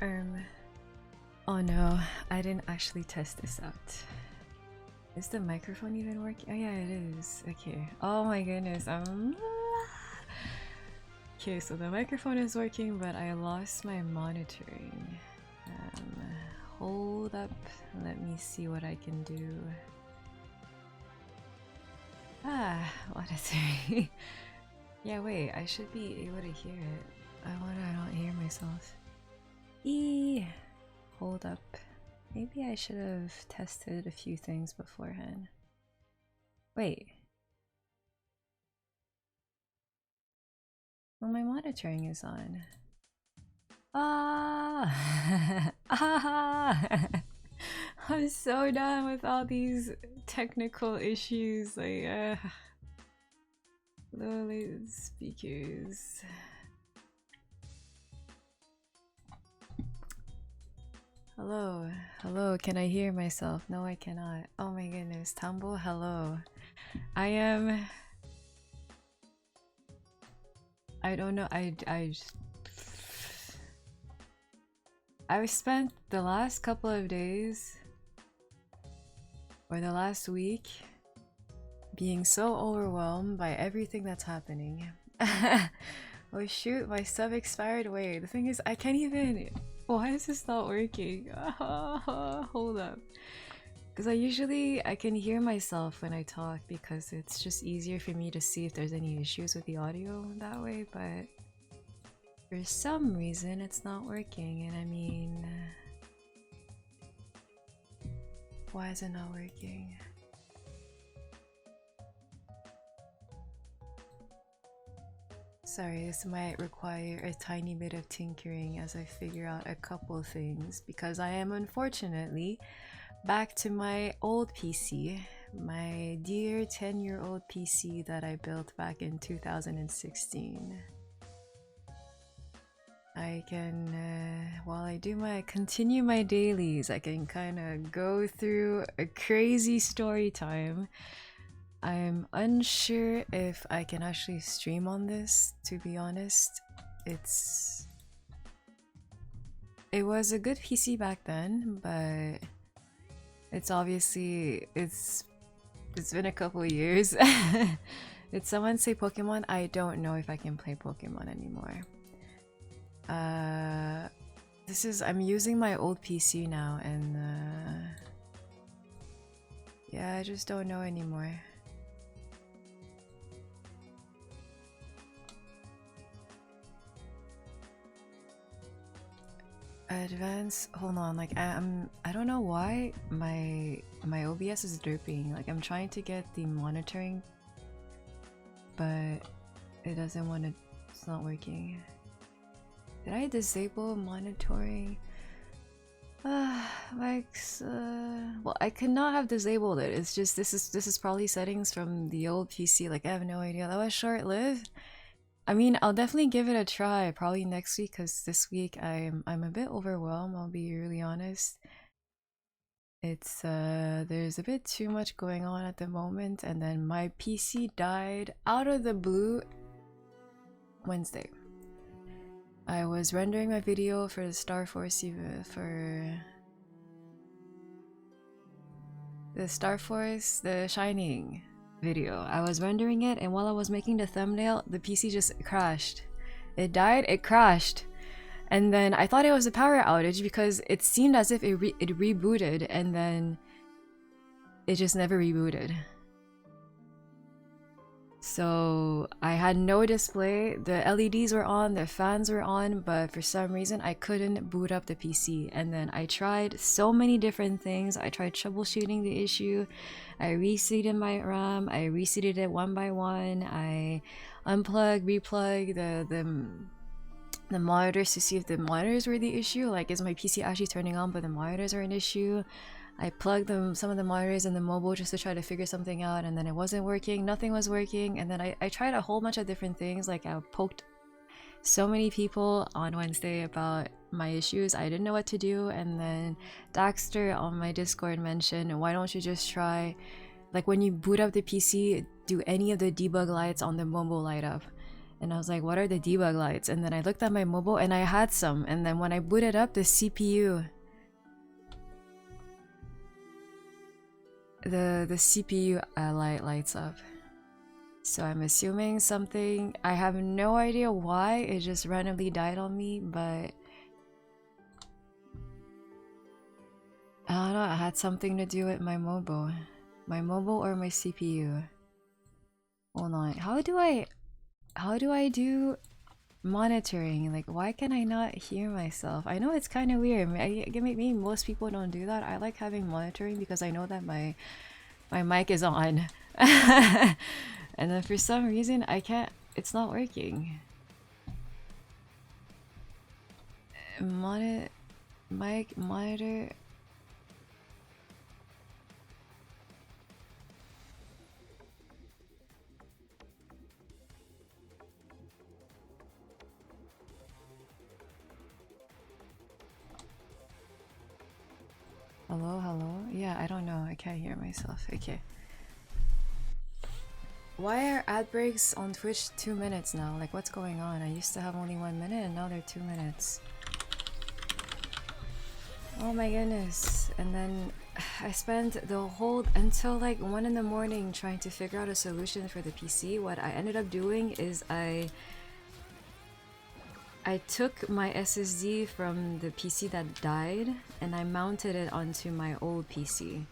Oh no, I didn't actually test this out. Is the microphone even working? Oh yeah, it is. Okay. Oh my goodness. Okay, so the microphone is working, but I lost my monitoring. Hold up. Let me see what I can do. What is it? Yeah, wait. I should be able to hear it. I wonder I don't hear myself. Hold up. Maybe I should have tested a few things beforehand. Wait. Well, my monitoring is on. I'm so done with all these technical issues. Like, low speakers. Hello, hello, can I hear myself? No, I cannot. Oh my goodness, Tumble, hello. I don't know, I've spent the last couple of days, or the last week, being so overwhelmed by everything that's happening. Oh shoot, my sub expired. Wait, the thing is, I can't even... Why is this not working? Hold up. Because I can hear myself when I talk because it's just easier for me to see if there's any issues with the audio that way, but for some reason it's not working, and I mean... Why is it not working? Sorry, this might require a tiny bit of tinkering as I figure out a couple things, because I am unfortunately back to my old PC, my dear 10-year-old PC that I built back in 2016. I can, while I continue my dailies, I can kind of go through a crazy story time. I'm unsure if I can actually stream on this, to be honest. It was a good PC back then, but it's obviously it's been a couple years. Did someone say Pokemon? I don't know if I can play Pokemon anymore. I'm using my old PC now, and yeah, I just don't know anymore. Advance, hold on, like I don't know why my OBS is derping. Like, I'm trying to get the monitoring, but it doesn't want to, it's not working. Did I disable monitoring? Well, I could not have disabled it. It's just this is probably settings from the old PC. Like, I have no idea. That was short-lived. I mean, I'll definitely give it a try probably next week, because this week I'm a bit overwhelmed, I'll be really honest. It's there's a bit too much going on at the moment, and then my PC died out of the blue Wednesday. I was rendering my video for the Star Force The Shining video. I was rendering it, and while I was making the thumbnail, the PC just crashed. It died, it crashed. And then I thought it was a power outage because it seemed as if it rebooted, and then it just never rebooted. So I had no display, the LEDs were on, the fans were on, but for some reason I couldn't boot up the PC. And then I tried so many different things. I tried troubleshooting the issue, I reseated my RAM, I reseated it one by one, I unplugged, replugged the monitors to see if the monitors were the issue. Like, is my PC actually turning on but the monitors are an issue? I plugged some of the monitors in the mobile just to try to figure something out, and then it wasn't working, nothing was working. And then I tried a whole bunch of different things. Like, I poked so many people on Wednesday about my issues, I didn't know what to do. And then Daxter on my Discord mentioned, why don't you just try, like, when you boot up the PC, do any of the debug lights on the mobile light up? And I was like, what are the debug lights? And then I looked at my mobile and I had some. And then when I booted up, the CPU... The CPU light lights up. So I'm assuming something... I have no idea why it just randomly died on me, but... I don't know, it had something to do with my mobile. My mobile or my CPU. Hold on, how do I do monitoring? Like, why can I not hear myself? I know it's kind of weird. Maybe most people don't do that. I like having monitoring because I know that my mic is on. And then for some reason I can't, it's not working. Mic monitor. Hello, hello? Yeah, I don't know. I can't hear myself. Okay. Why are ad breaks on Twitch 2 minutes now? Like, what's going on? I used to have only 1 minute and now they're 2 minutes. Oh my goodness. And then I spent the whole until like 1 in the morning trying to figure out a solution for the PC. What I ended up doing is I took my SSD from the PC that died and I mounted it onto my old PC.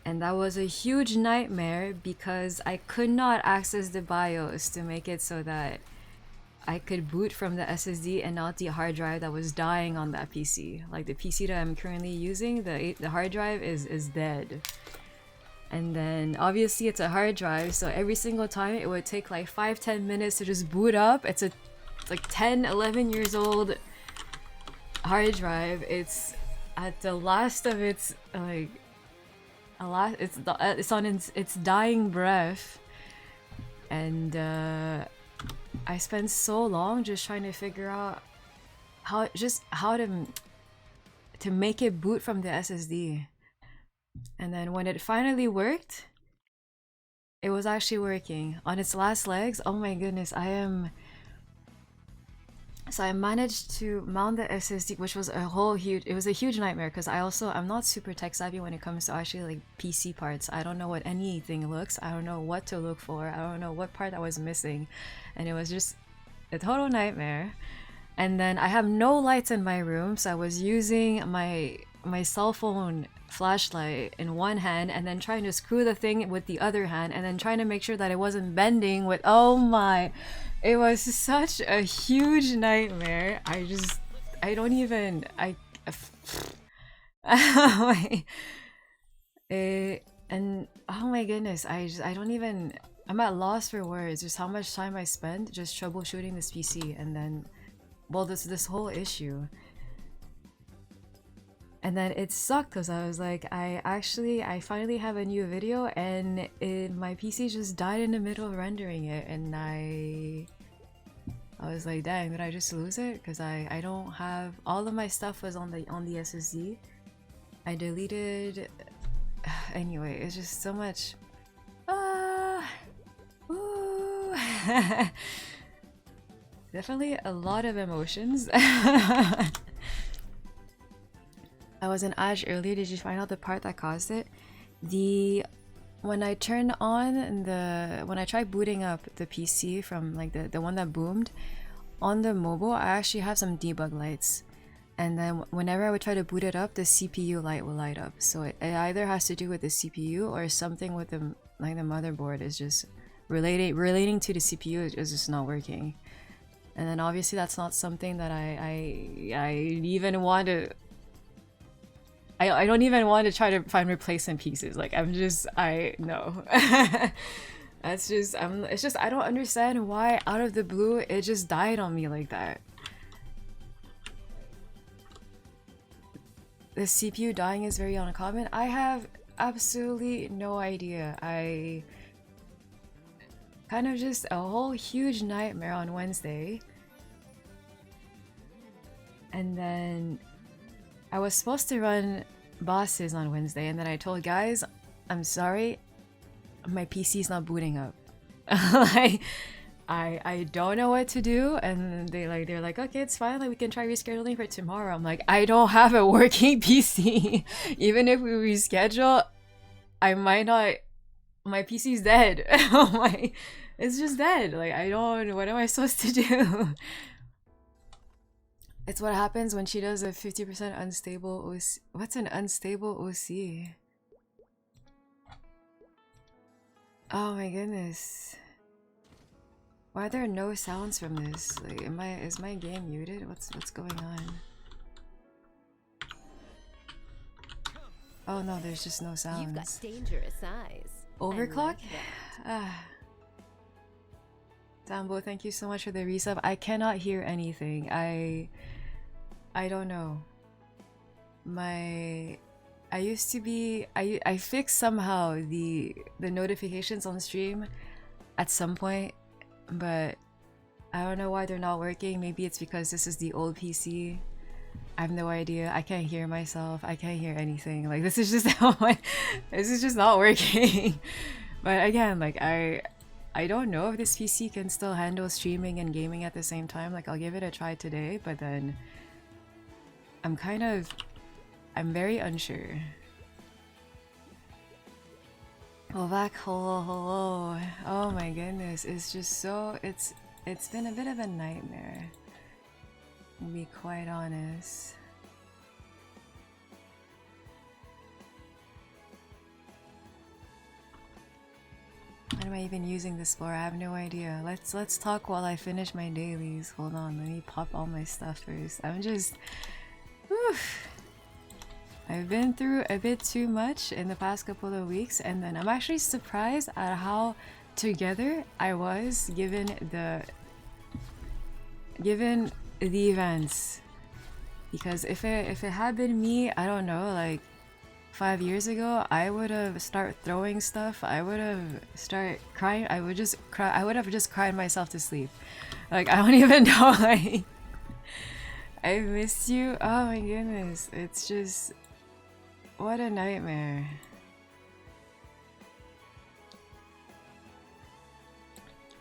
And that was a huge nightmare because I could not access the BIOS to make it so that I could boot from the SSD and not the hard drive that was dying on that PC. Like the PC that I'm currently using, the hard drive is dead. And then obviously it's a hard drive, so every single time it would take like 5-10 minutes to just boot up. It's like 10-11 years old hard drive. It's at the last of its like it's on its dying breath, and I spent so long just trying to figure out how to make it boot from the SSD. And then when it finally worked, it was actually working on its last legs. Oh my goodness, so I managed to mount the SSD, which was it was a huge nightmare because I'm not super tech savvy when it comes to actually like PC parts. I don't know what anything looks. I don't know what to look for. I don't know what part I was missing. And it was just a total nightmare. And then I have no lights in my room, so I was using my cell phone flashlight in one hand and then trying to screw the thing with the other hand and then trying to make sure that it wasn't bending with, oh my, it was such a huge nightmare. And oh my goodness, I'm at loss for words just how much time I spent just troubleshooting this PC. And then, well, this whole issue. And then it sucked because I was like, I finally have a new video and my PC just died in the middle of rendering it, and I was like, dang, did I just lose it? Because I don't have, all of my stuff was on the SSD. I deleted, anyway, it's just so much. Definitely a lot of emotions. I was in Ash earlier. Did you find out the part that caused it? When I turned on when I tried booting up the PC from like the one that boomed on the mobile, I actually have some debug lights. And then whenever I would try to boot it up, the CPU light will light up. So it either has to do with the CPU or something with the motherboard is just relating to the CPU is just not working. And then obviously that's not something that I even want to. I don't even want to try to find replacement pieces. Like no. It's just I don't understand why out of the blue it just died on me like that. The CPU dying is very uncommon. I have absolutely no idea. I kind of just a whole huge nightmare on Wednesday. And then I was supposed to run bosses on Wednesday, and then I told guys, I'm sorry, my PC's not booting up. Like, I don't know what to do, and they're like, okay, it's fine, like we can try rescheduling for tomorrow. I'm like, I don't have a working PC. Even if we reschedule, I might not. My PC's dead. Oh my, it's just dead. Like I don't. What am I supposed to do? It's what happens when she does a 50% unstable OC. What's an unstable OC? Oh my goodness. Why are there no sounds from this? Like, is my game muted? What's going on? Oh no, there's just no sounds. You've got dangerous eyes. Overclock? Sambo, thank you so much for the resub. I cannot hear anything. I don't know. I used to be I fixed somehow the notifications on stream at some point, but I don't know why they're not working. Maybe it's because this is the old PC. I have no idea. I can't hear myself. I can't hear anything. Like this is just this is just not working. But again, like I don't know if this PC can still handle streaming and gaming at the same time. Like I'll give it a try today, but then I'm very unsure. Oh, back hello. Oh my goodness, it's just so it's been a bit of a nightmare, to be quite honest. What am I even using this for? I have no idea. Let's talk while I finish my dailies. Hold on, let me pop all my stuff first. I'm just whew. I've been through a bit too much in the past couple of weeks, and then I'm actually surprised at how together I was given the events. Because if it had been me, I don't know, like 5 years ago, I would have started throwing stuff. I would have started crying. I would just cry. I would have just cried myself to sleep. Like I don't even know. Like I missed you. Oh my goodness, it's just what a nightmare.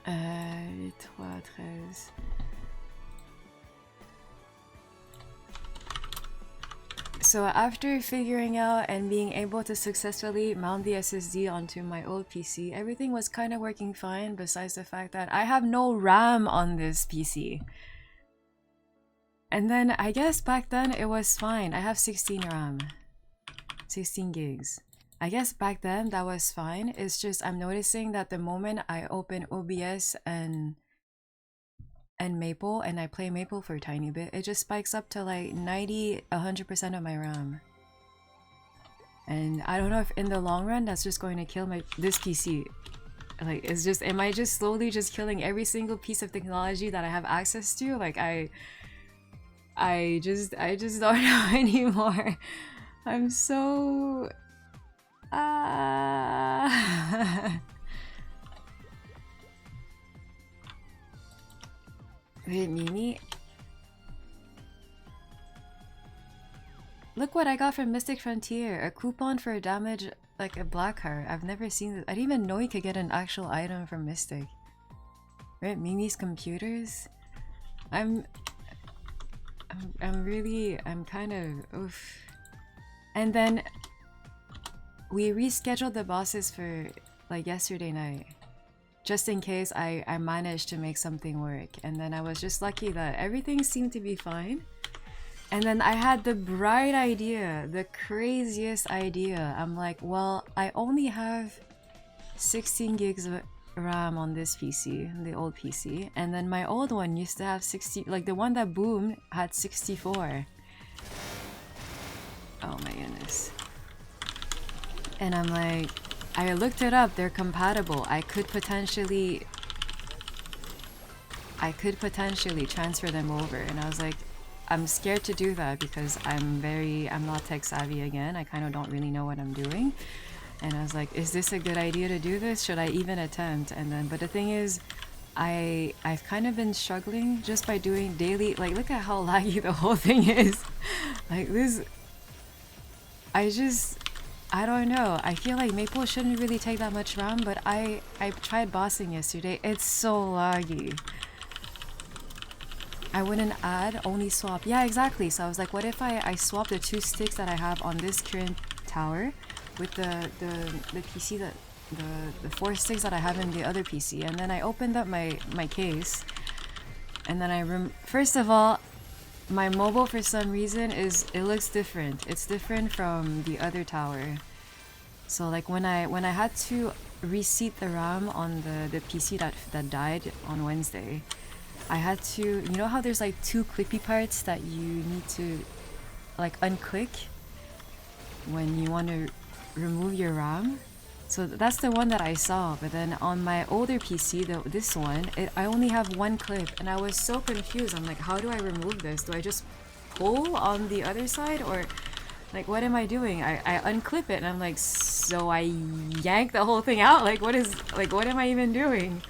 Les 3-13. So after figuring out and being able to successfully mount the SSD onto my old PC, everything was kind of working fine besides the fact that I have no RAM on this PC. And then I guess back then it was fine. I have 16 RAM. 16 gigs. I guess back then that was fine. It's just I'm noticing that the moment I open OBS and Maple and I play Maple for a tiny bit, it just spikes up to like 90-100% of my RAM. And I don't know if in the long run that's just going to kill this PC. Like it's just, am I just slowly just killing every single piece of technology that I have access to? Like I just don't know anymore. I'm so Wait, Mimi? Look what I got from Mystic Frontier. A coupon for damage like a black heart. I've never seen this. I didn't even know you could get an actual item from Mystic. Right, Mimi's computers? I'm kind of oof. And then we rescheduled the bosses for like yesterday night. Just in case I managed to make something work. And then I was just lucky that everything seemed to be fine. And then I had the bright idea, the craziest idea. I'm like, well, I only have 16 gigs of RAM on this PC, the old PC. And then my old one used to have 60, like the one that boomed had 64. Oh my goodness. And I'm like, I looked it up, they're compatible. I could potentially transfer them over. And I was like, I'm scared to do that because I'm not tech savvy again. I kind of don't really know what I'm doing. And I was like, is this a good idea to do this? Should I even attempt? And then, but the thing is, I've kind of been struggling just by doing daily, like look at how laggy the whole thing is. Like this, I don't know. I feel like Maple shouldn't really take that much RAM, but I tried bossing yesterday. It's so laggy. I wouldn't add, only swap. Yeah, exactly. So I was like, what if I swap the 2 sticks that I have on this current tower with the PC that the 4 sticks that I have in the other PC, and then I opened up my case, and then first of all, my mobile for some reason it looks different. It's different from the other tower. So like when I had to reseat the RAM on the PC that died on Wednesday, I had to, you know how there's like 2 clippy parts that you need to like unclick when you want to remove your RAM? So that's the one that I saw, but then on my older PC, this one, I only have 1 clip, and I was so confused. I'm like, how do I remove this? Do I just pull on the other side, or like what am I doing? I unclip it and I'm like, so I yank the whole thing out? Like what am I even doing?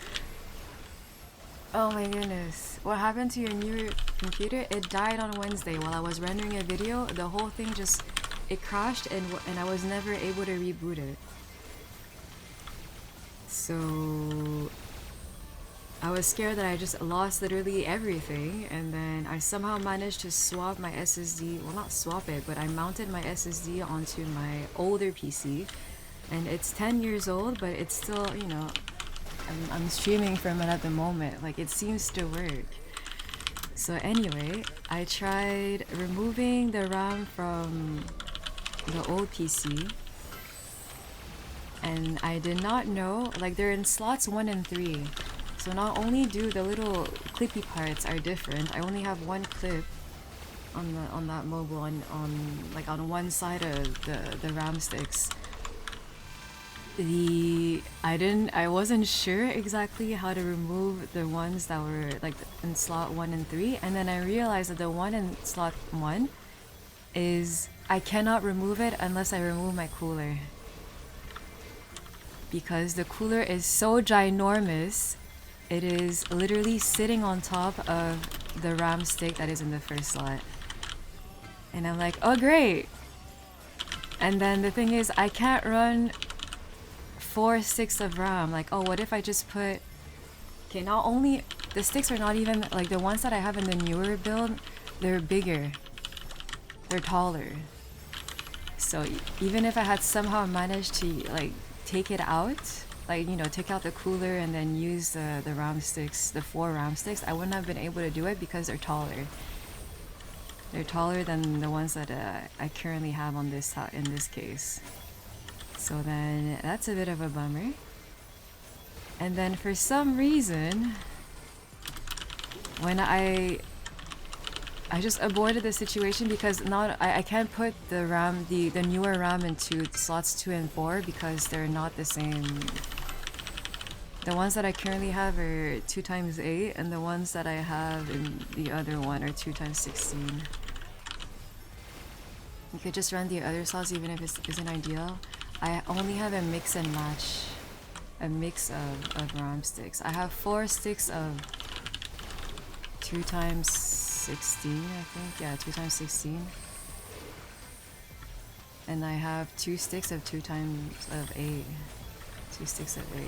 Oh my goodness. What happened to your new computer? It died on Wednesday while I was rendering a video. The whole thing it crashed, and I was never able to reboot it. So I was scared that I just lost literally everything, and then I somehow managed to swap my SSD, well not swap it, but I mounted my SSD onto my older PC, and it's 10 years old, but it's still, you know, I'm streaming from it at the moment, like it seems to work. So anyway, I tried removing the RAM from the old PC, and I did not know, like they're in slots 1 and 3. So not only do the little clippy parts are different, I only have 1 clip on that mobile on one side of the RAM sticks. I wasn't sure exactly how to remove the ones that were like in slot 1 and 3, and then I realized that the one in slot 1 is I cannot remove it unless I remove my cooler. Because the cooler is so ginormous, it is literally sitting on top of the RAM stick that is in the first slot. And I'm like, oh great! And then the thing is, I can't run 4 sticks of RAM. Like, oh, what if I just put... Okay, not only... The sticks are not even... Like, the ones that I have in the newer build, they're bigger. They're taller. So even if I had somehow managed to, like, take it out, like, you know, take out the cooler and then use the RAM sticks, the 4 RAM sticks, I wouldn't have been able to do it because they're taller. They're taller than the ones that I currently have on this in this case. So then that's a bit of a bummer. And then for some reason, when I just aborted the situation because now I can't put the RAM, the newer RAM into slots 2 and 4 because they're not the same. The ones that I currently have are 2x8, and the ones that I have in the other one are 2x16. You could just run the other slots even if it isn't ideal. I only have a mix and match, a mix of RAM sticks. I have 4 sticks of 2x16, I think. Yeah, 2x16. And I have 2 sticks of 2x8. 2 sticks of 8.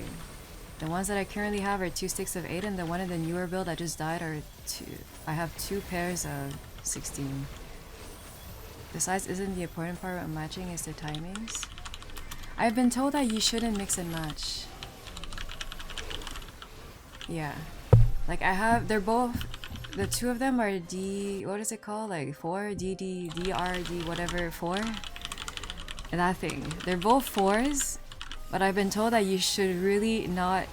The ones that I currently have are 2 sticks of 8, and the one in the newer build that just died are 2. I have 2 pairs of 16. Besides, isn't the important part of matching is the timings? I've been told that you shouldn't mix and match. Yeah. Like I have, they're both, the 2 of them are what is it called? Like 4? DRD, whatever, 4? That thing. They're both 4s, but I've been told that you should really not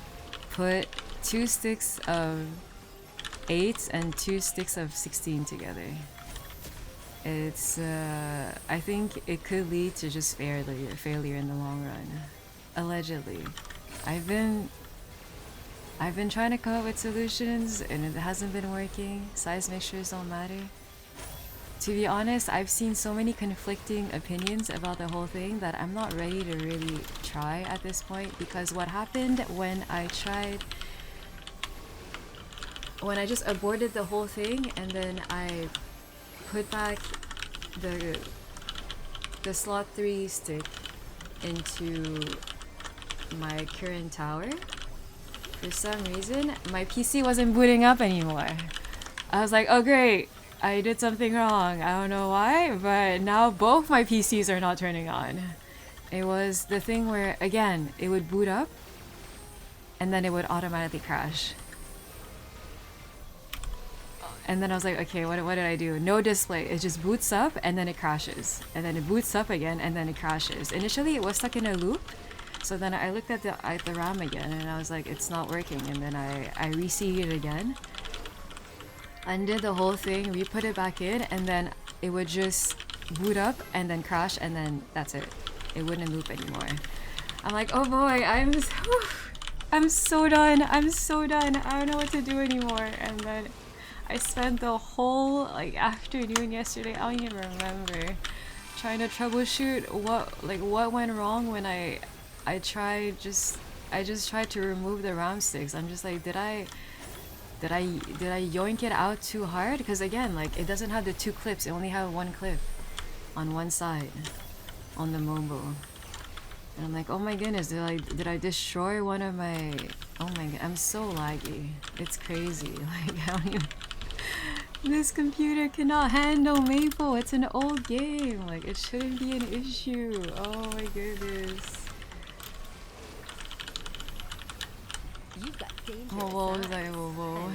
put 2 sticks of 8s and 2 sticks of 16 together. It's, I think it could lead to just failure in the long run. Allegedly. I've been trying to come up with solutions and it hasn't been working. Size mixtures don't matter. To be honest, I've seen so many conflicting opinions about the whole thing that I'm not ready to really try at this point, because what happened when I just aborted the whole thing and then I put back the slot 3 stick into my current tower, for some reason, my PC wasn't booting up anymore. I was like, oh great, I did something wrong. I don't know why, but now both my PCs are not turning on. It was the thing where, again, it would boot up, and then it would automatically crash. And then I was like, okay, what did I do? No display. It just boots up and then it crashes. And then it boots up again and then it crashes. Initially it was stuck in a loop. So then I looked at the RAM again and I was like, it's not working. And then I reseated it again. Undid the whole thing, re-put it back in, and then it would just boot up and then crash and then that's it. It wouldn't loop anymore. I'm like, oh boy, I'm so done. I'm so done. I don't know what to do anymore. And then I spent the whole afternoon yesterday, I don't even remember, trying to troubleshoot what went wrong when I just tried to remove the RAM sticks. I'm just like, did I yoink it out too hard? Because again, like, it doesn't have the two clips, it only has one clip on one side on the mobile. And I'm like, oh my goodness, did I destroy one of my, oh my god, I'm so laggy. It's crazy. Like, I don't even, this computer cannot handle Maple. It's an old game. Like, it shouldn't be an issue. Oh my goodness. Whoa, was I whoa.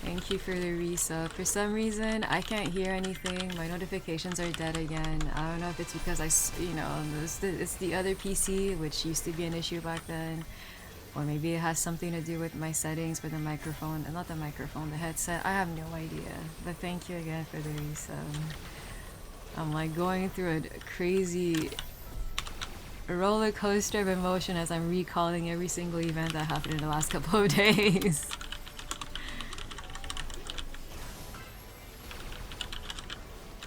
Thank you for the resub. For some reason, I can't hear anything. My notifications are dead again. I don't know if it's because it's the other PC, which used to be an issue back then. Or maybe it has something to do with my settings for the microphone, not the microphone, the headset. I have no idea. But thank you again for the resub. I'm like going through a crazy roller coaster of emotion as I'm recalling every single event that happened in the last couple of days.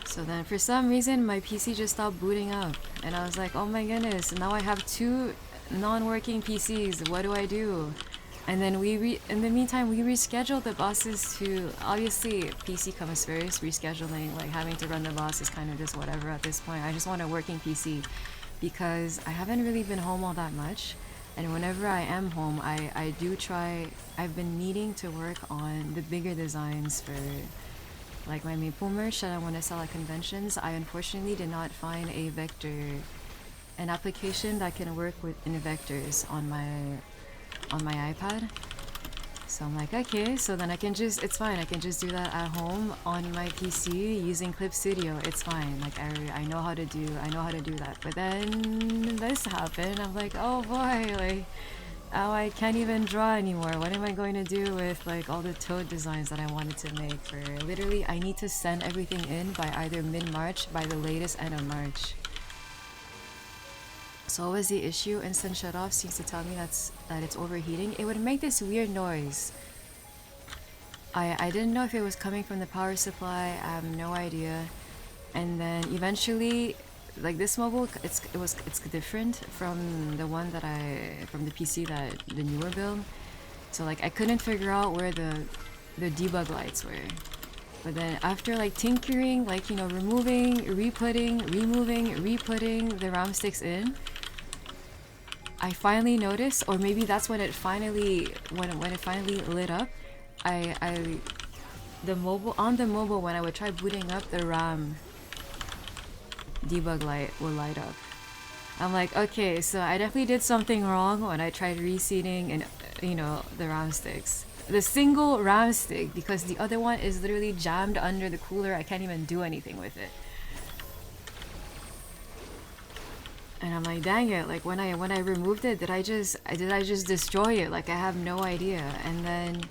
So then for some reason my PC just stopped booting up and I was like, oh my goodness, now I have two non-working PCs, what do I do? And then in the meantime we rescheduled the bosses to, obviously PC comes first, rescheduling, like having to run the boss is kind of just whatever at this point. I just want a working PC because I haven't really been home all that much, and whenever I am home I do try, I've been needing to work on the bigger designs for like my Maple merch that I want to sell at conventions. I unfortunately did not find an application that can work in vectors on my iPad. So I'm like, okay, so then I can just, it's fine, I can just do that at home on my PC using Clip Studio. It's fine, like I know how to do that. But then this happened. I'm like, oh boy, like, oh, I can't even draw anymore. What am I going to do with like all the Toad designs that I wanted to make? For literally, I need to send everything in by either mid-March, by the latest end of March. So what was the issue? Instant shutoff seems to tell me that it's overheating. It would make this weird noise. I didn't know if it was coming from the power supply. I have no idea. And then eventually, like this mobile, it's different from the one from the PC the newer build. So like I couldn't figure out where the debug lights were. But then after like tinkering, like, you know, removing, re-putting, removing, re-putting the RAM sticks in, I finally noticed, or maybe that's when it finally when it finally lit up. On the mobile when I would try booting up, the RAM debug light will light up. I'm like, okay, so I definitely did something wrong when I tried reseating and, you know, the RAM sticks. The single RAM stick, because the other one is literally jammed under the cooler. I can't even do anything with it. And I'm like, dang it, like when I removed it, did I just destroy it? Like, I have no idea. And then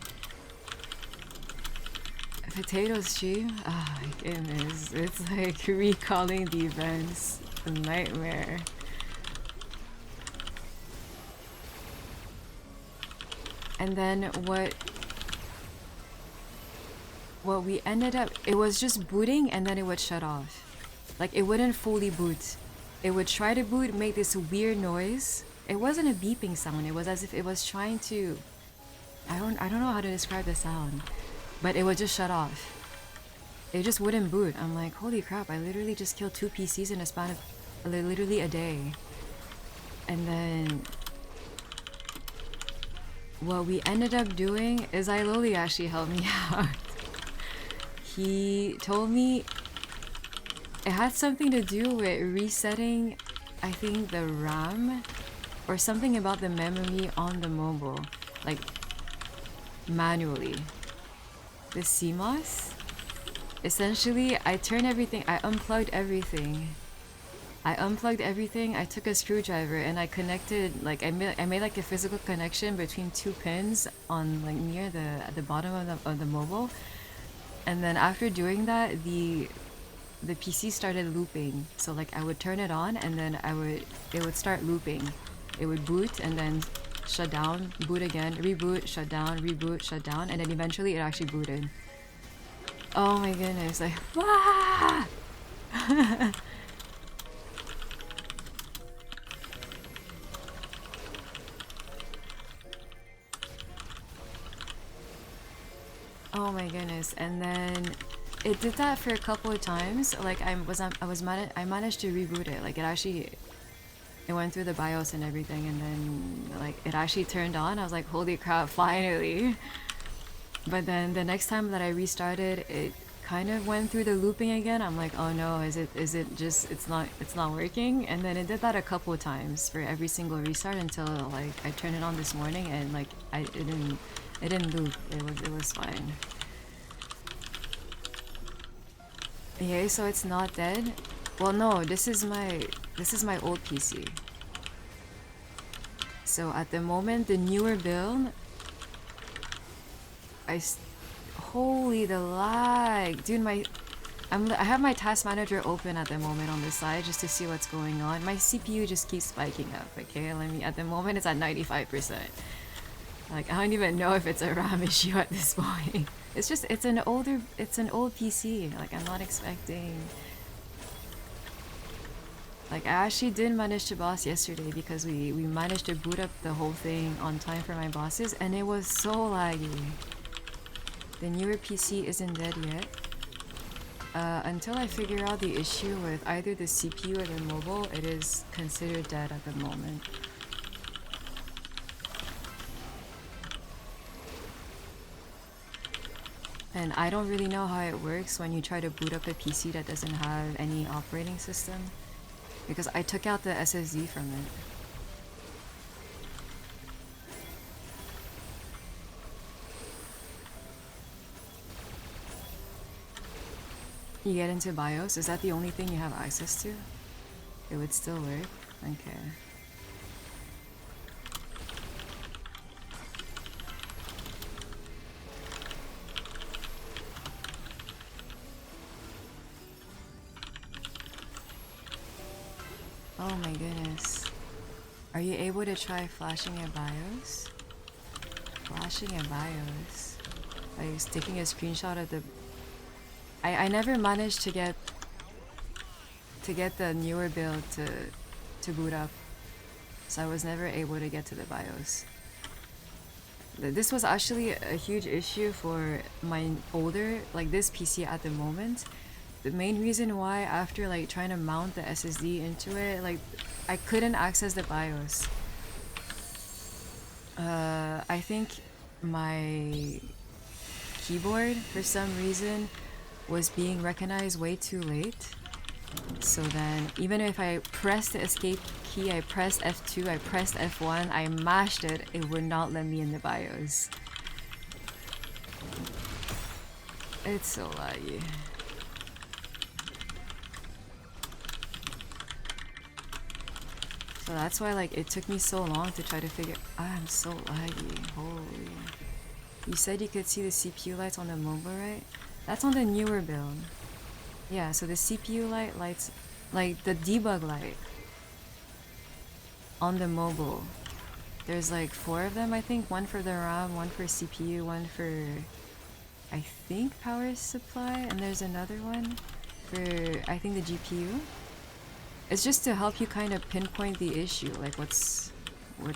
Potatoes Chi, oh my goodness, it's like recalling the events, a nightmare. And then what we ended up, it was just booting and then it would shut off. Like, it wouldn't fully boot. It would try to boot, make this weird noise. It wasn't a beeping sound, it was as if it was trying to, I don't know how to describe the sound, but it would just shut off. It just wouldn't boot. I'm like, holy crap, I literally just killed two PCs in a span of literally a day. And then what we ended up doing is Iloli actually helped me out. He told me it had something to do with resetting, I think, the RAM or something about the memory on the mobile, like manually. The CMOS? Essentially, I turned everything, I unplugged everything. I took a screwdriver and I connected, like I made like a physical connection between two pins on like near the at the bottom of the mobile. And then after doing that, the PC started looping. So like I would turn it on and then it would start looping. It would boot and then shut down, boot again, reboot, shut down, and then eventually it actually booted. Oh my goodness, like wah! Oh my goodness, and then it did that for a couple of times. Like I managed to reboot it. Like it went through the BIOS and everything, and then like it actually turned on. I was like, holy crap, finally. But then the next time that I restarted, it kind of went through the looping again. I'm like, oh no, is it just it's not working? And then it did that a couple of times for every single restart until like I turned it on this morning and like it didn't loop. It was fine. Okay, so it's not dead. Well, no, this is my old PC. So at the moment, the newer build, holy the lag, dude! I have my task manager open at the moment on the side just to see what's going on. My CPU just keeps spiking up. Okay, at the moment it's at 95%. Like I don't even know if it's a RAM issue at this point. It's an old PC. Like I'm not expecting. Like I actually did manage to boss yesterday because we managed to boot up the whole thing on time for my bosses and it was so laggy. The newer PC isn't dead yet. Until I figure out the issue with either the CPU or the mobile, it is considered dead at the moment. And I don't really know how it works when you try to boot up a PC that doesn't have any operating system. Because I took out the SSD from it. You get into BIOS? Is that the only thing you have access to? It would still work? Okay. Oh my goodness. Are you able to try flashing a BIOS? Flashing a BIOS? Like taking a screenshot of the... I never managed to get the newer build to boot up. So I was never able to get to the BIOS. This was actually a huge issue for my older, like this PC at the moment. The main reason why after like trying to mount the SSD into it, like I couldn't access the BIOS. I think my keyboard for some reason was being recognized way too late. So then even if I pressed the escape key, I pressed F2, I pressed F1, I mashed it, it would not let me in the BIOS. It's so laggy. So that's why like it took me so long to try to figure. I'm so laggy. Holy. You said you could see the CPU lights on the mobile, right? That's on the newer build. Yeah, so the CPU light lights, like the debug light on the mobile. There's like 4 of them, I think. One for the RAM, one for CPU, one for, I think, power supply, and there's another one for, I think, the GPU. It's just to help you kind of pinpoint the issue, like what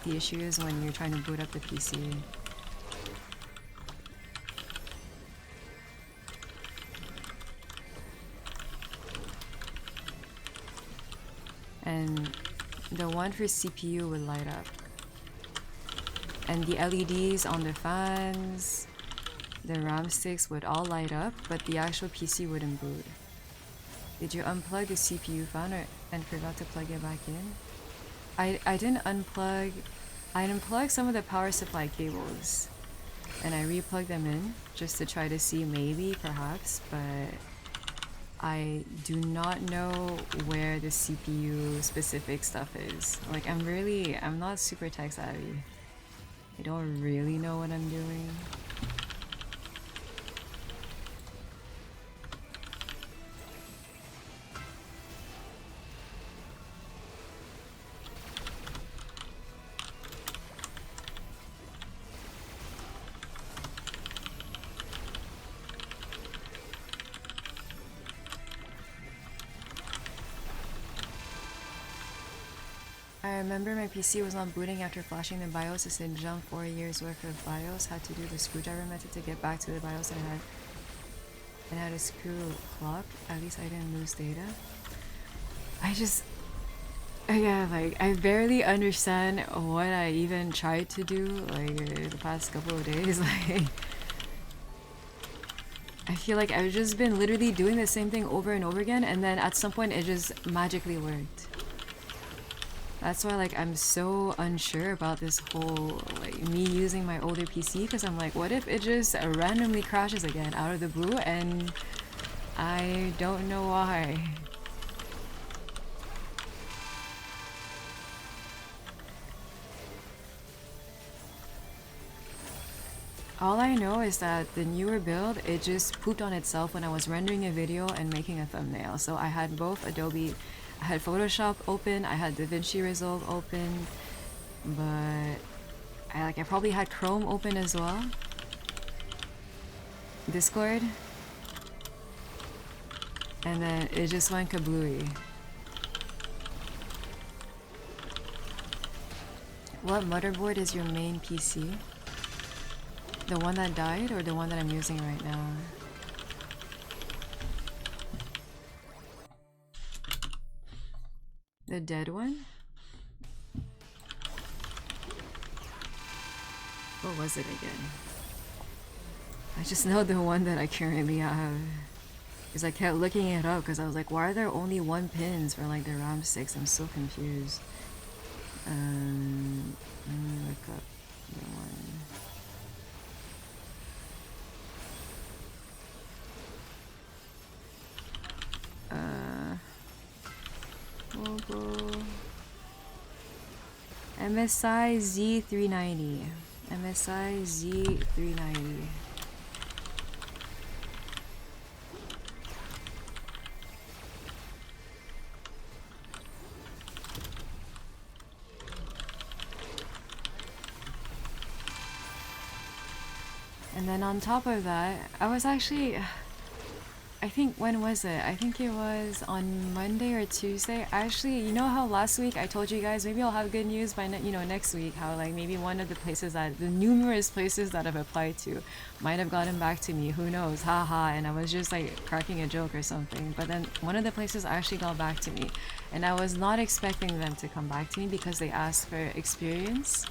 the issue is when you're trying to boot up the PC. and the one for CPU would light up. And the LEDs on the fans, the RAM sticks would all light up, but the actual PC wouldn't boot. Did you unplug the CPU fan and forgot to plug it back in? I didn't unplug. I unplugged some of the power supply cables and I replugged them in just to try to see, maybe, perhaps, but I do not know where the CPU specific stuff is. Like, I'm not super tech savvy. I don't really know what I'm doing. I remember my PC was not booting after flashing the BIOS. It said jump 4 years worth of BIOS. Had to do the screwdriver method to get back to the BIOS and had a screw clock. At least I didn't lose data. Yeah, like, I barely understand what I even tried to do, like, the past couple of days. Like, I feel like I've just been literally doing the same thing over and over again, and then at some point it just magically worked. That's why, like, I'm so unsure about this whole, like, me using my older PC, because I'm like, what if it just randomly crashes again out of the blue and I don't know why. All I know is that the newer build, it just pooped on itself when I was rendering a video and making a thumbnail. So I had both Adobe, I had Photoshop open, I had DaVinci Resolve open, but I probably had Chrome open as well. Discord. And then it just went kablooey. What motherboard is your main PC? The one that died or the one that I'm using right now? The dead one? What was it again? I just know the one that I currently have. Because I kept looking it up because I was like, why are there only 1 pins for like the RAM sticks? I'm so confused. Let me look up the one. MSI Z390. MSI Z390. And then on top of that, I was actually, I think, when was it? I think it was on Monday or Tuesday. Actually, you know how last week I told you guys maybe I'll have good news by next week, how like maybe one of the places the numerous places that I've applied to might have gotten back to me, who knows, haha, and I was just like cracking a joke or something. But then one of the places actually got back to me, and I was not expecting them to come back to me because they asked for experience,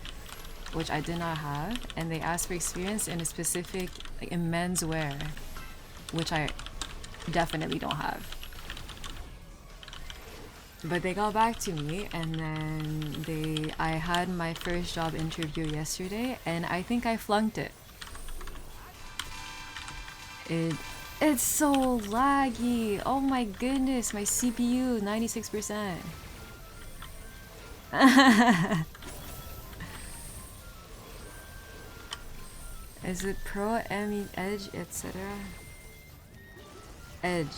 which I did not have, and they asked for experience in a specific, like, in menswear, which I definitely don't have. But they got back to me, and then I had my first job interview yesterday, and I think I flunked it. It's so laggy. Oh my goodness, my CPU 96%. Is it Pro, ME, Edge, etc.? Edge.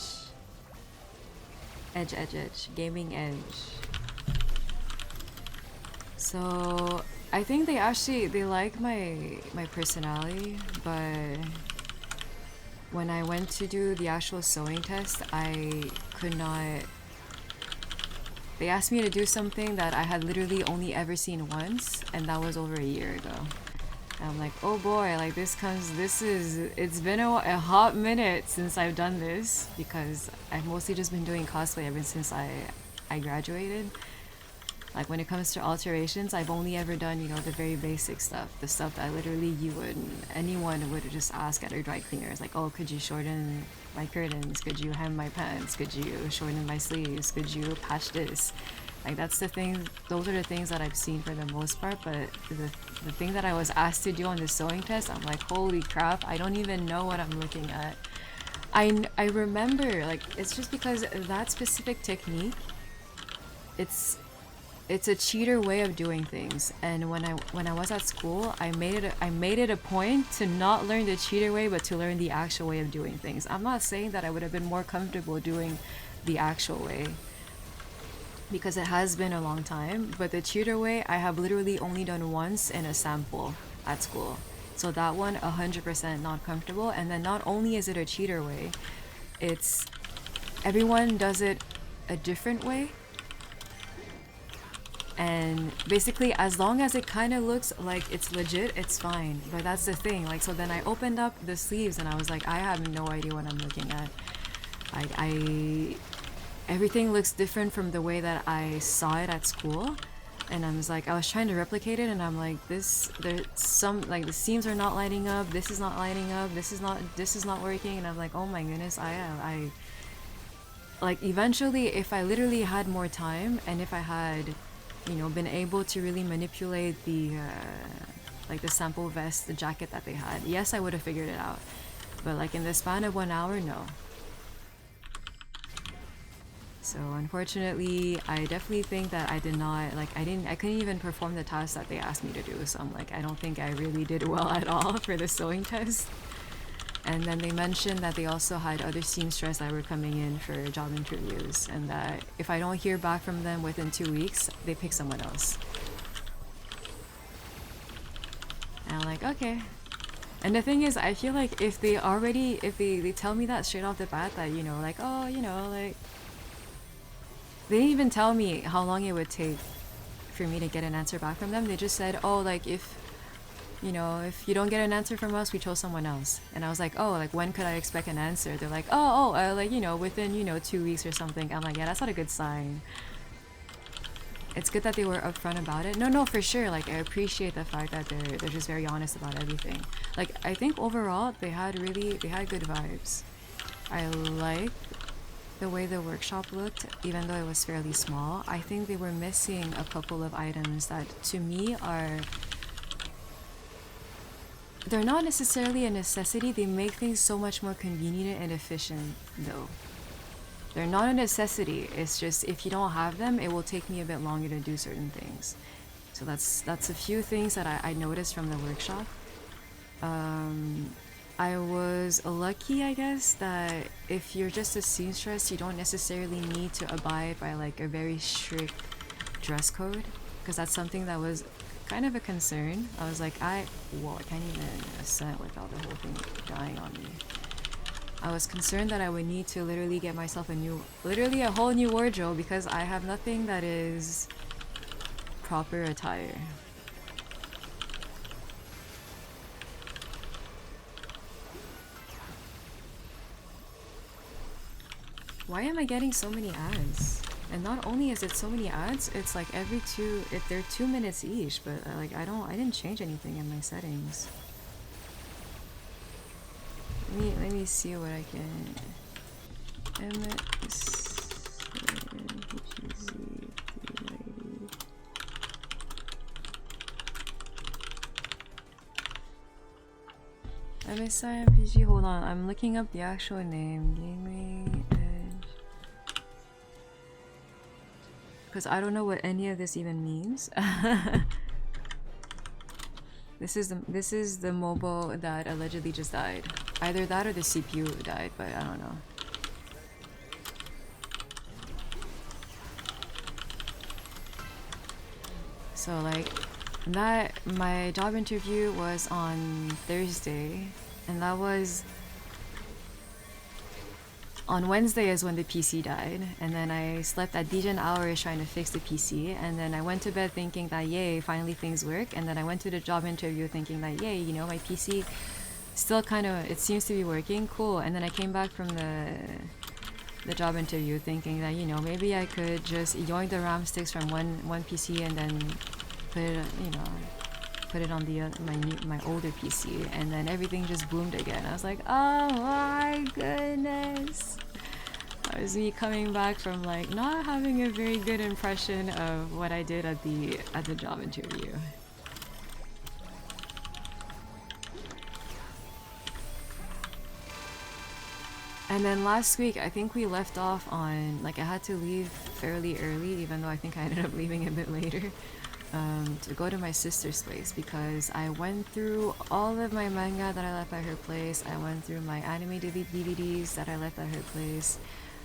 Gaming Edge. So I think they like my personality, but when I went to do the actual sewing test, I could not. They asked me to do something that I had literally only ever seen once, and that was over a year ago. And I'm like, oh boy, like it's been a hot minute since I've done this, because I've mostly just been doing cosplay ever since I graduated. Like when it comes to alterations, I've only ever done, you know, the very basic stuff, the stuff that literally anyone would just ask at a dry cleaner. It's like, oh, could you shorten my curtains? Could you hem my pants? Could you shorten my sleeves? Could you patch this? Like that's the thing. Those are the things that I've seen for the most part. But the thing that I was asked to do on the sewing test, I'm like, holy crap! I don't even know what I'm looking at. I remember, like, it's just because that specific technique, it's a cheater way of doing things. And when I was at school, I made it a point to not learn the cheater way, but to learn the actual way of doing things. I'm not saying that I would have been more comfortable doing the actual way, because it has been a long time, but the cheater way I have literally only done once in a sample at school. So that one, 100% not comfortable. And then not only is it a cheater way, it's everyone does it a different way. And basically, as long as it kind of looks like it's legit, it's fine. But that's the thing. Like, so then I opened up the sleeves and I was like, I have no idea what I'm looking at. Everything looks different from the way that I saw it at school. And I was trying to replicate it, and I'm like, there's some, like, the seams are not lining up, this is not lining up, this is not working. And I'm like, oh my goodness, I like, eventually, if I literally had more time, and if I had, you know, been able to really manipulate the like the sample vest, the jacket that they had, yes, I would have figured it out. But like in the span of 1 hour, no. So unfortunately, I definitely think that I did not, like, I couldn't even perform the task that they asked me to do. So I'm like, I don't think I really did well at all for the sewing test. And then they mentioned that they also had other seamstresses that were coming in for job interviews, and that if I don't hear back from them within 2 weeks, they pick someone else. And I'm like, okay. And the thing is, I feel like if they tell me that straight off the bat, that, you know, like, oh, you know, like, they didn't even tell me how long it would take for me to get an answer back from them. They just said, oh, like, if you don't get an answer from us, we chose someone else. And I was like, oh, like, when could I expect an answer? They're like, like, you know, within, you know, 2 weeks or something. I'm like, yeah, that's not a good sign. It's good that they were upfront about it. No, for sure. Like, I appreciate the fact that they're just very honest about everything. Like, I think overall they had good vibes. I like the way the workshop looked, even though it was fairly small. I think they were missing a couple of items that, to me, they're not necessarily a necessity. They make things so much more convenient and efficient, though. They're not a necessity. It's just, if you don't have them, it will take me a bit longer to do certain things. So that's a few things that I noticed from the workshop. I was lucky, I guess, that if you're just a seamstress, you don't necessarily need to abide by, like, a very strict dress code, because that's something that was kind of a concern. I was like, I can't even assent without the whole thing dying on me. I was concerned that I would need to literally get myself a whole new wardrobe, because I have nothing that is proper attire. Why am I getting so many ads? And not only is it so many ads, it's like they're 2 minutes each, but like I didn't change anything in my settings. Let me see what I can. MSI MPG, hold on, I'm looking up the actual name. Gaming Edge. Because I don't know what any of this even means. This is the mobile that allegedly just died. Either that or the CPU died, but I don't know. So like that, my job interview was on Thursday, and that was on Wednesday is when the PC died, and then I slept at decent hours trying to fix the PC, and then I went to bed thinking that yay, finally things work, and then I went to the job interview thinking that yay, you know, my PC still kind of, it seems to be working, cool. And then I came back from the the job interview, thinking that, you know, maybe I could just yoink the RAM sticks from one PC and then put it, you know, put it on the my older PC, and then everything just boomed again. I was like, oh my goodness. That was me coming back from like not having a very good impression of what I did at the job interview. And then last week, I think we left off on, like, I had to leave fairly early, even though I think I ended up leaving a bit later, to go to my sister's place, because I went through all of my manga that I left at her place. I went through my anime DVDs that I left at her place.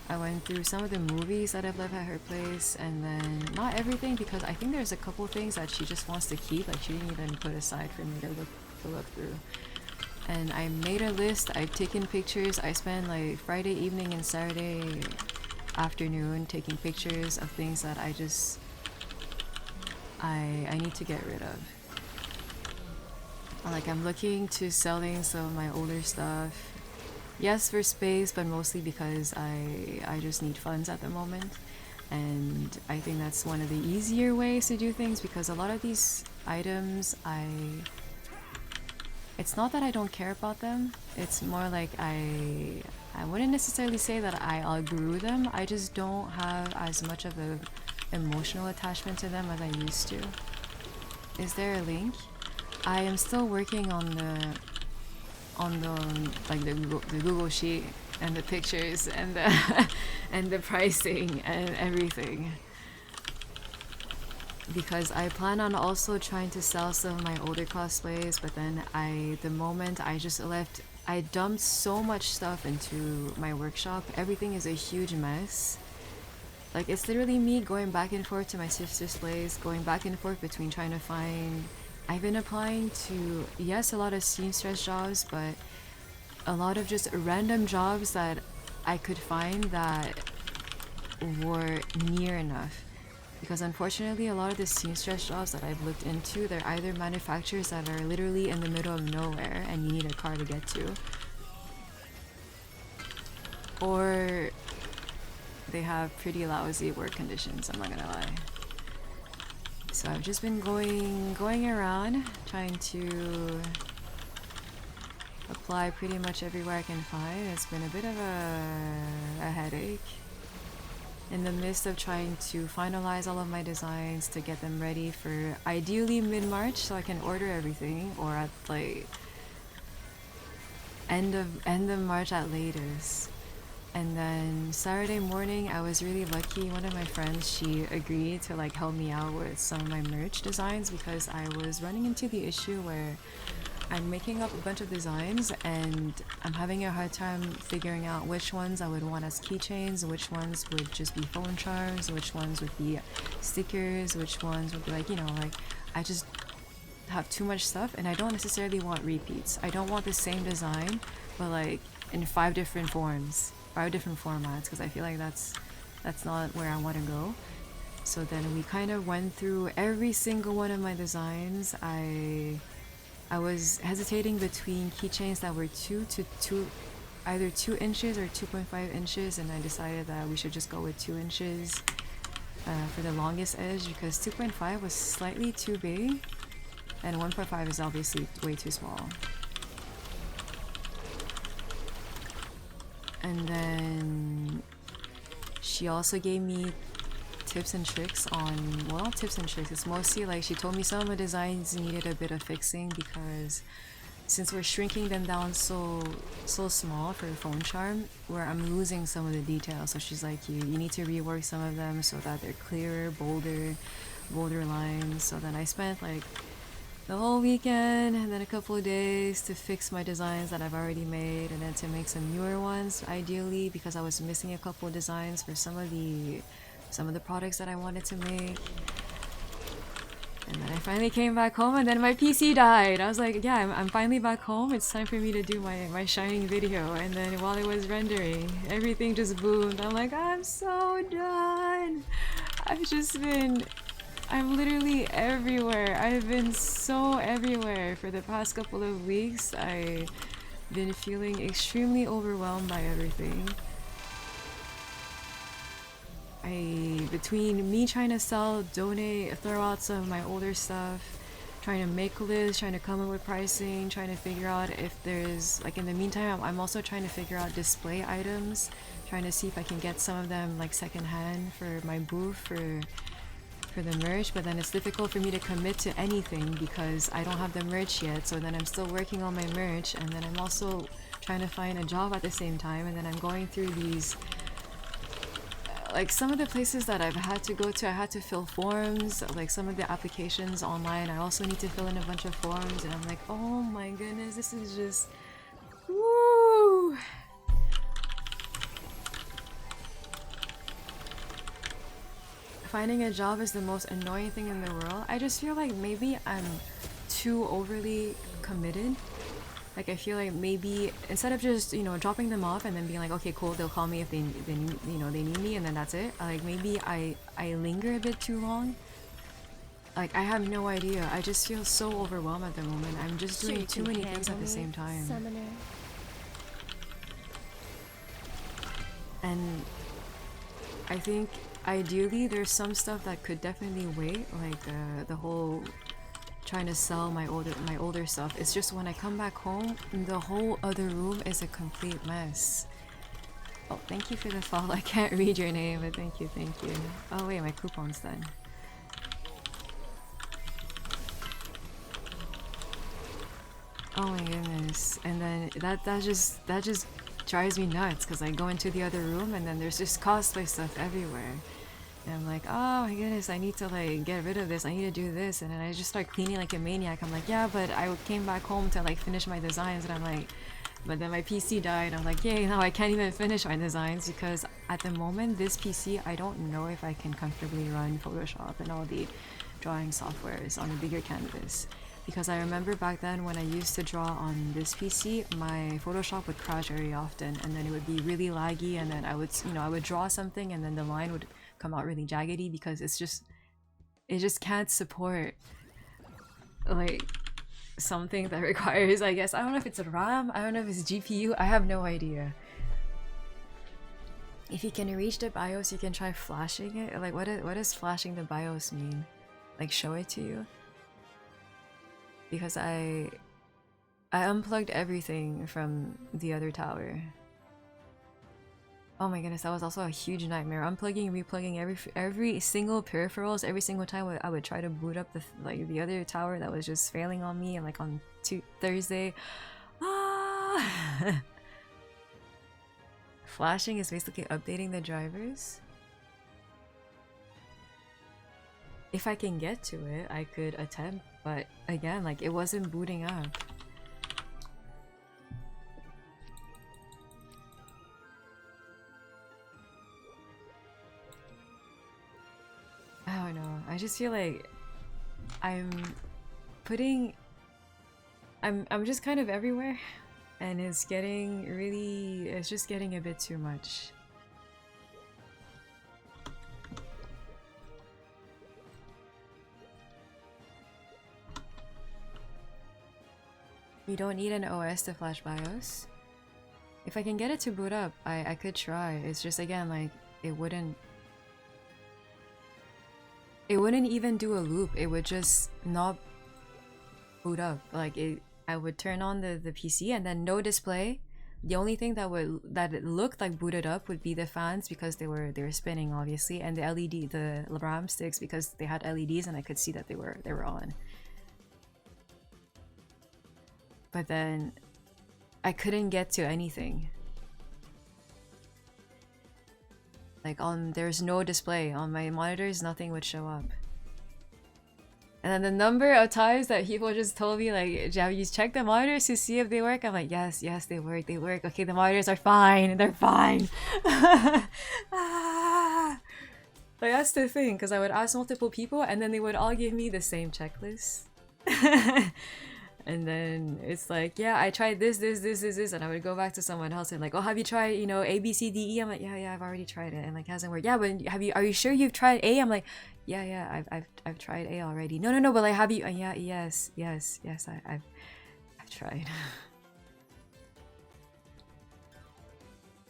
I went through some of the movies that I've left at her place, and then not everything, because I think there's a couple things that she just wants to keep, like she didn't even put aside for me to look through. And I made a list, I've taken pictures. I spent like Friday evening and Saturday afternoon taking pictures of things that I need to get rid of. Like, I'm looking to selling some of my older stuff. Yes, for space, but mostly because I just need funds at the moment. And I think that's one of the easier ways to do things, because a lot of these items, it's not that I don't care about them, it's more like I wouldn't necessarily say that I outgrew them, I just don't have as much of an emotional attachment to them as I used to. Is there a link? I am still working on the Google sheet and the pictures and the and the pricing and everything, because I plan on also trying to sell some of my older cosplays, but then the moment I just left, I dumped so much stuff into my workshop. Everything is a huge mess. Like, it's literally me going back and forth to my sister's place, going back and forth between trying to find... I've been applying to, yes, a lot of seamstress jobs, but a lot of just random jobs that I could find that were near enough. Because unfortunately, a lot of the seamstress jobs that I've looked into, they're either manufacturers that are literally in the middle of nowhere and you need a car to get to, or they have pretty lousy work conditions, I'm not gonna lie. So I've just been going around trying to apply pretty much everywhere I can find. It's been a bit of a headache in the midst of trying to finalize all of my designs to get them ready for ideally mid-March, so I can order everything, or at like end of March at latest. And then Saturday morning, I was really lucky. One of my friends, she agreed to like help me out with some of my merch designs, because I was running into the issue where I'm making up a bunch of designs and I'm having a hard time figuring out which ones I would want as keychains, which ones would just be phone charms, which ones would be stickers, which ones would be like, you know, like, I just have too much stuff and I don't necessarily want repeats. I don't want the same design, but like in 5 different forms, 5 different formats, because I feel like that's not where I want to go. So then we kind of went through every single one of my designs. I was hesitating between keychains that were either 2 inches or 2.5 inches, and I decided that we should just go with 2 inches for the longest edge, because 2.5 was slightly too big and 1.5 is obviously way too small. And then she also gave me tips and tricks on, well, not tips and tricks, it's mostly like she told me some of the designs needed a bit of fixing, because since we're shrinking them down so small for a phone charm, where I'm losing some of the details. So she's like, you need to rework some of them so that they're clearer, bolder lines. So then I spent like the whole weekend and then a couple of days to fix my designs that I've already made, and then to make some newer ones, ideally, because I was missing a couple of designs for some of the products that I wanted to make. And then I finally came back home, and then my PC died. I was like, yeah, I'm finally back home, it's time for me to do my shining video. And then while it was rendering, everything just boomed. I'm like, I'm so done. I'm literally everywhere. I've been so everywhere for the past couple of weeks. I've been feeling extremely overwhelmed by everything. between me trying to sell, donate, throw out some of my older stuff, trying to make lists, trying to come up with pricing, trying to figure out if there's, like, in the meantime, I'm also trying to figure out display items, trying to see if I can get some of them like secondhand for my booth for the merch, but then it's difficult for me to commit to anything because I don't have the merch yet. So then I'm still working on my merch, and then I'm also trying to find a job at the same time, and then I'm going through these like some of the places that I've had to go to, I had to fill forms, like some of the applications online, I also need to fill in a bunch of forms, and I'm like, oh my goodness, this is just woo. Finding a job is the most annoying thing in the world. I just feel like maybe I'm too overly committed. Like I feel like maybe instead of just, you know, dropping them off and then being like, okay, cool, they'll call me if they you know, they need me, and then that's it. Like maybe I linger a bit too long. Like I have no idea. I just feel so overwhelmed at the moment. I'm just doing too many things at the same time. Summoner. And I think ideally there's some stuff that could definitely wait, like the whole trying to sell my older stuff. It's just when I come back home, the whole other room is a complete mess. Oh, thank you for the follow. I can't read your name, but thank you, thank you. Oh wait, my coupon's done. Oh my goodness. And then that just drives me nuts because I go into the other room and then there's just cosplay stuff everywhere. And I'm like, oh my goodness, I need to like get rid of this, I need to do this, and then I just start cleaning like a maniac. I'm like, yeah, but I came back home to like finish my designs, and I'm like, but then my PC died. I'm like, yay, now I can't even finish my designs because at the moment this PC, I don't know if I can comfortably run Photoshop and all the drawing softwares on a bigger canvas. Because I remember back then when I used to draw on this PC, my Photoshop would crash very often, and then it would be really laggy, and then I would, you know, I would draw something and then the line would come out really jaggedy because it just can't support like something that requires, I guess, I don't know if it's a RAM, I don't know if it's GPU, I have no idea. If you can reach the BIOS, you can try flashing it. Like what does flashing the BIOS mean? Like show it to you? Because I unplugged everything from the other tower. Oh my goodness, that was also a huge nightmare. Unplugging and replugging every single peripherals every single time I would try to boot up the other tower that was just failing on me, and like on Thursday. Ah! Flashing is basically updating the drivers. If I can get to it, I could attempt, but again, like it wasn't booting up. I don't know. I just feel like I'm just kind of everywhere, and it's just getting a bit too much. You don't need an OS to flash BIOS. If I can get it to boot up, I could try. It's just, again, like it wouldn't even do a loop. It would just not boot up. Like I would turn on the PC and then no display. The only thing that it looked like booted up would be the fans because they were spinning, obviously, and the LED, the RAM sticks, because they had LEDs and I could see that they were on. But then I couldn't get to anything. Like there's no display on my monitors, nothing would show up. And then the number of times that people just told me, like, have you checked the monitors to see if they work? I'm like, yes, they work, okay, the monitors are fine, they're fine. Ah! Like, that's the thing, because I would ask multiple people and then they would all give me the same checklist. And then it's like, yeah, I tried this, and I would go back to someone else and like, oh, have you tried, you know, A, B, C, D, E? I'm like, yeah, I've already tried it, and like, hasn't worked. Yeah, but are you sure you've tried A? I'm like, yeah, I've tried A already. No, but like, have you? Yeah, yes, I've tried.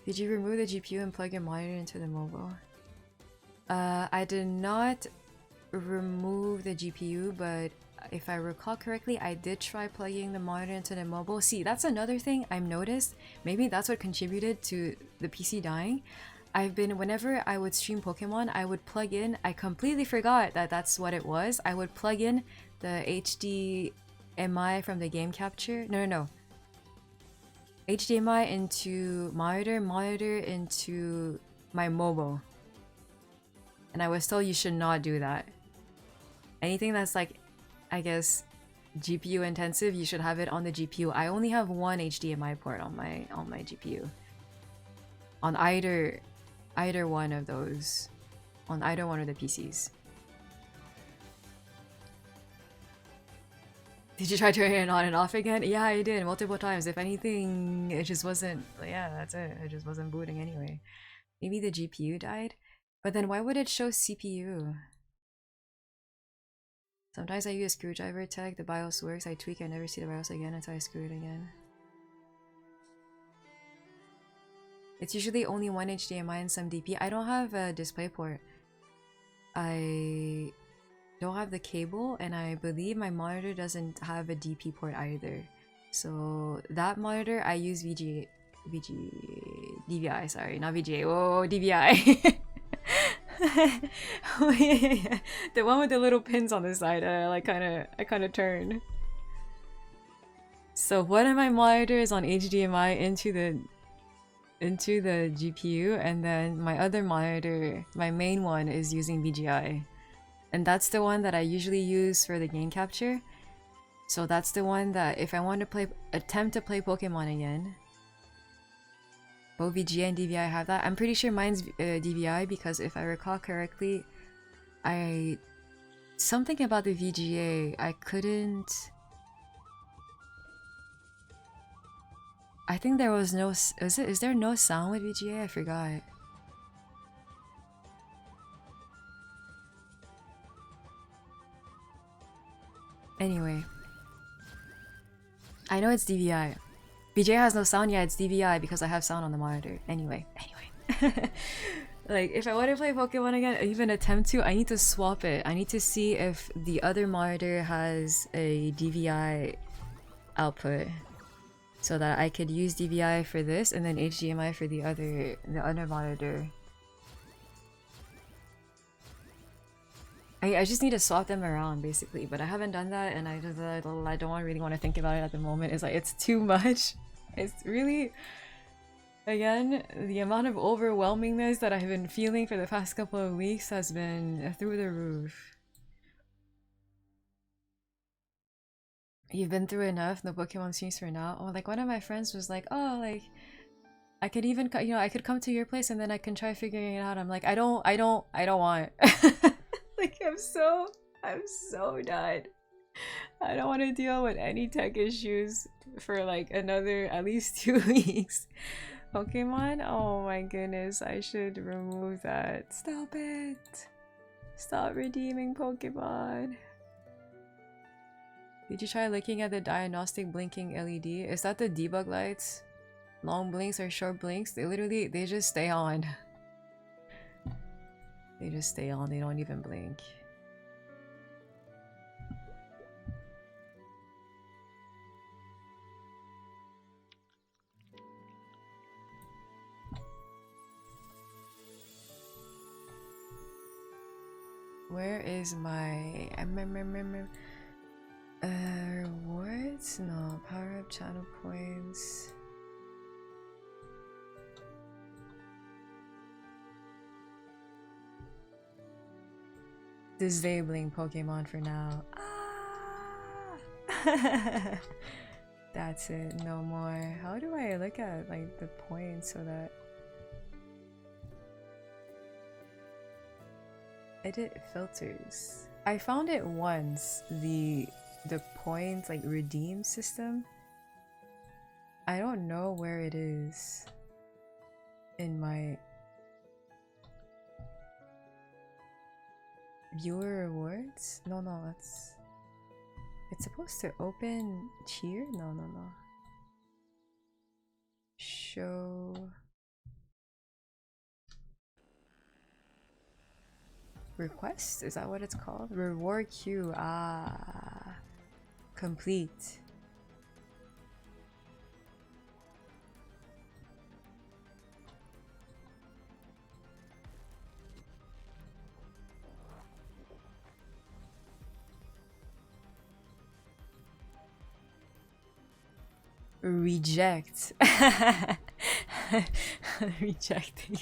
Did you remove the GPU and plug your monitor into the mobile? I did not remove the GPU, but if I recall correctly, I did try plugging the monitor into the mobile. See, that's another thing I've noticed. Maybe that's what contributed to the PC dying. Whenever I would stream Pokemon, I would plug in, I completely forgot that that's what it was. I would plug in the HDMI from the game capture. No. HDMI into monitor into my mobile. And I was told you should not do that. Anything that's like, I guess, GPU intensive, you should have it on the GPU. I only have one HDMI port on my GPU. On either one of those. On either one of the PCs. Did you try turning it on and off again? Yeah, I did multiple times. If anything, it just wasn't. Yeah, that's it. It just wasn't booting anyway. Maybe the GPU died? But then why would it show CPU? Sometimes I use a screwdriver tech, the BIOS works, I tweak, I never see the BIOS again until I screw it again. It's usually only one HDMI and some DP. I don't have a DisplayPort. I don't have the cable, and I believe my monitor doesn't have a DP port either. So that monitor, I use DVI, sorry, not VGA, oh, DVI. The one with the little pins on the side, I kind of turn. So one of my monitors on HDMI into the GPU, and then my other monitor, my main one, is using VGI. And that's the one that I usually use for the game capture. So that's the one that if I want to attempt to play Pokemon again, both VGA and DVI have that. I'm pretty sure mine's DVI because if I recall correctly, something about the VGA, I couldn't... I think there was no... Is there no sound with VGA? I forgot. Anyway. I know it's DVI. VGA has no sound, yeah, it's DVI because I have sound on the monitor. Anyway. Like, if I want to play Pokemon again, even attempt to, I need to swap it. I need to see if the other monitor has a DVI output, so that I could use DVI for this and then HDMI for the other monitor. I just need to swap them around basically, but I haven't done that, and I don't really want to think about it at the moment. It's like, it's too much. It's really, again, the amount of overwhelmingness that I've been feeling for the past couple of weeks has been through the roof. You've been through enough, no Pokemon streams for now. Oh, like one of my friends was like, oh, like I could even, I could come to your place and then I can try figuring it out. I'm like, I don't want. Like, I'm so done. I don't want to deal with any tech issues for like another at least 2 weeks. Pokemon? Oh my goodness, I should remove that. Stop it. Stop redeeming Pokemon. Did you try looking at the diagnostic blinking LED? Is that the debug lights? Long blinks or short blinks? They just stay on. They just stay on, they don't even blink. Where is my rewards? No, power up channel points. Disabling Pokemon for now. Ah! That's it, no more. How do I look at like the points so that edit filters? I found it once, the points like redeem system. I don't know where it is in my viewer rewards. No, it's supposed to open here. No. Show. Request? Is that what it's called? Reward queue. Ah. Complete. Reject. Rejecting.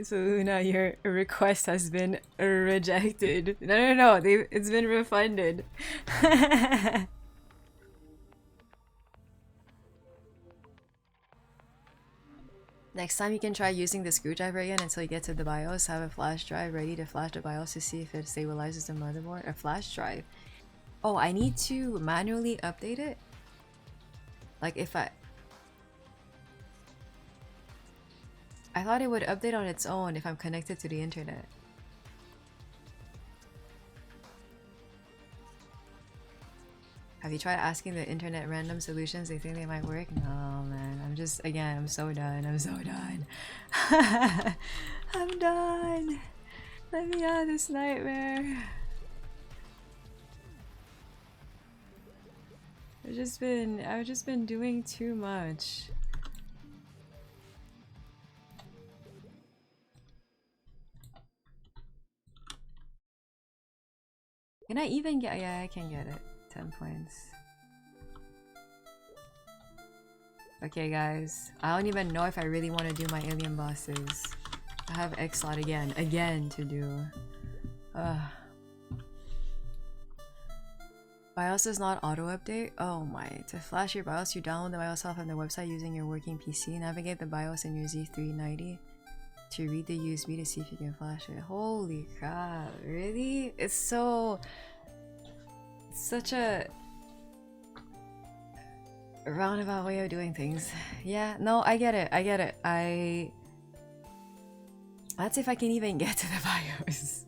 So Luna, your request has been rejected. No. It's been refunded. Next time you can try using the screwdriver again until you get to the BIOS. Have a flash drive ready to flash the BIOS to see if it stabilizes the motherboard. A flash drive. Oh, I need to manually update it? Like if I thought it would update on its own if I'm connected to the internet. Have you tried asking the internet random solutions? They think they might work? No, man. I'm so done. I'm so done. I'm done. Let me out of this nightmare. I've just been doing too much. Can I even get? Yeah, I can get it. 10 points. Okay, guys. I don't even know if I really want to do my alien bosses. I have X slot again to do. BIOS is not auto update? Oh my. To flash your BIOS, you download the BIOS file from the website using your working PC. Navigate the BIOS in your Z390 to read the USB to see if you can flash it. Holy crap. Really? It's such a roundabout way of doing things. Yeah, no, I get it. Let's see if I can even get to the BIOS.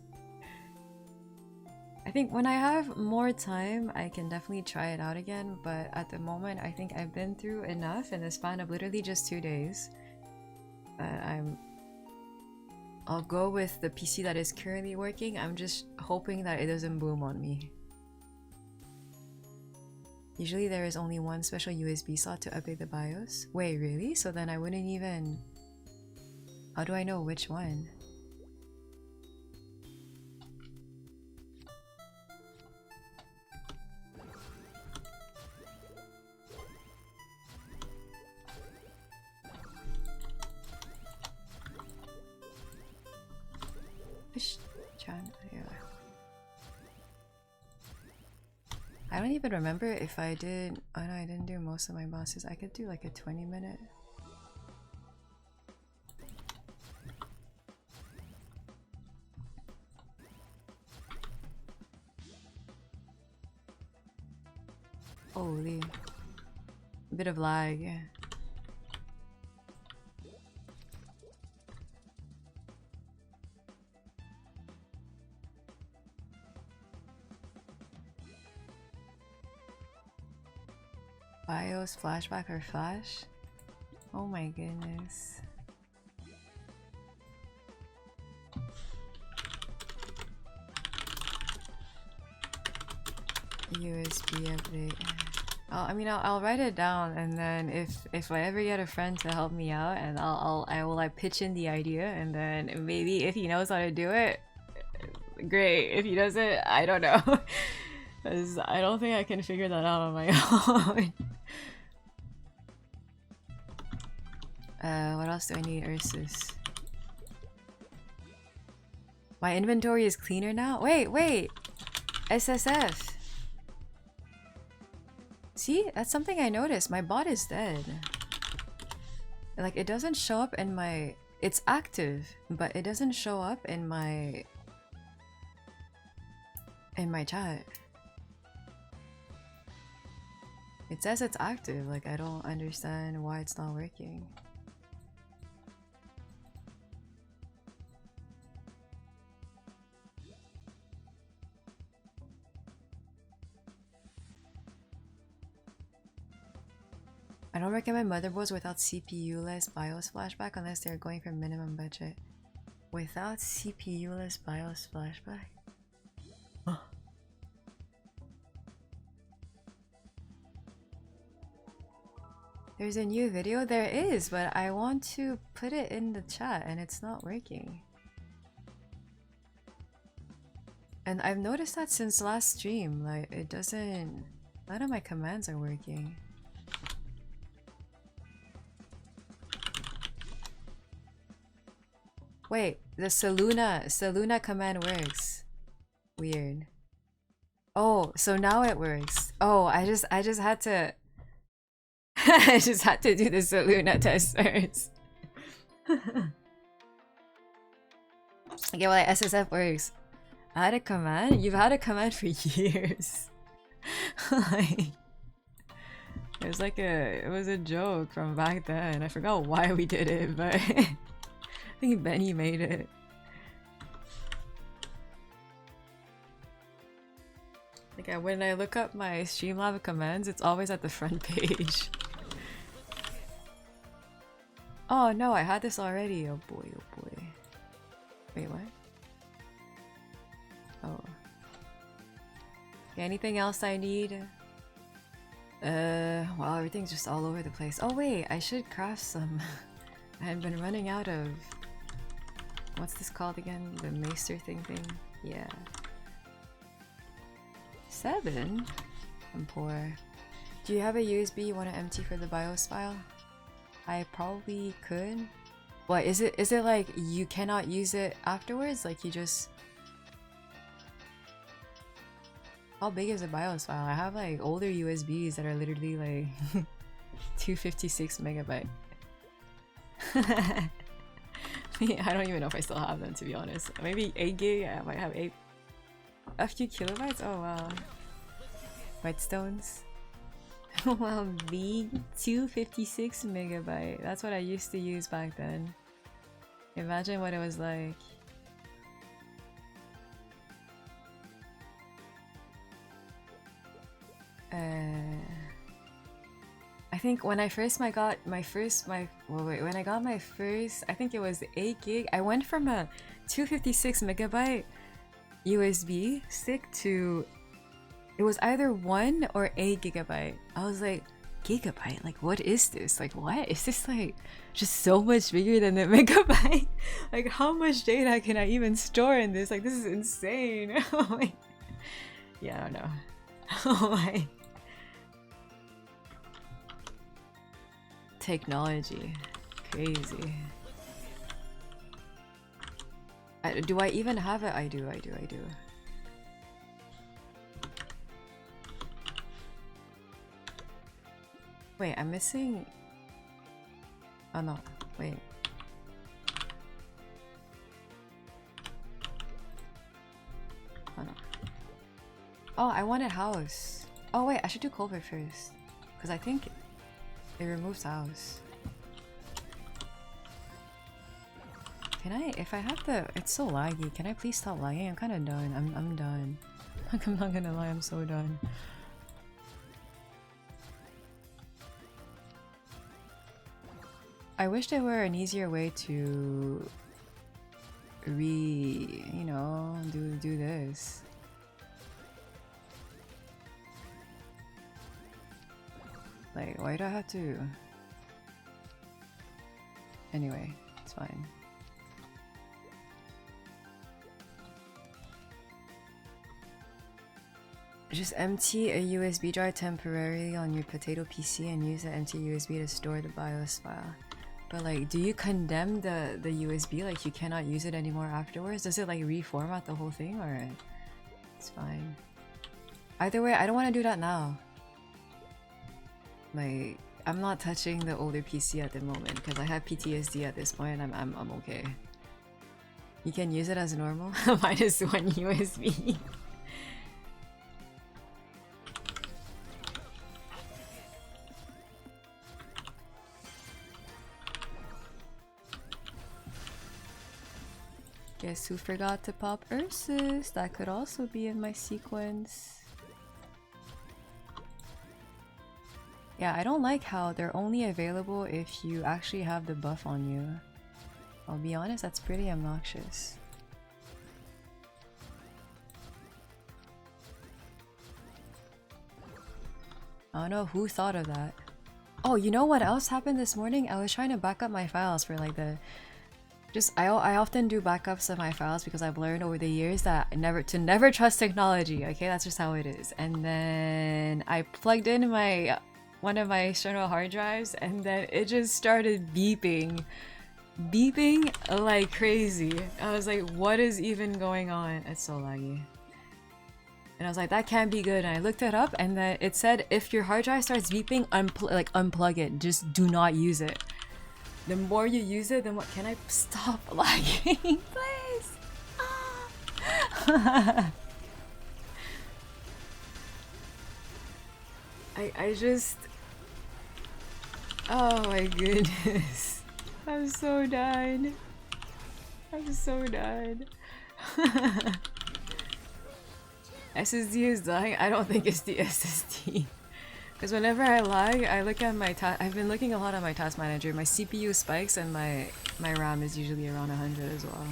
I think when I have more time, I can definitely try it out again, but at the moment, I think I've been through enough in the span of literally just 2 days. I'll go with the PC that is currently working. I'm just hoping that it doesn't boom on me. Usually there is only one special USB slot to update the BIOS. Wait, really? So then I wouldn't even... How do I know which one? I don't even remember if I did... Oh no, I didn't do most of my bosses. I could do like a 20-minute. Holy. A bit of lag. BIOS, flashback, or flash? Oh my goodness. USB update. I mean, I'll write it down, and then if I ever get a friend to help me out, and I will like pitch in the idea, and then maybe if he knows how to do it, great. If he doesn't, I don't know. Because I don't think I can figure that out on my own. What else do I need? Ursus. My inventory is cleaner now? Wait! SSF! See? That's something I noticed. My bot is dead. Like, it doesn't show up in my... It's active, but it doesn't show up in my... chat. It says it's active, like I don't understand why it's not working. I don't recommend motherboards without CPU-less BIOS flashback unless they're going for minimum budget. Without CPU-less BIOS flashback? There's a new video? There is, but I want to put it in the chat and it's not working. And I've noticed that since last stream, like it doesn't... None of my commands are working. Wait, the Saluna command works. Weird. Oh, so now it works. Oh, I just had to I just had to do the Saluna test first. Okay, well, like, SSF works. I had a command? You've had a command for years. Like, it was a joke from back then. I forgot why we did it, but I think Benny made it. Like, when I look up my Streamlab commands, it's always at the front page. Oh no, I had this already. Oh boy, oh boy. Wait, what? Oh. Okay, anything else I need? Well, everything's just all over the place. Oh wait, I should craft some. I had been running out of... What's this called again? The maester thing? Yeah. 7? I'm poor. Do you have a USB you want to empty for the BIOS file? I probably could. What, is it like you cannot use it afterwards? Like you just... How big is a BIOS file? I have like older USBs that are literally like 256 megabyte. I don't even know if I still have them, to be honest. Maybe 8 gig? I might have 8. A few kilobytes? Oh wow. Whetstones? Wow, V 256 megabyte. That's what I used to use back then. Imagine what it was like. I think when I first got my first, I think it was 8 gig. I went from a 256 megabyte USB stick to, it was either 1 or 8 gigabyte. I was like, gigabyte? Like, what is this? Like, what? Is this like just so much bigger than the megabyte? Like, how much data can I even store in this? Like, this is insane. Oh my. Yeah, I don't know. Oh my. Technology. Crazy. Do I even have it? I do. Wait, I'm missing... Oh no, wait. Oh no. Oh, I wanted house. Oh wait, I should do Culvert first. Because I think it removes house. Can I, if I have the... It's so laggy. Can I please stop lagging? I'm kind of done. I'm done. Like, I'm not gonna lie, I'm so done. I wish there were an easier way to you know, do this. Like, why do I have to? Anyway, it's fine. Just empty a USB drive temporarily on your potato PC and use the empty USB to store the BIOS file. But like, do you condemn the USB? Like, you cannot use it anymore afterwards? Does it like reformat the whole thing, or it's fine? Either way, I don't want to do that now. Like, I'm not touching the older PC at the moment because I have PTSD at this point. I'm okay. You can use it as normal. -1 USB. Guess who forgot to pop Ursus? That could also be in my sequence. Yeah, I don't like how they're only available if you actually have the buff on you. I'll be honest, that's pretty obnoxious. I don't know who thought of that. Oh, you know what else happened this morning? I was trying to back up my files for like the... I often do backups of my files because I've learned over the years that never trust technology, okay? That's just how it is. And then I plugged in one of my external hard drives and then it just started beeping. Beeping like crazy. I was like, what is even going on? It's so laggy. And I was like, that can't be good. And I looked it up and then it said, if your hard drive starts beeping, unplug it. Just do not use it. The more you use it, the more... Can I stop lagging, please? I just... Oh my goodness. I'm so done. I'm so done. SSD is dying. I don't think it's the SSD. Because whenever I lag, I look at my I've been looking a lot at my task manager. My CPU spikes and my RAM is usually around 100 as well.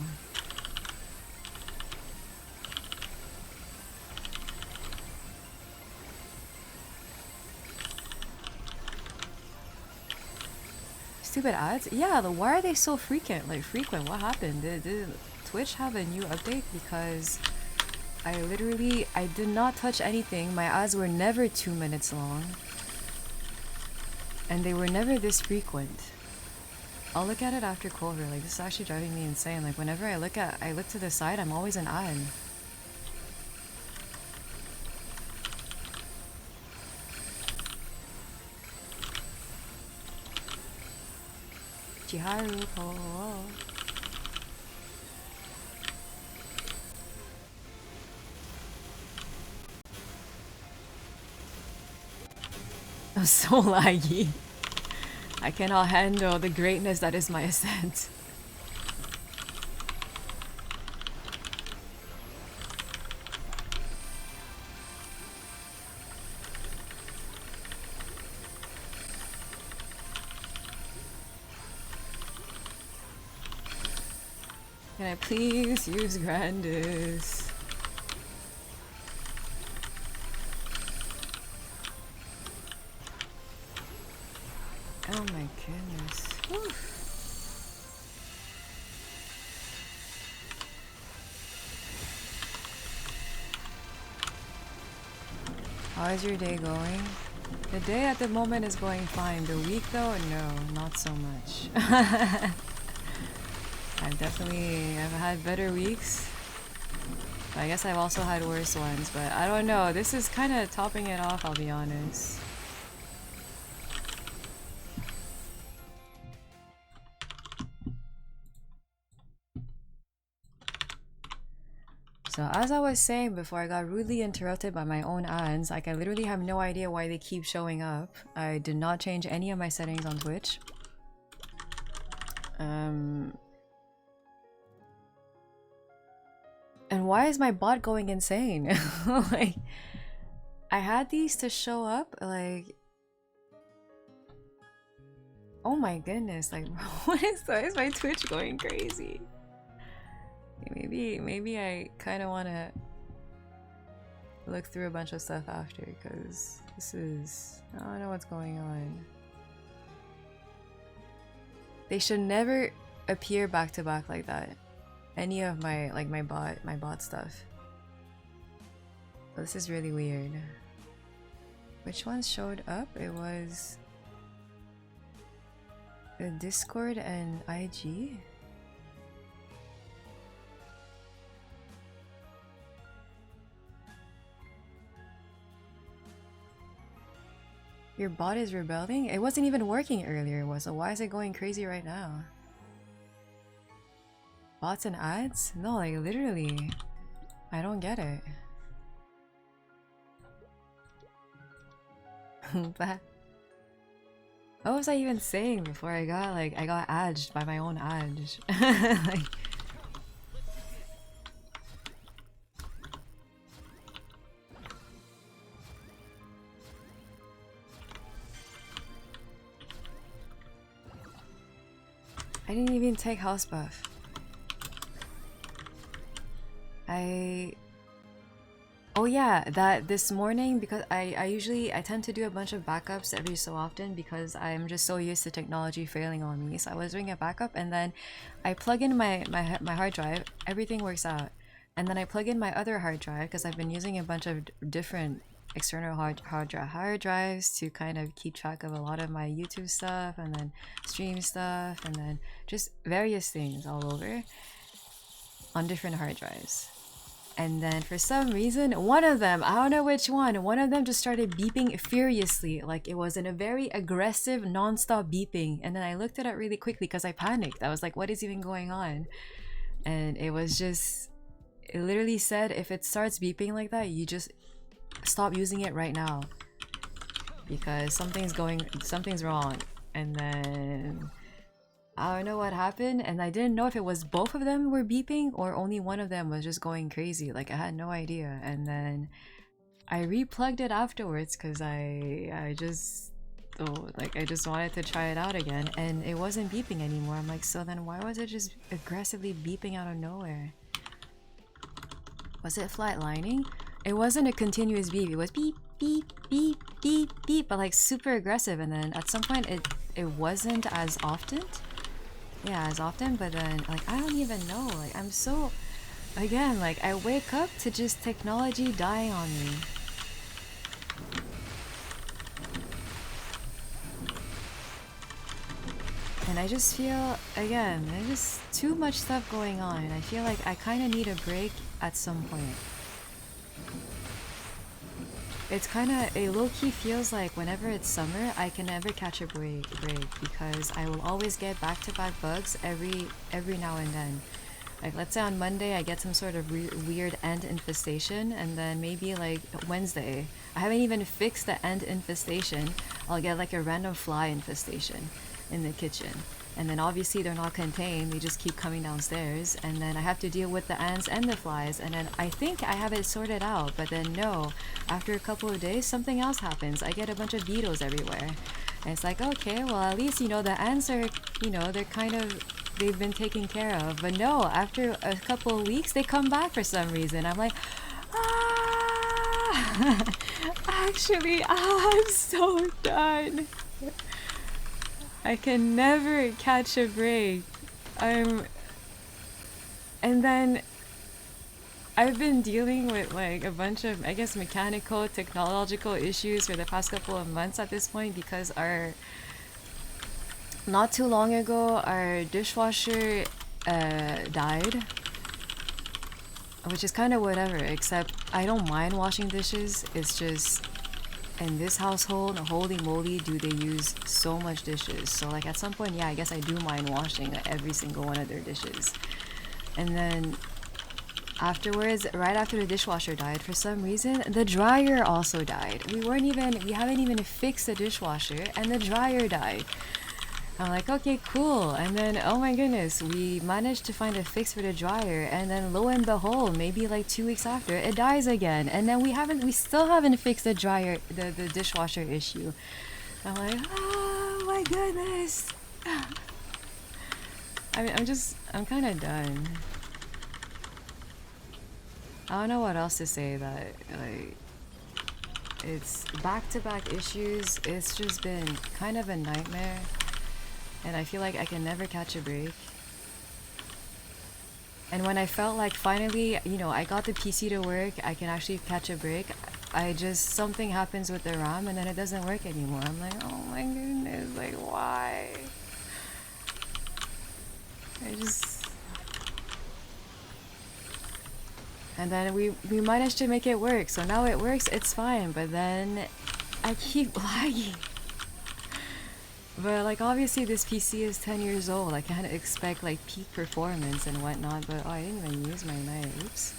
Stupid ads? Yeah, why are they so frequent? Like frequent? What happened? Did Twitch have a new update? Because I did not touch anything. My ads were never 2 minutes long. And they were never this frequent. I'll look at it after Culver. Like, this is actually driving me insane. Like, whenever I look to the side, I'm always an ad. Chiharu, oh. I'm so laggy. I cannot handle the greatness that is my ascent. Can I please use Grandis? Oh my goodness. Whew. How is your day going? The day at the moment is going fine. The week though, no, not so much. I've had better weeks. But I guess I've also had worse ones, but I don't know. This is kind of topping it off, I'll be honest. So as I was saying before, I got rudely interrupted by my own ads. Like, I literally have no idea why they keep showing up. I did not change any of my settings on Twitch. And why is my bot going insane? Like, I had these to show up, like... Oh my goodness, like, why is my Twitch going crazy? Maybe I kind of want to look through a bunch of stuff after, because this is... I don't know what's going on. They should never appear back to back like that. Any of my, like, my bot stuff. But this is really weird. Which ones showed up? It was... the Discord and IG? Your bot is rebelling? It wasn't even working earlier, so why is it going crazy right now? Bots and ads? No, like literally. I don't get it. What was I even saying before I got adged by my own adge? Like, I didn't even take house buff. Oh yeah, that this morning, because I tend to do a bunch of backups every so often because I'm just so used to technology failing on me. So I was doing a backup and then I plug in my hard drive, everything works out. And then I plug in my other hard drive because I've been using a bunch of different external hard drives to kind of keep track of a lot of my YouTube stuff and then stream stuff and then just various things all over on different hard drives. And then for some reason, one of them, I don't know which one of them just started beeping furiously. Like it was in a very aggressive, non-stop beeping. And then I looked it up really quickly because I panicked. I was like, what is even going on? And it was just, it literally said, if it starts beeping like that, you just stop using it right now. Because something's wrong. And then I don't know what happened, and I didn't know if it was both of them were beeping or only one of them was just going crazy. Like I had no idea. And then I replugged it afterwards because I just wanted to try it out again, and it wasn't beeping anymore. I'm like, so then why was it just aggressively beeping out of nowhere? Was it flatlining? It wasn't a continuous beep. It was beep beep beep beep beep, but like super aggressive. And then at some point it wasn't as often. Yeah, as often, but then like I don't even know. Like I'm so, again, like I wake up to just technology dying on me. And I just feel, again, there's just too much stuff going on, and I feel like I kind of need a break at some point. It's kind of, it low-key feels like whenever it's summer, I can never catch a break because I will always get back-to-back bugs every now and then. Like let's say on Monday I get some sort of weird ant infestation, and then maybe like Wednesday, I haven't even fixed the ant infestation, I'll get like a random fly infestation in the kitchen. And then obviously they're not contained, they just keep coming downstairs, and then I have to deal with the ants and the flies, and then I think I have it sorted out, but then no, after a couple of days something else happens. I get a bunch of beetles everywhere. And it's like, okay, well at least, you know, the ants are, you know, they're kind of, they've been taken care of. But no, after a couple of weeks they come back for some reason. I'm like, ah! Actually, I'm so done. I can never catch a break. And then I've been dealing with like a bunch of, I guess, mechanical, technological issues for the past couple of months at this point because not too long ago, our dishwasher died. Which is kind of whatever, except I don't mind washing dishes. It's just, in this household, holy moly, do they use so much dishes. So like at some point, yeah, I guess I do mind washing every single one of their dishes. And then afterwards, right after the dishwasher died, for some reason the dryer also died. We haven't even fixed the dishwasher and the dryer died. I'm like, okay, cool. And then, oh my goodness, we managed to find a fix for the dryer, and then lo and behold, maybe like 2 weeks after, it dies again. And then we still haven't fixed the dryer, the dishwasher issue. I'm like, oh my goodness. I mean, I'm kind of done. I don't know what else to say. That like, it's back-to-back issues. It's just been kind of a nightmare. And I feel like I can never catch a break. And when I felt like finally, you know, I got the PC to work, I can actually catch a break, something happens with the RAM and then it doesn't work anymore. I'm like, oh my goodness, like why? And then we managed to make it work, so now it works, it's fine, but then I keep lagging. But like obviously this PC is 10 years old, I can't expect like peak performance and whatnot, but oh, I didn't even use my knife, oops.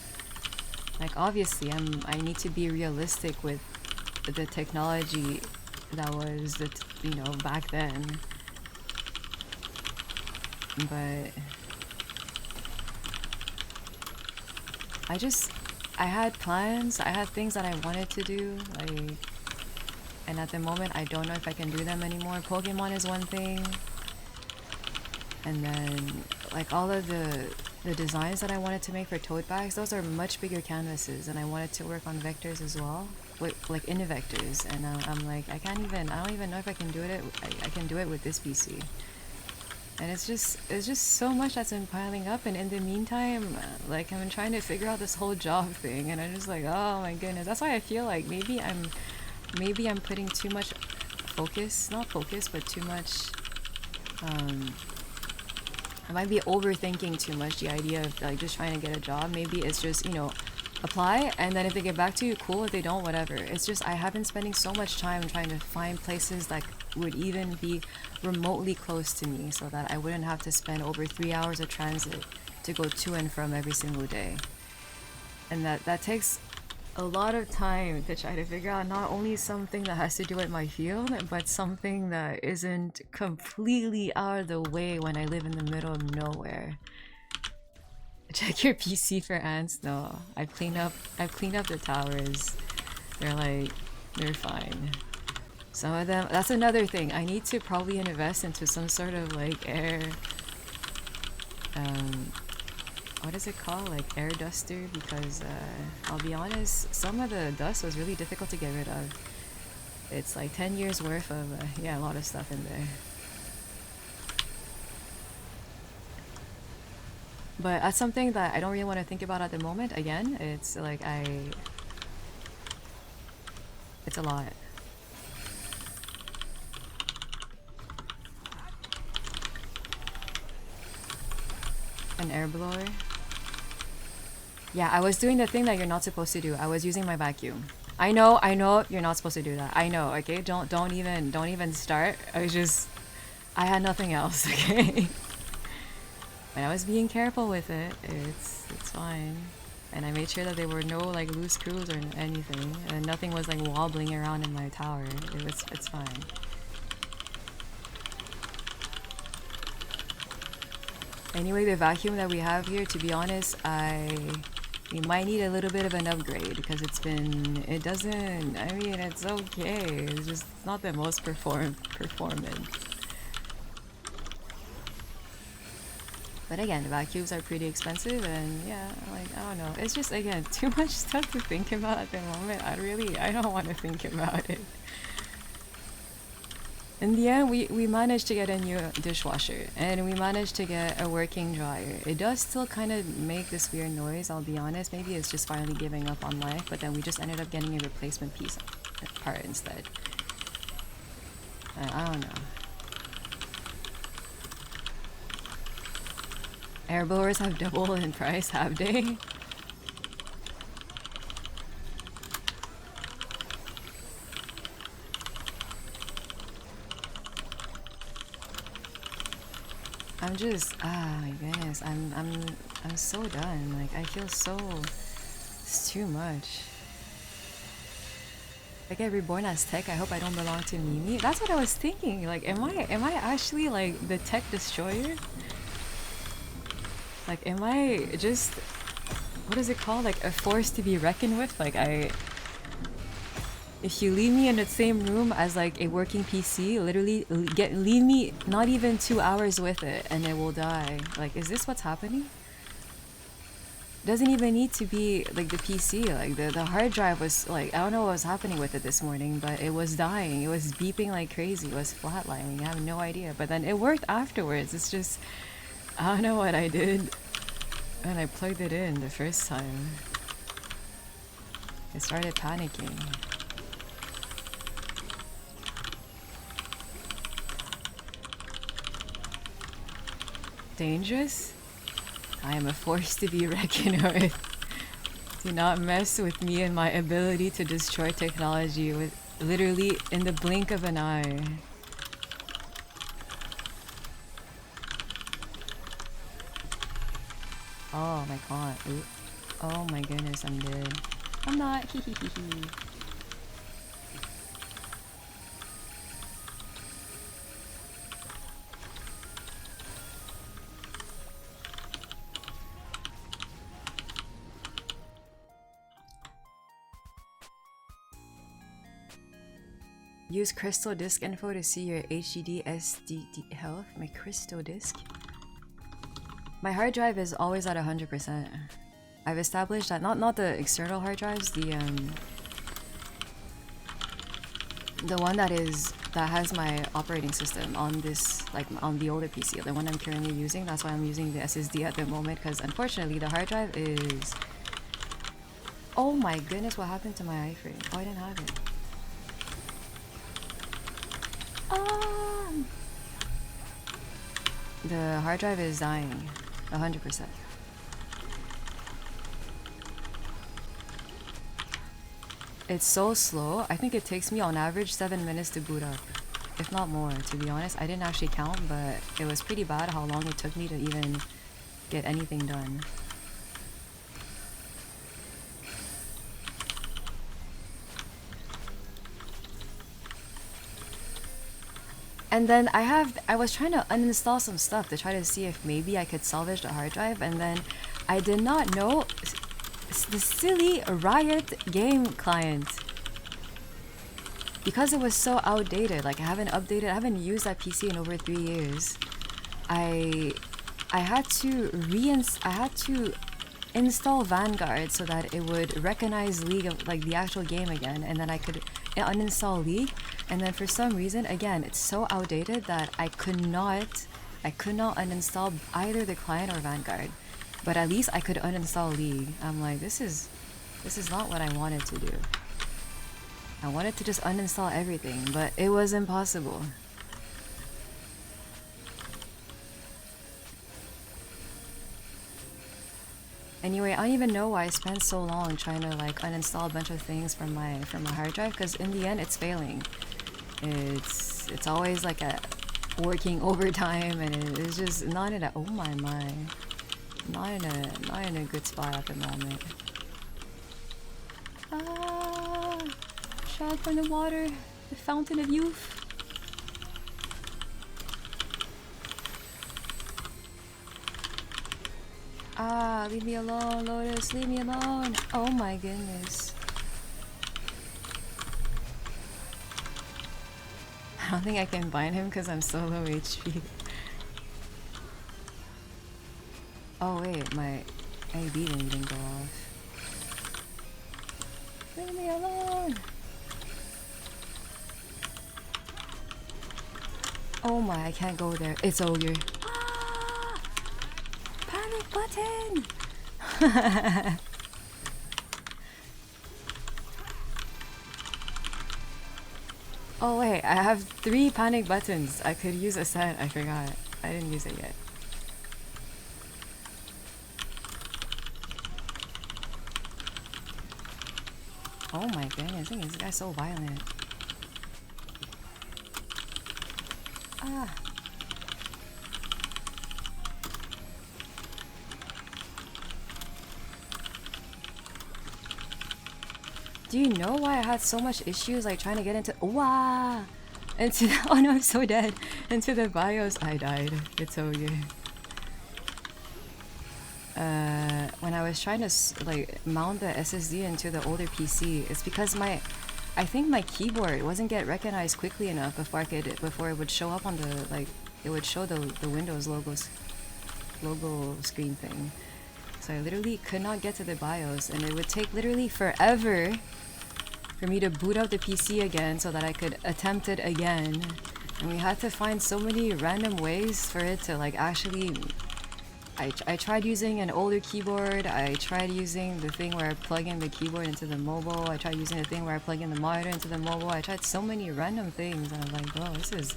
Like obviously I need to be realistic with the technology that was, you know, back then. But I had plans, I had things that I wanted to do, like, and at the moment I don't know if I can do them anymore. Pokemon is one thing. And then like all of the designs that I wanted to make for tote bags, those are much bigger canvases, and I wanted to work on vectors as well, with like in vectors. And I'm like, I don't even know if I can do it. I can do it with this PC. And it's just so much that's been piling up. And in the meantime, like I'm trying to figure out this whole job thing, and I'm just like, oh my goodness. That's why I feel like maybe I'm putting too much focus, not focus, but too much. I might be overthinking too much the idea of like just trying to get a job. Maybe it's just, you know, apply, and then if they get back to you, cool. If they don't, whatever. It's just I have been spending so much time trying to find places that would even be remotely close to me, so that I wouldn't have to spend over 3 hours of transit to go to and from every single day. And that takes a lot of time to try to figure out not only something that has to do with my field, but something that isn't completely out of the way when I live in the middle of nowhere. Check your PC for ants. No, I've cleaned up the towers. They're fine. Some of them, that's another thing. I need to probably invest into some sort of like air, what is it called? Like air duster, because I'll be honest, some of the dust was really difficult to get rid of. It's like 10 years worth of, yeah, a lot of stuff in there. But that's something that I don't really want to think about at the moment. Again, it's like it's a lot. An air blower? Yeah, I was doing the thing that you're not supposed to do. I was using my vacuum. I know you're not supposed to do that. I know, okay? Don't even start. I had nothing else, okay? But I was being careful with it. It's fine. And I made sure that there were no like loose screws or anything, and nothing was like wobbling around in my tower. It's fine. Anyway, the vacuum that we have here, to be honest, we might need a little bit of an upgrade, because it's okay. It's just not the most performant. But again, vacuums are pretty expensive, and yeah, like, I don't know. It's just, again, too much stuff to think about at the moment. I don't want to think about it. In the end, we managed to get a new dishwasher, and we managed to get a working dryer. It does still kind of make this weird noise, I'll be honest. Maybe it's just finally giving up on life, but then we just ended up getting a replacement part instead. I don't know. Air blowers have doubled in price, have they? I'm just, my goodness, I'm so done. Like, I feel so, it's too much. If I get reborn as tech, I hope I don't belong to Mimi. That's what I was thinking. Like, am I actually like the tech destroyer? Like, am I just, what is it called? Like a force to be reckoned with? Like, if you leave me in the same room as like a working PC, literally leave me not even 2 hours with it and it will die. Like, is this what's happening? Doesn't even need to be like the PC. Like the hard drive was like, I don't know what was happening with it this morning, but it was dying. It was beeping like crazy. It was flatlining. I have no idea. But then it worked afterwards. It's just, I don't know what I did when I plugged it in the first time. I started panicking. Dangerous? I am a force to be reckoned with. Do not mess with me and my ability to destroy technology with literally in the blink of an eye. Oh my god. Ooh. Oh my goodness, I'm dead. I'm not. Hee hee hee hee. Use crystal disk info to see your HDD SSD health. My crystal disk? My hard drive is always at 100%. I've established that not the external hard drives, the one that has my operating system on this, like on the older PC, the one I'm currently using. That's why I'm using the SSD at the moment, because unfortunately the hard drive is... Oh my goodness, what happened to my iframe? Oh, I didn't have it. The hard drive is dying 100%. It's so slow. I think it takes me on average 7 minutes to boot up, if not more, to be honest. I didn't actually count, but it was pretty bad how long it took me to even get anything done. And then I was trying to uninstall some stuff to try to see if maybe I could salvage the hard drive, and then I did not know the silly Riot game client, because it was so outdated. Like I haven't used that PC in over 3 years. I had to install Vanguard so that it would recognize League of, like the actual game again, and then I could uninstall League. And then for some reason, again, it's so outdated that I could not uninstall either the client or Vanguard. But at least I could uninstall League. I'm like, this is not what I wanted to do. I wanted to just uninstall everything, but it was impossible. Anyway, I don't even know why I spent so long trying to like uninstall a bunch of things from my hard drive, because in the end it's failing. It's always like a working overtime, and it's just not in a not in a good spot at the moment. Ah, shot from the water, the fountain of youth. Ah, leave me alone, Lotus, leave me alone. Oh my goodness. I don't think I can bind him because I'm so low HP. Oh wait, my AB didn't even go off. Leave me alone! Oh my, I can't go there. It's ogre. Ah! Panic button! Oh wait, I have 3 panic buttons. I could use a set, I forgot. I didn't use it yet. Oh my goodness, I think this guy's so violent. Ah. Do you know why I had so much issues like trying to get into oh no, I'm so dead. Into the BIOS. I died. It's okay. When I was trying to like mount the SSD into the older PC, it's because I think my keyboard wasn't get recognized quickly enough before it would show up on the, like, it would show the Windows logo screen thing. So I literally could not get to the BIOS, and it would take literally forever for me to boot up the PC again so that I could attempt it again. And we had to find so many random ways for it to like actually... I tried using an older keyboard, I tried using the thing where I plug in the keyboard into the mobile, I tried using the thing where I plug in the monitor into the mobile, I tried so many random things, and I'm like, bro, this is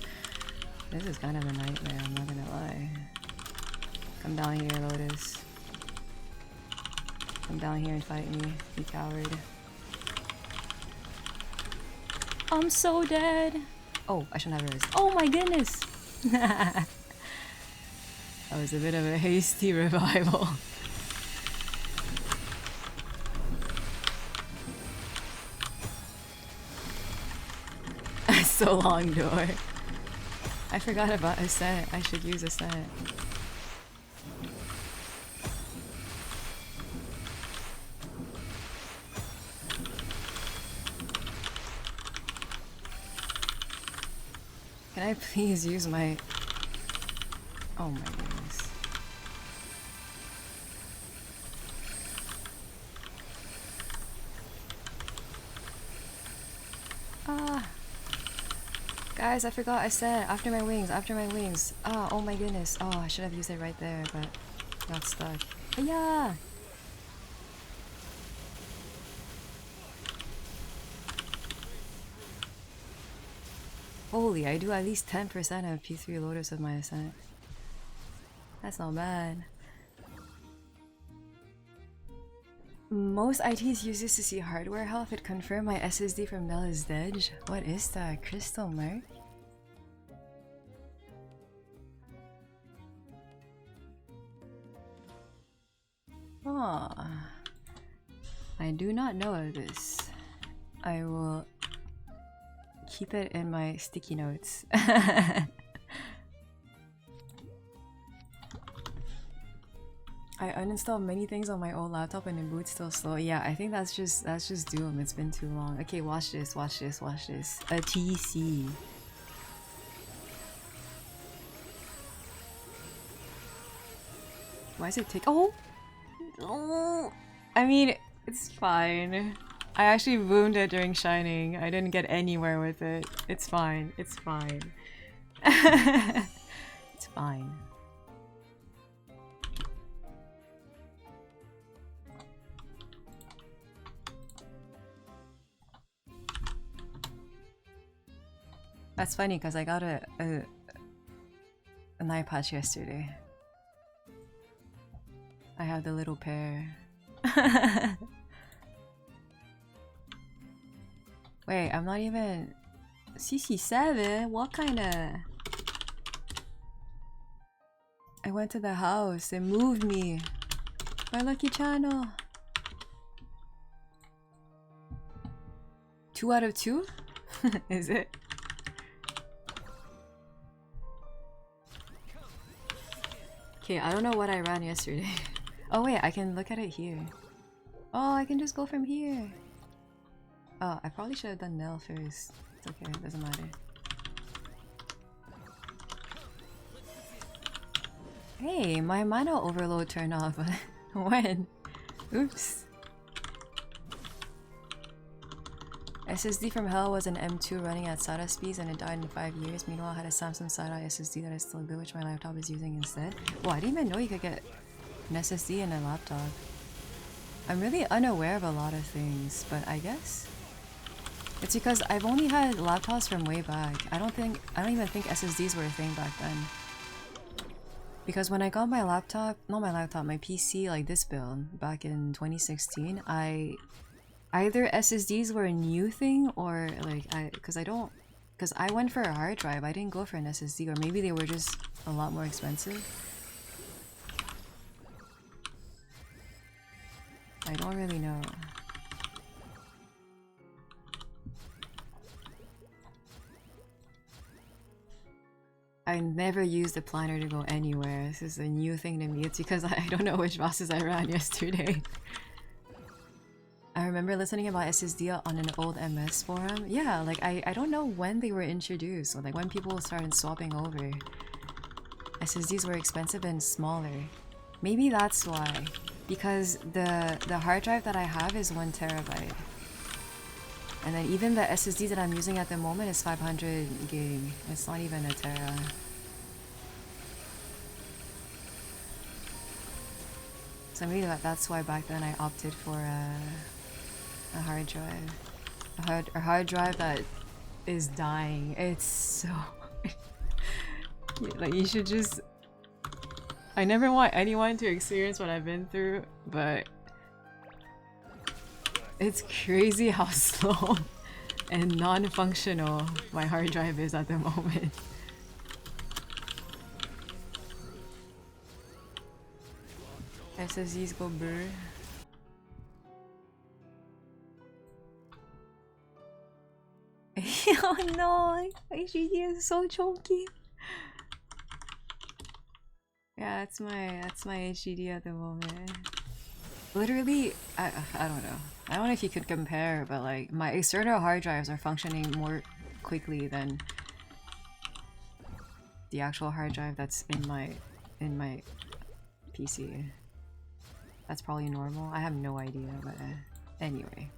kind of a nightmare, I'm not gonna lie. Come down here, Lotus. Come down here and fight me, you coward. I'm so dead! Oh, I shouldn't have resist. Oh my goodness! That was a bit of a hasty revival. So long door. I forgot about a set. I should use a set. Can I please use my... Oh my goodness. Guys, I forgot I said after my wings, after my wings. Oh my goodness. Oh, I should have used it right there, but got stuck. Yeah. Holy, I do at least 10% of P3 Lotus of my ascent. That's not bad. Most ITs use this to see hardware health. It confirmed my SSD from Dell is dead. What is that? Crystal Mark? Oh, I do not know of this. I will keep it in my sticky notes. I uninstalled many things on my old laptop and it boots still slow. Yeah, I think that's just Doom. It's been too long. Okay, watch this, watch this, watch this. A TC. Why is it take? Oh! Oh! I mean, it's fine. I actually boomed it during Shining. I didn't get anywhere with it. It's fine. It's fine. It's fine. That's funny because I got an eye patch yesterday. I have the little pair. Wait, I'm not even... CC7? What kinda... I went to the house. It moved me. My lucky channel. 2 out of 2? Is it? Okay, I don't know what I ran yesterday. Oh wait, I can look at it here. Oh, I can just go from here. Oh, I probably should have done Nell first. It's okay, it doesn't matter. Hey, my mana overload turned off. When? Oops. SSD from hell was an M2 running at SATA speeds and it died in 5 years. Meanwhile, I had a Samsung SATA SSD that is still good, which my laptop is using instead. Well, I didn't even know you could get an SSD in a laptop. I'm really unaware of a lot of things, but I guess it's because I've only had laptops from way back. I don't even think SSDs were a thing back then. Because when I got my laptop, not my laptop, my PC, like this build back in 2016, either SSDs were a new thing or like because I went for a hard drive. I didn't go for an SSD, or maybe they were just a lot more expensive. I don't really know. I never used the planner to go anywhere. This is a new thing to me. It's because I don't know which bosses I ran yesterday. I remember listening about SSD on an old MS forum. Yeah, like I don't know when they were introduced, or like when people started swapping over. SSDs were expensive and smaller. Maybe that's why. Because the hard drive that I have is 1 terabyte. And then even the SSD that I'm using at the moment is 500 gig. It's not even a tera. So maybe that's why back then I opted for a hard drive. A hard drive that is dying. It's so... like, you should just... I never want anyone to experience what I've been through, but... it's crazy how slow and non-functional my hard drive is at the moment. SSDs go blur. Oh no, HDD is so chunky. Yeah, that's my HDD at the moment. Literally, I don't know. I don't know if you could compare, but like my external hard drives are functioning more quickly than the actual hard drive that's in my PC. That's probably normal. I have no idea, but anyway.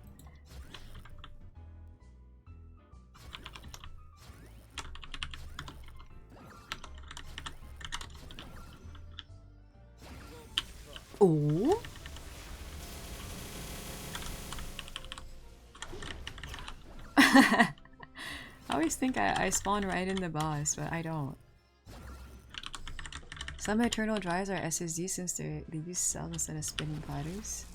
Oh? I always think I spawn right in the boss, but I don't. Some eternal drives are SSD since they use cells instead of spinning platters.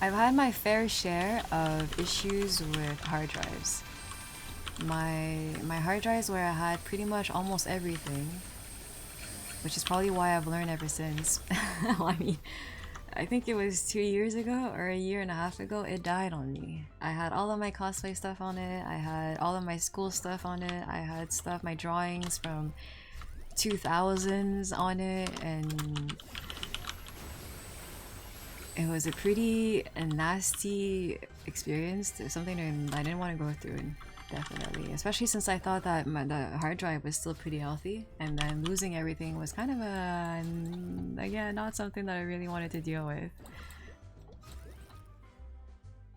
I've had my fair share of issues with hard drives. My hard drives where I had pretty much almost everything, which is probably why I've learned ever since. Well, I mean, I think it was 2 years ago or a year and a half ago, it died on me. I had all of my cosplay stuff on it, I had all of my school stuff on it, I had stuff, my drawings from 2000s on it, and it was a pretty nasty experience, something I didn't want to go through, definitely. Especially since I thought that the hard drive was still pretty healthy, and then losing everything was kind of again, not something that I really wanted to deal with.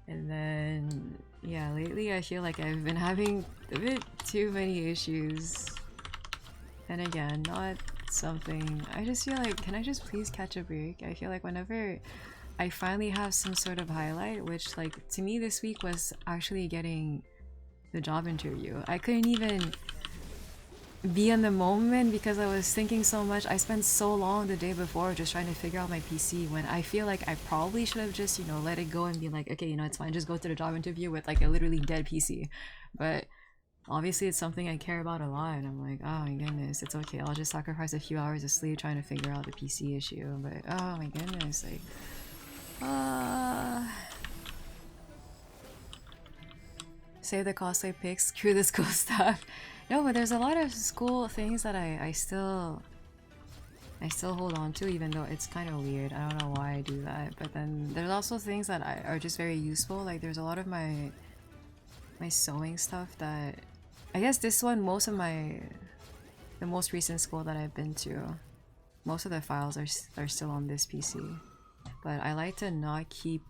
And then, yeah, lately I feel like I've been having a bit too many issues. And again, not something, I just feel like, can I just please catch a break? I feel like whenever I finally have some sort of highlight, which like to me this week was actually getting the job interview. I couldn't even be in the moment because I was thinking so much. I spent so long the day before just trying to figure out my PC, when I feel like I probably should have just, you know, let it go and be like, okay, you know, it's fine, just go to the job interview with like a literally dead PC. But obviously it's something I care about a lot, and I'm like, oh my goodness, it's okay, I'll just sacrifice a few hours of sleep trying to figure out the PC issue. But oh my goodness, like save the cosplay pics, screw the school stuff. No, but there's a lot of school things that I still hold on to, even though it's kind of weird. I don't know why I do that. But then there's also things that are just very useful. Like there's a lot of my sewing stuff that I guess this one, the most recent school that I've been to, most of the files are still on this PC. But I like to not keep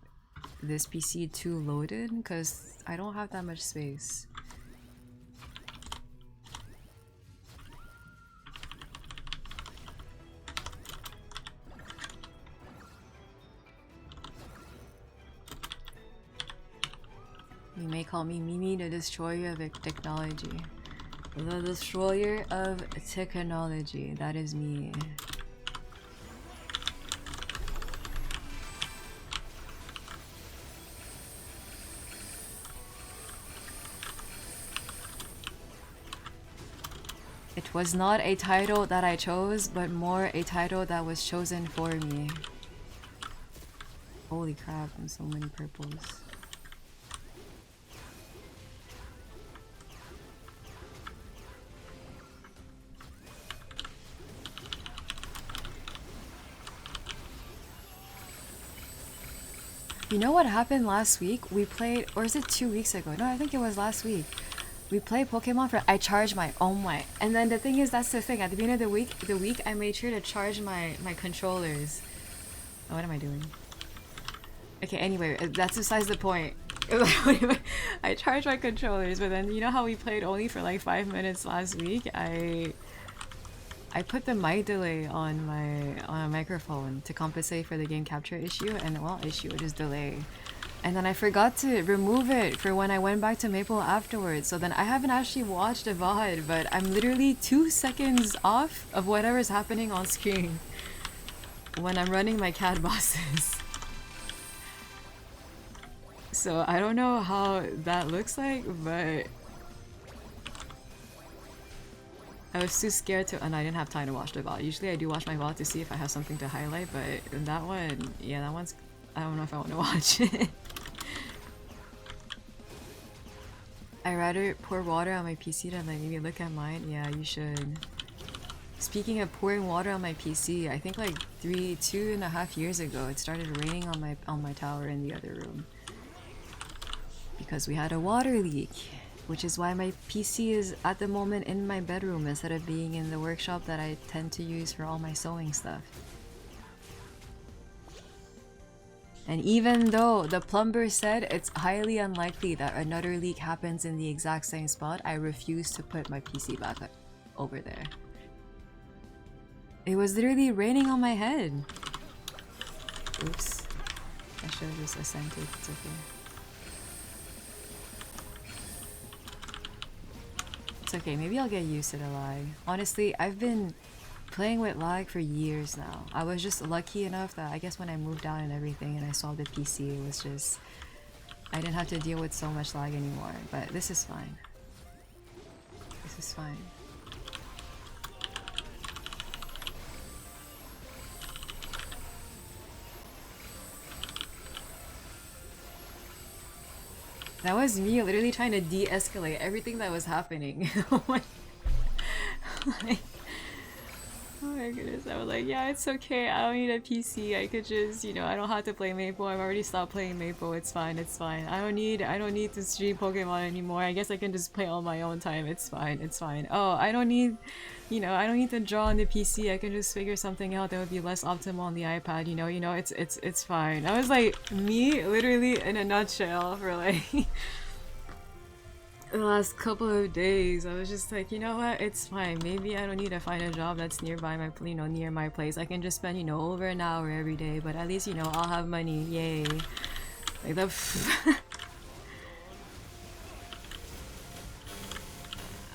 this PC too loaded because I don't have that much space. You may call me Mimi, the destroyer of technology. The destroyer of technology, that is me. It was not a title that I chose, but more a title that was chosen for me. Holy crap, and so many purples. You know what happened last week? We played, or is it 2 weeks ago? No, I think it was last week. We played Pokemon for, I charged my, oh my, and then the thing is, that's the thing, at the beginning of the week, I made sure to charge my controllers. Oh, what am I doing? Okay, anyway, that's besides the point. I charged my controllers, but then you know how we played only for like 5 minutes last week? I put the mic delay on my microphone to compensate for the game capture issue, and well, issue, it is delay. And then I forgot to remove it for when I went back to Maple afterwards. So then I haven't actually watched a VOD, but I'm literally 2 seconds off of whatever's happening on screen when I'm running my cat bosses. So I don't know how that looks like, but I was too scared to, and I didn't have time to watch the VOD. Usually I do watch my VOD to see if I have something to highlight, but that one, yeah, that one's, I don't know if I want to watch it. I'd rather pour water on my PC than like maybe look at mine. Yeah, you should. Speaking of pouring water on my PC, I think like 2.5 years ago, it started raining on my tower in the other room because we had a water leak, which is why my PC is at the moment in my bedroom instead of being in the workshop that I tend to use for all my sewing stuff. And even though the plumber said it's highly unlikely that another leak happens in the exact same spot, I refuse to put my PC back over there. It was literally raining on my head. Oops. I should have just assented. It's okay. It's okay, maybe I'll get used to the lag. Honestly, I've been playing with lag for years now. I was just lucky enough that I guess when I moved out and everything and I saw the PC, it was just... I didn't have to deal with so much lag anymore, but this is fine. This is fine. That was me literally trying to de-escalate everything that was happening. Like, oh my goodness, I was like, yeah, it's okay, I don't need a PC, I could just, you know, I don't have to play Maple, I've already stopped playing Maple, it's fine, it's fine. I don't need to stream Pokemon anymore, I guess I can just play on my own time, it's fine, it's fine. Oh, I don't need, you know, I don't need to draw on the PC, I can just figure something out that would be less optimal on the iPad, you know, it's fine. I was like, me, literally in a nutshell for like... the last couple of days, I was just like, you know what, it's fine. Maybe I don't need to find a job that's nearby my, you know, near my place. I can just spend, you know, over an hour every day, but at least, you know, I'll have money. Yay. Like the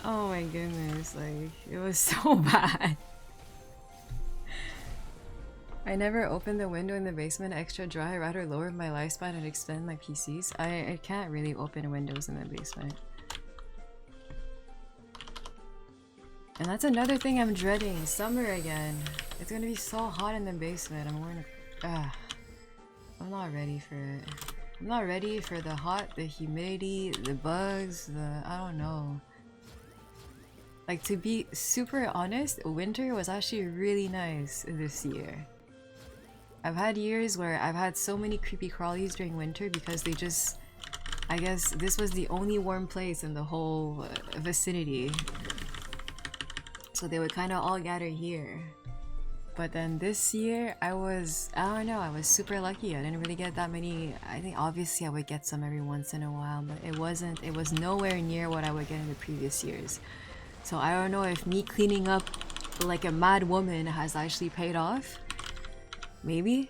oh my goodness, like, it was so bad. I never opened the window in the basement extra dry. I'd rather lower my lifespan and extend my PCs. I can't really open windows in the basement. And that's another thing I'm dreading. Summer again. It's gonna be so hot in the basement. I'm not ready for it. I'm not ready for the hot, the humidity, the bugs, I don't know. Like, to be super honest, winter was actually really nice this year. I've had years where I've had so many creepy crawlies during winter because they just... I guess this was the only warm place in the whole vicinity. So they would kind of all gather here. But then this year, I don't know, I was super lucky. I didn't really get that many. I think obviously I would get some every once in a while, but it was nowhere near what I would get in the previous years. So I don't know if me cleaning up like a mad woman has actually paid off. Maybe?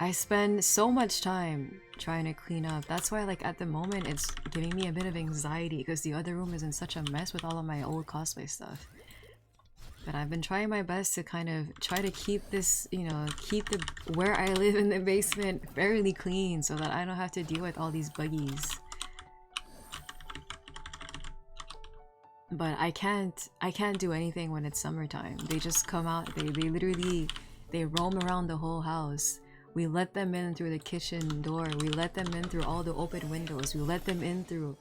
I spend so much time trying to clean up. That's why, like, at the moment it's giving me a bit of anxiety because the other room is in such a mess with all of my old cosplay stuff. But I've been trying my best to kind of try to keep this, you know, keep where I live in the basement fairly clean so that I don't have to deal with all these buggies. But I can't do anything when it's summertime. They just come out, they literally, they roam around the whole house. We let them in through the kitchen door. We let them in through all the open windows. We let them in through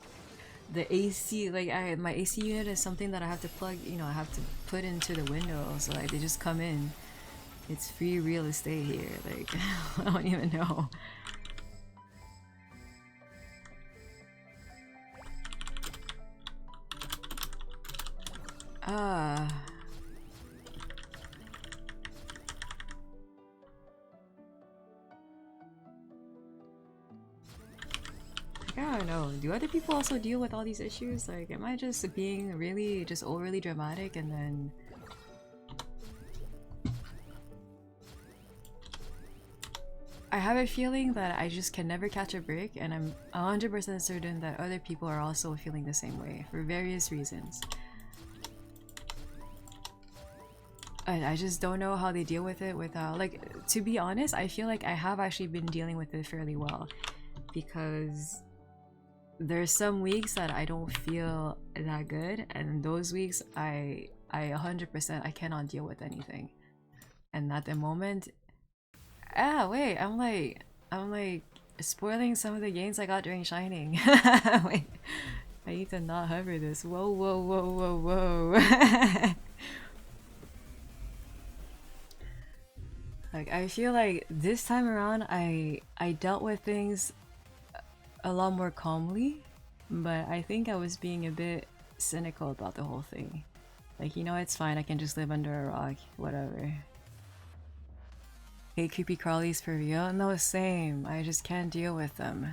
the AC. Like, my AC unit is something that I have to plug, you know, I have to put into the window. So like, they just come in. It's free real estate here. Like, I don't even know. I don't know. Do other people also deal with all these issues? Like, am I just being really just overly dramatic and then... I have a feeling that I just can never catch a break, and I'm 100% certain that other people are also feeling the same way for various reasons. I just don't know how they deal with it without... Like, to be honest, I feel like I have actually been dealing with it fairly well. Because there's some weeks that I don't feel that good, and those weeks I 100% I cannot deal with anything. And at the moment... wait, I'm like spoiling some of the gains I got during Shining. Wait, I need to not hover this. Whoa, whoa, whoa, whoa, whoa. Like, I feel like this time around I dealt with things a lot more calmly, but I think I was being a bit cynical about the whole thing. Like, you know, it's fine, I can just live under a rock, whatever. Hate creepy crawlies for real? No, same. I just can't deal with them.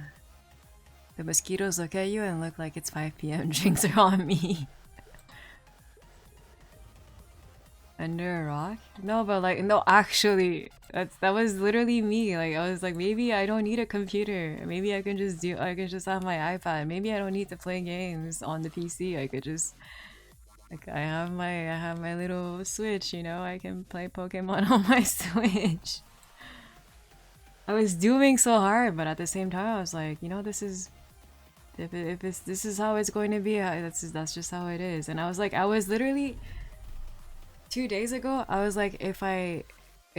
The mosquitoes look at you and look like it's 5 p.m. Drinks are on me. Under a rock? No, but like, no, actually, that was literally me. Like, I was like, maybe I don't need a computer. Maybe I can just have my iPad. Maybe I don't need to play games on the PC. I could just, like, I have my little Switch, you know? I can play Pokemon on my Switch. I was doing so hard, but at the same time, I was like, you know, this is, this is how it's going to be. That's just how it is. And I was literally 2 days ago, I was like, if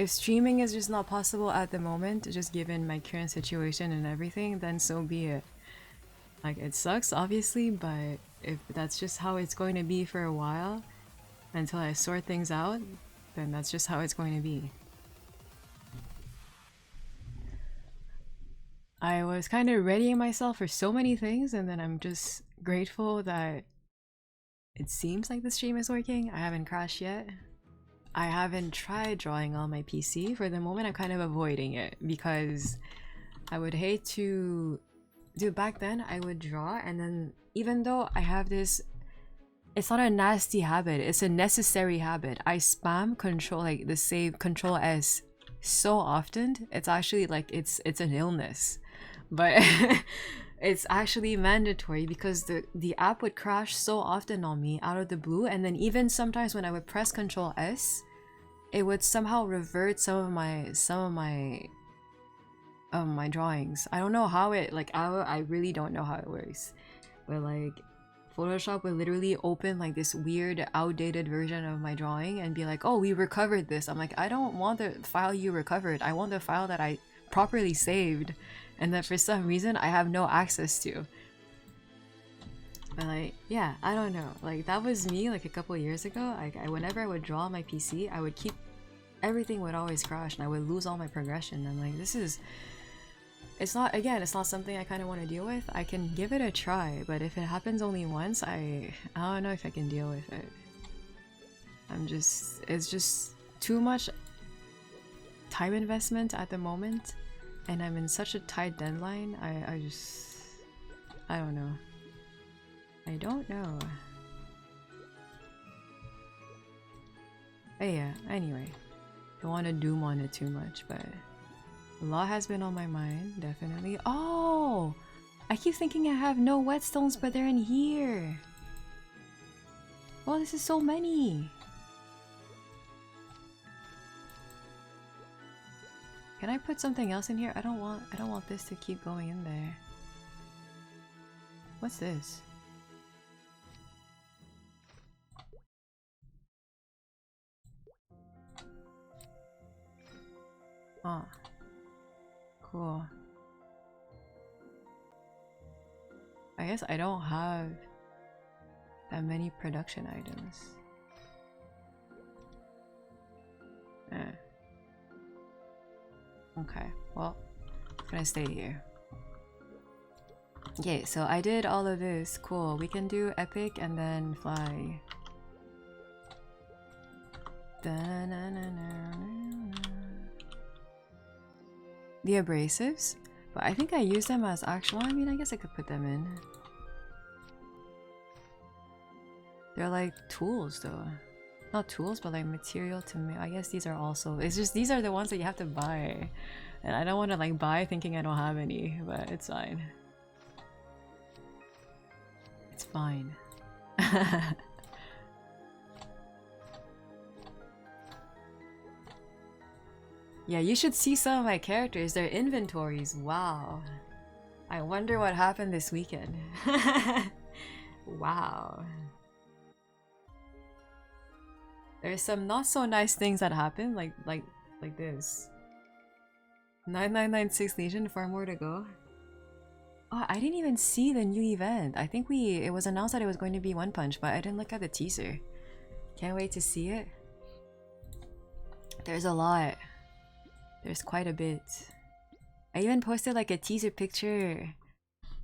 streaming is just not possible at the moment, just given my current situation and everything, then so be it. Like, it sucks, obviously, but if that's just how it's going to be for a while, until I sort things out, then that's just how it's going to be. I was kind of readying myself for so many things, and then I'm just grateful that it seems like the stream is working. I haven't crashed yet. I haven't tried drawing on my PC. For the moment, I'm kind of avoiding it because I would hate to do. Back then, I would draw, and then even though I have this, it's not a nasty habit, it's a necessary habit. I spam control, like the save control S so often, it's actually like it's an illness. But it's actually mandatory because the app would crash so often on me out of the blue, and then even sometimes when I would press Control S, it would somehow revert some of my drawings. I don't know how it, like, I really don't know how it works, but like Photoshop would literally open like this weird outdated version of my drawing and be like, oh, we recovered this. I'm like, I don't want the file you recovered, I want the file that I properly saved and that for some reason I have no access to. But like, yeah, I don't know. Like, that was me like a couple years ago. Like, whenever I would draw on my PC, I would keep, everything would always crash and I would lose all my progression. I'm like, this is, it's not, again, it's not something I kind of want to deal with. I can give it a try, but if it happens only once, I don't know if I can deal with it. It's just too much time investment at the moment, and I'm in such a tight deadline. I don't know. I don't know. But yeah, anyway. Don't want to doom on it too much, but a lot has been on my mind, definitely. Oh! I keep thinking I have no whetstones, but they're in here! Oh, this is so many! Can I put something else in here? I don't want this to keep going in there. What's this? Oh. Cool. I guess I don't have that many production items. Okay, well, I'm gonna stay here. Okay, so I did all of this. Cool. We can do epic and then fly. The abrasives? But I think I use them as actual. I mean, I guess I could put them in. They're like tools though. Not tools, but like material to me. I guess these are also, it's just these are the ones that you have to buy. And I don't want to like buy thinking I don't have any, but it's fine. It's fine. Yeah, you should see some of my characters, their inventories. Wow. I wonder what happened this weekend. Wow. There's some not so nice things that happen, like this. 9996 Legion, 4 more to go. Oh, I didn't even see the new event. I think it was announced that it was going to be One Punch, but I didn't look at the teaser. Can't wait to see it. There's a lot. There's quite a bit. I even posted like a teaser picture,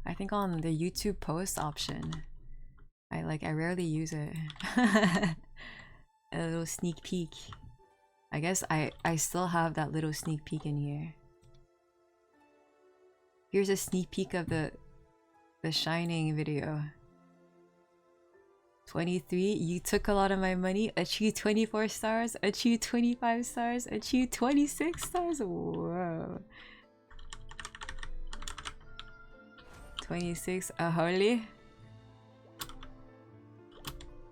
I think on the YouTube post option. I rarely use it. A little sneak peek. I guess I still have that little sneak peek in here. Here's a sneak peek of the Shining video. 23, you took a lot of my money, achieved 24 stars, achieved 25 stars, achieved 26 stars. Whoa. 26, a holy.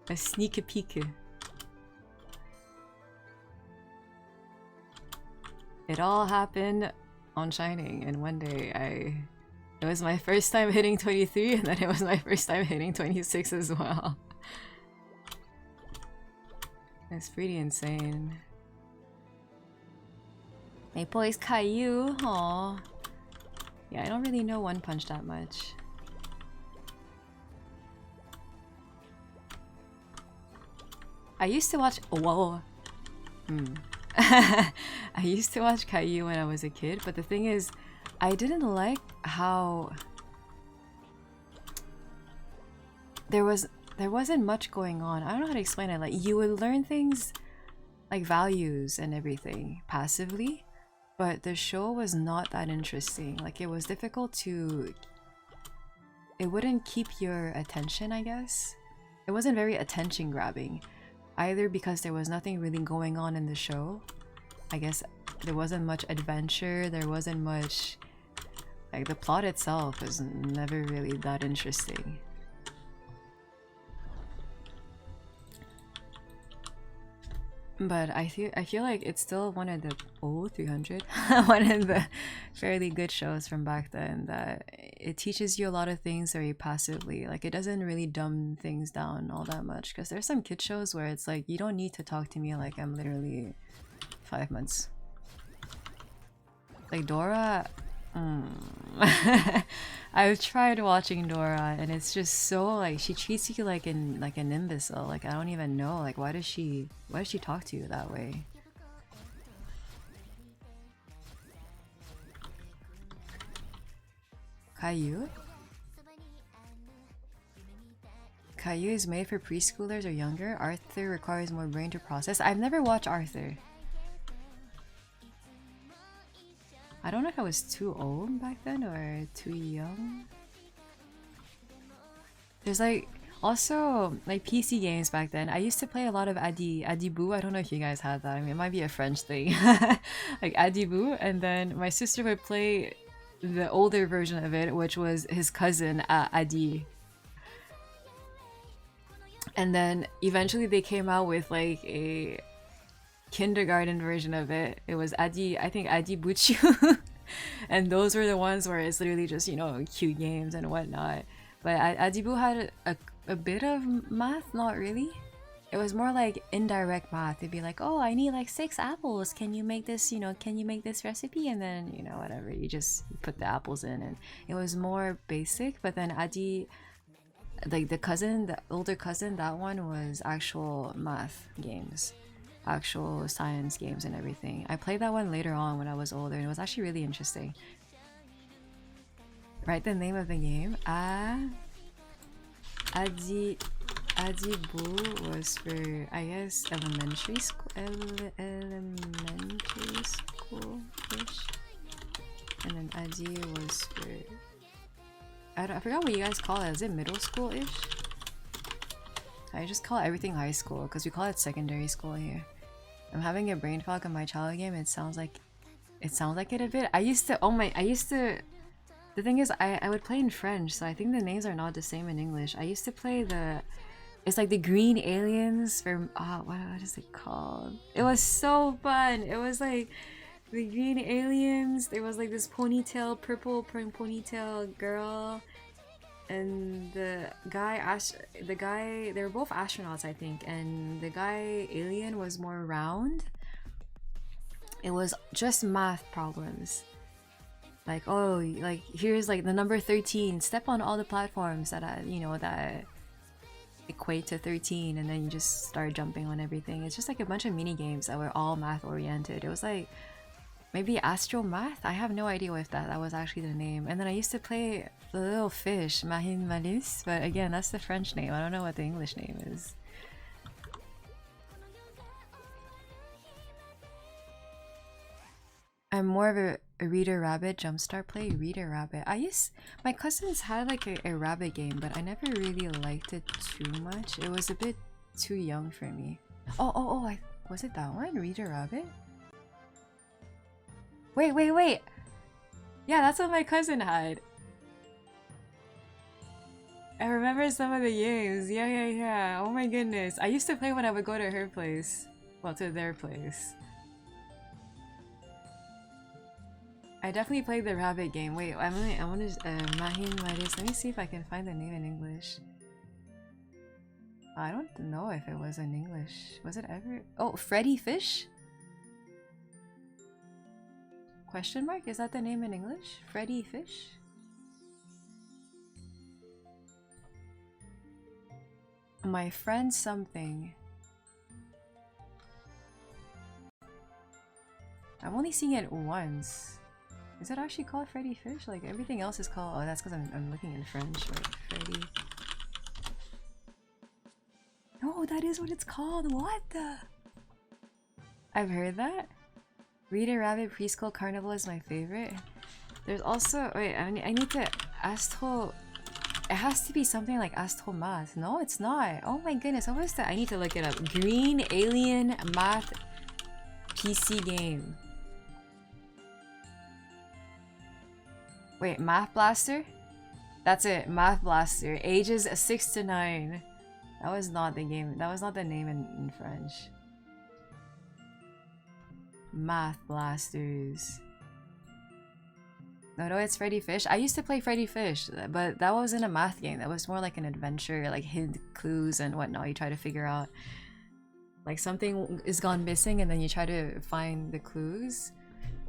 A sneak peek. It all happened on Shining, and one day it was my first time hitting 23, and then it was my first time hitting 26 as well. That's pretty insane. Hey boys, Caillou. Aww. Yeah, I don't really know One Punch that much. I used to watch. Whoa. I used to watch Caillou when I was a kid, but the thing is, I didn't like how there wasn't much going on. I don't know how to explain it. Like, you would learn things like values and everything passively, but the show was not that interesting. Like, it was difficult to... It wouldn't keep your attention, I guess. It wasn't very attention grabbing. Either because there was nothing really going on in the show. I guess there wasn't much adventure, there wasn't much... Like, the plot itself was never really that interesting. But I feel like it's still one of the 300 one of the fairly good shows from back then, that it teaches you a lot of things very passively. Like, it doesn't really dumb things down all that much, because there's some kid shows where it's like, you don't need to talk to me like I'm literally 5 months. Like Dora, I've tried watching Dora, and it's just so like, she treats you like an imbecile. Like, I don't even know, like, why does she talk to you that way? Caillou? Caillou is made for preschoolers or younger. Arthur requires more brain to process. I've never watched Arthur. I don't know if I was too old back then or too young. There's like also like PC games back then. I used to play a lot of Adibou. I don't know if you guys had that. I mean, it might be a French thing. Like Adibou, and then my sister would play the older version of it, which was his cousin Adi. And then eventually they came out with like a kindergarten version of it. It was Adi, I think Adi Buchu. And those were the ones where it's literally just, you know, cute games and whatnot. But Adibu had a bit of math, not really. It was more like indirect math. They'd be like, oh, I need like 6 apples. Can you make this, you know, can you make this recipe? And then, you know, whatever, you just put the apples in. And it was more basic. But then Adi, like the older cousin, that one was actual math games. Actual science games and everything. I played that one later on when I was older, and it was actually really interesting. Write the name of the game. Adibu was for, I guess, elementary school, elementary school-ish. And then Adi was for, I forgot what you guys call it. Is it middle school-ish? I just call everything high school because we call it secondary school here. I'm having a brain fog on my child game. It sounds like it a bit. The thing is, I would play in French, so I think the names are not the same in English. I used to play it's like the green aliens from, what is it called? It was so fun. It was like the green aliens. There was like this purple ponytail girl. And the guy, they were both astronauts, I think, and the guy alien was more round. It was just math problems. Like, oh, like here's like the number 13. Step on all the platforms that you know, that equate to 13, and then you just start jumping on everything. It's just like a bunch of mini games that were all math oriented. It was like maybe Astro Math? I have no idea if that was actually the name. And then I used to play the little fish, Mahin Malus, but again, that's the French name. I don't know what the English name is. I'm more of a Reader Rabbit Jumpstart play. Reader Rabbit. My cousins had like a rabbit game, but I never really liked it too much. It was a bit too young for me. Oh, was it that one? Reader Rabbit? Wait. Yeah, that's what my cousin had. I remember some of the games. Yeah. Oh my goodness. I used to play when I would go to her place. Well, to their place. I definitely played the rabbit game. Wait, I want to Mahin Maris. Let me see if I can find the name in English. I don't know if it was in English. Was it ever? Oh, Freddy Fish? Question mark? Is that the name in English? Freddy Fish? My friend something. I've only seen it once. Is it actually called Freddy Fish? Like everything else is called. Oh, that's because I'm looking in French. Like Freddy. No, that is what it's called. What the? I've heard that. Reader Rabbit Preschool Carnival is my favorite. There's also wait. I need to Astro. It has to be something like Astro Math. No, it's not. Oh my goodness. What was that? I need to look it up. Green Alien Math PC game. Wait, Math Blaster? That's it, Math Blaster. Ages 6 to 9. That was not the game. That was not the name in French. Math Blasters. No, it's Freddy Fish. I used to play Freddy Fish, but that wasn't a math game. That was more like an adventure, like hid clues and whatnot. You try to figure out, like something is gone missing, and then you try to find the clues.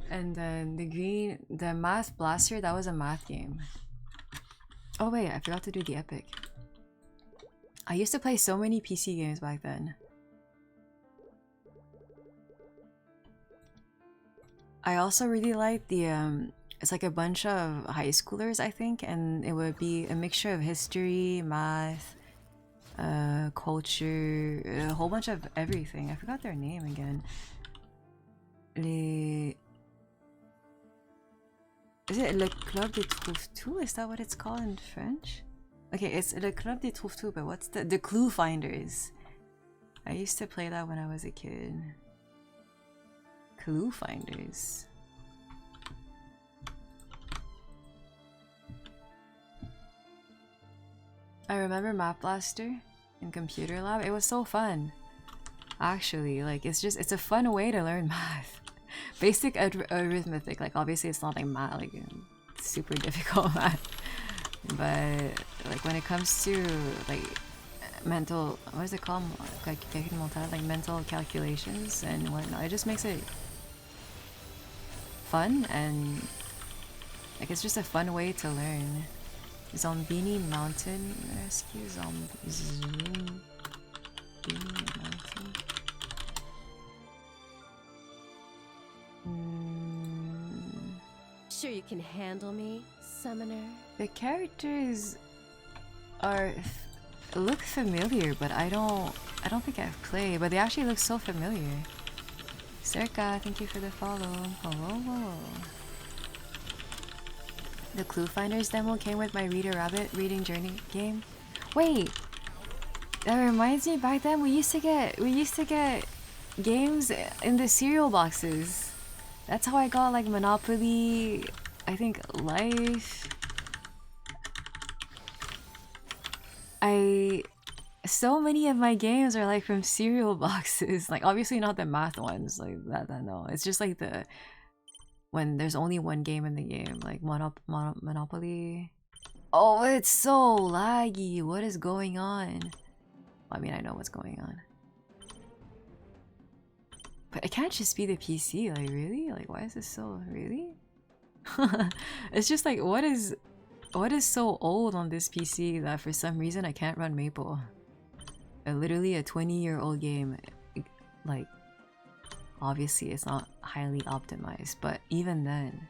And then the Math Blaster, that was a math game. Oh wait, I forgot to do the epic. I used to play so many PC games back then. I also really liked the it's like a bunch of high schoolers, I think, and it would be a mixture of history, math, culture, a whole bunch of everything. I forgot their name again. Is it Le Club des Trouve-Tout? Is that what it's called in French? Okay, it's Le Club des Trouve-Tout, but what's the Clue Finders? I used to play that when I was a kid. Clue Finders. I remember Map Blaster in Computer Lab. It was so fun. Actually, like it's a fun way to learn math. Basic arithmetic, like obviously it's not like math, like super difficult math. But like when it comes to like mental, what is it called? Like mental calculations and whatnot, it just makes it fun, and like it's just a fun way to learn. Zombini Mountain Rescue, Zombini Mountain. Sure you can handle me, Summoner? The characters look familiar, but I don't think I've played, but they actually look so familiar. Circa, thank you for the follow. Hello. The Clue Finders demo came with my Reader Rabbit reading journey game. Wait, that reminds me. Back then we used to get games in the cereal boxes. That's how I got like Monopoly. I think Life. So many of my games are like from cereal boxes. Like obviously not the math ones like that. No, it's just like when there's only one game in the game, like Monopoly. Oh, it's so laggy. What is going on? I mean, I know what's going on. But it can't just be the PC, like really? Like why is this so really? It's just like what is so old on this PC that for some reason I can't run Maple? Literally a 20-year-old game. Like obviously it's not highly optimized, but even then.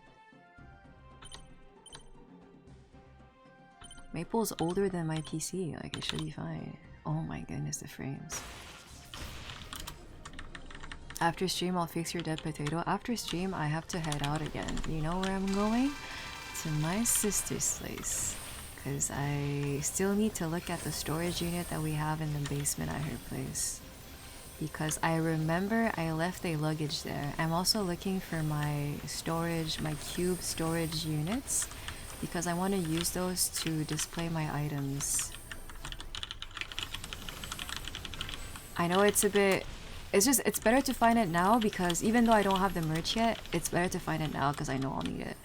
Maple's older than my PC, like it should be fine. Oh my goodness, the frames. After stream, I'll fix your dead potato. After stream, I have to head out again. You know where I'm going? To my sister's place. Because I still need to look at the storage unit that we have in the basement at her place. Because I remember I left a luggage there. I'm also looking for my storage, my cube storage units. Because I want to use those to display my items. I know it's a bit... It's better to find it now because even though I don't have the merch yet, it's better to find it now because I know I'll need it.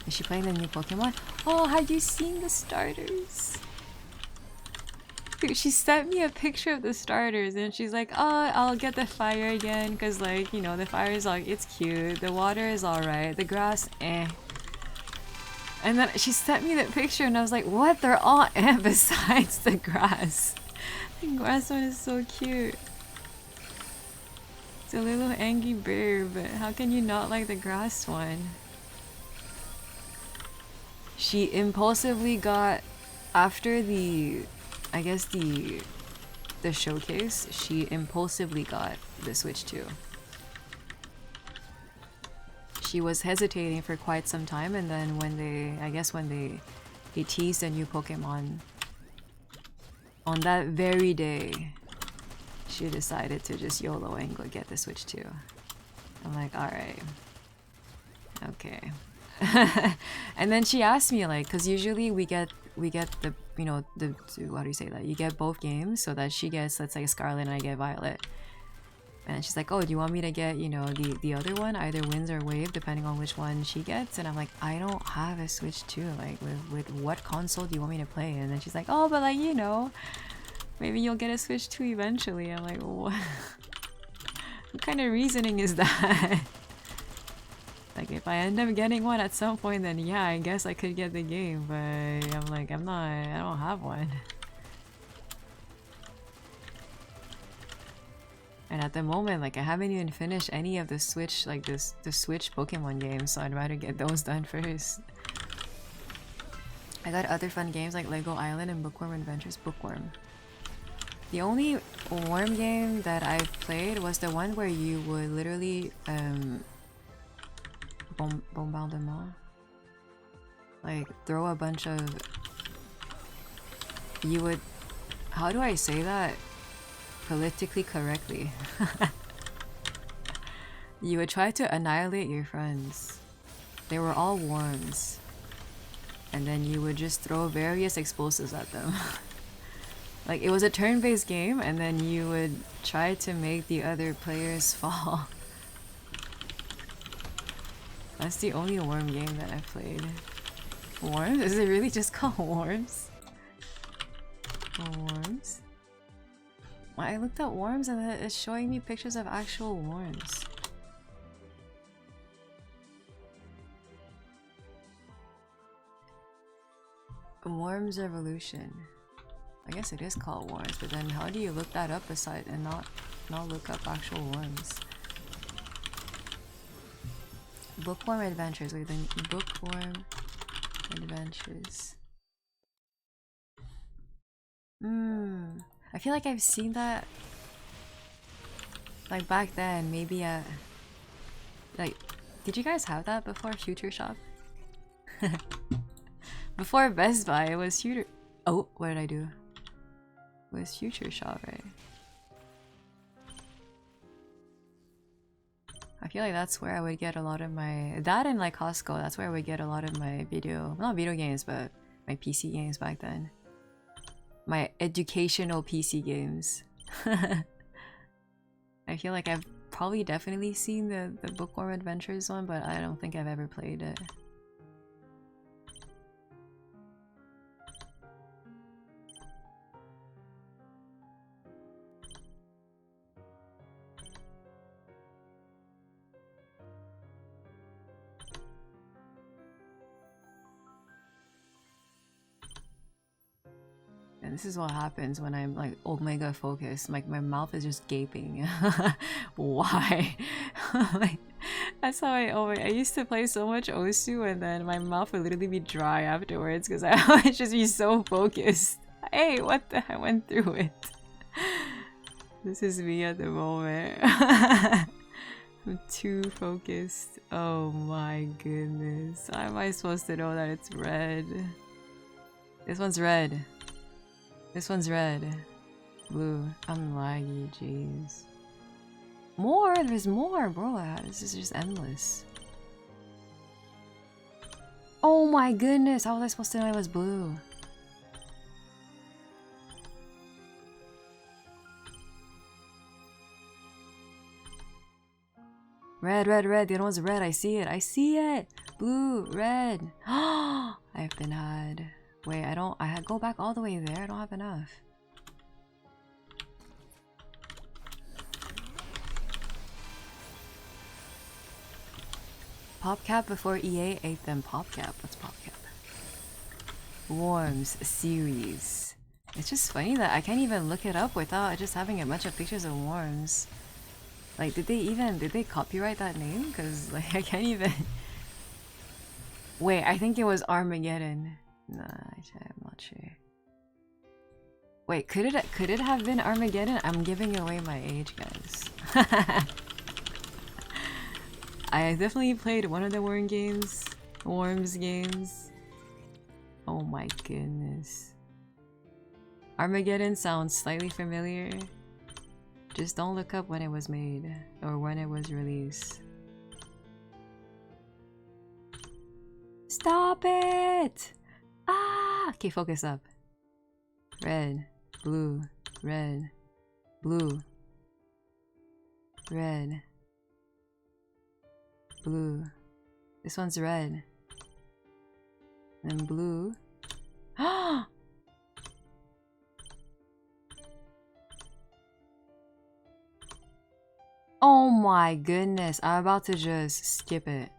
Is she playing the new Pokemon? Oh, have you seen the starters? Dude, she sent me a picture of the starters and she's like, oh, I'll get the fire again because, like, you know, the fire is like, it's cute. The water is alright. The grass, eh. And then she sent me that picture and I was like, what? They're all eh besides the grass. The grass one is so cute. It's a little angry bird, but how can you not like the grass one? She impulsively got, after the, I guess the showcase, she impulsively got the Switch 2. She was hesitating for quite some time and then when they teased a new Pokemon, on that very day, she decided to just YOLO and go get the Switch 2. I'm like, alright. Okay. And then she asked me, like, because usually we get the, you know, the, how do you say that? You get both games so that she gets, let's say, Scarlet and I get Violet. And she's like, oh, do you want me to get, you know, the other one, either Winds or Wave, depending on which one she gets? And I'm like, I don't have a Switch 2. Like, with what console do you want me to play? And then she's like, oh, but like, you know, maybe you'll get a Switch 2 eventually. I'm like, what? What kind of reasoning is that? Like, if I end up getting one at some point, then yeah, I guess I could get the game. But I'm like, I don't have one. And at the moment, like, I haven't even finished any of the Switch, like the Switch Pokemon games, so I'd rather get those done first. I got other fun games like Lego Island and Bookworm Adventures. Bookworm. The only worm game that I've played was the one where you would literally bombardement, like throw a bunch of, you would, how do I say that politically correctly? You would try to annihilate your friends. They were all worms. And then you would just throw various explosives at them. Like, it was a turn-based game, and then you would try to make the other players fall. That's the only worm game that I've played. Worms? Is it really just called Worms? Worms? I looked at worms and it's showing me pictures of actual worms. Worms Evolution. I guess it is called worms, but then how do you look that up aside and not look up actual worms? Bookworm Adventures. Wait, then Bookworm Adventures. I feel like I've seen that, like, back then, maybe at, like, did you guys have that before Future Shop? Before Best Buy, it was Future. Oh, what did I do? It was Future Shop, right? I feel like that's where I would get a lot of my, that and like Costco, that's where I would get a lot of my not video games, but my PC games back then. My educational PC games. I feel like I've probably definitely seen the Bookworm Adventures one, but I don't think I've ever played it. And this is what happens when I'm like omega focused. Like my mouth is just gaping. Why? Like, that's how I used to play so much Osu and then my mouth would literally be dry afterwards because I would just be so focused. Hey, what the? I went through it. This is me at the moment. I'm too focused. Oh my goodness. How am I supposed to know that it's red? This one's red. This one's red. Blue. I'm laggy, jeez. More? There's more, bro. This is just endless. Oh my goodness. How was I supposed to know it was blue? Red, red, red. The other one's red. I see it. I see it. Blue, red. I've been had. Wait, I don't. Go back all the way there. I don't have enough. PopCap before EA ate them. PopCap. What's PopCap? Worms series. It's just funny that I can't even look it up without just having a bunch of pictures of worms. Like, did they copyright that name? Cause like I can't even. Wait, I think it was Armageddon. Nah, I'm not sure. Wait, could it have been Armageddon? I'm giving away my age, guys. I definitely played one of the Worms games. Oh my goodness. Armageddon sounds slightly familiar. Just don't look up when it was made or when it was released. Stop it! Ah! Okay, focus up. Red, blue, red, blue, red, blue. This one's red. Then blue. Ah! Oh my goodness, I'm about to just skip it.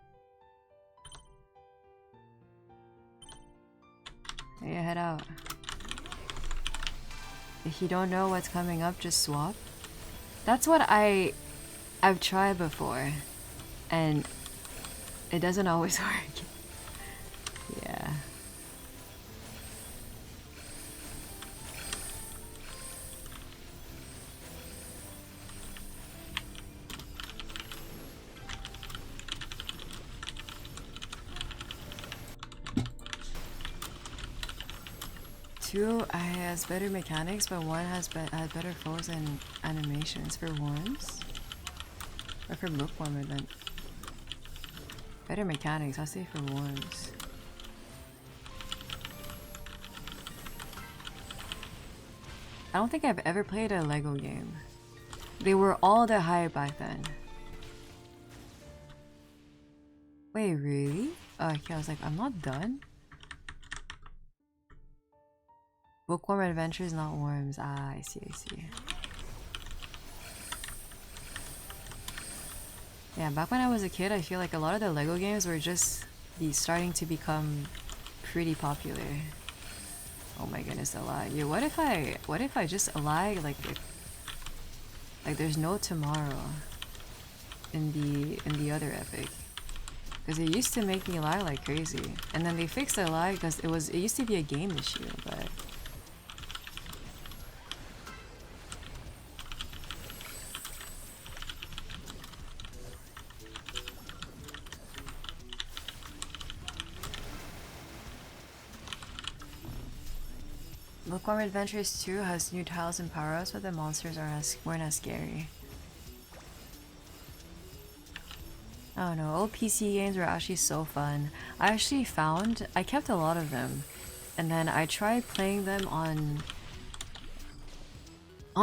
Yeah, head out. If you don't know what's coming up, just swap. That's what I've tried before, and it doesn't always work. Yeah. Two has better mechanics, but one has better flows and animations. For Worms? Or for Bookworm event? Better mechanics, I'll say for Worms. I don't think I've ever played a Lego game. They were all the hype back then. Wait, really? Oh, okay, I was like, I'm not done? Bookworm Adventures, not Worms. Ah, I see, I see. Yeah, back when I was a kid, I feel like a lot of the Lego games were just starting to become pretty popular. Oh my goodness, the lag. Yeah, what if I just lag like there's no tomorrow in the other epic? Because it used to make me lag like crazy, and then they fixed the lag because it used to be a game issue, but. Bookworm Adventures 2 has new tiles and power-ups, but the monsters weren't as scary. I don't know, old PC games were actually so fun. I kept a lot of them, and then I tried playing them on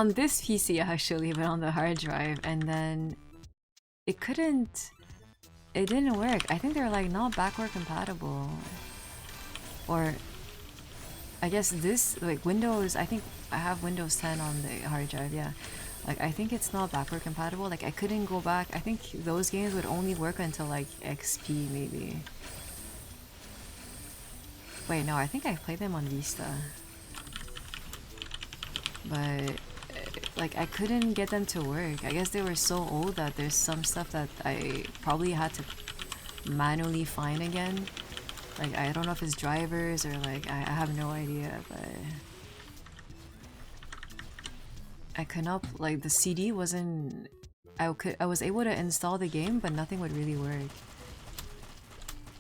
this PC actually, but on the hard drive, and then it didn't work. I think they're like not backward compatible, or I guess this, like Windows, I think I have Windows 10 on the hard drive, yeah. Like, I think it's not backward compatible. Like, I couldn't go back. I think those games would only work until, like, XP, maybe. Wait, no, I think I played them on Vista. But, like, I couldn't get them to work. I guess they were so old that there's some stuff that I probably had to manually find again. Like, I don't know if it's drivers or, like, I have no idea, but I could not, like, the CD wasn't... I was able to install the game, but nothing would really work.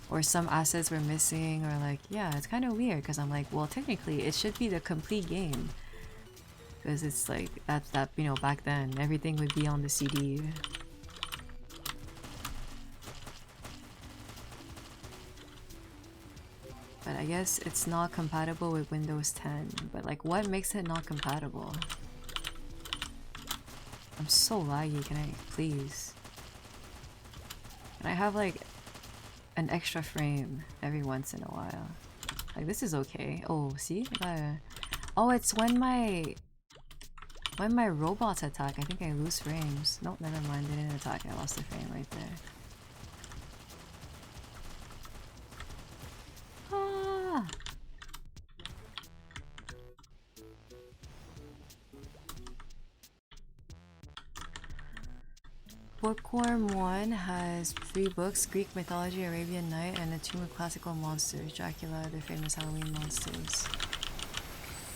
Or some assets were missing, or like, yeah, it's kind of weird, because I'm like, well, technically, it should be the complete game. Because it's like, that, you know, back then, everything would be on the CD. But I guess it's not compatible with Windows 10. But like, what makes it not compatible? I'm so laggy, can I please? Can I have like an extra frame every once in a while? Like, this is okay. Oh, see? Oh, it's when my robots attack, I think I lose frames. Nope, never mind, they didn't attack, I lost a frame right there. Ah! Bookworm 1 has 3 books: Greek mythology, Arabian Night, and a tomb of classical monsters, Dracula, the famous Halloween monsters.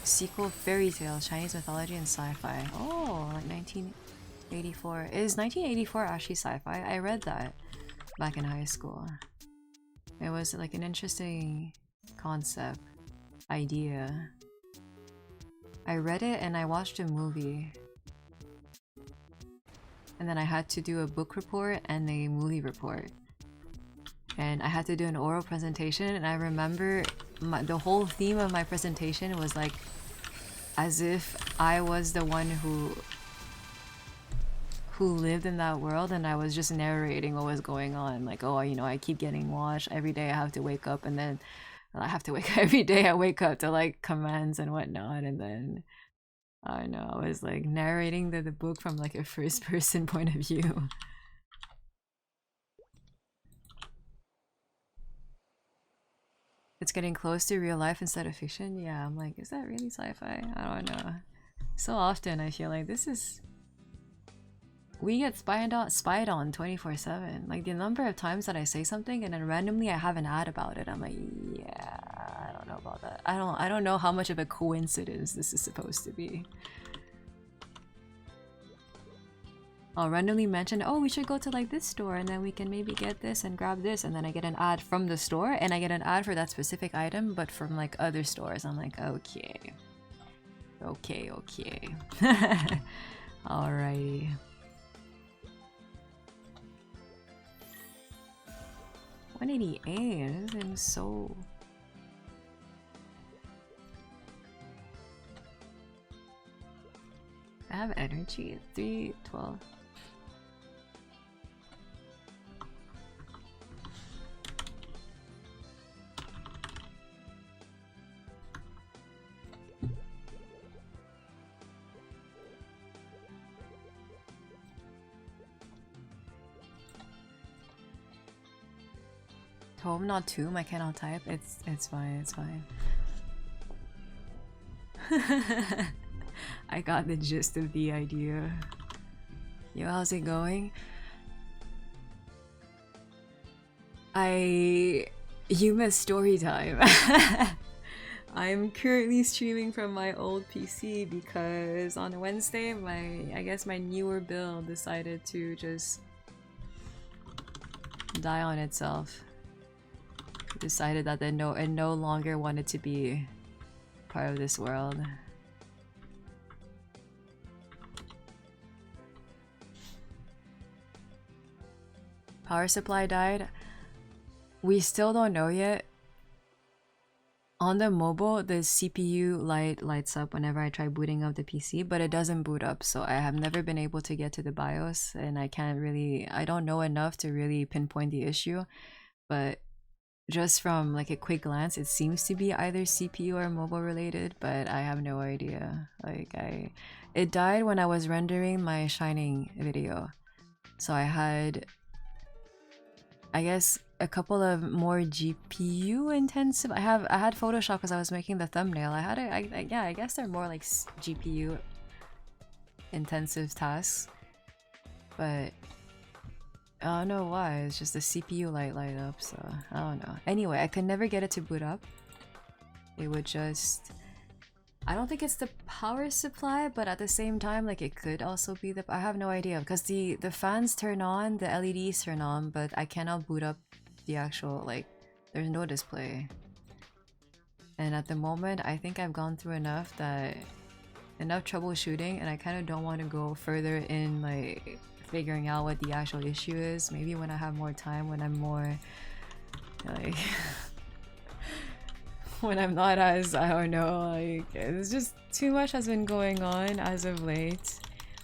Sequel, fairy tales, Chinese mythology, and sci-fi. Oh, like 1984. Is 1984 actually sci-fi? I read that back in high school. It was like an interesting concept, idea. I read it and I watched a movie. And then I had to do a book report and a movie report. And I had to do an oral presentation, and I remember the whole theme of my presentation was like as if I was the one who lived in that world, and I was just narrating what was going on. Like, oh, you know, I keep getting watched. Every day I have to wake up, and then I have to wake every day I wake up to like commands and whatnot, and then I know, I was like narrating the book from like a first person point of view. It's getting close to real life instead of fiction. Yeah, I'm like, is that really sci-fi? I don't know. So often I feel like this is... We get spied on 24/7. Like, the number of times that I say something and then randomly I have an ad about it. I'm like, yeah, I don't know about that. I don't know how much of a coincidence this is supposed to be. I'll randomly mention, oh, we should go to like this store and then we can maybe get this and grab this, and then I get an ad from the store and I get an ad for that specific item but from like other stores. I'm like, okay. Okay. Alrighty. $188, this is so... I have energy at 312. Home, not tomb. I cannot type. It's fine. It's fine. I got the gist of the idea. Yo, how's it going? You missed story time. I'm currently streaming from my old PC because on Wednesday, I guess my newer build decided to just die on itself. Decided that it no longer wanted to be part of this world. Power supply died. We still don't know yet. On the mobile, the CPU light lights up whenever I try booting up the PC, but it doesn't boot up, so I have never been able to get to the BIOS, and I don't know enough to really pinpoint the issue, but just from like a quick glance, it seems to be either CPU or mobile related, but I have no idea. Like, it died when I was rendering my Shining video. So I had, I guess, a couple of more GPU intensive. I had Photoshop because I was making the thumbnail. I guess they're more like GPU intensive tasks, but I don't know why. It's just the CPU light up, so I don't know. Anyway, I could never get it to boot up. It would just I don't think it's the power supply, but at the same time, like it could also be the. I have no idea because the fans turn on, the LEDs turn on, but I cannot boot up the actual like. There's no display. And at the moment, I think I've gone through enough troubleshooting, and I kind of don't want to go further in like figuring out what the actual issue is. Maybe when I have more time, when I'm more like. When I'm not as, I don't know, like, it's just too much has been going on as of late.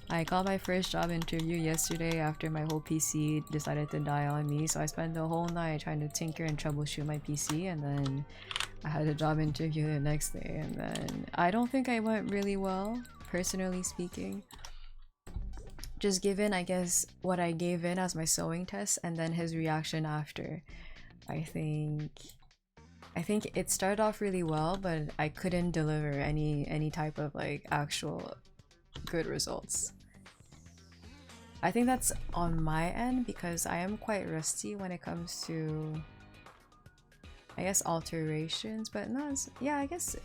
I got my first job interview yesterday after my whole PC decided to die on me, so I spent the whole night trying to tinker and troubleshoot my PC, and then I had a job interview the next day, and then I don't think I went really well, personally speaking. Just given, I guess, what I gave in as my sewing test, and then his reaction after. I think it started off really well, but I couldn't deliver any type of like actual good results. I think that's on my end because I am quite rusty when it comes to, I guess, alterations, but not as, yeah, I guess,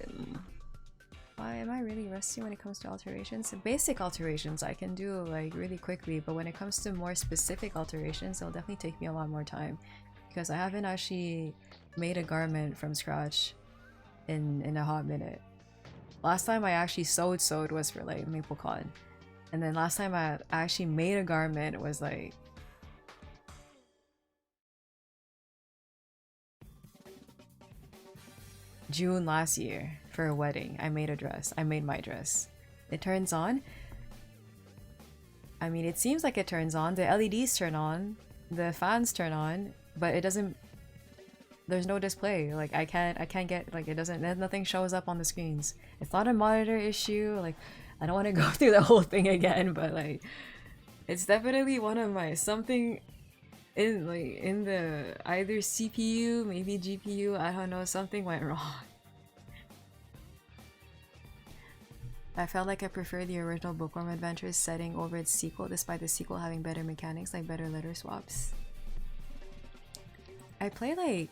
why am I really rusty when it comes to alterations? Basic alterations I can do like really quickly, but when it comes to more specific alterations, it'll definitely take me a lot more time because I haven't actually made a garment from scratch in a hot minute. Last time I actually sewed was for like maple cotton, and then last time I actually made a garment was like June last year for a wedding. I made a dress. I made my dress. It turns on. I mean, it seems like it turns on. The LEDs turn on, the fans turn on, but it doesn't. There's no display. Like I can't get, like, it doesn't, nothing shows up on the screens. It's not a monitor issue. Like I don't want to go through the whole thing again, but like it's definitely one of my something in like in the either CPU, maybe GPU, I don't know, something went wrong. I felt like I prefer the original Bookworm Adventures setting over its sequel, despite the sequel having better mechanics like better letter swaps. I play like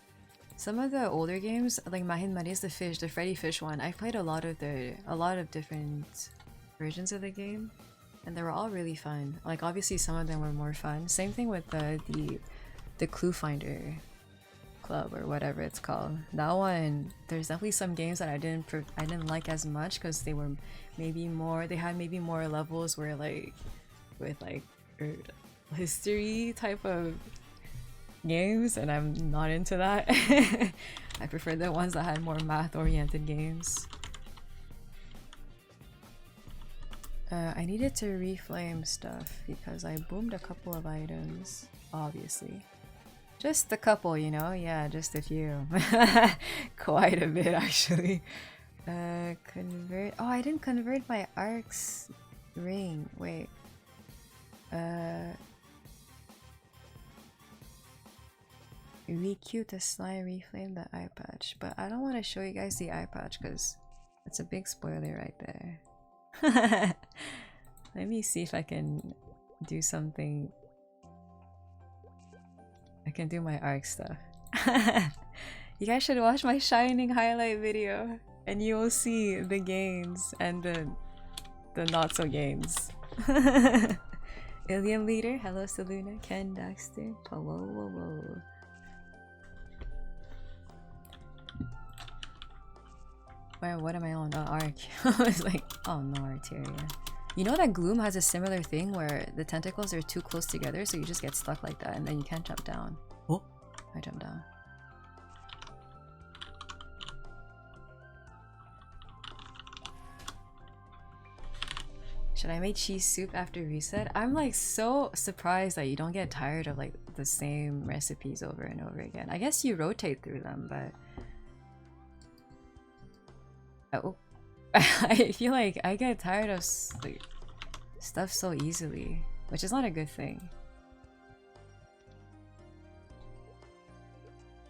some of the older games, like Mahin Mari's the Fish, the Freddy Fish one. I played a lot of different versions of the game, and they were all really fun. Like obviously some of them were more fun. Same thing with the Clue Finder Club or whatever it's called. That one, there's definitely some games that I didn't like as much because they were maybe more, they had maybe more levels where like with like history type of games, and I'm not into that. I prefer the ones that had more math-oriented games. I needed to reflame stuff because I boomed a couple of items, obviously. Just a couple, you know? Yeah, just a few. Quite a bit, actually. Convert... Oh, I didn't convert my Ark's ring. Wait. Re-cute the slime, reflame the eye patch, but I don't want to show you guys the eye patch because that's a big spoiler right there. Let me see if I can do something. I can do my Arc stuff. You guys should watch my Shining highlight video and you will see the gains and the not so gains. Ilium Leader, hello Saluna, Ken Daxter, whoa. Wait, what am I on? Arc. I was like, oh no, Arteria. You know that Gloom has a similar thing where the tentacles are too close together, so you just get stuck like that and then you can't jump down. Oh, I jumped down. Should I make cheese soup after reset? I'm like so surprised that you don't get tired of like the same recipes over and over again. I guess you rotate through them, but... Oh. I feel like I get tired of like, stuff so easily, which is not a good thing.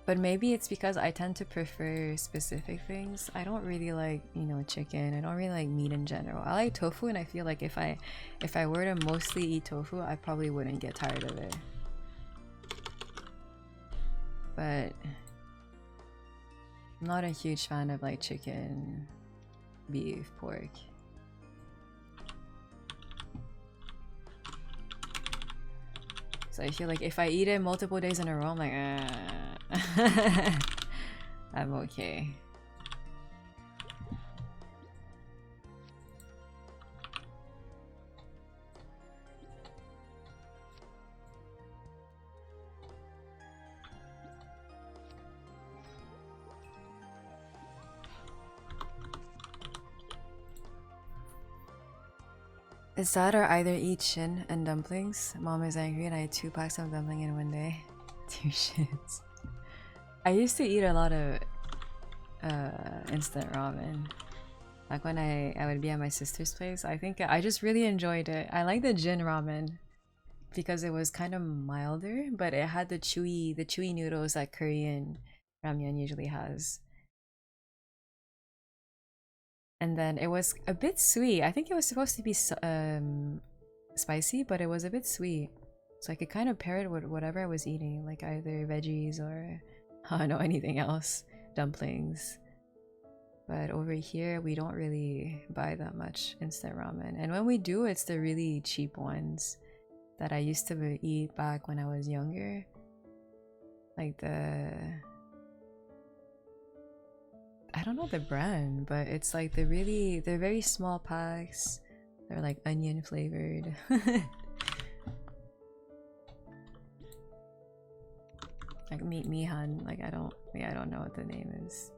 But maybe it's because I tend to prefer specific things. I don't really like, you know, chicken. I don't really like meat in general. I like tofu, and I feel like if I were to mostly eat tofu, I probably wouldn't get tired of it. But I'm not a huge fan of like chicken beef, pork. So I feel like if I eat it multiple days in a row, I'm like, I'm okay. Is that or either eat shin and dumplings? Mom is angry and I ate 2 packs of dumpling in one day. 2 shits. I used to eat a lot of instant ramen. Like when I would be at my sister's place. I think I just really enjoyed it. I like the gin ramen because it was kind of milder, but it had the chewy noodles that Korean ramyun usually has. And then it was a bit sweet. I think it was supposed to be spicy, but it was a bit sweet. So I could kind of pair it with whatever I was eating, like either veggies or I don't know, anything else. Dumplings. But over here, we don't really buy that much instant ramen. And when we do, it's the really cheap ones that I used to eat back when I was younger. Like I don't know the brand, but it's like they're very small packs. They're like onion flavored. Like mihan, like I don't know what the name is.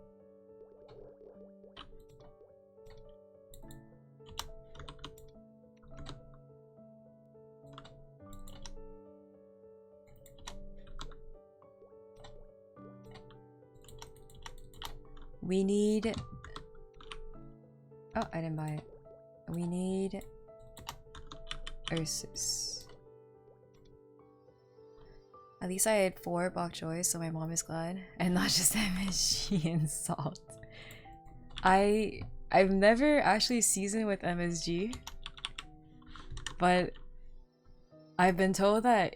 We need... Oh, I didn't buy it. We need... Ursus. At least I had 4 bok choy, so my mom is glad. And not just MSG and salt. I've never actually seasoned with MSG. But I've been told that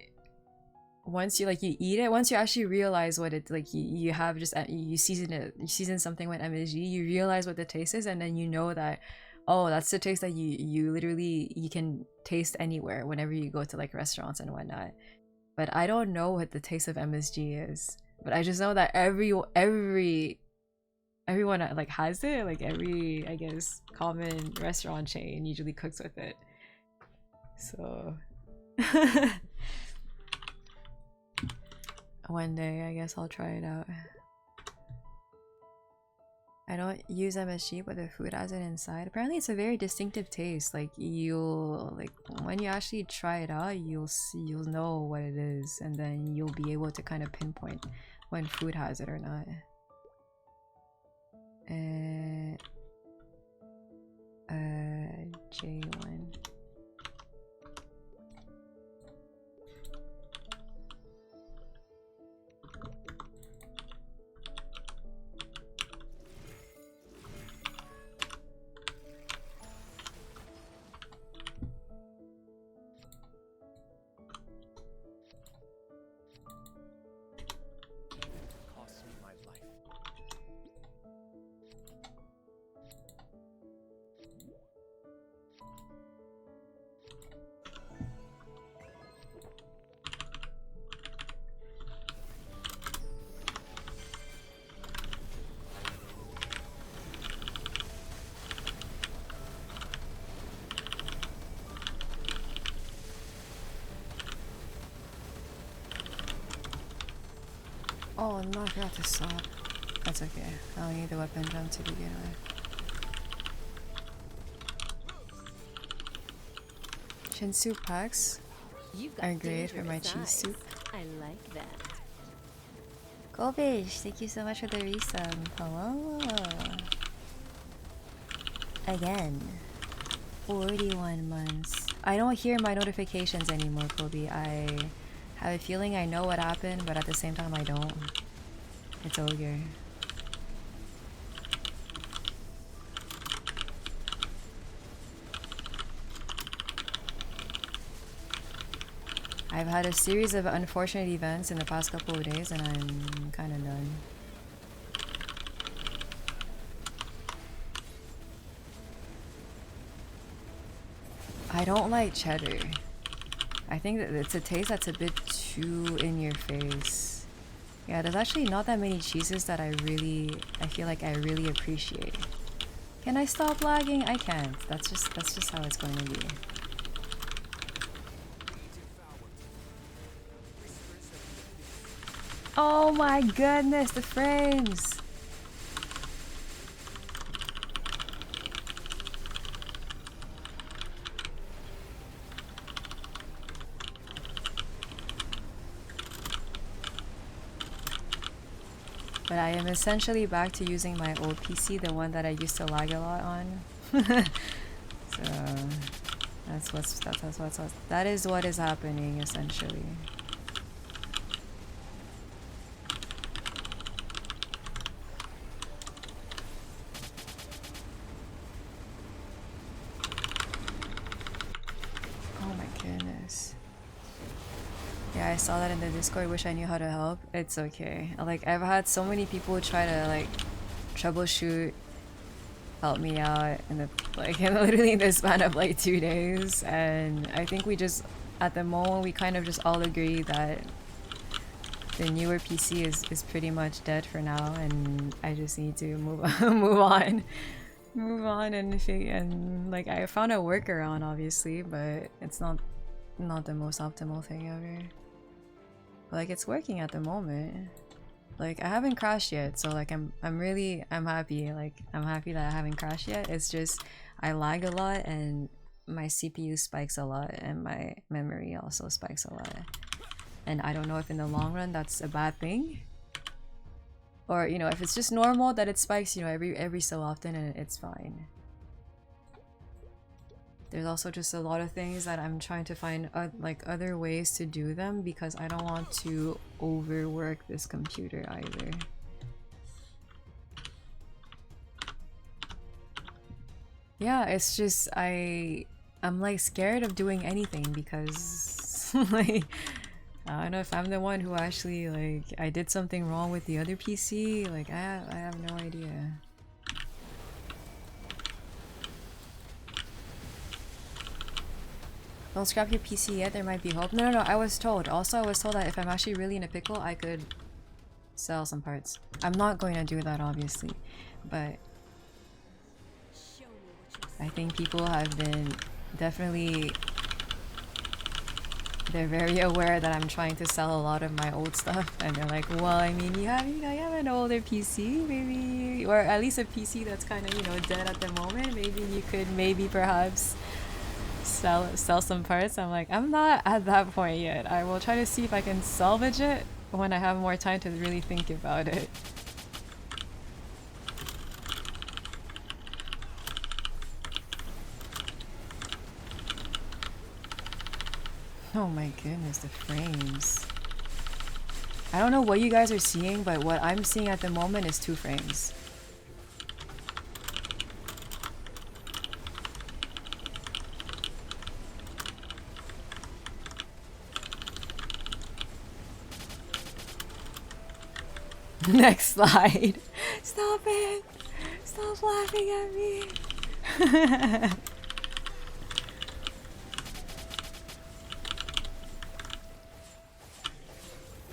once you eat it, once you actually realize what it you have just you season something with MSG, you realize what the taste is, and then you know that, oh, that's the taste that you literally can taste anywhere whenever you go to like restaurants and whatnot. But I don't know what the taste of MSG is, but I just know that everyone like has it. Like every, I guess, common restaurant chain usually cooks with it, so one day, I guess I'll try it out. I don't use MSG, but the food has it inside. Apparently, it's a very distinctive taste. Like when you actually try it out, you'll know what it is, and then you'll be able to kind of pinpoint when food has it or not. J1. Oh no, I forgot to stop. That's okay. I don't need the weapon jump to begin with. Shin soup packs are great for my cheese soup. I like that. Gobish, thank you so much for the resub. Hello. Again. 41 months. I don't hear my notifications anymore, Kobe. I have a feeling I know what happened, but at the same time I don't. It's ogre. I've had a series of unfortunate events in the past couple of days and I'm kind of done. I don't like cheddar. I think that it's a taste that's a bit too in your face. Yeah, there's actually not that many cheeses that I feel like I really appreciate. Can I stop lagging? I can't. That's just how it's going to be. Oh my goodness, the frames! But I am essentially back to using my old PC, the one that I used to lag a lot on. So that is what is happening essentially. Oh my goodness. Yeah, I saw that in the Discord. Wish I knew how to help. It's okay. Like, I've had so many people try to like troubleshoot, help me out in the literally in the span of like 2 days, and I think we just at the moment we kind of just all agree that the newer PC is pretty much dead for now, and I just need to move on and like I found a workaround obviously, but it's not the most optimal thing ever. But like it's working at the moment. Like I haven't crashed yet, so like I'm happy. Like I'm happy that I haven't crashed yet. It's just I lag a lot and my CPU spikes a lot and my memory also spikes a lot. And I don't know if in the long run that's a bad thing. Or, you know, if it's just normal that it spikes, you know, every so often and it's fine. There's also just a lot of things that I'm trying to find like other ways to do them because I don't want to overwork this computer either. Yeah, it's just I'm like scared of doing anything because like I don't know if I'm the one who actually like I did something wrong with the other PC. Like I have no idea. Don't scrap your PC yet, there might be hope. No, I was told. Also, I was told that if I'm actually really in a pickle, I could sell some parts. I'm not going to do that, obviously. But I think people have been definitely... They're very aware that I'm trying to sell a lot of my old stuff. And they're like, well, I mean, you have an older PC, maybe... Or at least a PC that's kind of, you know, dead at the moment. Maybe you could perhaps... sell some parts. I'm like, I'm not at that point yet. I will try to see if I can salvage it when I have more time to really think about it. Oh my goodness, the frames. I don't know what you guys are seeing, but what I'm seeing at the moment is 2 frames. Next slide. Stop it! Stop laughing at me!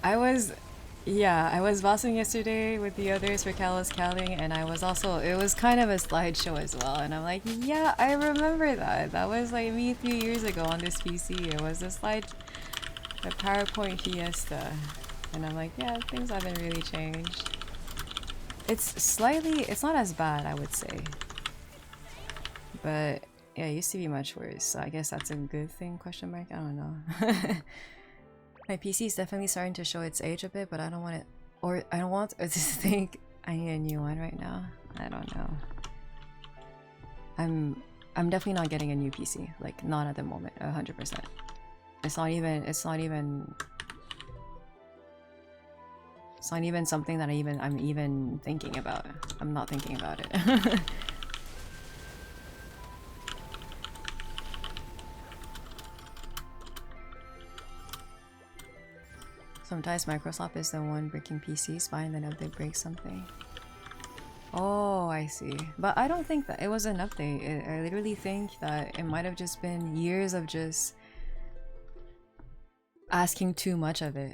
I was bossing yesterday with the others for Kalos Calling, and I was also, it was kind of a slideshow as well, and I'm like, yeah, I remember that. That was like me a few years ago on this PC. It was the PowerPoint Fiesta. And I'm like, yeah, things haven't really changed. It's not as bad, I would say. But yeah, it used to be much worse, so I guess that's a good thing, question mark? I don't know. My PC is definitely starting to show its age a bit, but I don't want it, or I don't want to think I need a new one right now. I don't know. I'm definitely not getting a new PC, like not at the moment, 100%. It's not even something that I'm even thinking about. I'm not thinking about it. Sometimes Microsoft is the one breaking PCs, fine, then if they break something. Oh, I see. But I don't think that it was an update. I literally think that it might have just been years of just asking too much of it.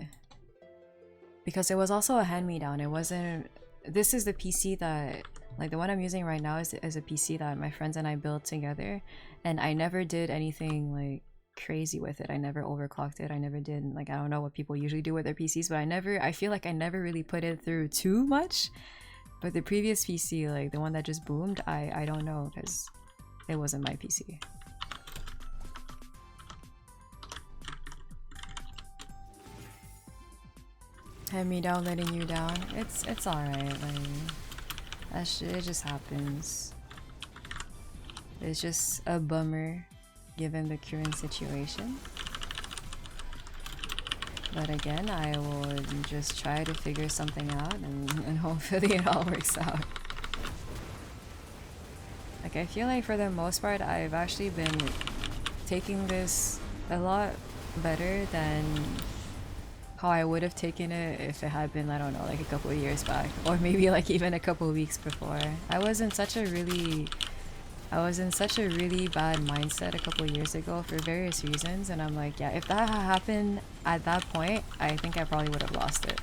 Because it was also a hand-me-down. It wasn't... This is the PC that... Like, the one I'm using right now is a PC that my friends and I built together. And I never did anything, like, crazy with it. I never overclocked it. I never did, like, I don't know what people usually do with their PCs, but I feel like I never really put it through too much. But the previous PC, like, the one that just boomed, I don't know, because it wasn't my PC. Hand me down, letting you down. It's alright, like that shit, it just happens. It's just a bummer given the current situation. But again, I will just try to figure something out and hopefully it all works out. Like, I feel like for the most part, I've actually been taking this a lot better than how I would have taken it if it had been, I don't know, like a couple of years back, or maybe like even a couple of weeks before. I was in such a really bad mindset a couple of years ago for various reasons, and I'm like, yeah, if that had happened at that point, I think I probably would have lost it.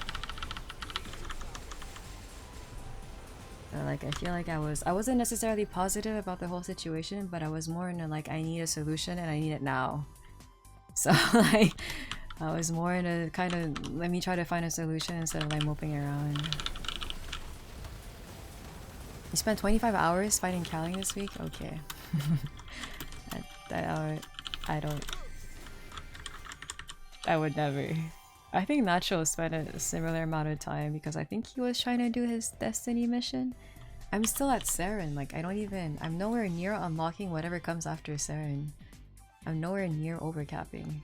So, like, I feel like I wasn't necessarily positive about the whole situation, but I was more in a, like, I need a solution and I need it now. So like, I was more in a kind of, let me try to find a solution instead of like moping around. You spent 25 hours fighting Callie this week? Okay. I would never. I think Nacho spent a similar amount of time because I think he was trying to do his Destiny mission. I'm still at Saren, like I'm nowhere near unlocking whatever comes after Saren. I'm nowhere near overcapping.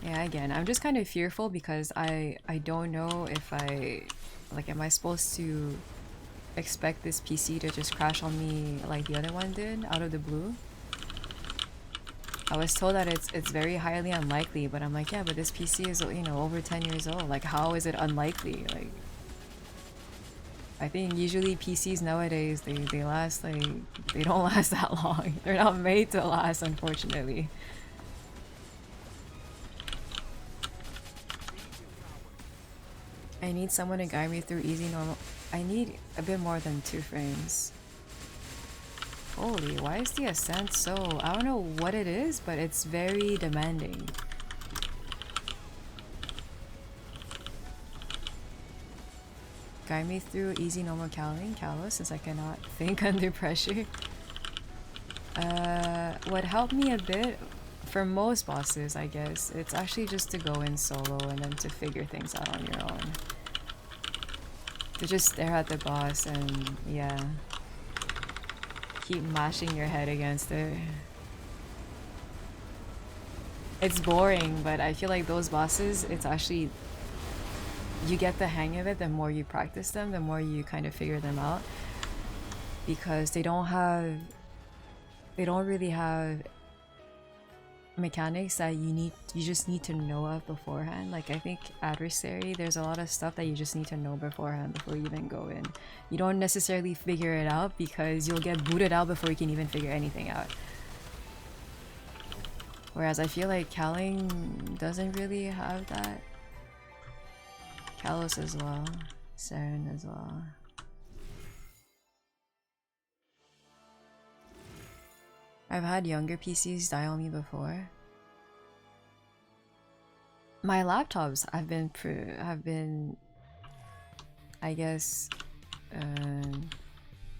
Yeah, again, I'm just kind of fearful because I don't know if am I supposed to expect this PC to just crash on me like the other one did out of the blue? I was told that it's very highly unlikely, but I'm like, yeah, but this PC is, you know, over 10 years old. Like, how is it unlikely? Like, I think usually PCs nowadays, they last, like, they don't last that long. They're not made to last, unfortunately. I need someone to guide me through easy normal. I need a bit more than 2 frames. Holy, why is the ascent so... I don't know what it is, but it's very demanding. Guide me through easy normal Kalos since I cannot think under pressure. What helped me a bit for most bosses, I guess, it's actually just to go in solo and then to figure things out on your own. To just stare at the boss and, yeah, keep mashing your head against it. It's boring, but I feel like those bosses, it's actually, you get the hang of it the more you practice them, the more you kind of figure them out. Because they don't really have mechanics that you just need to know of beforehand. Like, I think Adversary, there's a lot of stuff that you just need to know beforehand before you even go in. You don't necessarily figure it out because you'll get booted out before you can even figure anything out. Whereas I feel like Kaling doesn't really have that. Kalos as well. Saren as well. I've had younger PCs die on me before. My laptops have been, I guess,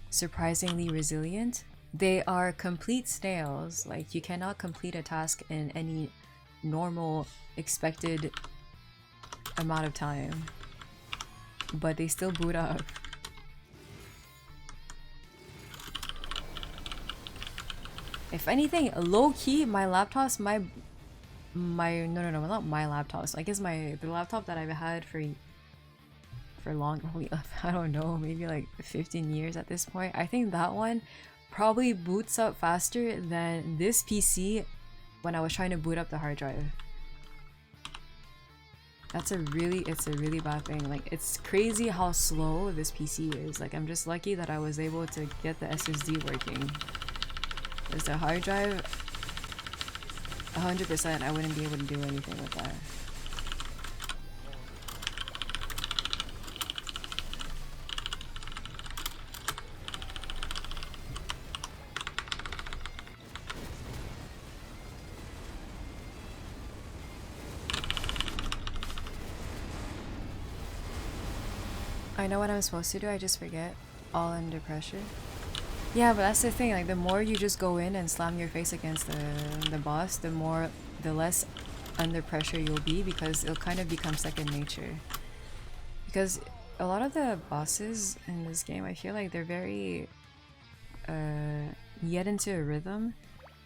surprisingly resilient. They are complete snails. Like, you cannot complete a task in any normal expected amount of time, but they still boot up. If anything, low-key, my laptops, no, not my laptops. I guess the laptop that I've had for long, I don't know, maybe like 15 years at this point. I think that one probably boots up faster than this PC when I was trying to boot up the hard drive. It's a really bad thing. Like, it's crazy how slow this PC is. Like, I'm just lucky that I was able to get the SSD working. Because the hard drive, 100% I wouldn't be able to do anything with that. I know what I'm supposed to do, I just forget. All under pressure. Yeah, but that's the thing, like the more you just go in and slam your face against the boss, the less under pressure you'll be, because it'll kind of become second nature. Because a lot of the bosses in this game, I feel like they're very get into a rhythm.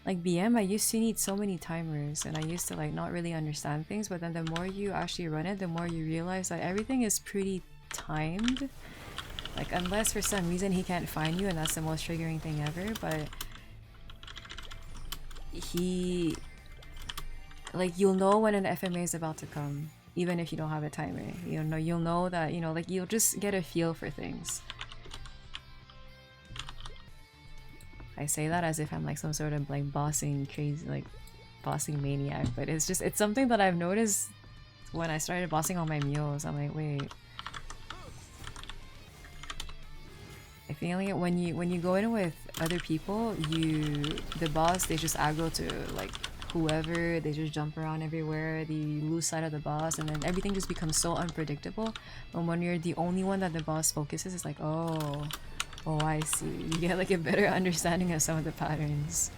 Like BM, I used to need so many timers and I used to like not really understand things, but then the more you actually run it, the more you realize that everything is pretty timed. Like, unless for some reason he can't find you and that's the most triggering thing ever, but he, like, you'll know when an FMA is about to come even if you don't have a timer. You'll know that, you know, like, you'll just get a feel for things. I say that as if I'm like some sort of like bossing crazy, like bossing maniac, but it's something that I've noticed when I started bossing all my mules. I'm like, wait, I feel like when you go in with other people, the boss, they just aggro to like whoever, they just jump around everywhere, they lose sight of the boss, and then everything just becomes so unpredictable. And when you're the only one that the boss focuses, it's like, oh, I see. You get like a better understanding of some of the patterns.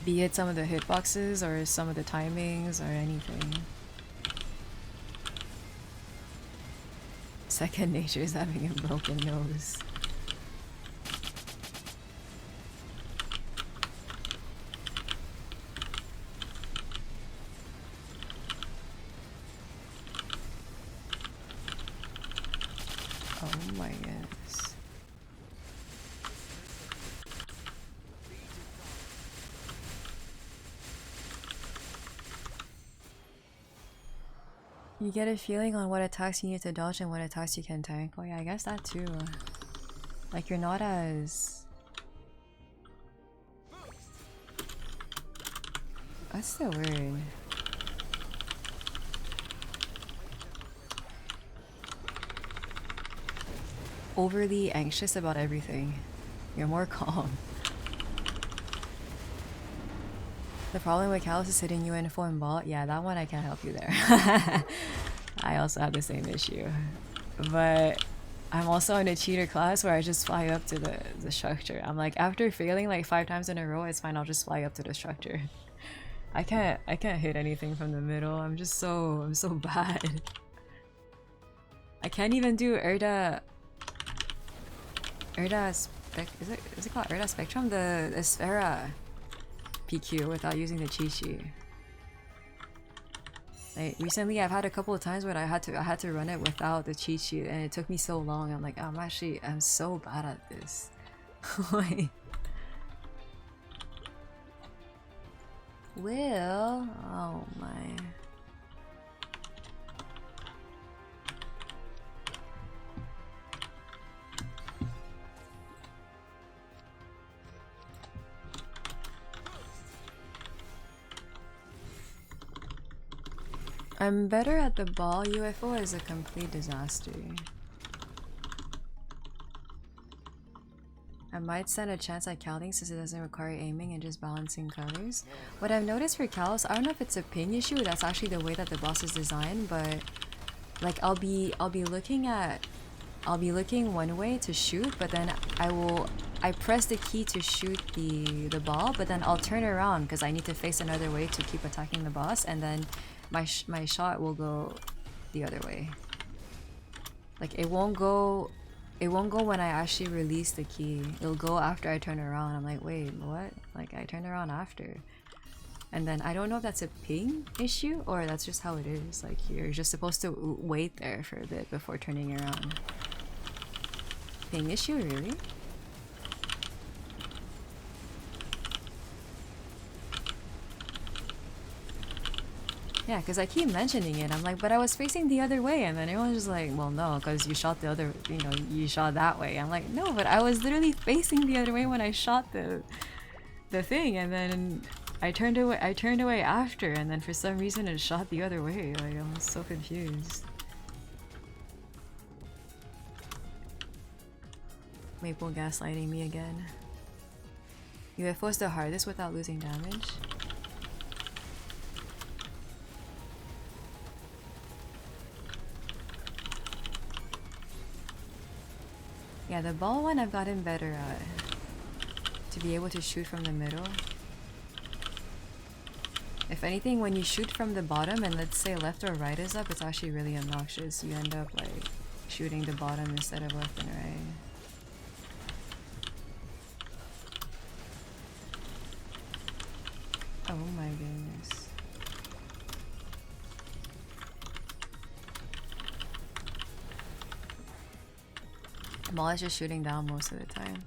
Be it some of the hitboxes or some of the timings or anything. Second nature is having a broken nose. Oh my goodness. You get a feeling on what attacks you need to dodge and what attacks you can tank. Oh yeah, I guess that too. Like, you're not as... That's the word. Overly anxious about everything. You're more calm. The problem with Callus is hitting you in full and ball. Yeah, that one I can't help you there. I also have the same issue. But I'm also in a cheater class where I just fly up to the structure. I'm like, after failing like 5 times in a row, it's fine, I'll just fly up to the structure. I can't hit anything from the middle. I'm so bad. I can't even do Erda is it called Erda Spectrum? The Sphera PQ without using the cheat sheet. Like, recently I've had a couple of times where I had to run it without the cheat sheet and it took me so long. I'm like, I'm so bad at this. Like, Will, oh my. I'm better at the ball. UFO is a complete disaster. I might stand a chance at counting since it doesn't require aiming and just balancing colors. What I've noticed for Callus, I don't know if it's a ping issue, that's actually the way that the boss is designed, but like I'll be looking one way to shoot, but then I press the key to shoot the ball, but then I'll turn around because I need to face another way to keep attacking the boss, and then my shot will go the other way. Like, it won't go when I actually release the key. It'll go after I turn around. I'm like, wait, what? Like, I turned around after. And then I don't know if that's a ping issue or that's just how it is. Like you're just supposed to wait there for a bit before turning around. Ping issue, really? Yeah, because I keep mentioning it. I'm like, but I was facing the other way, and then everyone's just like, well, no, because you shot the other, you know, you shot that way. I'm like, no, but I was literally facing the other way when I shot the thing, and then I turned away. I turned away after, and then for some reason it shot the other way. Like I'm so confused. Maple gaslighting me again. UFO's the hardest without losing damage. Yeah, the ball one I've gotten better at. To be able to shoot from the middle. If anything, when you shoot from the bottom and let's say left or right is up, it's actually really obnoxious. You end up like shooting the bottom instead of left and right. Oh my goodness. The ball is just shooting down most of the time.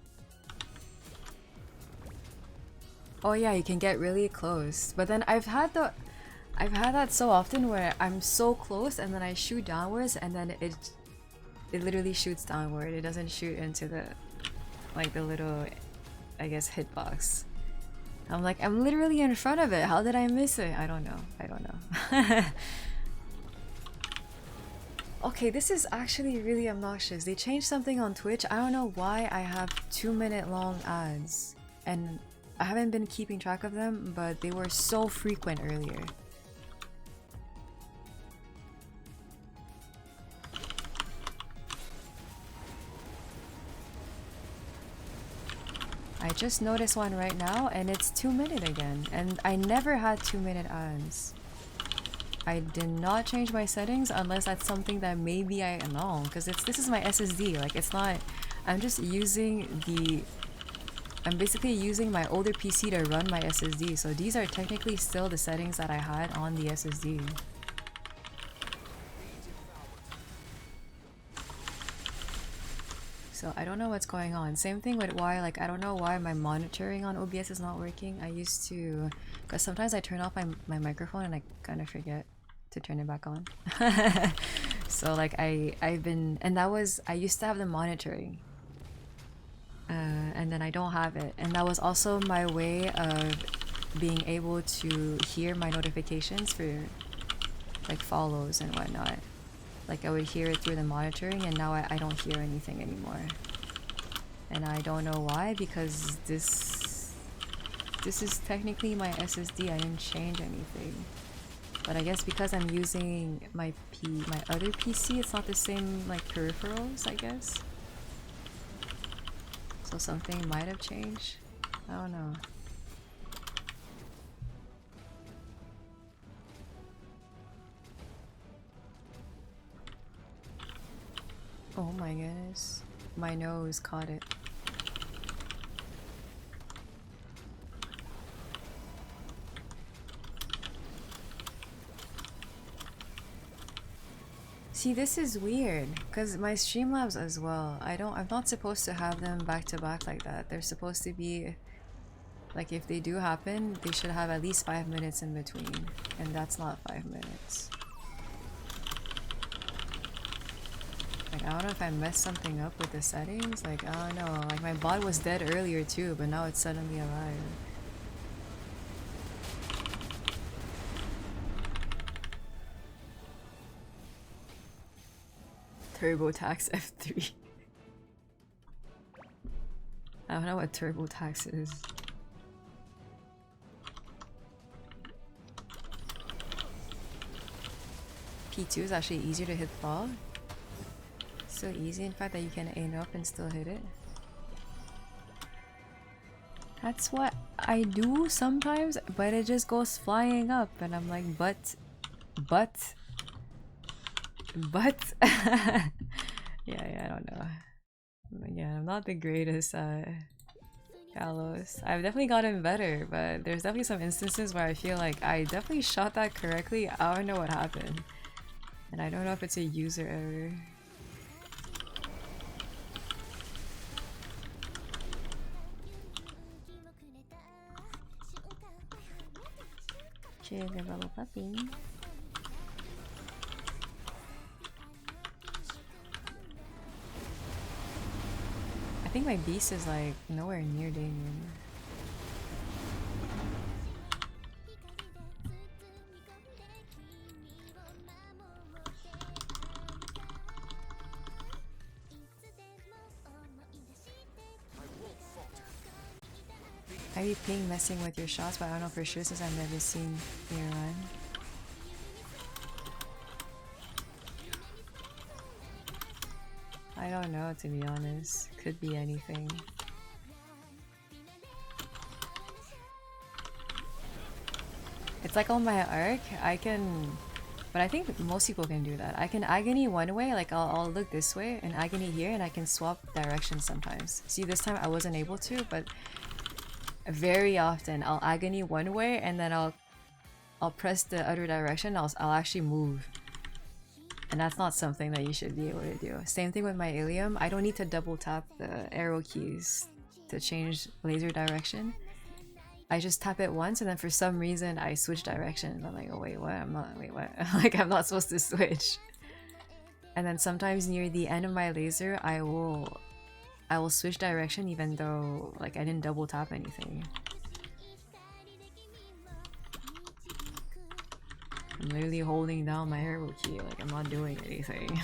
Oh yeah, you can get really close. But then I've had that so often where I'm so close and then I shoot downwards and then it literally shoots downward. It doesn't shoot into the like the little, I guess, hitbox. I'm like, I'm literally in front of it. How did I miss it? I don't know. I don't know. Okay, this is actually really obnoxious. They changed something on Twitch. I don't know why I have 2-minute long ads. And I haven't been keeping track of them, but they were so frequent earlier. I just noticed one right now and it's 2-minute again. And I never had 2-minute ads. I did not change my settings unless that's something that maybe I know, because this is my SSD. Like it's not. I'm just using the. I'm basically using my older PC to run my SSD. So these are technically still the settings that I had on the SSD. So I don't know what's going on. Same thing with why, like, I don't know why my monitoring on OBS is not working. I used to, because sometimes I turn off my microphone and I kind of forget to turn it back on. So like I've been, and that was, I used to have the monitoring. And then I don't have it. And that was also my way of being able to hear my notifications for like follows and whatnot. Like I would hear it through the monitoring and now I don't hear anything anymore. And I don't know why, because this is technically my SSD. I didn't change anything. But I guess because I'm using my other PC, it's not the same like peripherals, I guess. So something might have changed. I don't know. Oh my goodness. My nose caught it. See, this is weird, because my Streamlabs as well, I'm not supposed to have them back to back like that. They're supposed to be, like, if they do happen, they should have at least 5 minutes in between, and that's not 5 minutes. Like, I don't know if I messed something up with the settings, like, I don't know, like my bot was dead earlier too, but now it's suddenly alive. TurboTax F3. I don't know what TurboTax is. P2 is actually easier to hit fall. So easy, in fact, that you can aim up and still hit it. That's what I do sometimes, but it just goes flying up and I'm like, but yeah, I don't know. Yeah, I'm not the greatest Kalos. I've definitely gotten better, but there's definitely some instances where I feel like I definitely shot that correctly. I don't know what happened. And I don't know if it's a user error. Sugar bubble puppy. I think my beast is like nowhere near Damien. I be ping messing with your shots, but I don't know for sure since I've never seen you run. I don't know, to be honest. Could be anything. It's like on my arc, I can... But I think most people can do that. I can agony one way, like I'll look this way, and agony here, and I can swap directions sometimes. See, this time I wasn't able to, but very often I'll agony one way, and then I'll press the other direction, I'll actually move. And that's not something that you should be able to do. Same thing with my Ilium. I don't need to double tap the arrow keys to change laser direction. I just tap it once and then for some reason I switch directions. I'm like, oh wait, what? Wait, what? Like I'm not supposed to switch. And then sometimes near the end of my laser, I will switch direction even though like I didn't double tap anything. I'm literally holding down my arrow key, like I'm not doing anything.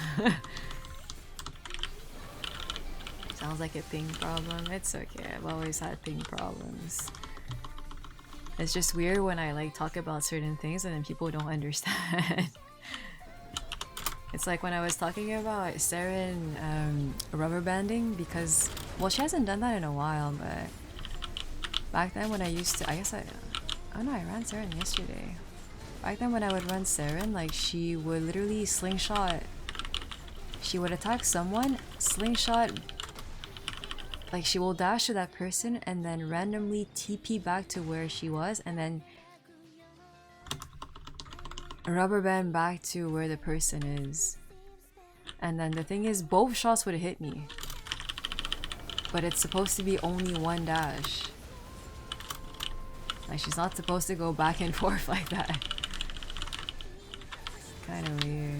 Sounds like a ping problem. It's okay, I've always had ping problems. It's just weird when I like talk about certain things and then people don't understand. It's like when I was talking about Saren rubber banding because, well, she hasn't done that in a while, but back then when I used to, oh no, I ran Saren yesterday. Back then when I would run Saren, like she would literally slingshot, she would attack someone, slingshot, like she will dash to that person and then randomly TP back to where she was and then rubber band back to where the person is. And then the thing is, both shots would hit me. But it's supposed to be only one dash. Like she's not supposed to go back and forth like that. Kind of weird.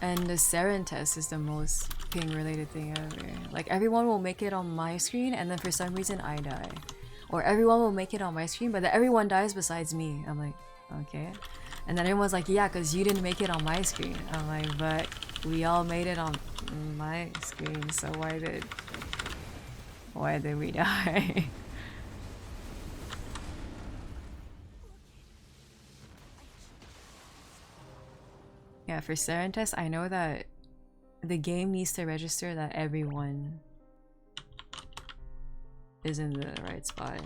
And the Saren test is the most ping related thing ever. Like everyone will make it on my screen and then for some reason I die. Or everyone will make it on my screen but then everyone dies besides me. I'm like, okay. And then everyone's like, yeah, because you didn't make it on my screen. I'm like, but we all made it on my screen, so why did we die? Yeah, for Saren test, I know that the game needs to register that everyone is in the right spot.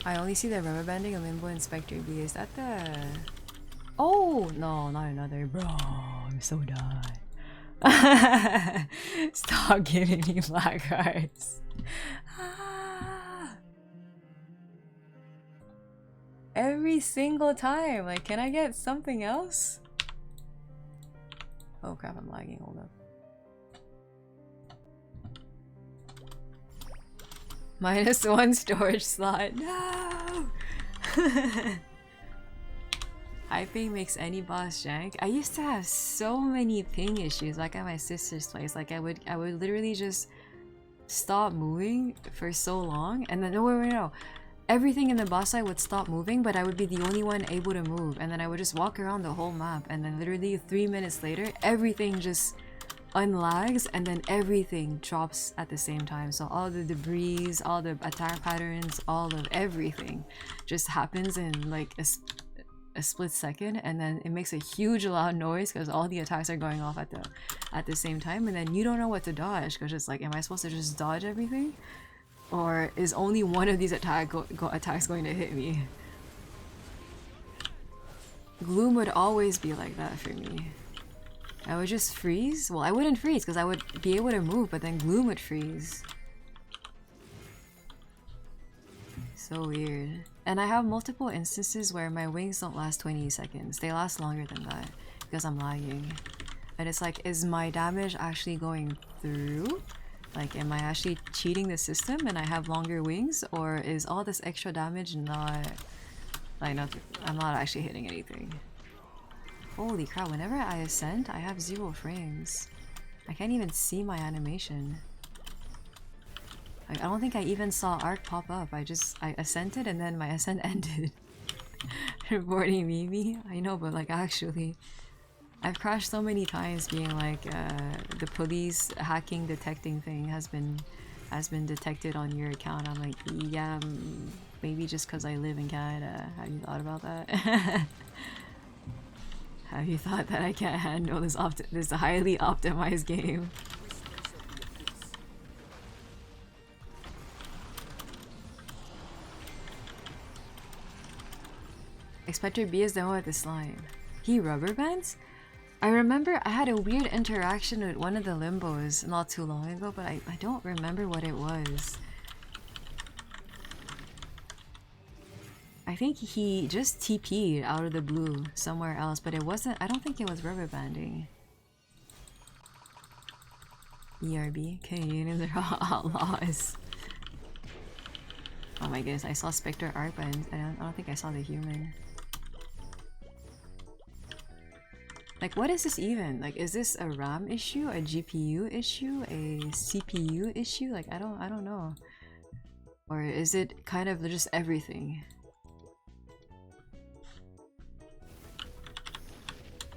I only see the rubber banding and Limbo Inspector B. Is that the... Oh! No, not another. Bro, I'm so done. Stop giving me black hearts. Every single time. Like, can I get something else? Oh crap, I'm lagging. Hold up. -1 storage slot. No! High ping makes any boss jank. I used to have so many ping issues, like at my sister's place. Like I would literally just stop moving for so long, and then no. Everything in the boss fight would stop moving, but I would be the only one able to move, and then I would just walk around the whole map, and then literally 3 minutes later, everything just unlags, and then everything drops at the same time. So all the debris, all the attack patterns, all of everything just happens in like a split second, and then it makes a huge loud noise because all the attacks are going off at the same time, and then you don't know what to dodge because it's like, am I supposed to just dodge everything? Or is only one of these attacks going to hit me? Gloom would always be like that for me. I would just freeze. Well, I wouldn't freeze because I would be able to move, but then Gloom would freeze. So weird. And I have multiple instances where my wings don't last 20 seconds. They last longer than that because I'm lagging. And it's like, is my damage actually going through? Like, am I actually cheating the system and I have longer wings? Or is all this extra damage not... like, I'm not actually hitting anything. Holy crap, whenever I ascend, I have 0 frames. I can't even see my animation. I don't think I even saw arc pop up. I ascended and then my ascent ended. Reporting Mimi? I know, but like actually, I've crashed so many times being like, the police hacking detecting thing has been detected on your account. I'm like, yeah, maybe just because I live in Canada. Have you thought about that? Have you thought that I can't handle this highly optimized game? Expector B is the one with the slime. He rubber bands? I remember I had a weird interaction with one of the limbos not too long ago, but I don't remember what it was. I think he just TP'd out of the blue somewhere else, but it wasn't. I don't think it was rubber banding. ERB? Canadians are outlaws. Oh my goodness, I saw Spectre Arc, but I don't think I saw the human. Like, what is this even? Like, is this a RAM issue, a GPU issue, a CPU issue? Like, I don't know. Or is it kind of just everything?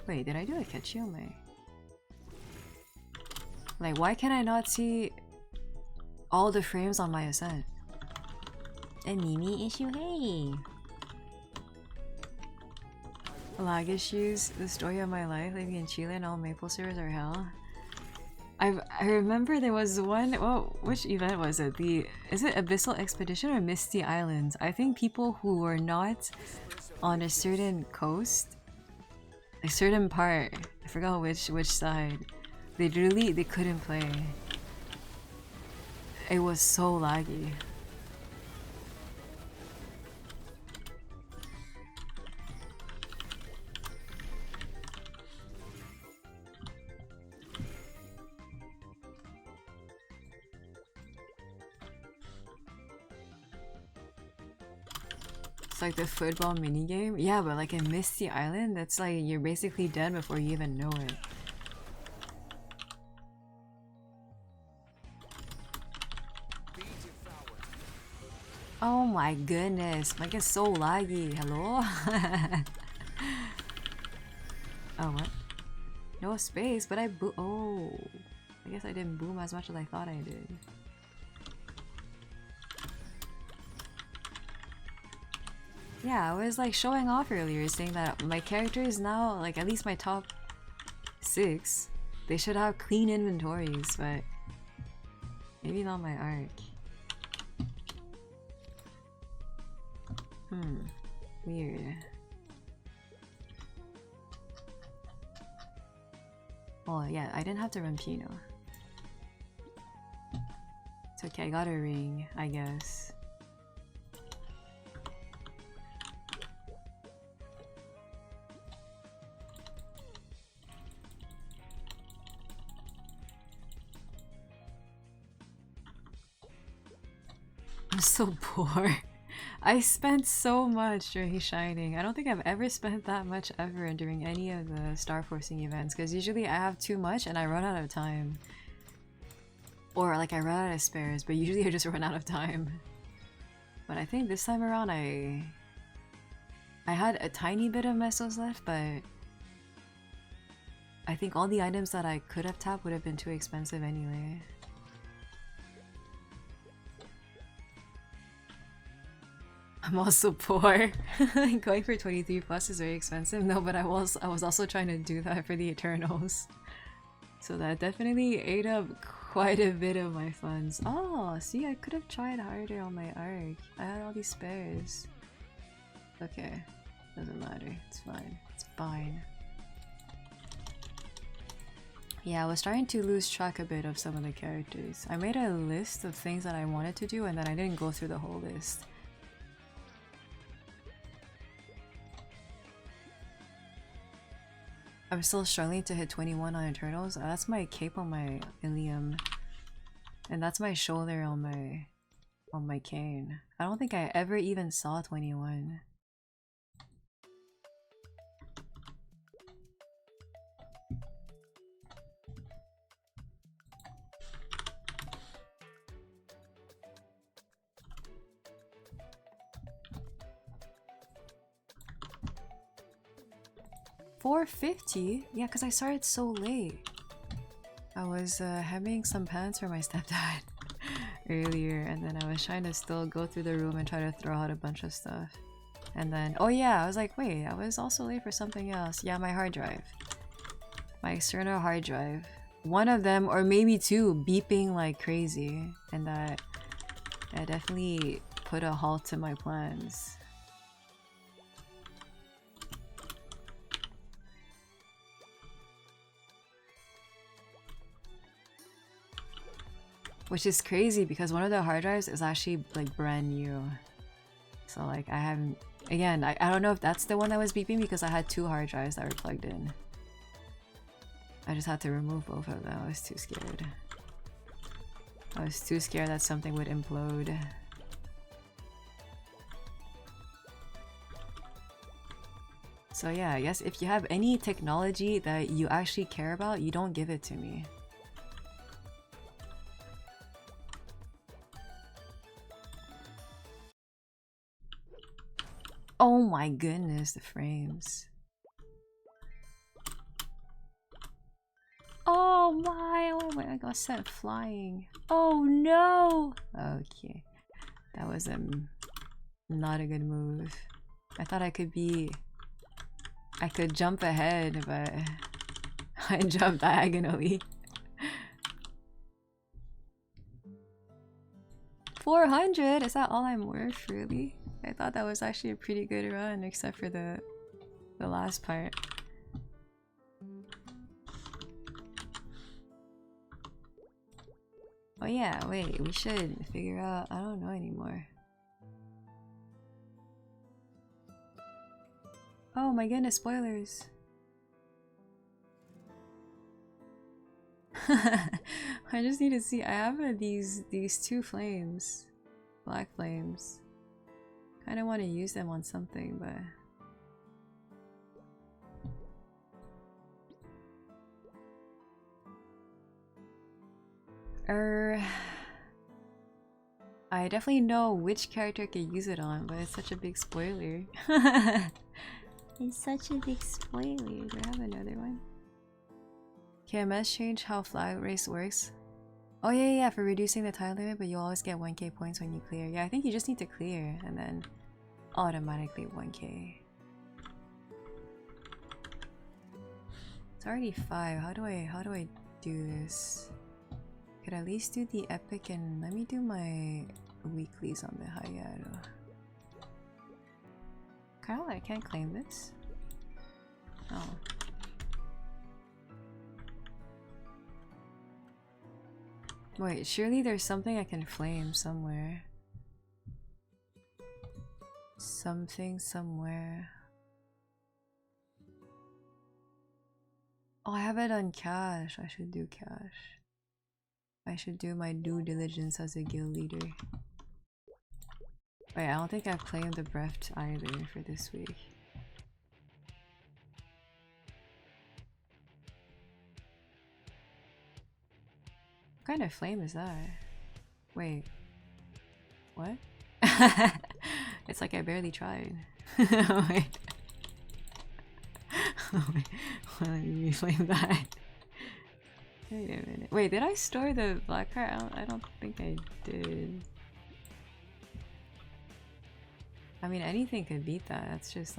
Wait, did I do a catchy on my... Like, why can I not see all the frames on my ascent? A Mimi issue? Hey! Lag issues, the story of my life, living in Chile and all maple syrups are hell. I remember there was one, well, which event was it? Is it Abyssal Expedition or Misty Islands? I think people who were not on a certain coast, a certain part, I forgot which side, they couldn't play. It was so laggy. It's like the football minigame? Yeah, but like in Misty Island, that's like you're basically dead before you even know it. Oh my goodness, like it's so laggy. Hello? Oh, what? No space, but I oh. I guess I didn't boom as much as I thought I did. Yeah, I was like showing off earlier saying that my character is now, like at least my top 6, they should have clean inventories, but maybe not my arc. Weird. Well, yeah, I didn't have to run Pino. It's okay, I got a ring, I guess. I'm so poor. I spent so much during Shining. I don't think I've ever spent that much ever during any of the Star Forcing events, because usually I have too much and I run out of time. Or like I run out of spares, but usually I just run out of time. But I think this time around I had a tiny bit of mesos left, but I think all the items that I could have tapped would have been too expensive anyway. I'm also poor. Going for 23 plus is very expensive. No, but I was also trying to do that for the Eternals. So that definitely ate up quite a bit of my funds. Oh, see, I could have tried harder on my arc. I had all these spares. Okay. Doesn't matter. It's fine. It's fine. Yeah, I was trying to lose track a bit of some of the characters. I made a list of things that I wanted to do and then I didn't go through the whole list. I'm still struggling to hit 21 on Eternals. That's my cape on my Ilium. And that's my shoulder on my cane. I don't think I ever even saw 21. $4.50? Yeah, because I started so late. I was having some pants for my stepdad earlier, and then I was trying to still go through the room and try to throw out a bunch of stuff. And then, oh yeah, I was like, wait, I was also late for something else. Yeah, my hard drive. My external hard drive. One of them, or maybe two, beeping like crazy. And that definitely put a halt to my plans. Which is crazy because one of the hard drives is actually like brand new. So like I haven't... Again, I don't know if that's the one that was beeping because I had two hard drives that were plugged in. I just had to remove both of them. I was too scared. I was too scared that something would implode. So yeah, I guess if you have any technology that you actually care about, you don't give it to me. Oh my goodness, the frames. Oh my, I got sent flying. Oh no! Okay. That was not a good move. I thought I could jump ahead, but I jumped diagonally. 400? Is that all I'm worth, really? I thought that was actually a pretty good run, except for the last part. Oh yeah, wait, we should figure out... I don't know anymore. Oh my goodness, spoilers! I just need to see... I have these two flames. Black flames. Kinda want to use them on something, but... I definitely know which character I could use it on, but it's such a big spoiler. It's such a big spoiler. Do I have another one? KMS change how flag race works? Oh yeah, for reducing the time limit, but you always get 1k points when you clear. Yeah, I think you just need to clear and then automatically 1k. It's already 5. How do I do this? Could at least do the epic and let me do my weeklies on the Hayato. Kyle, I can't claim this. Oh. Wait, surely there's something I can flame somewhere. Something somewhere. Oh, I have it on cash. I should do cash. I should do my due diligence as a guild leader. Wait, I don't think I've claimed the breath either for this week. What kind of flame is that? Wait. What? It's like I barely tried. Oh wait. Oh wait. Let me flame that. Wait a minute. Wait, did I store the black card? I don't think I did. I mean, anything could beat that. That's just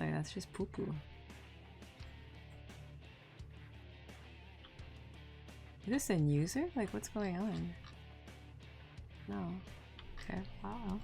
poo poo. Is this a user? Like, what's going on? No. Okay. Wow.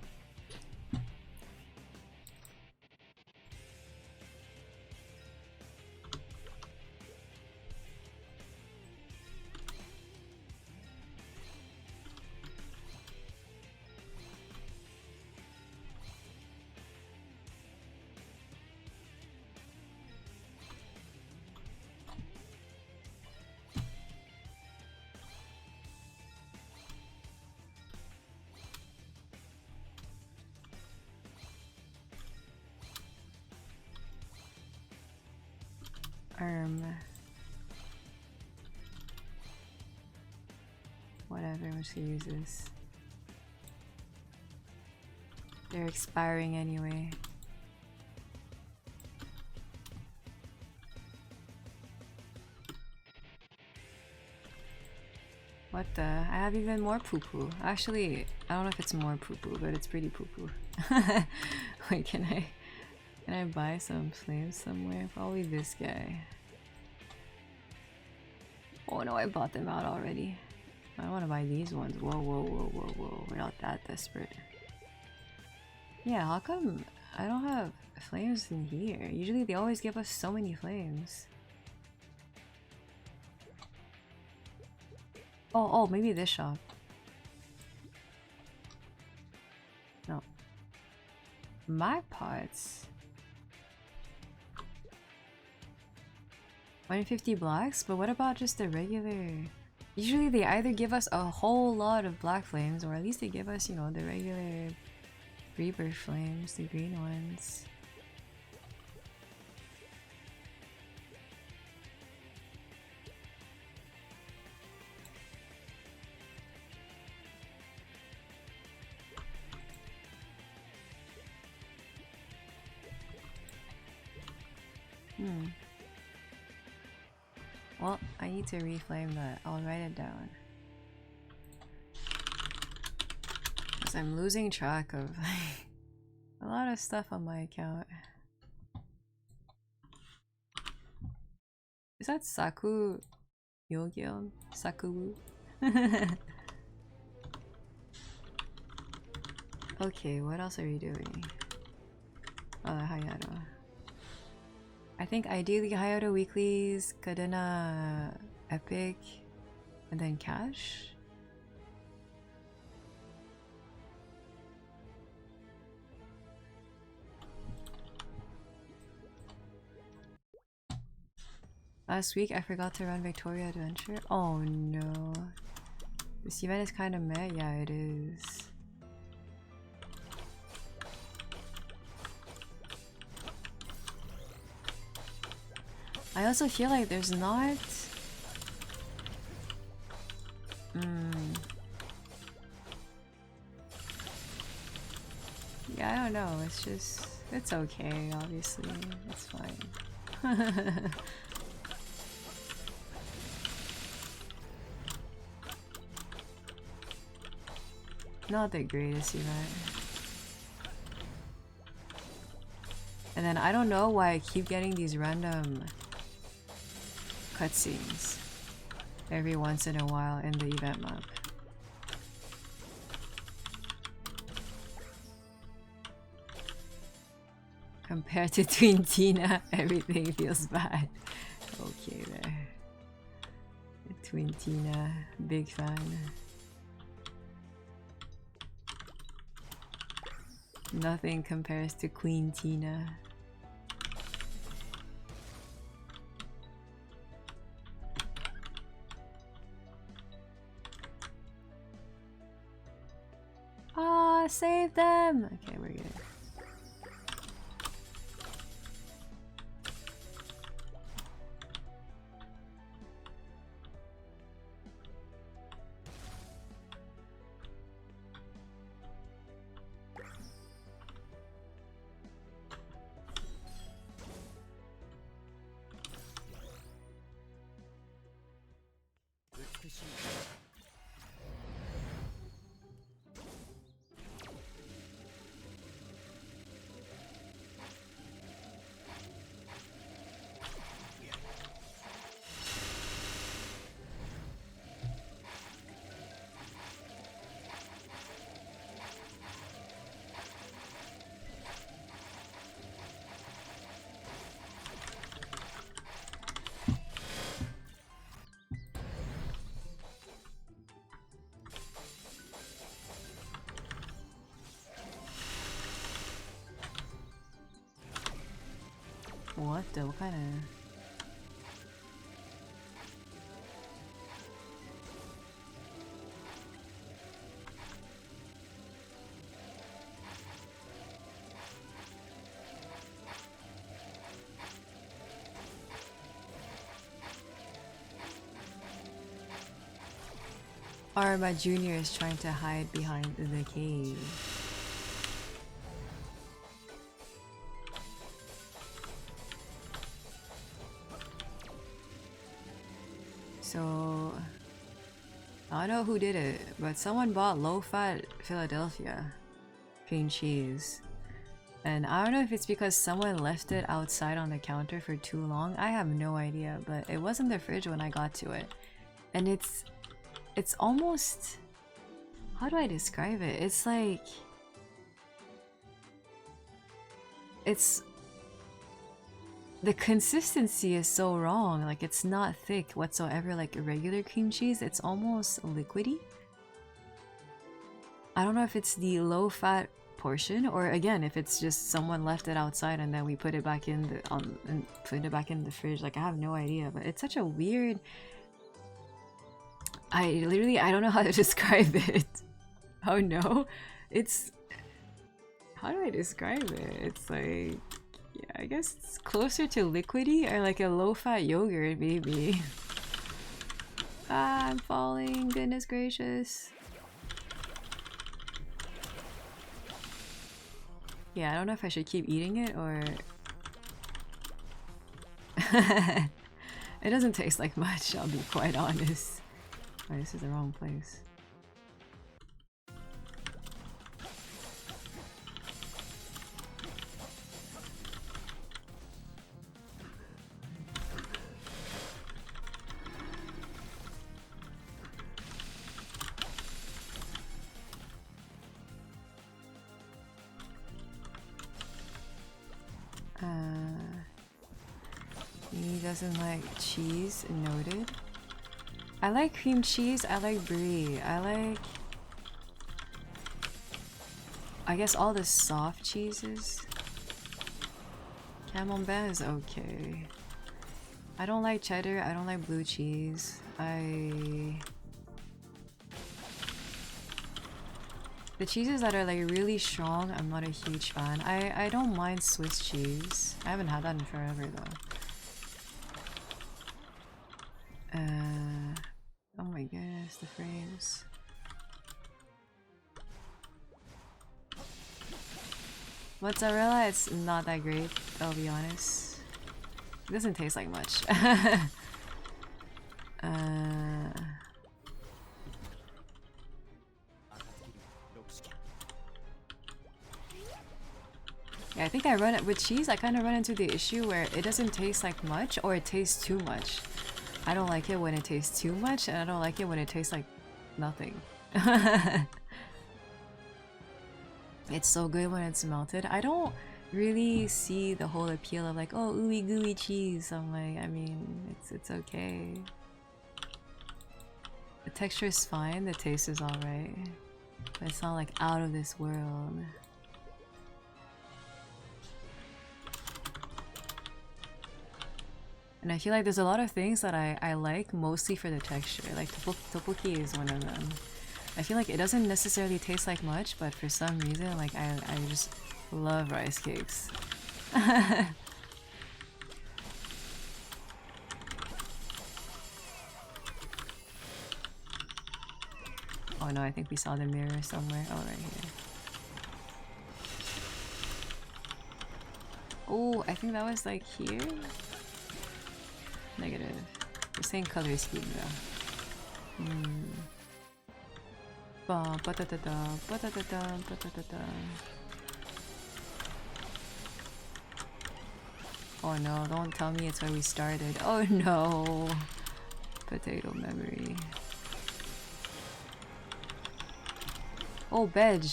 Whatever, I'm just gonna use this. They're expiring anyway. What the? I have even more poo-poo. Actually, I don't know if it's more poo-poo, but it's pretty poo-poo. Wait, can I buy some flames somewhere? Probably this guy. Oh no, I bought them out already. I don't want to buy these ones. Whoa, whoa, whoa, whoa, whoa. We're not that desperate. Yeah, how come I don't have flames in here? Usually they always give us so many flames. Oh, maybe this shop. No. My pots. 150 blocks? But what about just the regular? Usually they either give us a whole lot of black flames, or at least they give us, you know, the regular rebirth flames, the green ones. Well, I need to reflame that. I'll write it down. Because I'm losing track of a lot of stuff on my account. Is that Saku Yogyeon? Saku? Okay, what else are we doing? Oh, the Hayato. I think ideally Hayato weeklies, Kadena epic, and then cash? Last week I forgot to run Victoria Adventure. Oh no. This event is kinda meh? Yeah, it is. I also feel like there's not... Yeah, I don't know. It's just... It's okay, obviously. It's fine. Not the greatest event. And then I don't know why I keep getting these random cutscenes every once in a while in the event map. Compared to Twin Tina, everything feels bad. Okay there. Twin Tina, big fan. Nothing compares to Queen Tina. Ah, save them! Okay, we're good. What the? What kind of... Or my junior is trying to hide behind the cave. So I don't know who did it, but someone bought low-fat Philadelphia cream cheese. And I don't know if it's because someone left it outside on the counter for too long. I have no idea, but it was in the fridge when I got to it. And it's almost... how do I describe it? It's like... it's... the consistency is so wrong. Like, it's not thick whatsoever like a regular cream cheese. It's almost liquidy. I don't know if it's the low-fat portion, or again, if it's just someone left it outside and then we put it back in the and put it back in the fridge. Like, I have no idea, but it's such a weird... I don't know how to describe it. Oh no, it's... how do I describe it? It's like... yeah, I guess it's closer to liquidy, or like a low-fat yogurt, maybe. Ah, I'm falling, goodness gracious. Yeah, I don't know if I should keep eating it or... it doesn't taste like much, I'll be quite honest. Oh, this is the wrong place. He doesn't like cheese, noted. I like cream cheese, I like brie, I guess all the soft cheeses. Camembert is okay. I don't like cheddar, I don't like blue cheese. The cheeses that are like really strong, I'm not a huge fan. I don't mind Swiss cheese. I haven't had that in forever though. Oh my goodness, the frames. Mozzarella, it's not that great, I'll be honest. It doesn't taste like much. Yeah, I think I run it with cheese. I kind of run into the issue where it doesn't taste like much, or it tastes too much. I don't like it when it tastes too much, and I don't like it when it tastes like nothing. It's so good when it's melted. I don't really see the whole appeal of like, oh, ooey gooey cheese. I'm like, I mean, it's okay. The texture is fine, the taste is alright. But it's not like out of this world. And I feel like there's a lot of things that I like mostly for the texture. Like tteokbokki is one of them. I feel like it doesn't necessarily taste like much, but for some reason, like I just love rice cakes. Oh no, I think we saw the mirror somewhere. Oh, right here. Oh, I think that was like here? Negative. The same color scheme though. Oh no, don't tell me it's where we started. Oh no! Potato memory. Oh, veg!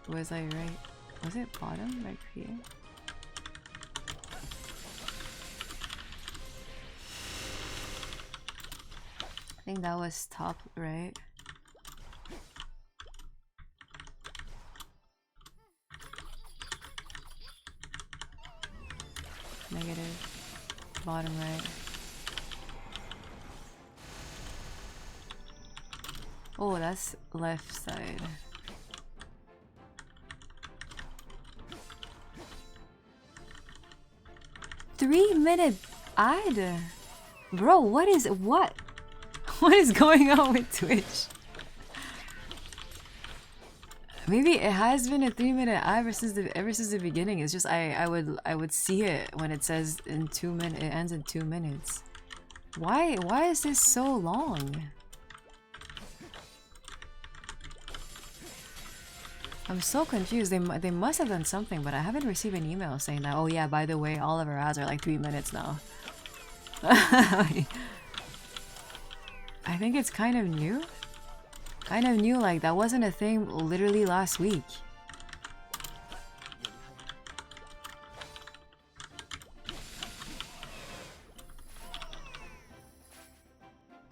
Was I right? Was it bottom? Right here? I think that was top right. Negative. Bottom right. Oh, that's left side. Three-minute ad? Bro, what is going on with Twitch? Maybe it has been a 3-minute ad ever since the beginning. It's just I would see it when it says in 2 minutes. It ends in 2 minutes. Why is this so long? I'm so confused. They must have done something, but I haven't received an email saying that. Oh yeah, by the way, all of our ads are like 3 minutes now. I think it's kind of new. Kind of new, like that wasn't a thing literally last week.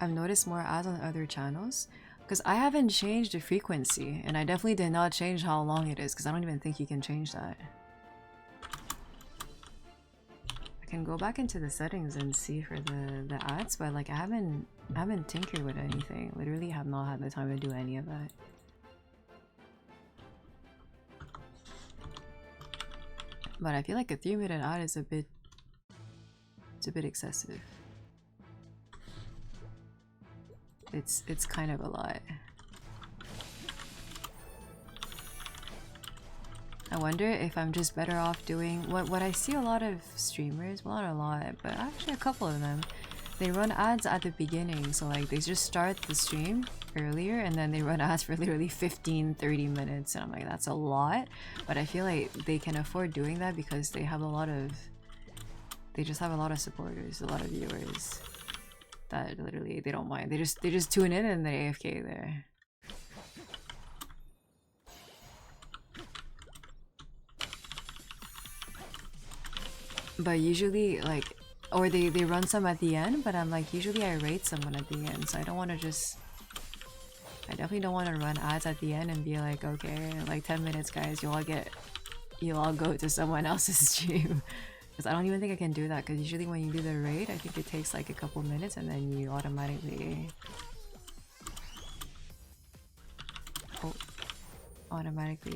I've noticed more ads on other channels because I haven't changed the frequency, and I definitely did not change how long it is because I don't even think you can change that. I can go back into the settings and see for the ads, but like I haven't tinkered with anything. Literally have not had the time to do any of that. But I feel like a 3-minute ad is a bit excessive. It's kind of a lot. I wonder if I'm just better off doing what I see a lot of streamers, well not a lot, but actually a couple of them. They run ads at the beginning, so like they just start the stream earlier and then they run ads for literally 15-30 minutes, and I'm like, that's a lot. But I feel like they can afford doing that because they have a lot of supporters, a lot of viewers that literally they don't mind. They just tune in and they AFK there. But usually like, or they run some at the end, but I'm like, usually I rate someone at the end, so I definitely don't want to run ads at the end and be like, okay, like 10 minutes guys, you'll all go to someone else's stream. Because I don't even think I can do that, because usually when you do the raid, I think it takes like a couple minutes and then you automatically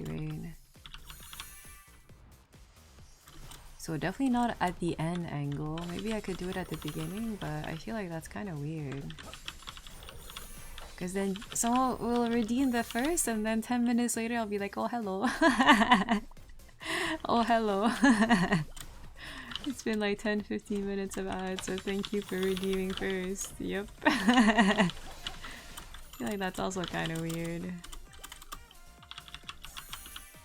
raid. So definitely not at the end angle. Maybe I could do it at the beginning, but I feel like that's kind of weird. Because then someone will redeem the first and then 10 minutes later I'll be like, oh hello. Oh hello. It's been like 10-15 minutes of ads, so thank you for redeeming first. Yep. I feel like that's also kind of weird.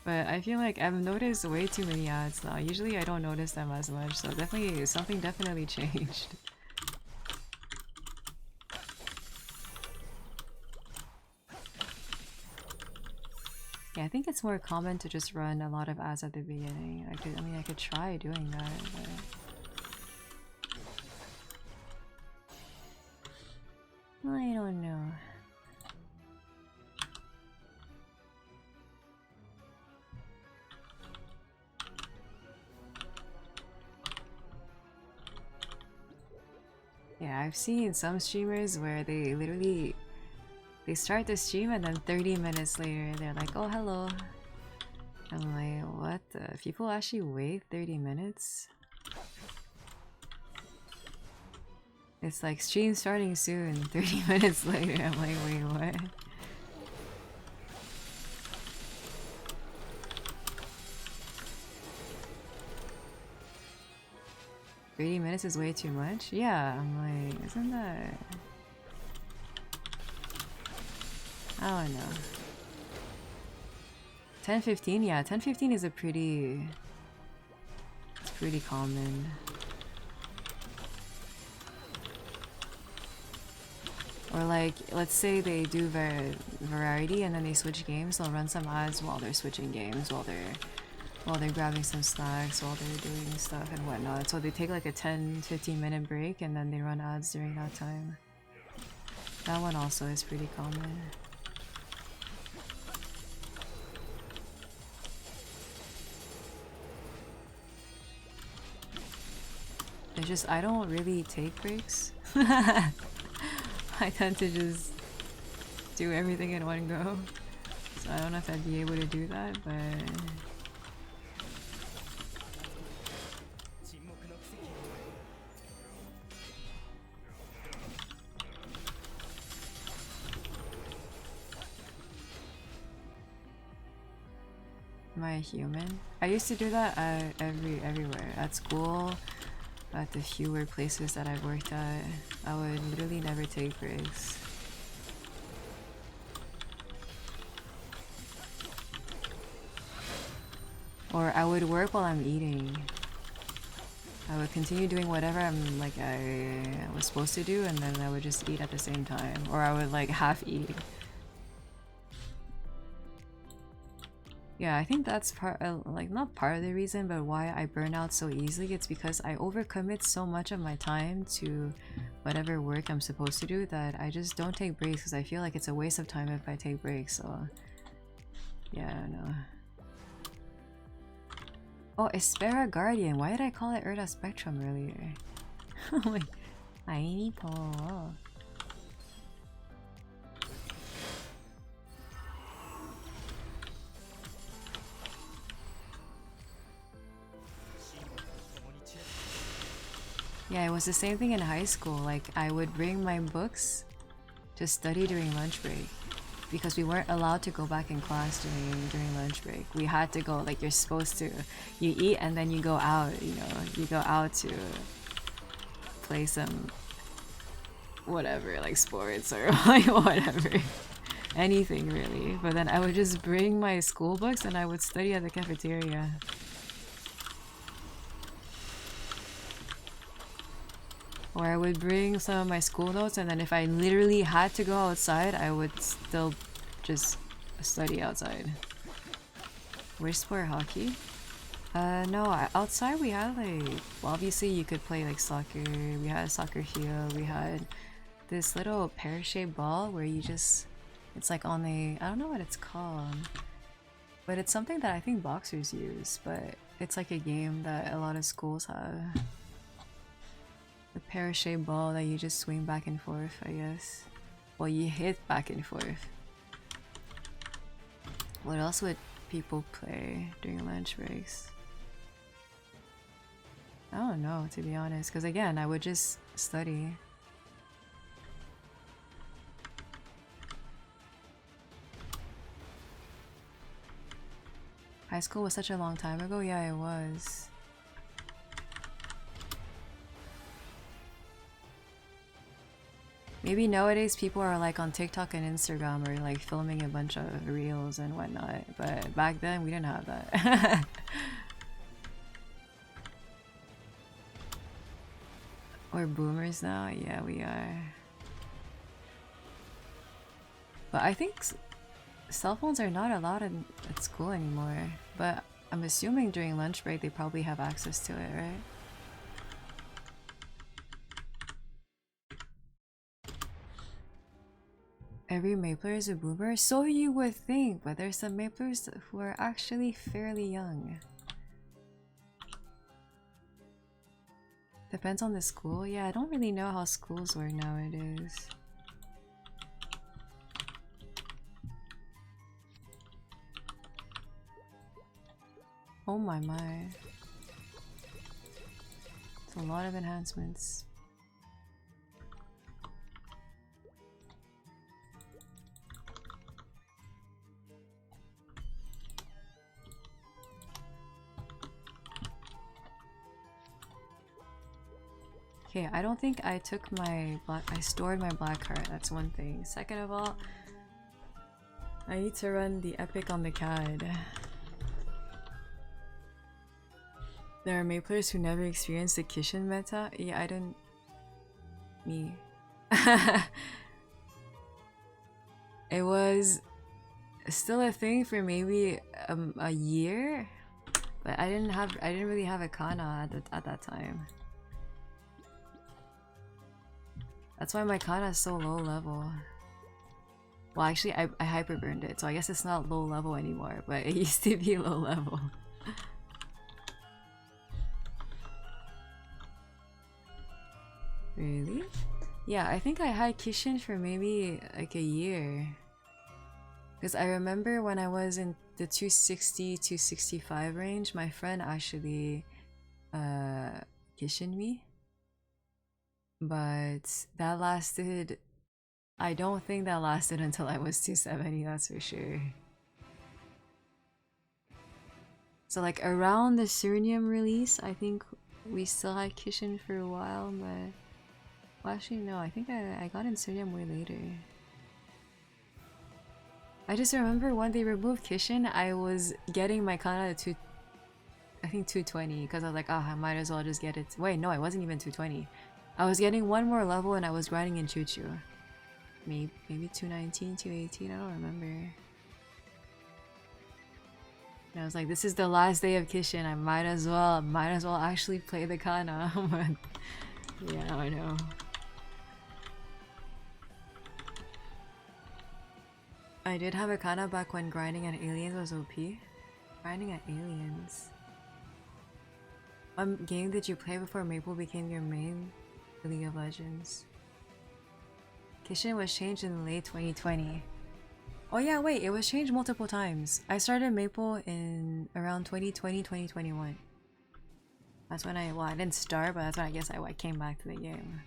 But I feel like I've noticed way too many ads now. Usually I don't notice them as much, so definitely something definitely changed. Yeah, I think it's more common to just run a lot of ads at the beginning. I could try doing that, but I don't know. Yeah, I've seen some streamers where they literally start the stream and then 30 minutes later they're like, oh hello. I'm like, what the? People actually wait 30 minutes? It's like stream starting soon, 30 minutes later. I'm like, wait, what? $30 is way too much? Yeah, I'm like, isn't that... I don't know. 10-15? Yeah, 10-15 is a pretty... It's pretty common. Or like, let's say they do variety and then they switch games, they'll run some ads while they're switching games, while they're grabbing some snacks, while they're doing stuff and whatnot. So they take like a 10-15 minute break and then they run ads during that time. That one also is pretty common. It's just, I don't really take breaks. I tend to just do everything in one go. So I don't know if I'd be able to do that, but... Am I a human? I used to do that everywhere. At school, at the fewer places that I worked at, I would literally never take breaks. Or I would work while I'm eating. I would continue doing whatever I was supposed to do, and then I would just eat at the same time. Or I would like half eat. Yeah, I think that's not part of the reason, but why I burn out so easily. It's because I overcommit so much of my time to whatever work I'm supposed to do that I just don't take breaks because I feel like it's a waste of time if I take breaks. So yeah, no. Oh, Espera Guardian. Why did I call it Erda Spectrum earlier? Oh my, 아이니터. Yeah, it was the same thing in high school. Like, I would bring my books to study during lunch break because we weren't allowed to go back in class during lunch break. We had to go, like, you're supposed to. You eat and then you go out, you know. You go out to play some whatever, like sports or like whatever. Anything really. But then I would just bring my school books and I would study at the cafeteria. Or I would bring some of my school notes, and then if I literally had to go outside, I would still just study outside. Where's sport hockey? No, outside we had like, well, obviously you could play like soccer, we had a soccer field, we had this little pear-shaped ball where you just, it's like on the, I don't know what it's called, but it's something that I think boxers use, but it's like a game that a lot of schools have. The pear-shaped ball that you just swing back and forth, I guess. Well, you hit back and forth. What else would people play during lunch breaks? I don't know, to be honest, because again, I would just study. High school was such a long time ago? Yeah, it was. Maybe nowadays people are like on TikTok and Instagram or like filming a bunch of reels and whatnot, but back then we didn't have that. We're boomers now? Yeah, we are. But I think cell phones are not allowed at school anymore, but I'm assuming during lunch break they probably have access to it, right? Every Mapler is a boomer? So you would think, but there's some Maplers who are actually fairly young. Depends on the school? Yeah, I don't really know how schools work nowadays. Oh my. It's a lot of enhancements. Okay, I don't think I took my I stored my black card, that's one thing. Second of all, I need to run the epic on the CAD. There are Maplers who never experienced the Kishin meta? Yeah, I don't... Me. It was still a thing for maybe a year, but I didn't really have a Kana at that time. That's why my Kana is so low level. Well, actually, I hyperburned it, so I guess it's not low level anymore, but it used to be low level. Really? Yeah, I think I had Kishin for maybe like a year. Because I remember when I was in the 260, 265 range, my friend actually Kishin me. But that lasted... I don't think that lasted until I was 270, that's for sure. So like around the Surnium release, I think we still had Kishin for a while, but well, actually no, I think I got in Surnium way later. I just remember when they removed Kishin, I was getting my Kana to I think 220 because I was like, oh, I might as well just get it. Wait, no, it wasn't even 220. I was getting one more level and I was grinding in Chuchu. Maybe 219, 218, I don't remember. And I was like, this is the last day of Kishin. I might as well actually play the Kana. But yeah, I know. I did have a Kana back when grinding at Aliens was OP. Grinding at Aliens. What game did you play before Maple became your main League of Legends? Kishin was changed in late 2020. Oh yeah, wait, it was changed multiple times. I started Maple in around 2020, 2021. That's when I didn't start, but that's when I guess I came back to the game.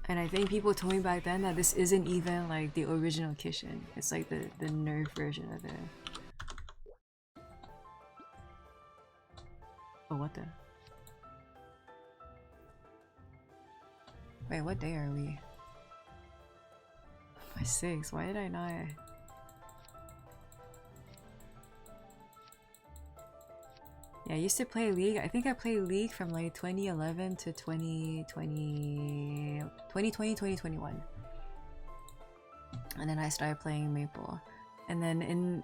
And I think people told me back then that this isn't even like the original Kishin. It's like the nerf version of it. Oh, what the? Wait, what day are we? My 6. Why did I not? Yeah, I used to play League. I think I played League from like 2011 to 2020, 2021. And then I started playing Maple. And then in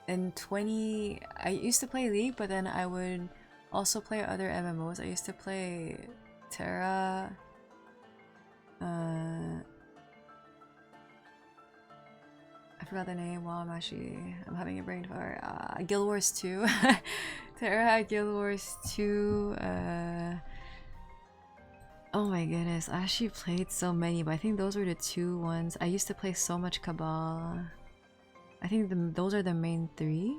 I used to play League, but then I would also play other MMOs. I used to play Terra. I forgot the name. Wow, I'm having a brain fart. Guild Wars 2. Terra, Guild Wars 2. Oh my goodness, I actually played so many, but I think those were the 2 ones. I used to play so much Cabal. I think those are the main 3.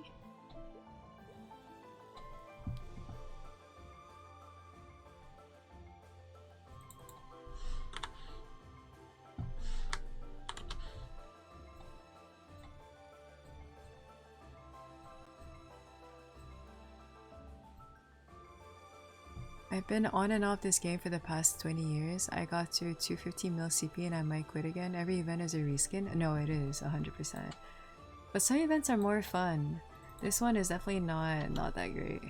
I've been on and off this game for the past 20 years. I got to 250 mil CP and I might quit again. Every event is a reskin? No, it is 100%. But some events are more fun. This one is definitely not that great.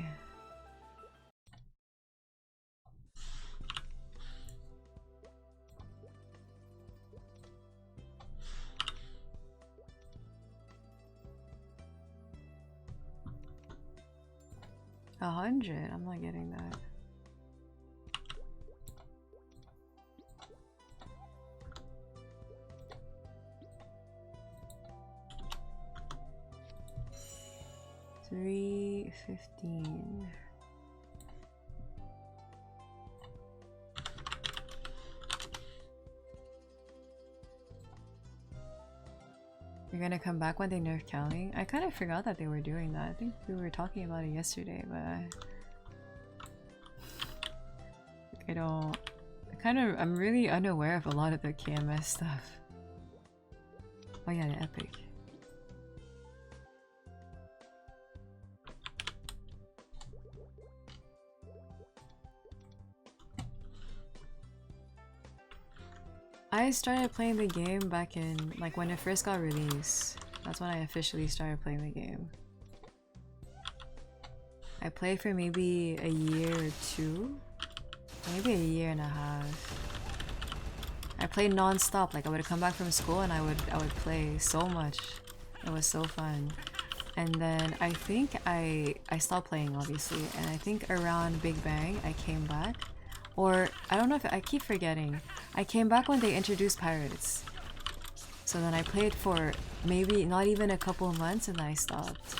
A 100? I'm not getting that. $3.15. You're gonna come back when they nerf counting? I kind of forgot that they were doing that. I think we were talking about it yesterday, but I'm really unaware of a lot of the KMS stuff. Oh yeah, the Epic. I started playing the game back in, like, when it first got released. That's when I officially started playing the game. I played for maybe a year or 2. Maybe a year and a half. I played non-stop. Like, I would come back from school and I would play so much. It was so fun. And then I think I stopped playing, obviously. And I think around Big Bang I came back. Or, I don't know if I keep forgetting. I came back when they introduced pirates. So then I played for maybe not even a couple of months and I stopped.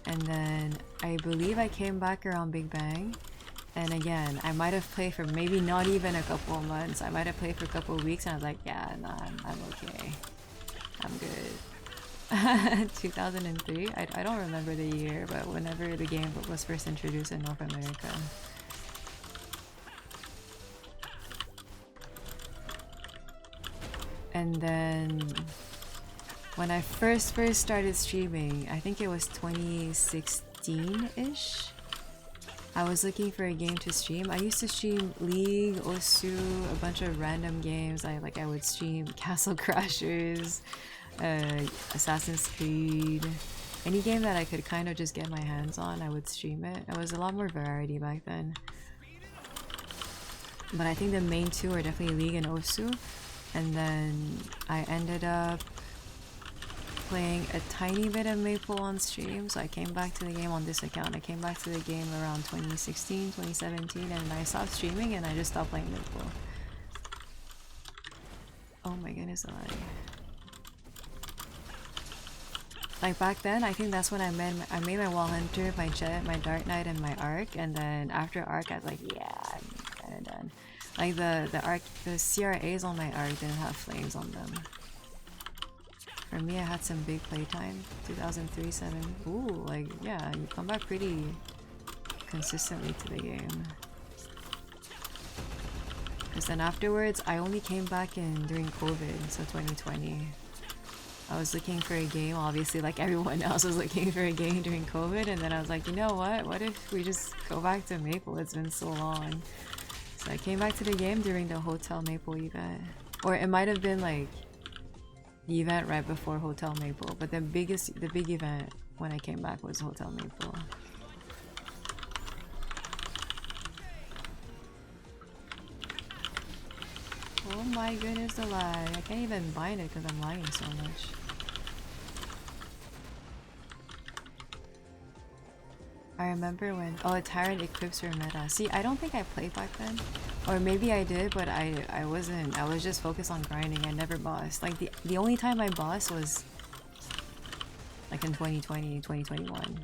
And then I believe I came back around Big Bang. And again, I might have played for maybe not even a couple of months. I might have played for a couple of weeks and I was like, yeah, nah, I'm okay. I'm good. 2003? I don't remember the year, but whenever the game was first introduced in North America. And then when I first started streaming, I think it was 2016-ish. I was looking for a game to stream. I used to stream League, Osu, a bunch of random games. I would stream Castle Crashers, Assassin's Creed, any game that I could kind of just get my hands on, I would stream it. It was a lot more variety back then. But I think the main two are definitely League and Osu. And then I ended up playing a tiny bit of Maple on stream, so I came back to the game on this account. I came back to the game around 2016, 2017, and I stopped streaming and I just stopped playing Maple. Oh my goodness alive. Like back then, I think that's when I made my Wall Hunter, my Jet, my Dark Knight, and my Arc, and then after Arc I was like, yeah, I'm kinda done. Like the CRAs on my Arc didn't have flames on them. For me, I had some big playtime. 2003-7. Ooh, like, yeah, you come back pretty consistently to the game. Because then afterwards, I only came back during COVID, so 2020. I was looking for a game, obviously, like everyone else was looking for a game during COVID, and then I was like, you know what? What if we just go back to Maple? It's been so long. So I came back to the game during the Hotel Maple event. Or it might have been like the event right before Hotel Maple, but the big event when I came back was Hotel Maple. Oh my goodness, the lag. I can't even bind it because I'm lagging so much. I remember when Tyrant Equips were meta. See, I don't think I played back then. Or maybe I did, but I wasn't. I was just focused on grinding. I never bossed. Like the only time I bossed was like in 2020, 2021.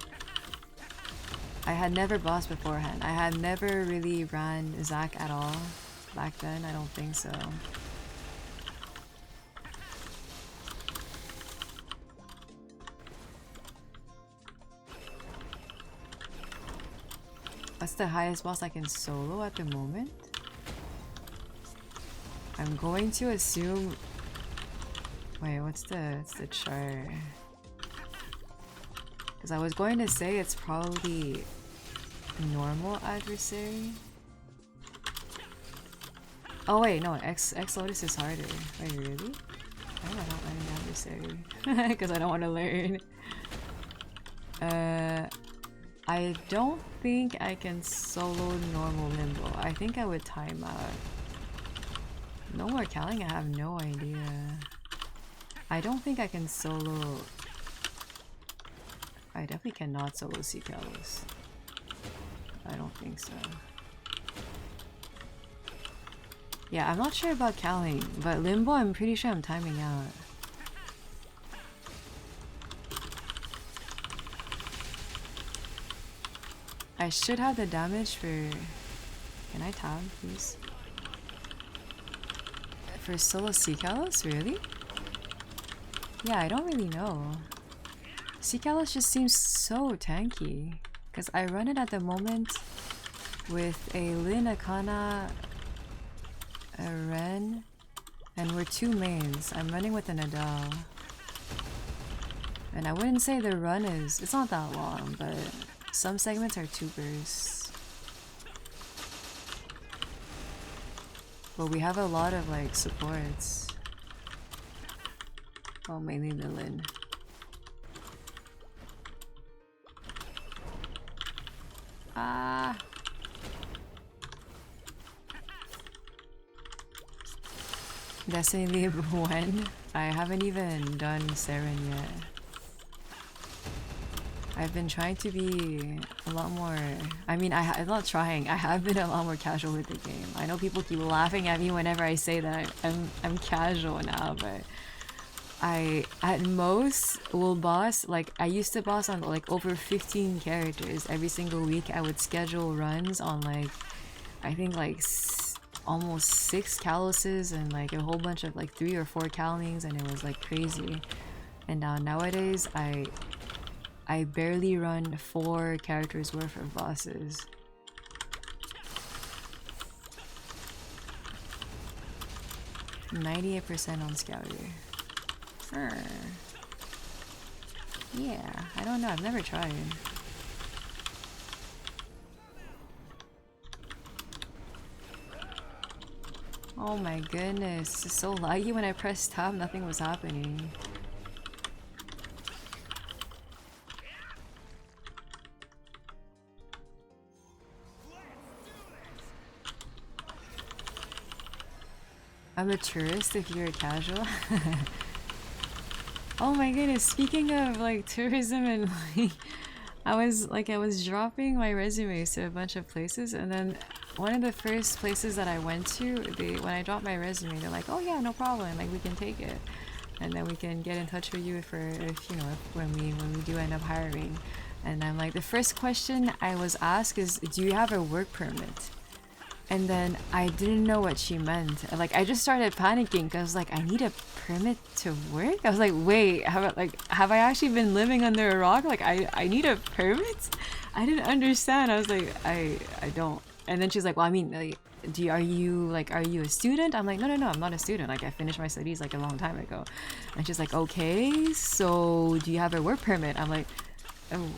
I had never bossed beforehand. I had never really ran Zac at all back then. I don't think so. What's the highest boss I can solo at the moment? I'm going to assume... Wait, what's the chart? Because I was going to say it's probably a normal adversary. Oh wait, no, X Lotus is harder. Wait, really? I don't want an adversary. Because I don't want to learn. I don't think I can solo normal Limbo. I think I would time out. No more Calling? I have no idea. I don't think I can solo... I definitely cannot solo Sea Kalos. I don't think so. Yeah, I'm not sure about Calling, but Limbo I'm pretty sure I'm timing out. I should have the damage for... Can I tab, please? For solo Sea Kalos? Really? Yeah, I don't really know. Sea Kalos just seems so tanky. Because I run it at the moment with a Lin, Akana, a Ren, and we're two mains. I'm running with an Adele. And I wouldn't say the run is... It's not that long, but... Some segments are 2 bursts. But we have a lot of like supports. Well, mainly the Lin. Ah! Destiny League when? I haven't even done Seren yet. I've been trying to be a lot more... I mean, I'm not trying. I have been a lot more casual with the game. I know people keep laughing at me whenever I say that I'm casual now, but I at most will boss, like I used to boss on like over 15 characters every single week. I would schedule runs on like I think like almost 6 Kaloses and like a whole bunch of like 3 or 4 Callings, and it was like crazy. And nowadays I barely run 4 characters worth of bosses. 98% on Scouter. Yeah, I don't know. I've never tried. Oh my goodness, it's so laggy. When I pressed tab, nothing was happening. I'm a tourist if you're a casual. Oh my goodness, speaking of like tourism and like I was dropping my resumes to a bunch of places, and then one of the first places that I went to, when I dropped my resume, they're like, "Oh yeah, no problem. Like we can take it, and then we can get in touch with you for if you know when we do end up hiring." And I'm like, the first question I was asked is, "Do you have a work permit?" And then I didn't know what she meant. Like I just started panicking because I was like, I need a permit to work? I was like, wait, have I actually been living under a rock? Like I need a permit? I didn't understand. I was like, I don't. And then she's like, well, I mean, like, are you a student? I'm like, no, I'm not a student. Like I finished my studies like a long time ago. And she's like, okay, so do you have a work permit? I'm like, oh.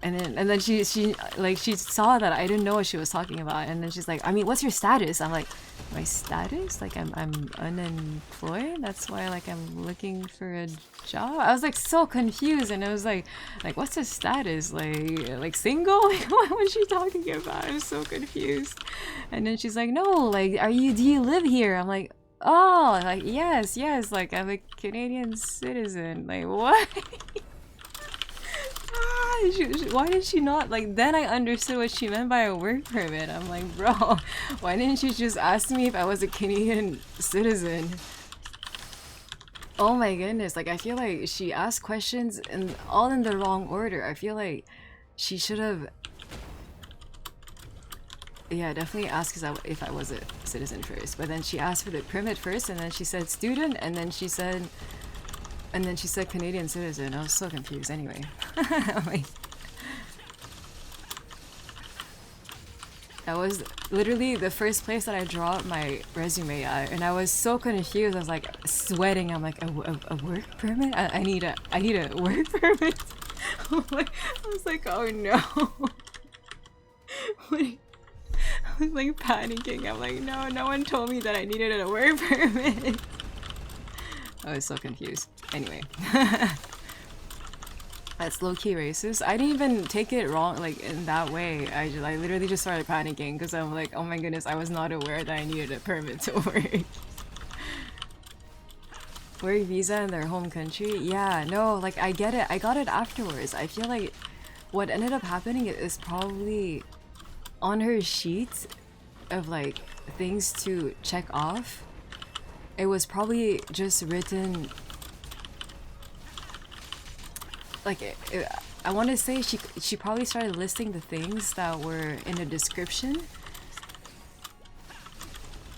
And then she saw that I didn't know what she was talking about, and then she's like, I mean, what's your status? I'm like, my status? Like I'm unemployed? That's why like I'm looking for a job? I was like so confused, and I was like what's the status? Like single? Like what was she talking about? I was so confused. And then she's like, no, like do you live here? I'm like, oh, like yes, like I'm a Canadian citizen. Like what? Why did she not like? Then I understood what she meant by a work permit. I'm like, bro, why didn't she just ask me if I was a Canadian citizen? Oh my goodness, like I feel like she asked questions all in the wrong order. I feel like she should have, yeah, definitely asked if I was a citizen first. But then she asked for the permit first, and then she said student, and then she said Canadian citizen. I was so confused. Anyway, like, that was literally the first place that I dropped my resume at, and I was so confused. I was like sweating. I'm like, a work permit? I need a work permit. I was like, oh no. I was like panicking. I'm like, no one told me that I needed a work permit. I was so confused. Anyway. That's low-key racist. I didn't even take it wrong, like, in that way. I literally just started panicking because I'm like, oh my goodness, I was not aware that I needed a permit to work. Work visa in their home country? Yeah, no, like, I get it. I got it afterwards. I feel like what ended up happening is probably on her sheet of, like, things to check off. It was probably just written... Like, I want to say she probably started listing the things that were in the description,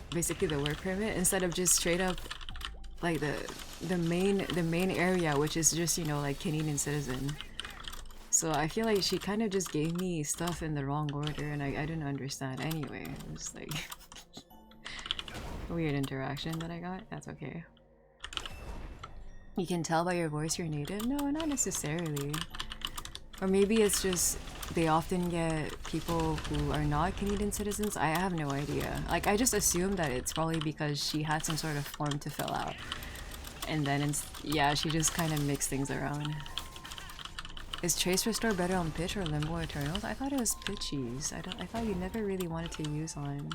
basically the work permit, instead of just straight up like the main area, which is just, you know, like Canadian citizen. So I feel like she kind of just gave me stuff in the wrong order, and I didn't understand. Anyway, it was like a weird interaction that I got. That's okay. You can tell by your voice you're native? No, not necessarily. Or maybe it's just they often get people who are not Canadian citizens. I have no idea. Like, I just assume that it's probably because she had some sort of form to fill out. And then, yeah, she just kind of mixed things around. Is Trace Restore better on Pitch or Limbo Eternals? I thought it was Pitchies. I thought you never really wanted to use on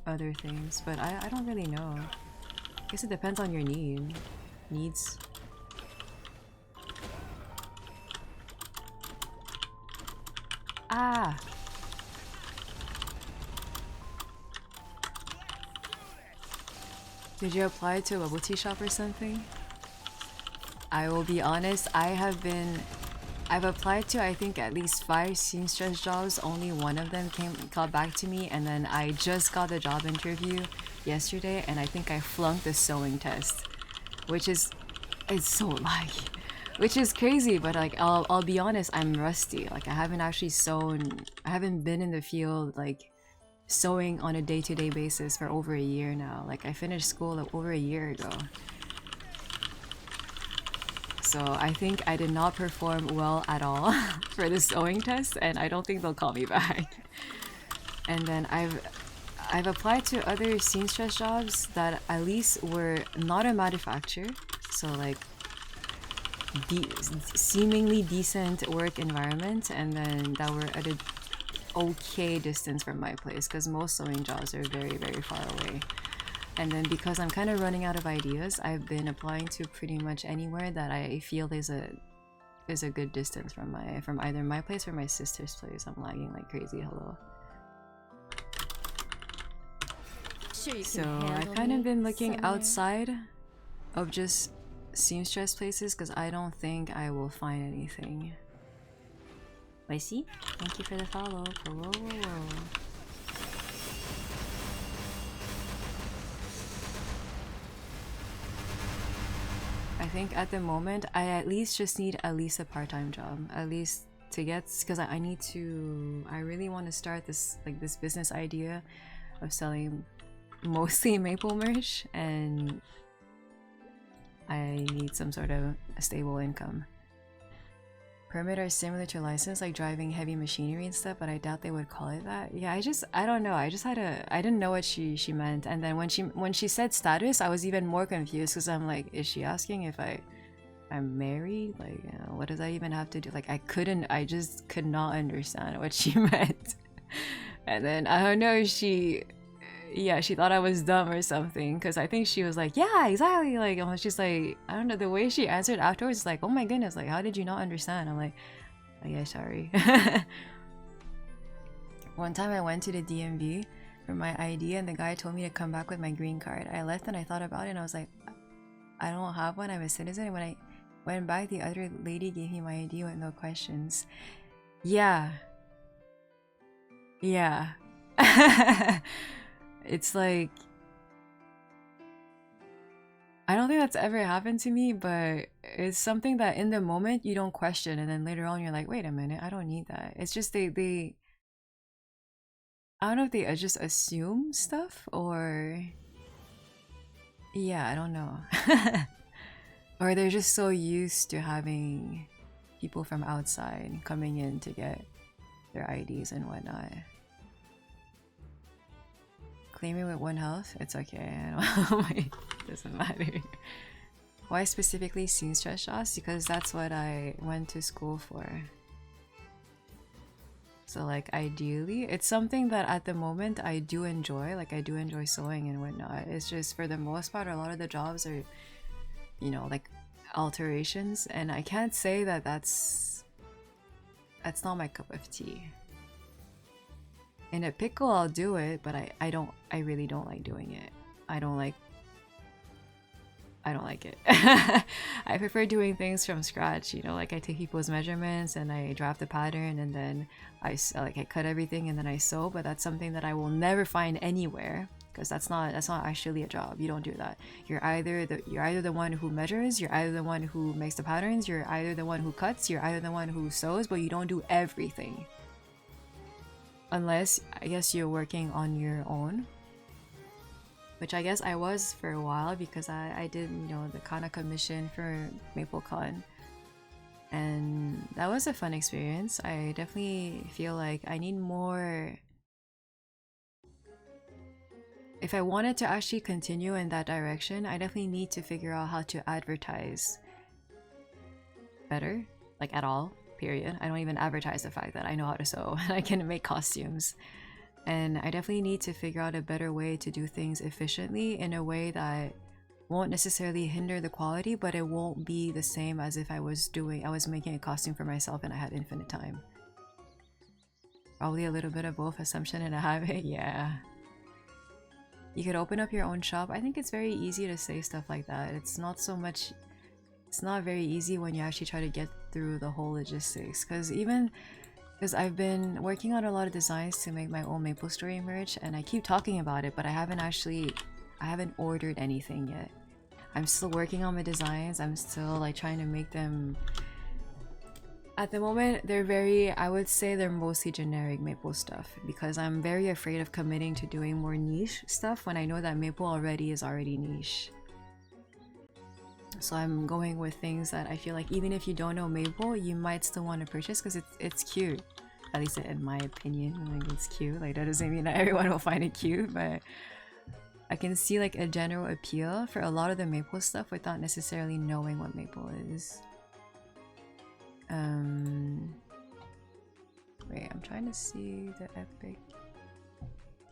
other things. But I don't really know. I guess it depends on your needs. Ah! Did you apply to a bubble tea shop or something? I will be honest, I've applied to I think at least 5 seamstress jobs. Only one of them got back to me, and then I just got the job interview yesterday, and I think I flunked the sewing test, which is, it's so laggy, which is crazy. But like, I'll be honest, I'm rusty. Like, I haven't actually sewn, I haven't been in the field like sewing on a day-to-day basis for over a year now. Like I finished school like, over a year ago. So I think I did not perform well at all for the sewing test, and I don't think they'll call me back. And then I've applied to other seamstress jobs that at least were not a manufacturer, so like seemingly decent work environment, and then that were at a okay distance from my place, because most sewing jobs are very, very far away. And then because I'm kind of running out of ideas, I've been applying to pretty much anywhere that I feel is a good distance from either my place or my sister's place. I'm lagging like crazy. Hello. Sure you can So I've kind of been looking outside of just seamstress places because I don't think I will find anything. I see. Thank you for the follow. Whoa, whoa, whoa. I think at the moment I at least just need a part-time job, at least to get, because I need to. I really want to start this business idea of selling mostly maple merch, and I need some sort of a stable income. Permit are similar to license, like driving heavy machinery and stuff, but I doubt they would call it that. Yeah, I don't know. I didn't know what she meant, and then when she said status, I was even more confused because I'm like, is she asking if I'm married? Like, you know, what does that even have to do? Like, I just could not understand what she meant. And then I don't know, she thought I was dumb or something, because I think she was like, yeah, exactly, like, she's like, I don't know, the way she answered afterwards is like, oh my goodness, like, how did you not understand? I'm like, oh yeah, sorry. One time I went to the DMV for my ID, and the guy told me to come back with my green card. I left and I thought about it, and I was like, I don't have one, I'm a citizen. And when I went back, the other lady gave me my ID with no questions. Yeah. It's like, I don't think that's ever happened to me, but it's something that in the moment you don't question, and then later on you're like, wait a minute, I don't need that. It's just they I don't know if they just assume stuff, or yeah, I don't know. Or they're just so used to having people from outside coming in to get their IDs and whatnot. Claiming with 1 health? It's okay. It doesn't matter. Why specifically seamstress jobs? Because that's what I went to school for. So like ideally, it's something that at the moment I do enjoy. Like I do enjoy sewing and whatnot. It's just for the most part, a lot of the jobs are, you know, like alterations, and I can't say that that's not my cup of tea. In a pickle, I'll do it, but I really don't like doing it. I don't like it. I prefer doing things from scratch, you know, like I take people's measurements and I draft the pattern, and then I cut everything and then I sew, but that's something that I will never find anywhere, because that's not actually a job. You don't do that. You're either the one who measures, you're either the one who makes the patterns, you're either the one who cuts, you're either the one who sews, but you don't do everything. Unless, I guess, you're working on your own, which I guess I was for a while, because I did, you know, the Kana commission for MapleCon, and that was a fun experience. I definitely feel like I need more. If I wanted to actually continue in that direction, I definitely need to figure out how to advertise better, like at all. Period. I don't even advertise the fact that I know how to sew and I can make costumes. And I definitely need to figure out a better way to do things efficiently, in a way that won't necessarily hinder the quality, but it won't be the same as if I was making a costume for myself and I had infinite time. Probably a little bit of both assumption and a habit. Yeah. You could open up your own shop. I think it's very easy to say stuff like that. It's not very easy when you actually try to get through the whole logistics, because I've been working on a lot of designs to make my own Maple Story merch, and I keep talking about it, but I haven't ordered anything yet. I'm still working on my designs. I'm still like trying to make them At the moment, they're very, I would say they're mostly generic maple stuff because I'm very afraid of committing to doing more niche stuff when I know that maple is already niche. So I'm going with things that I feel like even if you don't know maple, you might still want to purchase because it's cute. At least in my opinion, like it's cute. Like that doesn't mean that everyone will find it cute, but I can see like a general appeal for a lot of the maple stuff without necessarily knowing what maple is. Wait, I'm trying to see the epic.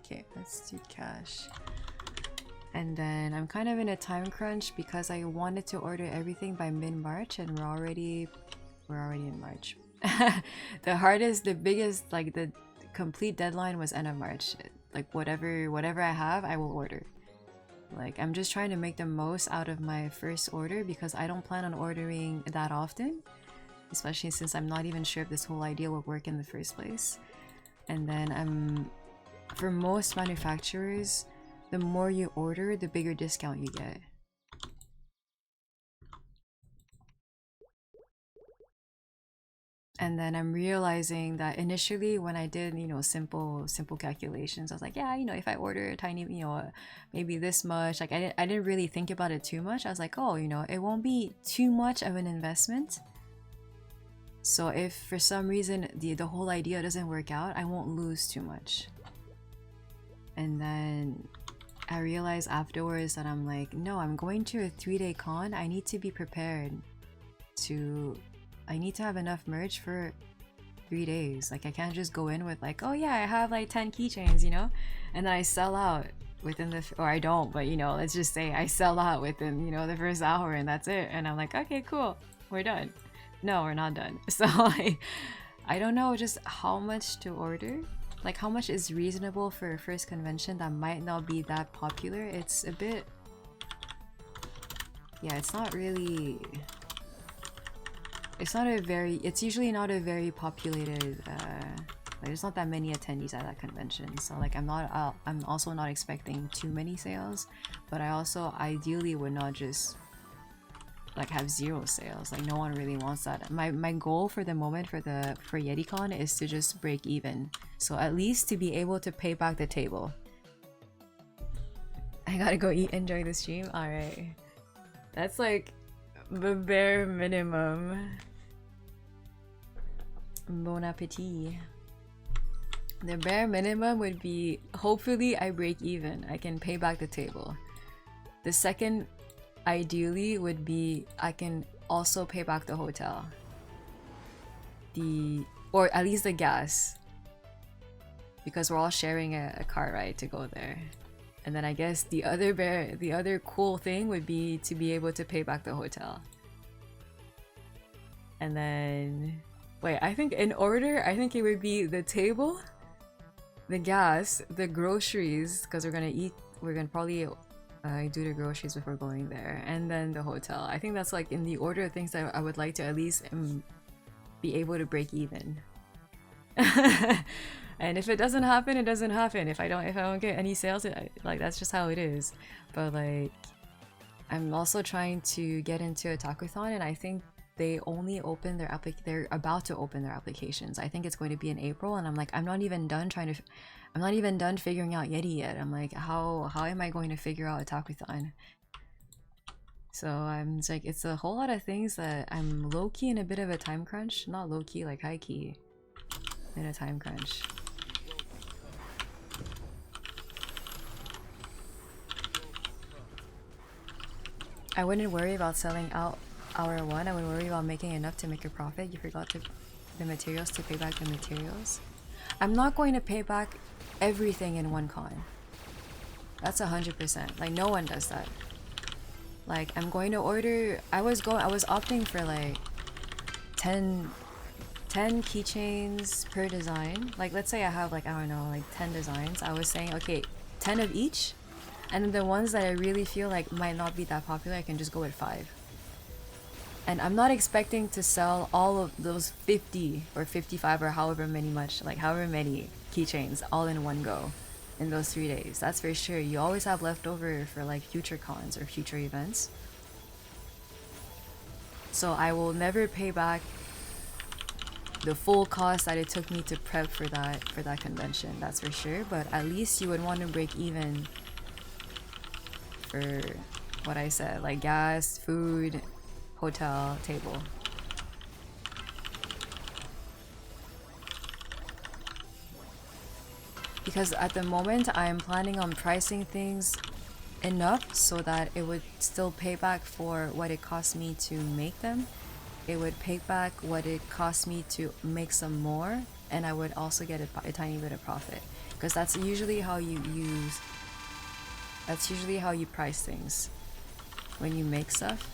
Okay, let's do cash. And then I'm kind of in a time crunch because I wanted to order everything by mid-March and we're already in March. The biggest, like the complete deadline was end of March. Like whatever I have, I will order. Like I'm just trying to make the most out of my first order because I don't plan on ordering that often. Especially since I'm not even sure if this whole idea will work in the first place. And then for most manufacturers, the more you order, the bigger discount you get. And then I'm realizing that initially when I did, you know, simple calculations, I was like, yeah, you know, if I order a tiny, you know, maybe this much, like I didn't really think about it too much. I was like, oh, you know, it won't be too much of an investment. So if for some reason the whole idea doesn't work out, I won't lose too much. And then I realized afterwards that I'm like, no, I'm going to a 3-day con. I need to be prepared I need to have enough merch for 3 days. Like I can't just go in with like, oh yeah, I have like 10 keychains, you know? And then I sell out within or I don't, but you know, let's just say I sell out within, you know, the first hour and that's it. And I'm like, okay, cool, we're done. No, we're not done. So like, I don't know just how much to order. Like how much is reasonable for a first convention that might not be that popular. It's a bit... Yeah, it's not really... It's usually not a very populated... Like there's not that many attendees at that convention. So like I'm also not expecting too many sales. But I also ideally would not just... like have 0 sales. Like no one really wants that. My goal for the moment for YetiCon is to just break even, so at least to be able to pay back the table. I gotta go enjoy the stream. All right, that's like the bare minimum. Bon appetit. The bare minimum would be hopefully I break even, I can pay back the table. The second ideally would be I can also pay back the hotel, or at least the gas, because we're all sharing a car ride to go there. And then I guess the other cool thing would be to be able to pay back the hotel. And then wait, I think in order, I think it would be the table, the gas, the groceries, because we're gonna probably do the groceries before going there, and then the hotel. I think that's like in the order of things that I would like to at least be able to break even. And if it doesn't happen, it doesn't happen. If I don't get any sales, like that's just how it is. But like I'm also trying to get into a Takuthon, and I think they only open they're about to open their applications. I think it's going to be in April, and I'm like, I'm not even done figuring out Yeti yet. I'm like, how am I going to figure out a Takuthon? So I'm just like, it's a whole lot of things that I'm low-key in a bit of a time crunch. Not low-key, like high-key in a time crunch. I wouldn't worry about selling out hour 1. I would worry about making enough to make a profit. You forgot the materials to pay back the materials. I'm not going to pay back everything in one con. That's 100%. Like no one does that. Like I'm going to order. I was opting for like 10 keychains per design. Like let's say I have like, I don't know, like 10 designs. I was saying, okay, 10 of each, and then the ones that I really feel like might not be that popular, I can just go with 5. And I'm not expecting to sell all of those 50 or 55 or however many keychains all in one go in those 3 days. That's for sure. You always have leftover for like future cons or future events. So I will never pay back the full cost that it took me to prep for that convention, that's for sure. But at least you would want to break even for what I said, like gas, food, hotel, table. Because at the moment I'm planning on pricing things enough so that it would still pay back for what it cost me to make them. It would pay back what it cost me to make some more, and I would also get a tiny bit of profit. Because that's usually how you price things when you make stuff.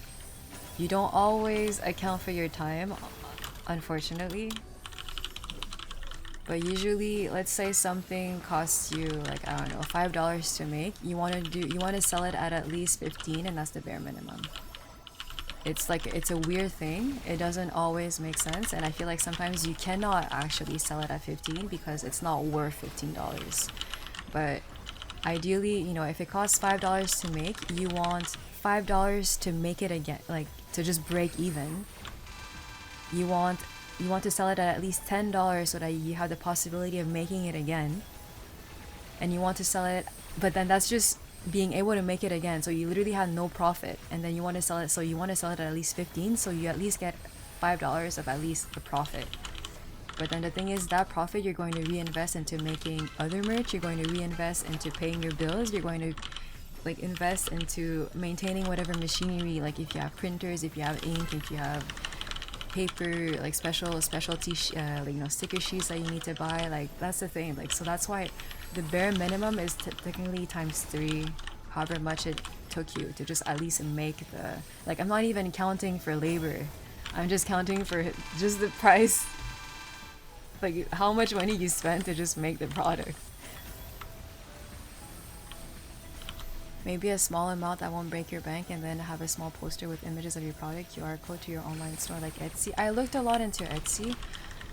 You don't always account for your time, unfortunately. But usually, let's say something costs you like, I don't know, $5 to make. You want to sell it at least 15, and that's the bare minimum. It's like, it's a weird thing. It doesn't always make sense, and I feel like sometimes you cannot actually sell it at 15 because it's not worth $15. But ideally, you know, if it costs $5 to make, you want $5 to make it again, like to just break even. You want to sell it at least $10 so that you have the possibility of making it again. And you want to sell it, but then that's just being able to make it again, so you literally have no profit. And then you want to sell it, so you want to sell it at least 15, so you at least get $5 of at least the profit. But then the thing is, that profit you're going to reinvest into making other merch, you're going to reinvest into paying your bills, you're going to like invest into maintaining whatever machinery, like if you have printers, if you have ink, if you have paper, like specialty like, you know, sticker sheets that you need to buy. Like that's the thing, like, so that's why the bare minimum is technically times 3, however much it took you to just at least make the, like, I'm not even counting for labor, I'm just counting for just the price, like how much money you spent to just make the product. Maybe a small amount that won't break your bank, and then have a small poster with images of your product, QR code to your online store like Etsy. I looked a lot into Etsy,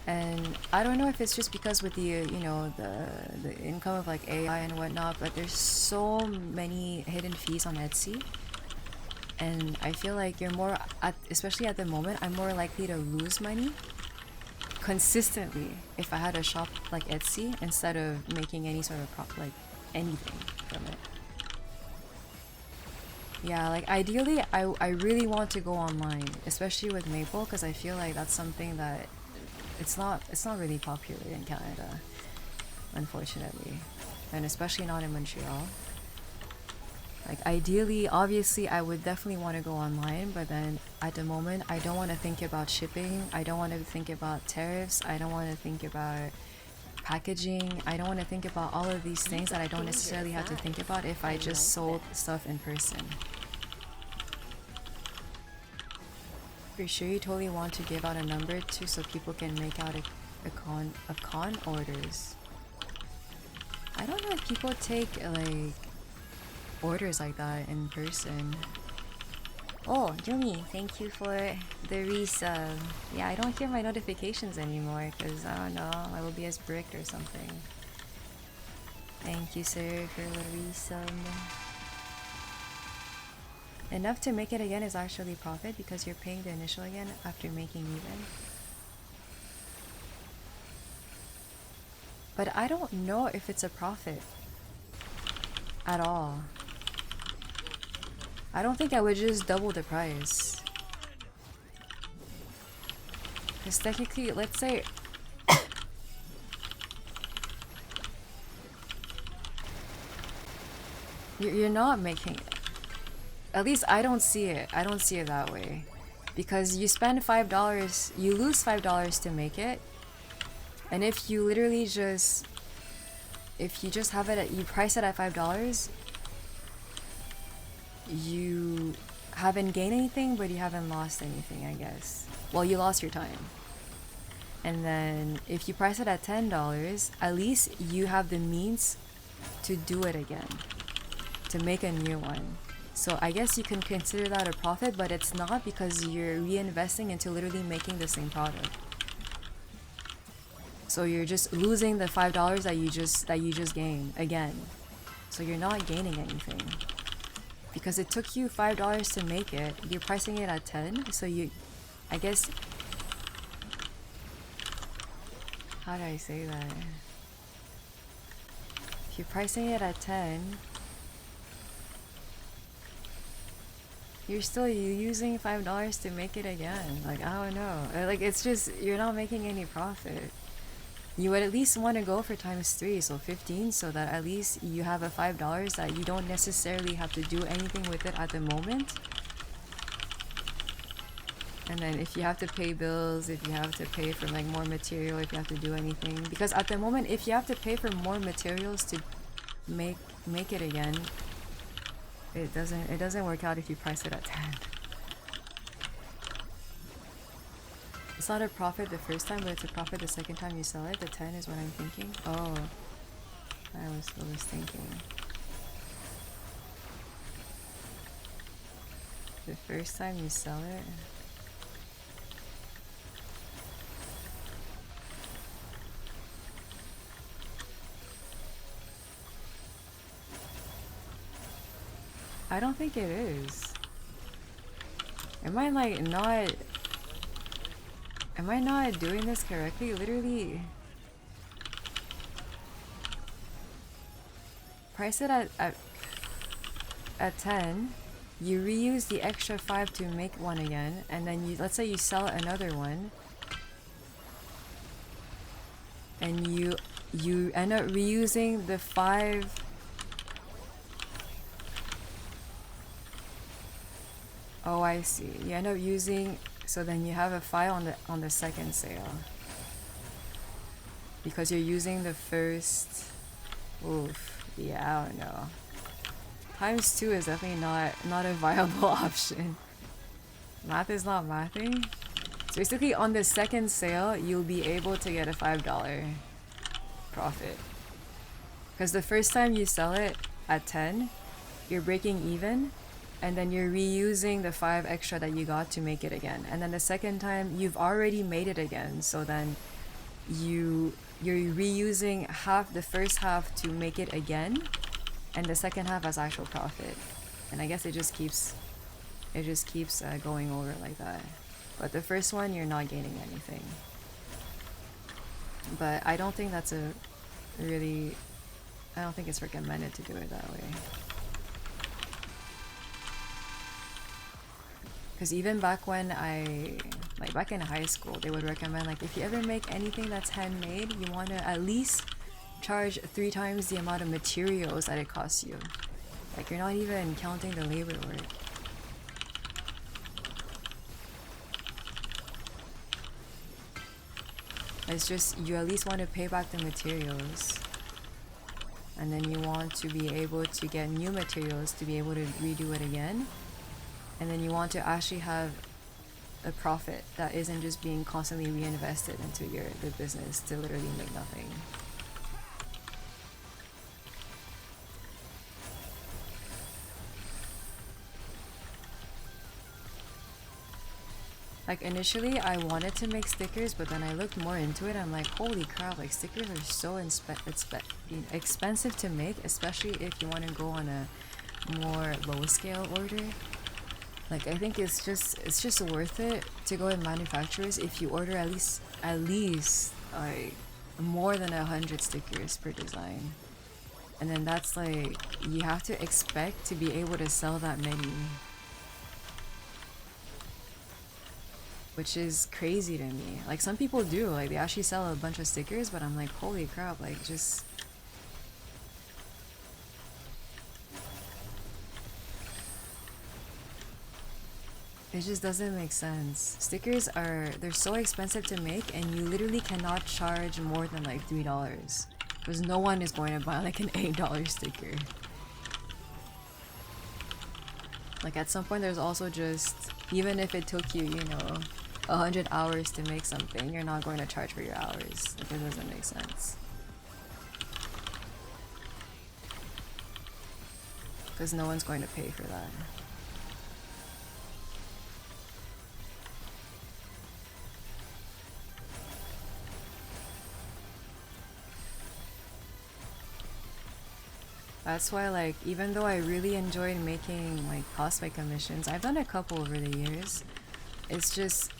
and I don't know if it's just because with the, you know, the income of like AI and whatnot, but there's so many hidden fees on Etsy. And I feel like you're more, especially at the moment, I'm more likely to lose money consistently if I had a shop like Etsy instead of making any sort of like anything from it. Yeah, like ideally I really want to go online, especially with Maple, because I feel like that's something that it's not really popular in Canada, unfortunately, and especially not in Montreal. Like ideally, obviously I would definitely want to go online, but then at the moment I don't want to think about shipping, I don't want to think about tariffs, I don't want to think about packaging, I don't want to think about all of these things that I don't necessarily have to think about if I just sold stuff in person. For sure you totally want to give out a number too so people can make out a con orders. I don't know if people take like orders like that in person. Oh, Yumi, thank you for the resub. Yeah, I don't hear my notifications anymore because I don't know, I will be as bricked or something. Thank you, sir, for the resub. Enough to make it again is actually profit because you're paying the initial again after making even. But I don't know if it's a profit at all. I don't think I would just double the price. Because technically, let's say you're not making, at least I don't see it. I don't see it that way. Because you spend $5, you lose $5 to make it. And if you literally just, if you just have it at, you price it at $5, you haven't gained anything, but you haven't lost anything, I guess. Well, you lost your time. And then if you price it at $10, at least you have the means to do it again, to make a new one. So I guess you can consider that a profit, but it's not because you're reinvesting into literally making the same product. So you're just losing the $5 that you just gained again. So you're not gaining anything. Because it took you $5 to make it, you're pricing it at 10, so you, I guess How do I say that? If you're pricing it at 10, you're still using $5 to make it again. Like, I don't know. Like, it's just, you're not making any profit. You would at least want to go for times 3, so 15, so that at least you have a $5 that you don't necessarily have to do anything with it at the moment. And then if you have to pay bills, if you have to pay for like more material, if you have to do anything, because at the moment, if you have to pay for more materials to make it again, it doesn't work out if you price it at 10. It's not a profit the first time, but it's a profit the second time you sell it. The 10 is what I'm thinking. Oh, I was thinking. The first time you sell it. I don't think it is. Am I like not... Am I not doing this correctly? Literally... Price it at 10. You reuse the extra 5 to make one again. And then you, let's say you sell another one. And you end up reusing the 5... Oh, I see. You end up using, so then you have a 5 on the second sale. Because you're using the first. Oof. Yeah, I don't know. Times 2 is definitely not a viable option. Math is not mathing. So basically on the second sale, you'll be able to get a $5 profit. Because the first time you sell it at 10, you're breaking even. And then you're reusing the 5 extra that you got to make it again. And then the second time, you've already made it again. So then you're reusing the first half to make it again, and the second half as actual profit. And I guess it just keeps going over like that. But the first one, you're not gaining anything. But I don't think that's I don't think it's recommended to do it that way. Because even back when back in high school, they would recommend, like, if you ever make anything that's handmade, you want to at least charge 3 times the amount of materials that it costs you. Like, you're not even counting the labor work. It's just, you at least want to pay back the materials. And then you want to be able to get new materials to be able to redo it again. And then you want to actually have a profit that isn't just being constantly reinvested into the business to literally make nothing. Like, initially I wanted to make stickers, but then I looked more into it. I'm like, holy crap, like, stickers are so expensive to make, especially if you want to go on a more low scale order. Like, I think it's just worth it to go with manufacturers if you order at least like more than 100 stickers per design. And then that's like, you have to expect to be able to sell that many. Which is crazy to me. Like, some people do, like, they actually sell a bunch of stickers, but I'm like, holy crap, like, just... It just doesn't make sense. Stickers they're so expensive to make, and you literally cannot charge more than like $3. Because no one is going to buy like an $8 sticker. Like, at some point there's also just, even if it took you, 100 hours to make something, you're not going to charge for your hours. Like, it doesn't make sense. Because no one's going to pay for that. That's why, like, even though I really enjoyed making like cosplay commissions, I've done a couple over the years. It's just,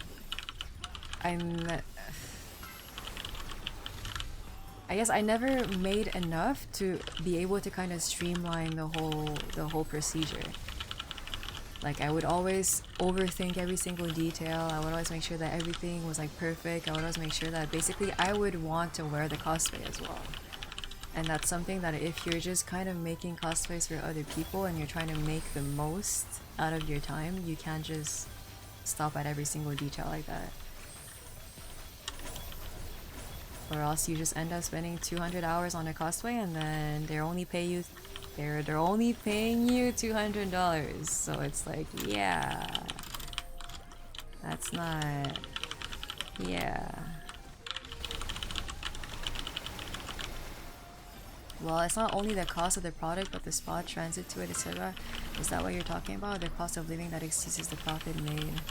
I guess I never made enough to be able to kind of streamline the whole procedure. Like I would always overthink every single detail. I would always make sure that everything was like perfect. I would always make sure that basically I would want to wear the cosplay as well. And that's something that if you're just kind of making cosplays for other people and you're trying to make the most out of your time, you can't just stop at every single detail like that. Or else you just end up spending 200 hours on a cosplay and then they're only paying you $200. So it's like, yeah. That's not, yeah. Well, it's not only the cost of the product, but the spot, transit to it, etc. Is that what you're talking about? The cost of living that exceeds the profit made.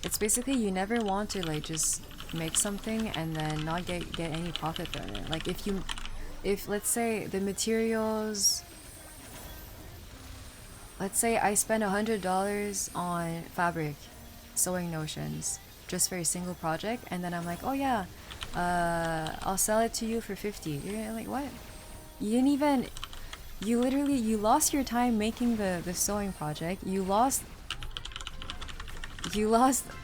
It's basically you never want to like just make something and then not get any profit from it. Like if let's say the materials, let's say I spend $100 on fabric, sewing notions, just for a single project, and then I'm like, oh yeah, I'll sell it to you for 50. You're like, what? You didn't even, you lost your time making the sewing project. You lost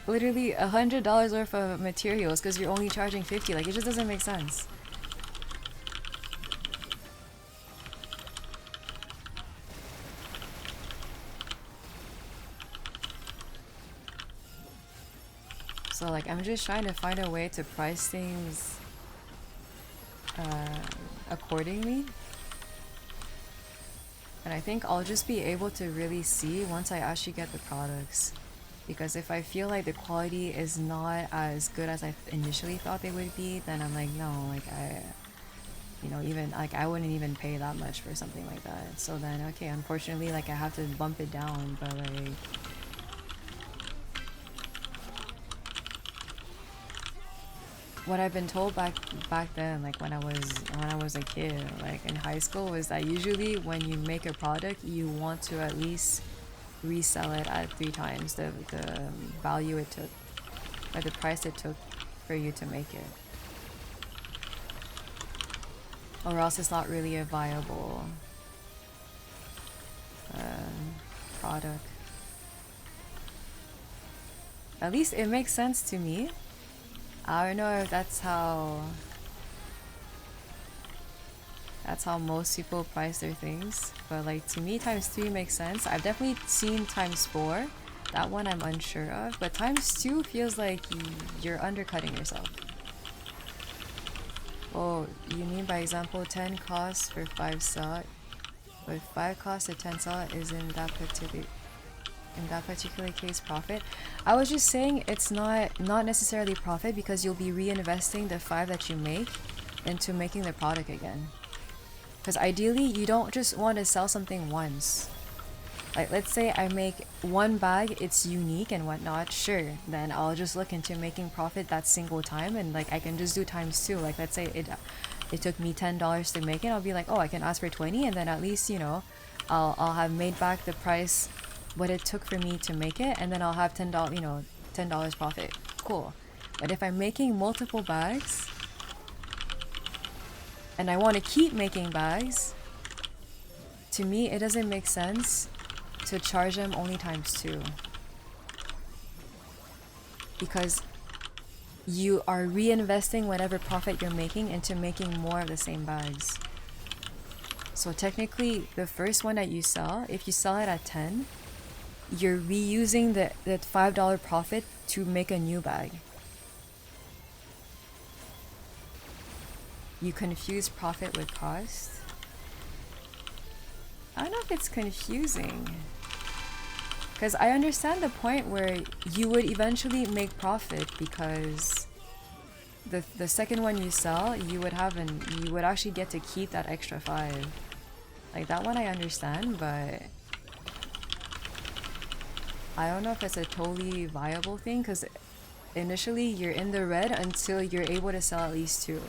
literally $100 worth of materials because you're only charging 50. Like, it just doesn't make sense. So like, I'm just trying to find a way to price things accordingly. And I think I'll just be able to really see once I actually get the products. Because if I feel like the quality is not as good as I initially thought they would be, then I'm like, no, like even like I wouldn't even pay that much for something like that. So then, okay, unfortunately, like I have to bump it down, but like, what I've been told back then, like when I was a kid, like in high school, was that usually when you make a product, you want to at least resell it at 3 times the value it took, or the price it took for you to make it, or else it's not really a viable product. At least it makes sense to me. I don't know if that's how most people price their things, but like to me ×3 makes sense. I've definitely seen ×4. That one I'm unsure of, but ×2 feels like you're undercutting yourself. Oh, you mean by example 10 costs for 5 sell, but 5 costs to 10 sell is in that particular case profit? I was just saying it's not necessarily profit, because you'll be reinvesting the 5 that you make into making the product again. Because ideally you don't just want to sell something once. Like let's say I make 1 bag, it's unique and whatnot, sure, then I'll just look into making profit that single time, and like I can just do ×2. Like let's say it took me $10 to make it, I'll be like, oh, I can ask for 20, and then at least, you know, I'll have made back the price what it took for me to make it, and then I'll have $10, you know, $10 profit. Cool. But if I'm making multiple bags and I want to keep making bags, to me it doesn't make sense to charge them only ×2, because you are reinvesting whatever profit you're making into making more of the same bags. So technically the first one that you sell, if you sell it at 10, you're reusing that $5 profit to make a new bag. You confuse profit with cost. I don't know if it's confusing, because I understand the point where you would eventually make profit, because the second one you sell, you would actually get to keep that extra 5. Like that one I understand, but I don't know if it's a totally viable thing, because initially you're in the red until you're able to sell at least 2.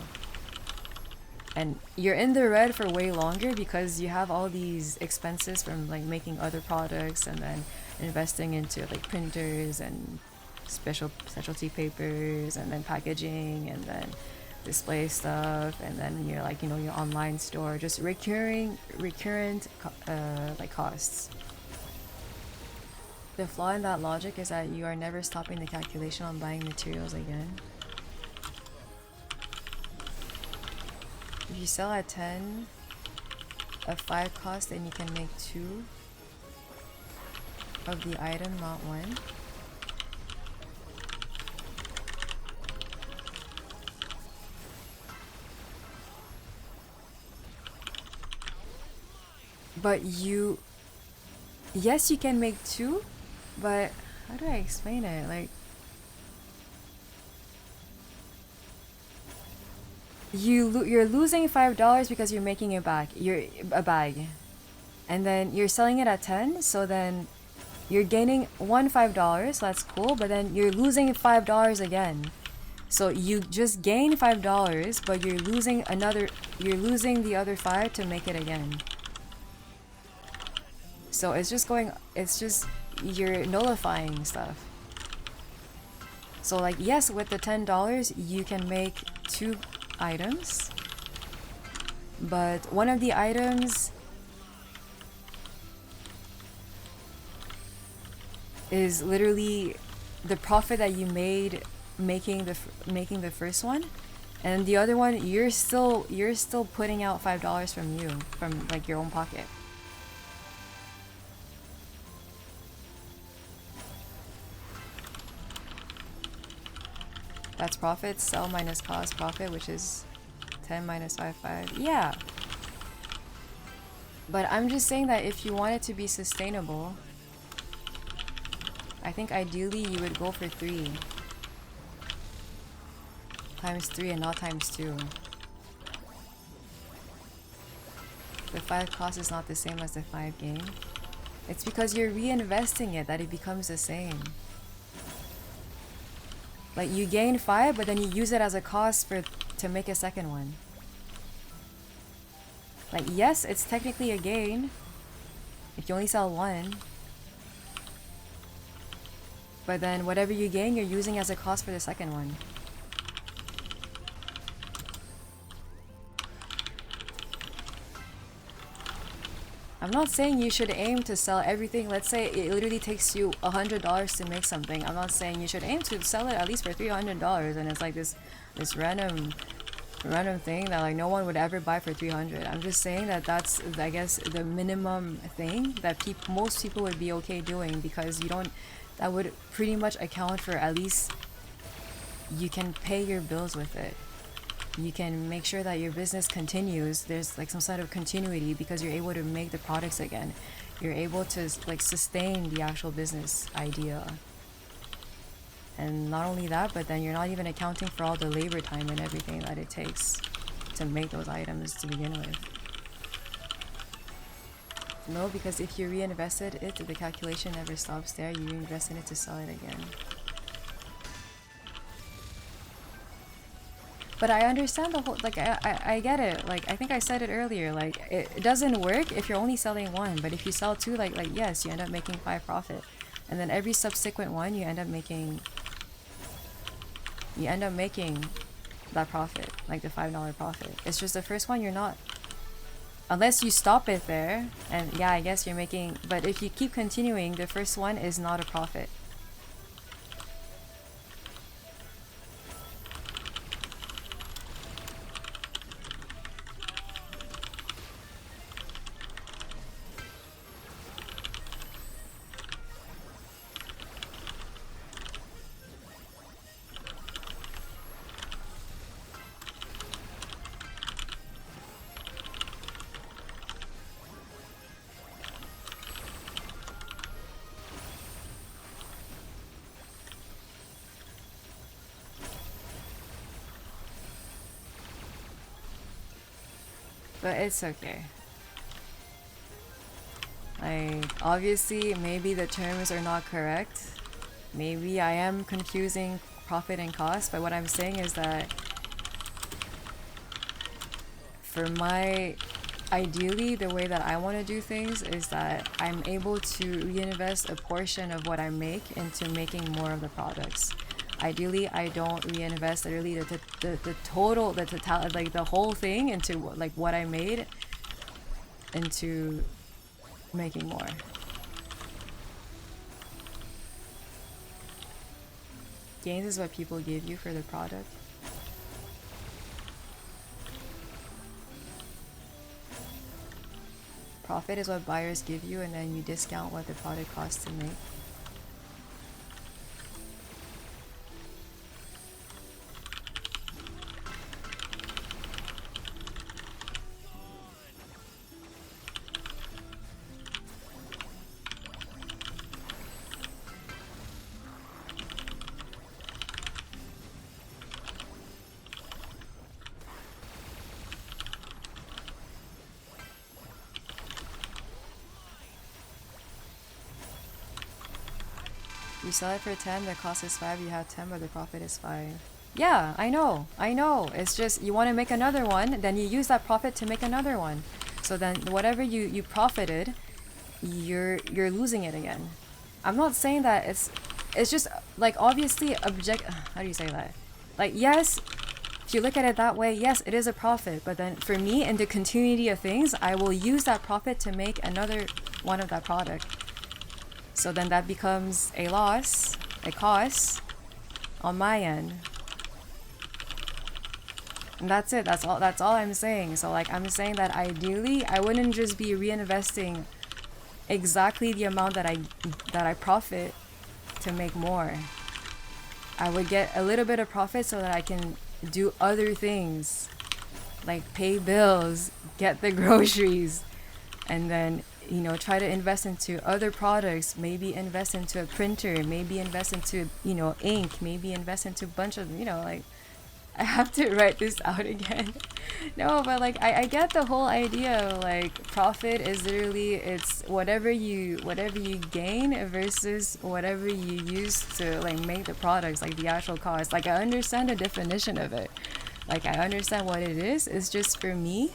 And you're in the red for way longer because you have all these expenses from like making other products and then investing into like printers and specialty papers and then packaging and then display stuff, and then your like, you know, your online store, just recurrent like costs. The flaw in that logic is that you are never stopping the calculation on buying materials again. If you sell at 10 of 5 cost, then you can make 2 of the item, not 1. But you... Yes, you can make 2, but how do I explain it? Like... You're losing $5 because you're making it back. You're a bag. And then you're selling it at 10, so then you're gaining $5, that's cool, but then you're losing $5 again. So you just gain $5, but you're losing the other 5 to make it again. So it's just you're nullifying stuff. So like, yes, with the $10 you can make 2 items, but one of the items is literally the profit that you made making the first one, and the other one you're still putting out $5 from like your own pocket. That's profit, sell minus cost profit, which is 10 minus 5. Yeah. But I'm just saying that if you want it to be sustainable, I think ideally you would go for 3. Times 3 and not times 2. The 5 cost is not the same as the 5 gain. It's because you're reinvesting it that it becomes the same. Like, you gain 5, but then you use it as a cost to make a second one. Like, yes, it's technically a gain if you only sell 1. But then whatever you gain, you're using as a cost for the second one. I'm not saying you should aim to sell everything. Let's say it literally takes you $100 to make something. I'm not saying you should aim to sell it at least for $300, and it's like this random thing that like no one would ever buy for $300. I'm just saying that that's, I guess, the minimum thing that most people would be okay doing, because that would pretty much account for, at least you can pay your bills with it. You can make sure that your business continues. There's like some sort of continuity because you're able to make the products again. You're able to like sustain the actual business idea. And not only that, but then you're not even accounting for all the labor time and everything that it takes to make those items to begin with. No, because if you reinvested it, the calculation never stops there. You reinvest in it to sell it again. But I understand the whole, like, I get it. Like, I think I said it earlier, like, it doesn't work if you're only selling 1, but if you sell 2, like yes, you end up making 5 profit. And then every subsequent one, you end up making that profit, like the $5 profit. It's just the first one you're not. Unless you stop it there, and yeah, I guess you're making, but if you keep continuing, the first one is not a profit. But it's okay. Like, obviously, maybe the terms are not correct. Maybe I am confusing profit and cost, but what I'm saying is that for ideally, the way that I want to do things is that I'm able to reinvest a portion of what I make into making more of the products. ideally I don't reinvest literally the total, the total, like the whole thing into like what I made into making more. Gains is what people give you for the product. Profit is what buyers give you, and then you discount what the product costs to make. You sell it for 10, the cost is 5, you have 10, but the profit is 5. Yeah, I know. It's just you want to make another one, then you use that profit to make another one. So then whatever you profited, you're losing it again. I'm not saying that it's just like obviously how do you say that? Like yes, if you look at it that way, yes, it is a profit, but then for me in the continuity of things, I will use that profit to make another one of that product. So then that becomes a loss, a cost on my end. And that's it. That's all I'm saying. So like I'm saying that ideally I wouldn't just be reinvesting exactly the amount that I profit to make more. I would get a little bit of profit so that I can do other things like pay bills, get the groceries, and then try to invest into other products, maybe invest into a printer, maybe invest into, ink, maybe invest into a bunch of, like, I have to write this out again. No, but like, I get the whole idea of like, profit is literally, it's whatever you gain versus whatever you use to like make the products, like the actual cost. Like, I understand the definition of it. Like, I understand what it is. It's just for me,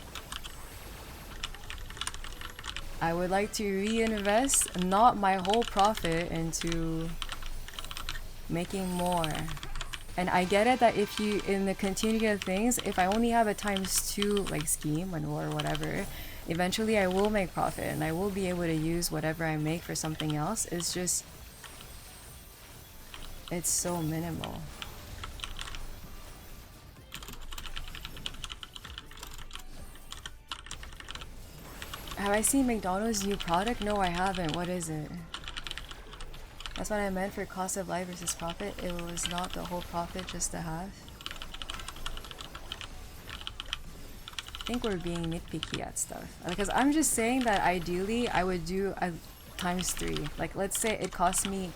I would like to reinvest not my whole profit into making more. And I get it that if you, in the continuity of things, if I only have a ×2 like scheme or whatever, eventually I will make profit and I will be able to use whatever I make for something else. It's just, it's so minimal. Have I seen McDonald's new product? No, I haven't. What is it? That's what I meant for cost of life versus profit. It was not the whole profit, just the half. I think we're being nitpicky at stuff. Because I'm just saying that ideally I would do a ×3. Like let's say it cost me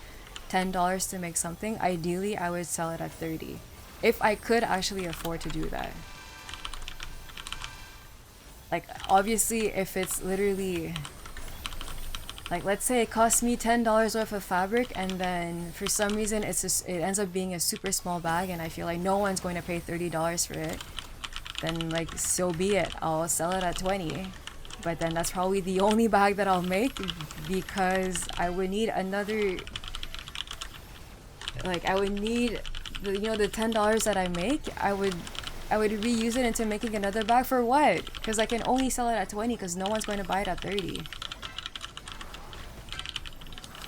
$10 to make something. Ideally I would sell it at 30. If I could actually afford to do that. Like obviously if it's literally like let's say it costs me $10 worth of fabric and then for some reason it ends up being a super small bag and I feel like no one's going to pay $30 for it, then like so be it, I'll sell it at 20. But then that's probably the only bag that I'll make because I would need another, like I would need the the $10 that I make, I would reuse it into making another bag for what? Because I can only sell it at 20 because no one's going to buy it at 30.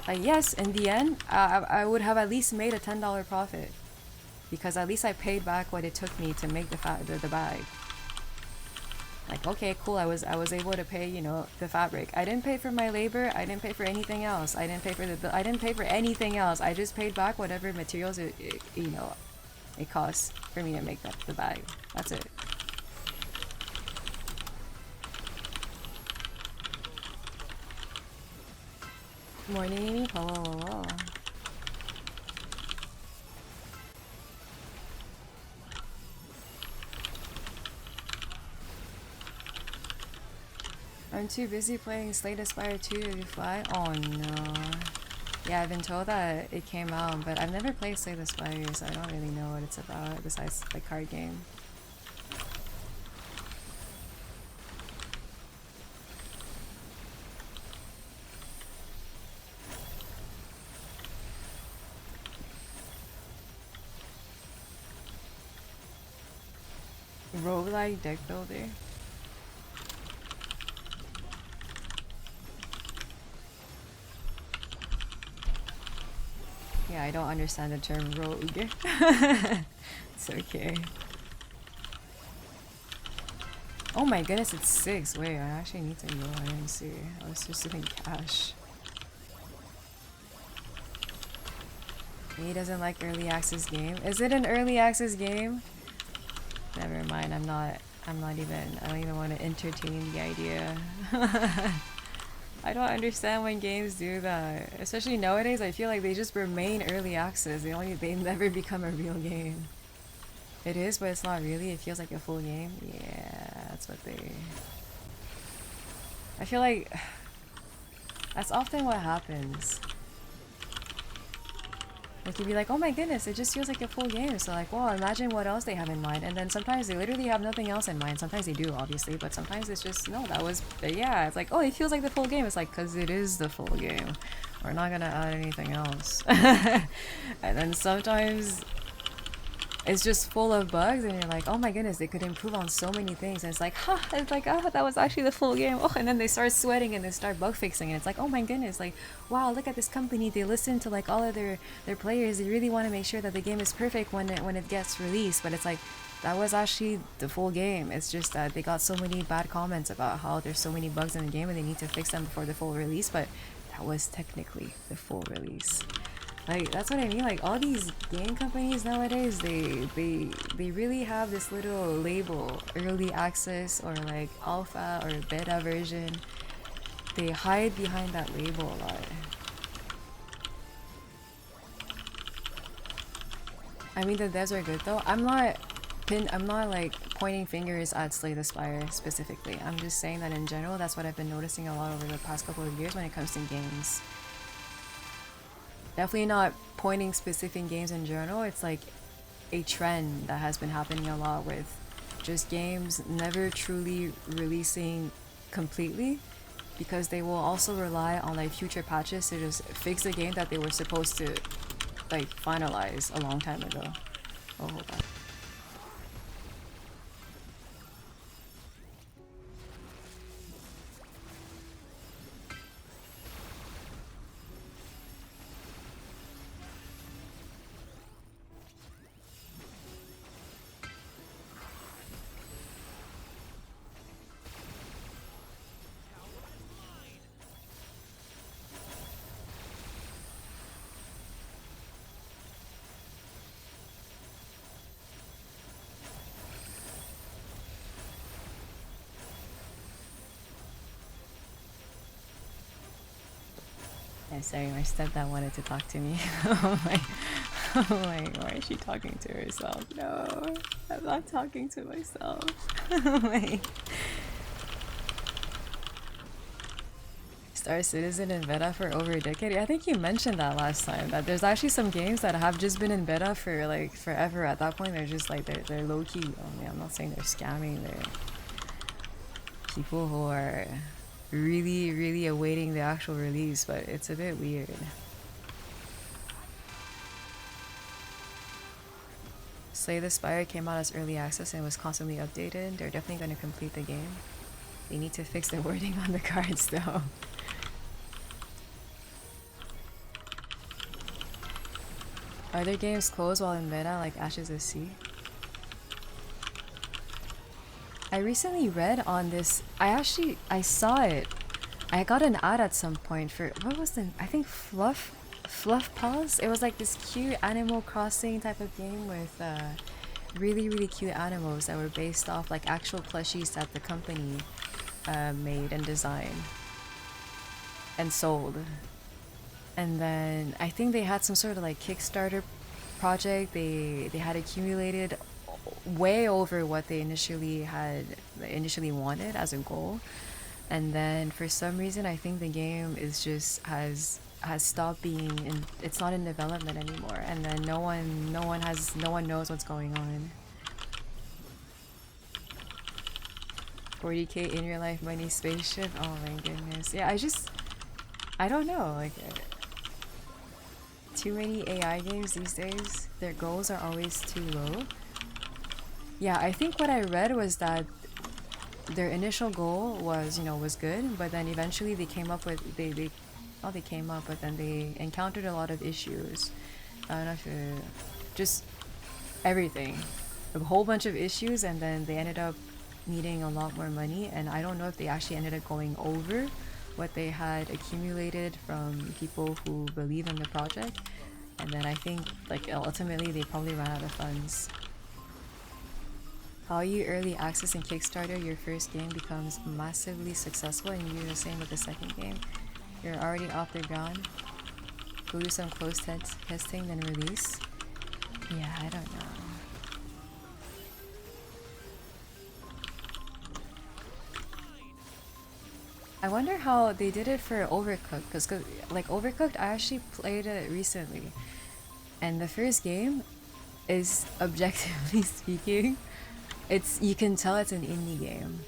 Like yes, in the end, I would have at least made a $10 profit because at least I paid back what it took me to make the bag. Like okay, cool, I was able to pay the fabric. I didn't pay for my labor. I didn't pay for anything else. I didn't pay for I didn't pay for anything else. I just paid back whatever materials it costs for me to make the bag. That's it. Morning, Amy. Hello. I'm too busy playing Slay the Spire 2 to fly. Oh no. Yeah, I've been told that it came out, but I've never played Slay the Spire, so I don't really know what it's about besides the card game. Roguelike deck builder. Yeah, I don't understand the term rogue. It's okay. Oh my goodness, it's 6. Wait, I actually need to go. I didn't see. I was just doing cash. He doesn't like early access game. Is it an early access game? Never mind. I don't even want to entertain the idea. I don't understand when games do that. Especially nowadays, I feel like they just remain early access. They never become a real game. It is, but it's not really. It feels like a full game. Yeah, that's what they... I feel like that's often what happens. Like you'd be like, oh my goodness, it just feels like a full game. So like, well, imagine what else they have in mind. And then sometimes they literally have nothing else in mind. Sometimes they do, obviously, but sometimes it's just, no, that was, yeah, it's like, oh, it feels like the full game. It's like, because it is the full game. We're not gonna add anything else. And then sometimes it's just full of bugs and you're like, oh my goodness, they could improve on so many things. And it's like, huh, it's like, oh, that was actually the full game. Oh, and then they start sweating and they start bug fixing and it's like, oh my goodness, like, wow, look at this company. They listen to like all of their players. They really want to make sure that the game is perfect when it gets released. But it's like, that was actually the full game. It's just that they got so many bad comments about how there's so many bugs in the game and they need to fix them before the full release. But that was technically the full release. Like, that's what I mean. Like, all these game companies nowadays, they really have this little label, early access or like alpha or beta version. They hide behind that label a lot. I mean, the devs are good though. I'm not like pointing fingers at Slay the Spire specifically. I'm just saying that in general, that's what I've been noticing a lot over the past couple of years when it comes to games. Definitely not pointing specific games in general. It's like a trend that has been happening a lot with just games never truly releasing completely because they will also rely on like future patches to just fix a game that they were supposed to like finalize a long time ago. Oh, hold on. I'm sorry, my stepdad wanted to talk to me. Oh my, why is she talking to herself? No, I'm not talking to myself. Oh my. Star Citizen in beta for over a decade. I think you mentioned that last time, that there's actually some games that have just been in beta for like forever. At that point, they're just like, they're low-key. I mean, I'm not saying they're scamming, they're people who are really awaiting the actual release, but it's a bit weird. Slay the Spire came out as early access and was constantly updated. They're definitely going to complete the game. They need to fix the wording on the cards though. Are there games closed while in beta like Ashes of Sea? I recently read on this. I saw it. I got an ad at some point for, what was the, I think Fluff Paws? It was like this cute Animal Crossing type of game with really cute animals that were based off like actual plushies that the company made and designed and sold. And then I think they had some sort of like Kickstarter project. They had accumulated way over what they initially wanted as a goal, and then for some reason I think the game is just has stopped being in, it's not in development anymore, and then no one knows what's going on. 40k in real life money spaceship, oh my goodness. Yeah, I don't know, like too many AI games these days, their goals are always too low. Yeah, I think what I read was that their initial goal was, was good, but then eventually they came up with they not they came up, but then they encountered a lot of issues. I don't know if just everything, a whole bunch of issues, and then they ended up needing a lot more money. And I don't know if they actually ended up going over what they had accumulated from people who believe in the project. And then I think like ultimately they probably ran out of funds. How you early access and Kickstarter your first game becomes massively successful, and you do the same with the second game. You're already off the ground. Go do some close testing, then release. Yeah, I don't know. I wonder how they did it for Overcooked, because like Overcooked, I actually played it recently, and the first game is objectively speaking, you can tell it's an indie game.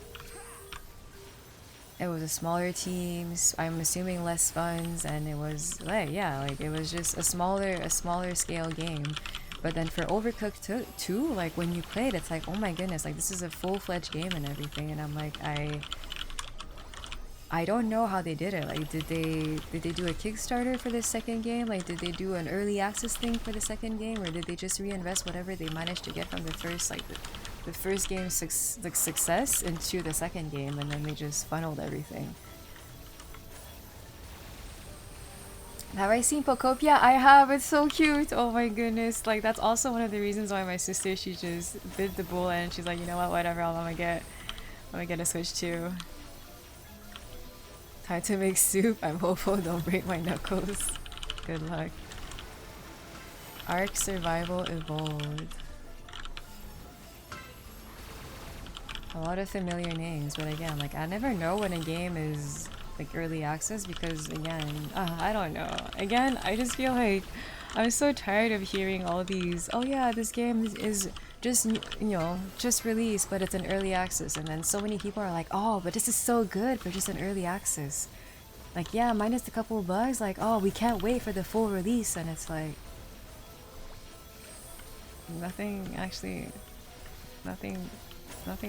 It was a smaller teams, I'm assuming less funds, and it was like it was just a smaller scale game. But then for Overcooked 2, like when you play it, it's like, oh my goodness, like this is a full-fledged game and everything, and I'm like, I don't know how they did it. Like, did they do a Kickstarter for the second game? Like, did they do an early access thing for the second game, or did they just reinvest whatever they managed to get from the first, like the first game's success into the second game, and then they just funneled everything? Have I seen Pocopia? I have. It's so cute. Oh my goodness. Like, that's also one of the reasons why my sister, she just bit the bullet and she's like, you know what, whatever, I'm gonna get a Switch too. Time to make soup. I'm hopeful don't break my knuckles. Good luck. Ark Survival Evolved. A lot of familiar names, but again, like I never know when a game is like early access, because again, I don't know. Again, I just feel like I'm so tired of hearing all these, oh yeah, this game is just, just released, but it's an early access, and then so many people are like, oh, but this is so good for just an early access. Like, yeah, minus a couple of bugs, like, oh, we can't wait for the full release, and it's like nothing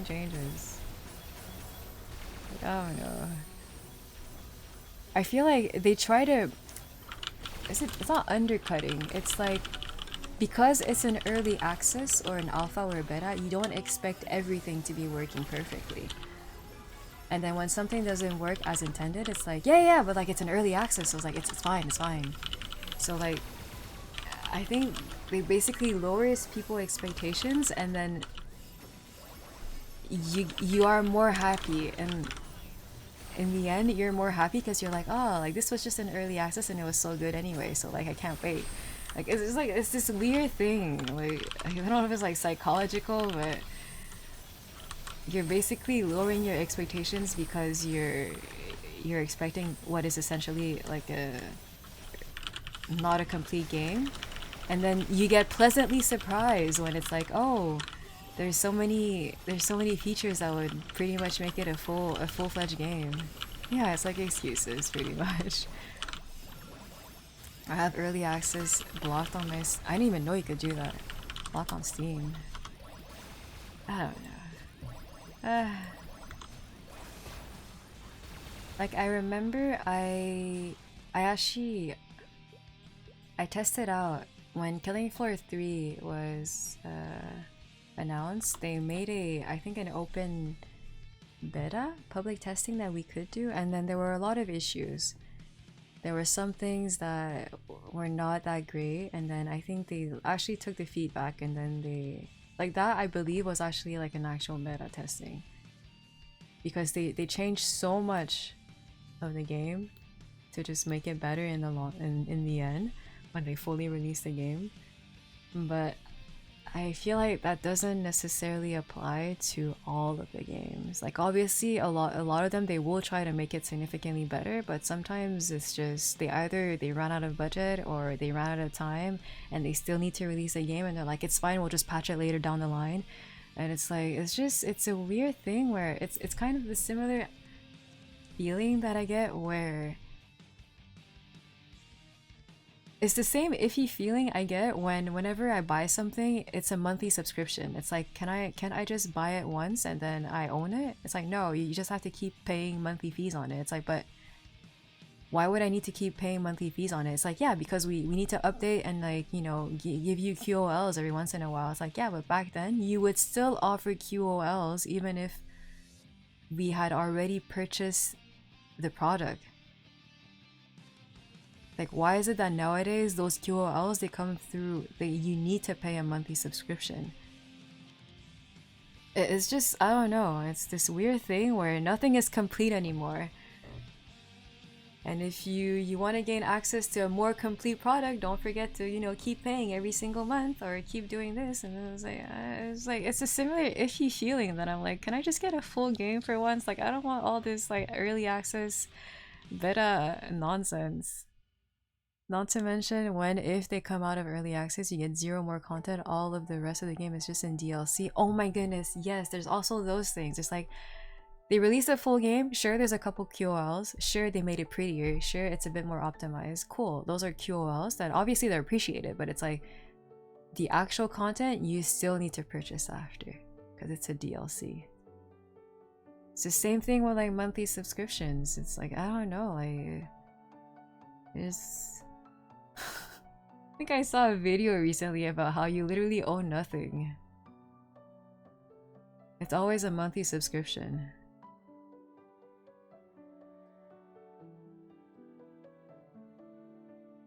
changes. Like, I don't know. I feel like they try to, it's not undercutting, it's like, because it's an early access or an alpha or a beta, you don't expect everything to be working perfectly. And then when something doesn't work as intended, it's like, yeah, but like it's an early access, so it's like, it's fine. So like, I think they basically lowers people's expectations, and then you are more happy, and in the end you're more happy because you're like, oh, like this was just an early access and it was so good anyway, so like I can't wait. Like it's just like, it's this weird thing, like I don't know if it's like psychological, but you're basically lowering your expectations because you're expecting what is essentially like not a complete game, and then you get pleasantly surprised when it's like, oh, there's so many features that would pretty much make it a full-fledged game. Yeah, it's like excuses pretty much. I have early access blocked on my I didn't even know you could do that. Blocked on Steam. I don't know. Like I remember I tested out when Killing Floor 3 was announced. They made I think an open beta public testing that we could do, and then there were a lot of issues. There were some things that were not that great, and then I think they actually took the feedback, and then they like that, I believe, was actually like an actual beta testing, because they changed so much of the game to just make it better in the end when they fully released the game. But I feel like that doesn't necessarily apply to all of the games. Like obviously a lot of them, they will try to make it significantly better, but sometimes it's just they run out of budget or they run out of time and they still need to release a game, and they're like, it's fine, we'll just patch it later down the line. And it's like, it's a weird thing where it's kind of the similar feeling that I get where It's the same iffy feeling I get whenever I buy something, it's a monthly subscription. It's like, can I just buy it once and then I own it? It's like, no, you just have to keep paying monthly fees on it. It's like, but why would I need to keep paying monthly fees on it? It's like, yeah, because we need to update and like, you know, give you QOLs every once in a while. It's like, yeah, but back then you would still offer QOLs even if we had already purchased the product. Like, why is it that nowadays those QOLs, they come through, you need to pay a monthly subscription? It's just, I don't know, it's this weird thing where nothing is complete anymore. And if you want to gain access to a more complete product, don't forget to, you know, keep paying every single month or keep doing this. And it's like it's a similar iffy feeling that I'm like, can I just get a full game for once? Like, I don't want all this like early access beta nonsense. Not to mention if they come out of early access, you get 0 more content. All of the rest of the game is just in DLC. Oh my goodness, yes, there's also those things. It's like, they released a full game, sure there's a couple QOLs, sure they made it prettier, sure it's a bit more optimized, cool. Those are QOLs that obviously they're appreciated, but it's like, the actual content you still need to purchase after, because it's a DLC. It's the same thing with like monthly subscriptions. It's like, I don't know, like, it's... I think I saw a video recently about how you literally own nothing. It's always a monthly subscription.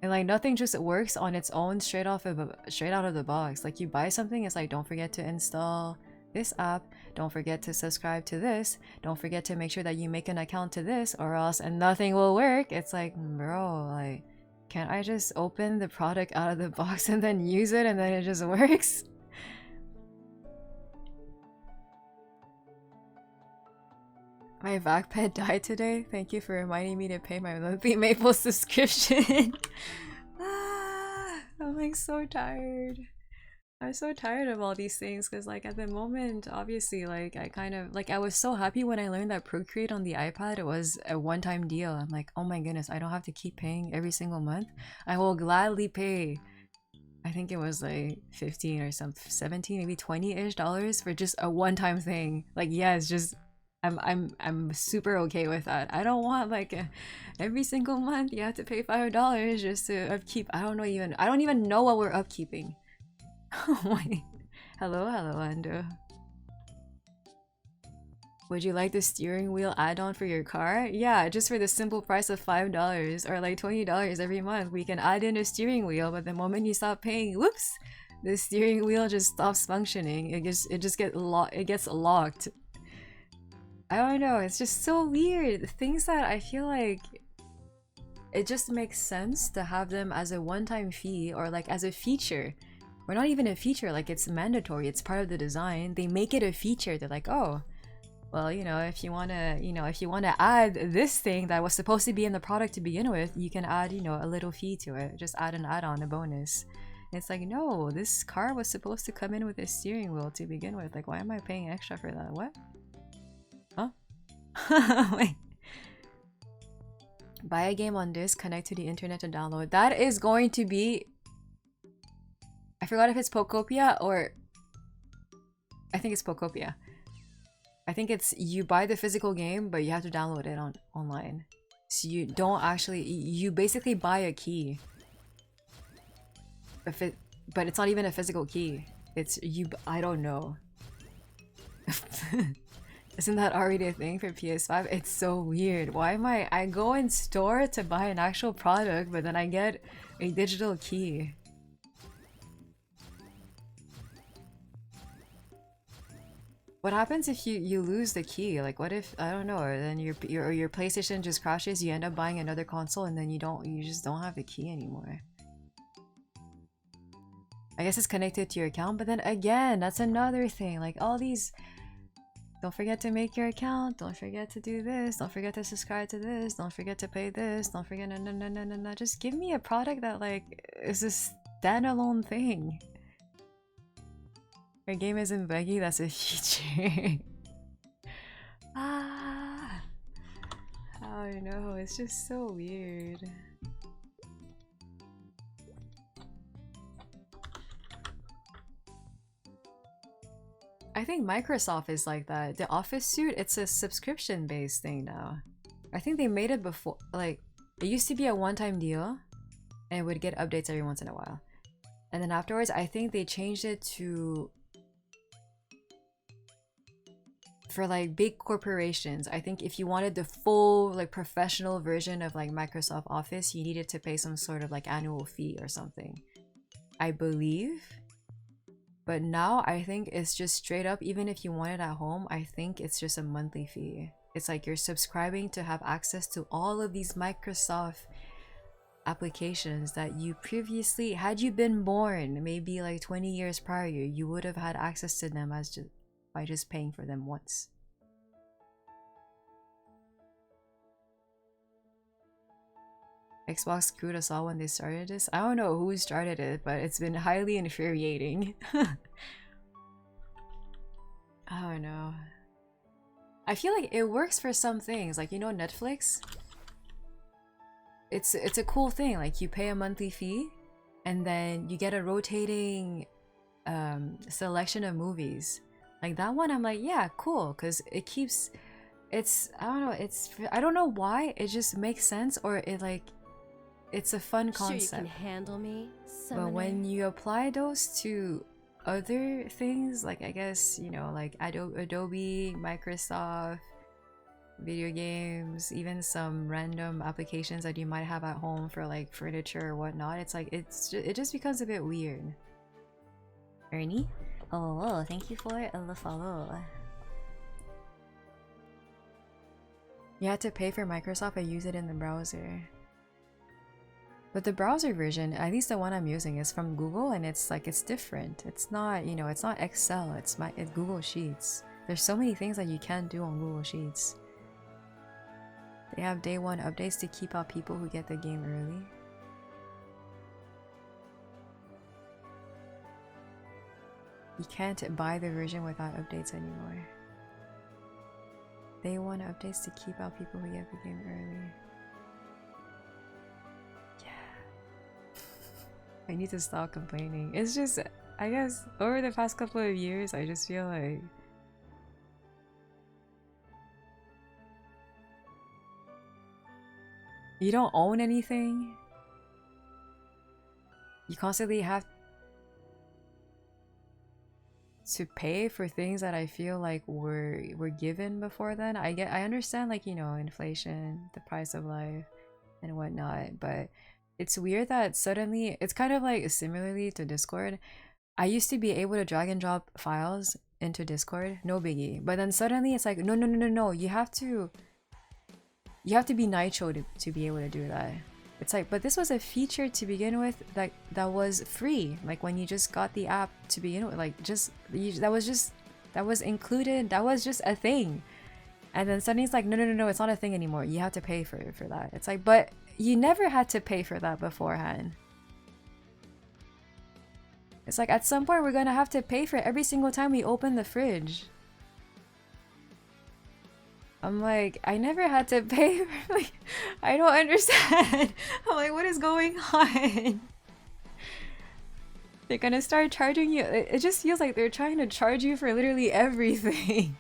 And like nothing just works on its own straight out of the box. Like you buy something, it's like, don't forget to install this app, don't forget to subscribe to this, don't forget to make sure that you make an account to this, or else and nothing will work. It's like, bro, like, can't I just open the product out of the box and then use it and then it just works? My vac pet died today. Thank you for reminding me to pay my monthly Maple subscription. I'm like so tired. I'm so tired of all these things because like at the moment, obviously, like I kind of like I was so happy when I learned that Procreate on the iPad, it was a one-time deal. I'm like, oh my goodness, I don't have to keep paying every single month. I will gladly pay. I think it was like 15 or some 17, maybe 20-ish dollars for just a one-time thing. Like, yeah, it's just I'm super okay with that. I don't want like every single month you have to pay $5 just to upkeep. I don't even know what we're upkeeping. Oh my. Hello, Ando. Would you like the steering wheel add-on for your car? Yeah, just for the simple price of $5 or like $20 every month, we can add in a steering wheel, but the moment you stop paying, whoops, the steering wheel just stops functioning. It gets locked. I don't know, it's just so weird. Things that I feel like it just makes sense to have them as a one-time fee or like as a feature. Or not even a feature, like it's mandatory, it's part of the design. They make it a feature. They're like, oh, well, you know, if you wanna add this thing that was supposed to be in the product to begin with, you can add, you know, a little fee to it. Just add an add-on, a bonus. And it's like, no, this car was supposed to come in with a steering wheel to begin with. Like, why am I paying extra for that? What? Huh? Wait. Buy a game on disc, connect to the internet to download. That is going to be... I forgot if it's Pokopia or... I think it's Pokopia. I think it's you buy the physical game, but you have to download it online. So you don't actually... You basically buy a key. But it's not even a physical key. It's you... I don't know. Isn't that already a thing for PS5? It's so weird. Why am I go in store to buy an actual product, but then I get a digital key. What happens if you lose the key? Like, what if, I don't know, or then your PlayStation just crashes, you end up buying another console and then you just don't have the key anymore. I guess it's connected to your account, but then again, that's another thing. Like all these, don't forget to make your account, don't forget to do this, don't forget to subscribe to this, don't forget to pay this, don't forget no. Just give me a product that like is a standalone thing. Your game isn't buggy, that's a feature. I don't know, it's just so weird. I think Microsoft is like that. The Office suite, it's a subscription-based thing now. I think they made it before, like, it used to be a one-time deal, and it would get updates every once in a while. And then afterwards, I think they changed it to... For like big corporations, I think if you wanted the full like professional version of like Microsoft Office, you needed to pay some sort of like annual fee or something, I believe. But now I think it's just straight up, even if you want it at home, I think it's just a monthly fee. It's like you're subscribing to have access to all of these Microsoft applications that you previously, had you been born maybe like 20 years prior, you would have had access to them as just by just paying for them once. Xbox screwed us all when they started this. I don't know who started it, but it's been highly infuriating. I don't know. I feel like it works for some things, like, you know, Netflix? It's a cool thing, like you pay a monthly fee and then you get a rotating selection of movies. Like that one, I'm like, yeah, cool, because it keeps, it's, I don't know, it's, I don't know why, it just makes sense, or it like, it's a fun concept. Sure you can handle me, summoner. But when you apply those to other things, like I guess, you know, like Adobe, Microsoft, video games, even some random applications that you might have at home for like furniture or whatnot, it's like, it just becomes a bit weird. Ernie? Oh, thank you for the follow. You had to pay for Microsoft and use it in the browser. But the browser version, at least the one I'm using, is from Google, and it's like, it's different. It's not, you know, it's not Excel, it's Google Sheets. There's so many things that you can't do on Google Sheets. They have day one updates to keep out people who get the game early. You can't buy the version without updates anymore. Day one updates to keep out people who get the game early. Yeah. I need to stop complaining. It's just, I guess, over the past couple of years, I just feel like you don't own anything. You constantly have to pay for things that I feel like were given before then. I understand, like, you know, inflation, the price of life and whatnot, but it's weird that suddenly, it's kind of like similarly to Discord. I used to be able to drag and drop files into Discord, no biggie, but then suddenly it's like, no, you have to be Nitro to be able to do that. It's like, but this was a feature to begin with that was free. Like when you just got the app to begin with, like that was included. That was just a thing. And then suddenly it's like, no, it's not a thing anymore. You have to pay for that. It's like, but you never had to pay for that beforehand. It's like at some point we're gonna have to pay for it every single time we open the fridge. I'm like, I never had to pay for, like, I don't understand. I'm like, what is going on? They're gonna start charging you. It just feels like they're trying to charge you for literally everything.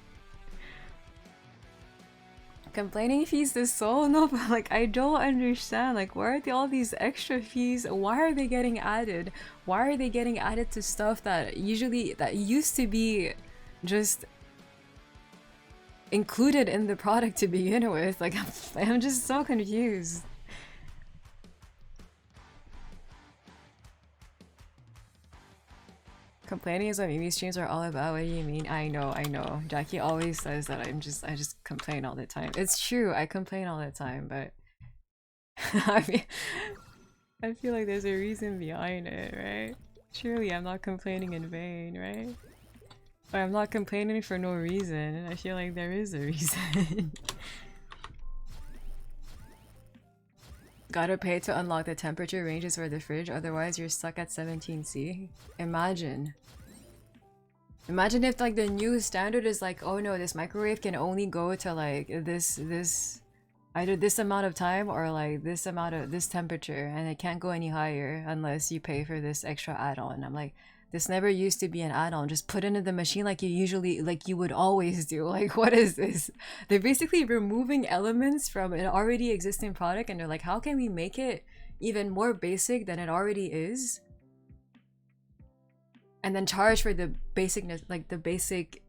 Complaining fees is so no, but like, I don't understand. Like, why are all these extra fees? Why are they getting added? Why are they getting added to stuff that used to be just included in the product to begin with? Like, I'm just so confused. Complaining is what Mimi streams are all about. What do you mean? I know. Jackie always says that I just complain all the time. It's true, I complain all the time, but I feel like there's a reason behind it, right? Surely I'm not complaining in vain, right? Or I'm not complaining for no reason. I feel like there is a reason. Gotta pay to unlock the temperature ranges for the fridge, otherwise you're stuck at 17C. Imagine if like the new standard is like, oh no, this microwave can only go to like this either this amount of time or like this amount of this temperature, and it can't go any higher unless you pay for this extra add-on. I'm like, This never used to be an add-on. Just put it into the machine like you would always do. Like, what is this? They're basically removing elements from an already existing product, and they're like, how can we make it even more basic than it already is? And then charge for the basicness, like the basic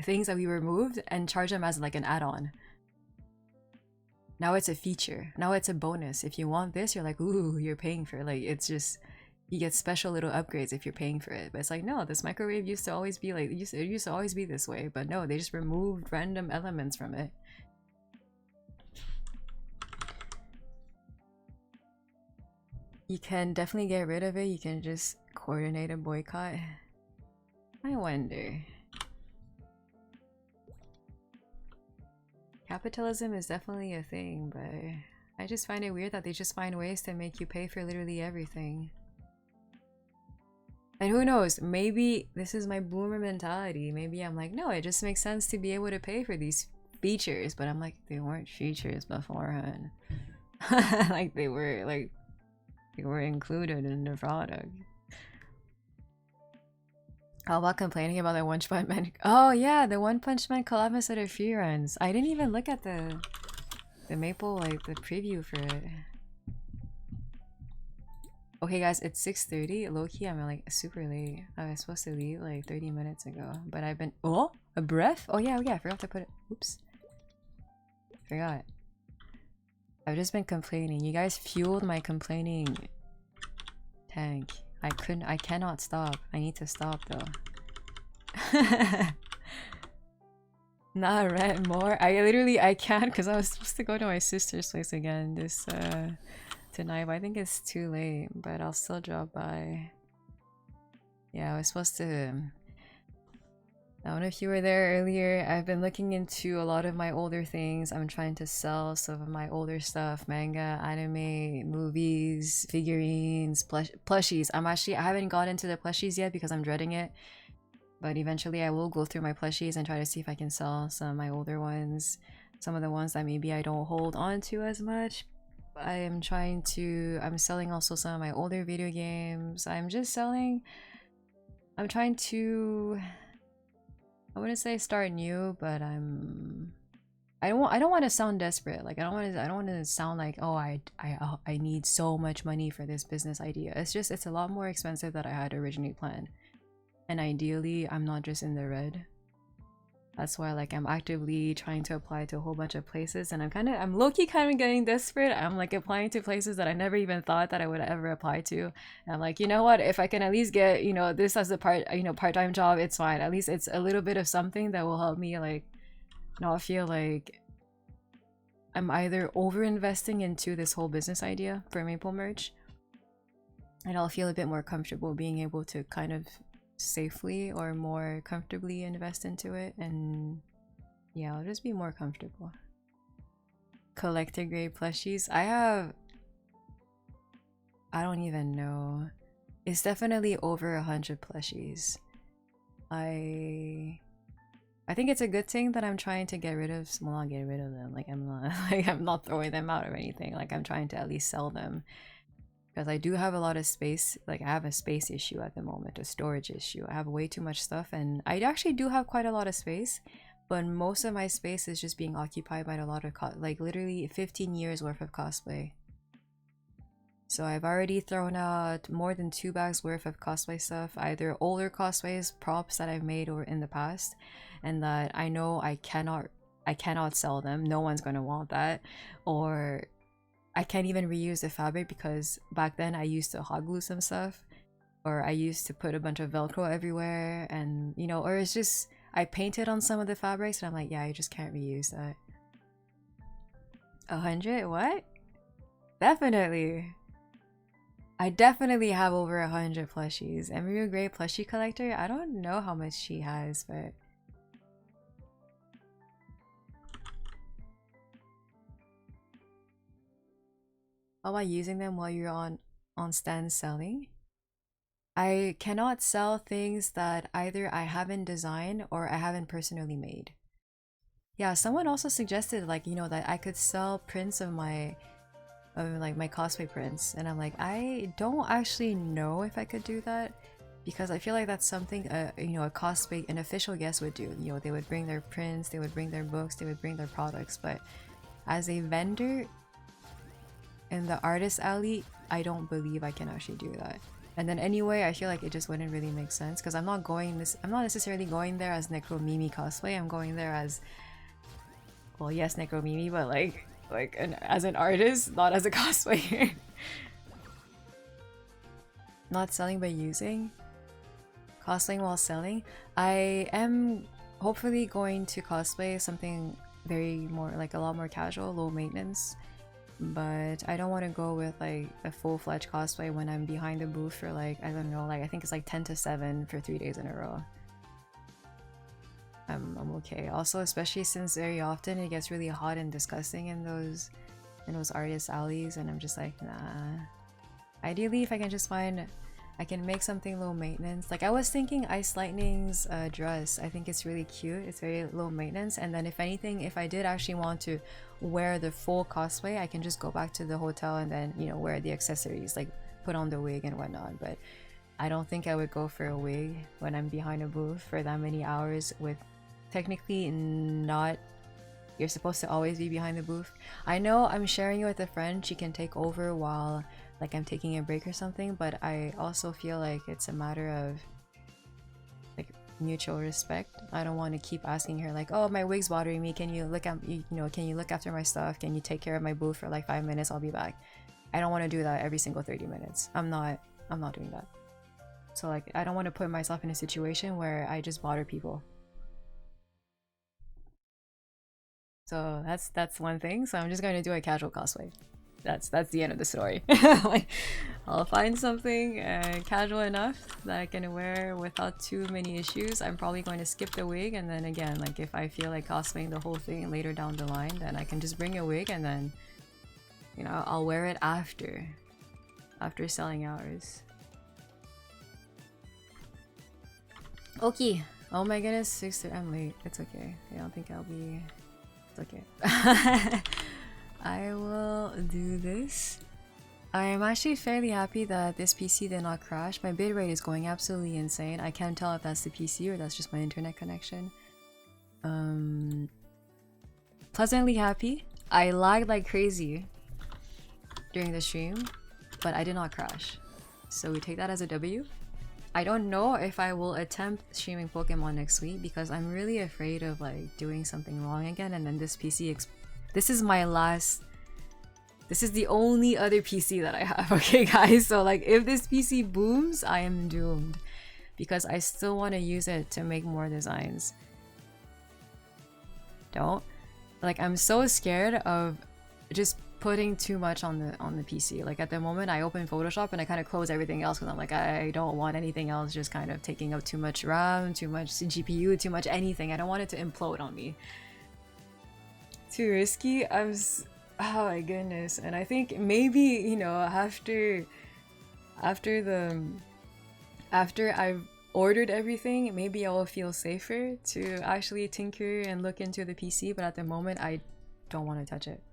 things that we removed, and charge them as like an add-on. Now it's a feature. Now it's a bonus. If you want this, you're like, ooh, you're paying for it. Like, it's just, you get special little upgrades if you're paying for it. But it's like, no, this microwave used to always be like, it used to always be this way. But no, they just removed random elements from it. You can definitely get rid of it. You can just coordinate a boycott. I wonder. Capitalism is definitely a thing, but I just find it weird that they just find ways to make you pay for literally everything. And who knows, maybe this is my boomer mentality. Maybe I'm like, no, it just makes sense to be able to pay for these features. But I'm like, they weren't features beforehand. Like they were included in the product. How about complaining about the One Punch Man? Oh yeah, the One Punch Man collab instead of free runs. I didn't even look at the Maple, like the preview for it. Okay guys, it's 6:30. Low-key, I'm like super late. I was supposed to leave like 30 minutes ago. But I've been— oh! A breath? Oh yeah, I forgot to put it— oops. Forgot. I've just been complaining. You guys fueled my complaining tank. I cannot stop. I need to stop though. Not rent more. I can't because I was supposed to go to my sister's place again this tonight, but I think it's too late, but I'll still drop by. Yeah, I was supposed to— I don't know if you were there earlier. I've been looking into a lot of my older things. I'm trying to sell some of my older stuff, manga, anime, movies, figurines, plushies. I haven't got into the plushies yet because I'm dreading it. But eventually I will go through my plushies and try to see if I can sell some of my older ones. Some of the ones that maybe I don't hold on to as much. I'm selling also some of my older video games. I'm trying to— I wouldn't say start new, but I don't want to sound desperate. Like I don't want to sound like, oh, I need so much money for this business idea. It's a lot more expensive than I had originally planned. And ideally, I'm not just in the red. That's why like I'm actively trying to apply to a whole bunch of places, and I'm low-key kind of getting desperate. I'm like applying to places that I never even thought that I would ever apply to. And I'm like, you know what, if I can at least get, you know, this as a part-time job, it's fine. At least it's a little bit of something that will help me like not feel like I'm either over investing into this whole business idea for Maple merch, and I'll feel a bit more comfortable being able to kind of safely or more comfortably invest into it. And yeah, I'll just be more comfortable. Collector grade plushies. I don't even know. It's definitely over 100 plushies. I think it's a good thing that I'm trying to get rid of— well, not get rid of them, like I'm not throwing them out or anything. Like I'm trying to at least sell them. Because I do have a lot of space. Like I have a space issue at the moment, a storage issue. I have way too much stuff, and I actually do have quite a lot of space, but most of my space is just being occupied by a lot of like literally 15 years worth of cosplay. So I've already thrown out more than 2 bags worth of cosplay stuff, either older cosplays, props that I've made or in the past, and that I know I cannot sell them. No one's gonna want that, or I can't even reuse the fabric because back then I used to hot glue some stuff, or I used to put a bunch of Velcro everywhere, and you know, or it's just I painted on some of the fabrics and I'm like, yeah, I just can't reuse that. 100? What? Definitely. I definitely have over 100 plushies. Emerald Grey plushie collector? I don't know how much she has, but how about using them while you're on stand selling? I cannot sell things that either I haven't designed or I haven't personally made. Yeah, someone also suggested like, you know, that I could sell prints of my cosplay prints, and I'm like, I don't actually know if I could do that because I feel like that's something you know, a cosplay, an official guest would do. You know, they would bring their prints, they would bring their books, they would bring their products. But as a vendor in the artist alley, I don't believe I can actually do that. And then anyway, I feel like it just wouldn't really make sense because I'm not necessarily going there as Necromimi cosplay. I'm going there as, well, yes, Necromimi, but as an artist, not as a cosplayer. Not selling but using. Cosplaying while selling. I am hopefully going to cosplay something very more, like a lot more casual, low maintenance. But I don't want to go with like a full-fledged cosplay when I'm behind the booth for like, I don't know, like I think it's like 10 to 7 for 3 days in a row. I'm okay. Also, especially since very often it gets really hot and disgusting in those artist alleys, and I'm just like, nah. Ideally, if I can just find, I can make something low maintenance. Like I was thinking Ice Lightning's dress. I think it's really cute. It's very low maintenance. And then if anything, if I did actually want to wear the full cosplay, I can just go back to the hotel and then, you know, wear the accessories, like put on the wig and whatnot. But I don't think I would go for a wig when I'm behind a booth for that many hours with technically not, you're supposed to always be behind the booth. I know I'm sharing it with a friend. She can take over while like I'm taking a break or something, but I also feel like it's a matter of like mutual respect. I don't want to keep asking her like, oh, my wig's bothering me, can you look at, you know, can you look after my stuff, can you take care of my booth for like 5 minutes, I'll be back. I don't want to do that every single 30 minutes. I'm not doing that. So like I don't want to put myself in a situation where I just bother people. So that's one thing. So I'm just going to do a casual cosplay. That's the end of the story. Like, I'll find something casual enough that I can wear without too many issues. I'm probably going to skip the wig, and then again, like if I feel like cosplaying the whole thing later down the line, then I can just bring a wig and then, you know, I'll wear it after selling hours. Okay. Oh my goodness, 6:30. I'm late. It's okay. I don't think I'll be. It's okay. I will do this. I am actually fairly happy that this PC did not crash. My bitrate is going absolutely insane. I can't tell if that's the PC or that's just my internet connection. Pleasantly happy. I lagged like crazy during the stream, but I did not crash. So we take that as a W. I don't know if I will attempt streaming Pokemon next week because I'm really afraid of like doing something wrong again, and then this PC this is my last, this is the only other PC that I have, okay guys? So like if this PC booms, I am doomed because I still want to use it to make more designs. Don't. Like I'm so scared of just putting too much on the PC. Like at the moment I open Photoshop and I kind of close everything else because I'm like, I don't want anything else just kind of taking up too much RAM, too much GPU, too much anything. I don't want it to implode on me. Too risky. Oh my goodness. And I think maybe, you know, after I've ordered everything, maybe I'll feel safer to actually tinker and look into the PC, but at the moment I don't want to touch it.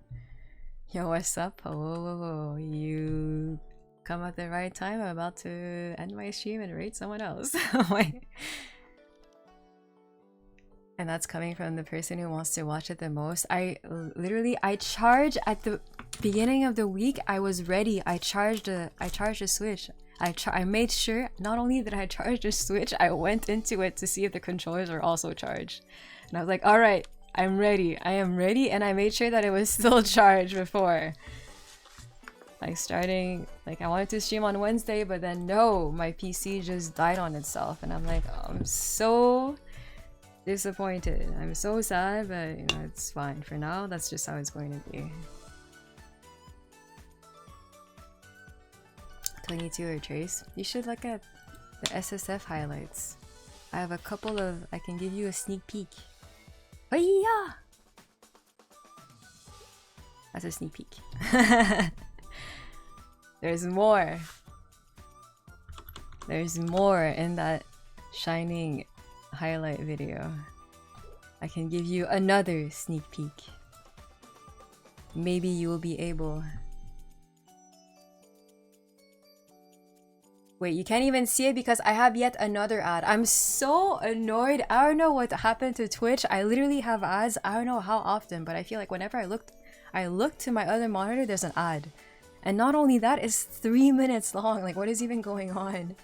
Yo, what's up? Oh, you come at the right time. I'm about to end my stream and raid someone else. And that's coming from the person who wants to watch it the most. I charged at the beginning of the week. I was ready. I charged a Switch. I made sure not only did I charge the Switch, I went into it to see if the controllers were also charged. And I was like, all right, I'm ready. I am ready, and I made sure that it was still charged before. Like starting, like I wanted to stream on Wednesday, but then no, my PC just died on itself, and I'm like, oh, I'm so disappointed. I'm so sad, but you know, it's fine. For now, that's just how it's going to be. 22 or Trace. You should look at the SSF highlights. I have a couple of, I can give you a sneak peek. Oh yeah! That's a sneak peek. There's more. There's more in that shining highlight video. I can give you another sneak peek. Maybe you will be able. Wait, you can't even see it because I have yet another ad. I'm so annoyed. I don't know what happened to Twitch. I literally have ads. I don't know how often, but I feel like whenever I look to my other monitor, there's an ad. And not only that, it's 3 minutes long. Like, what is even going on?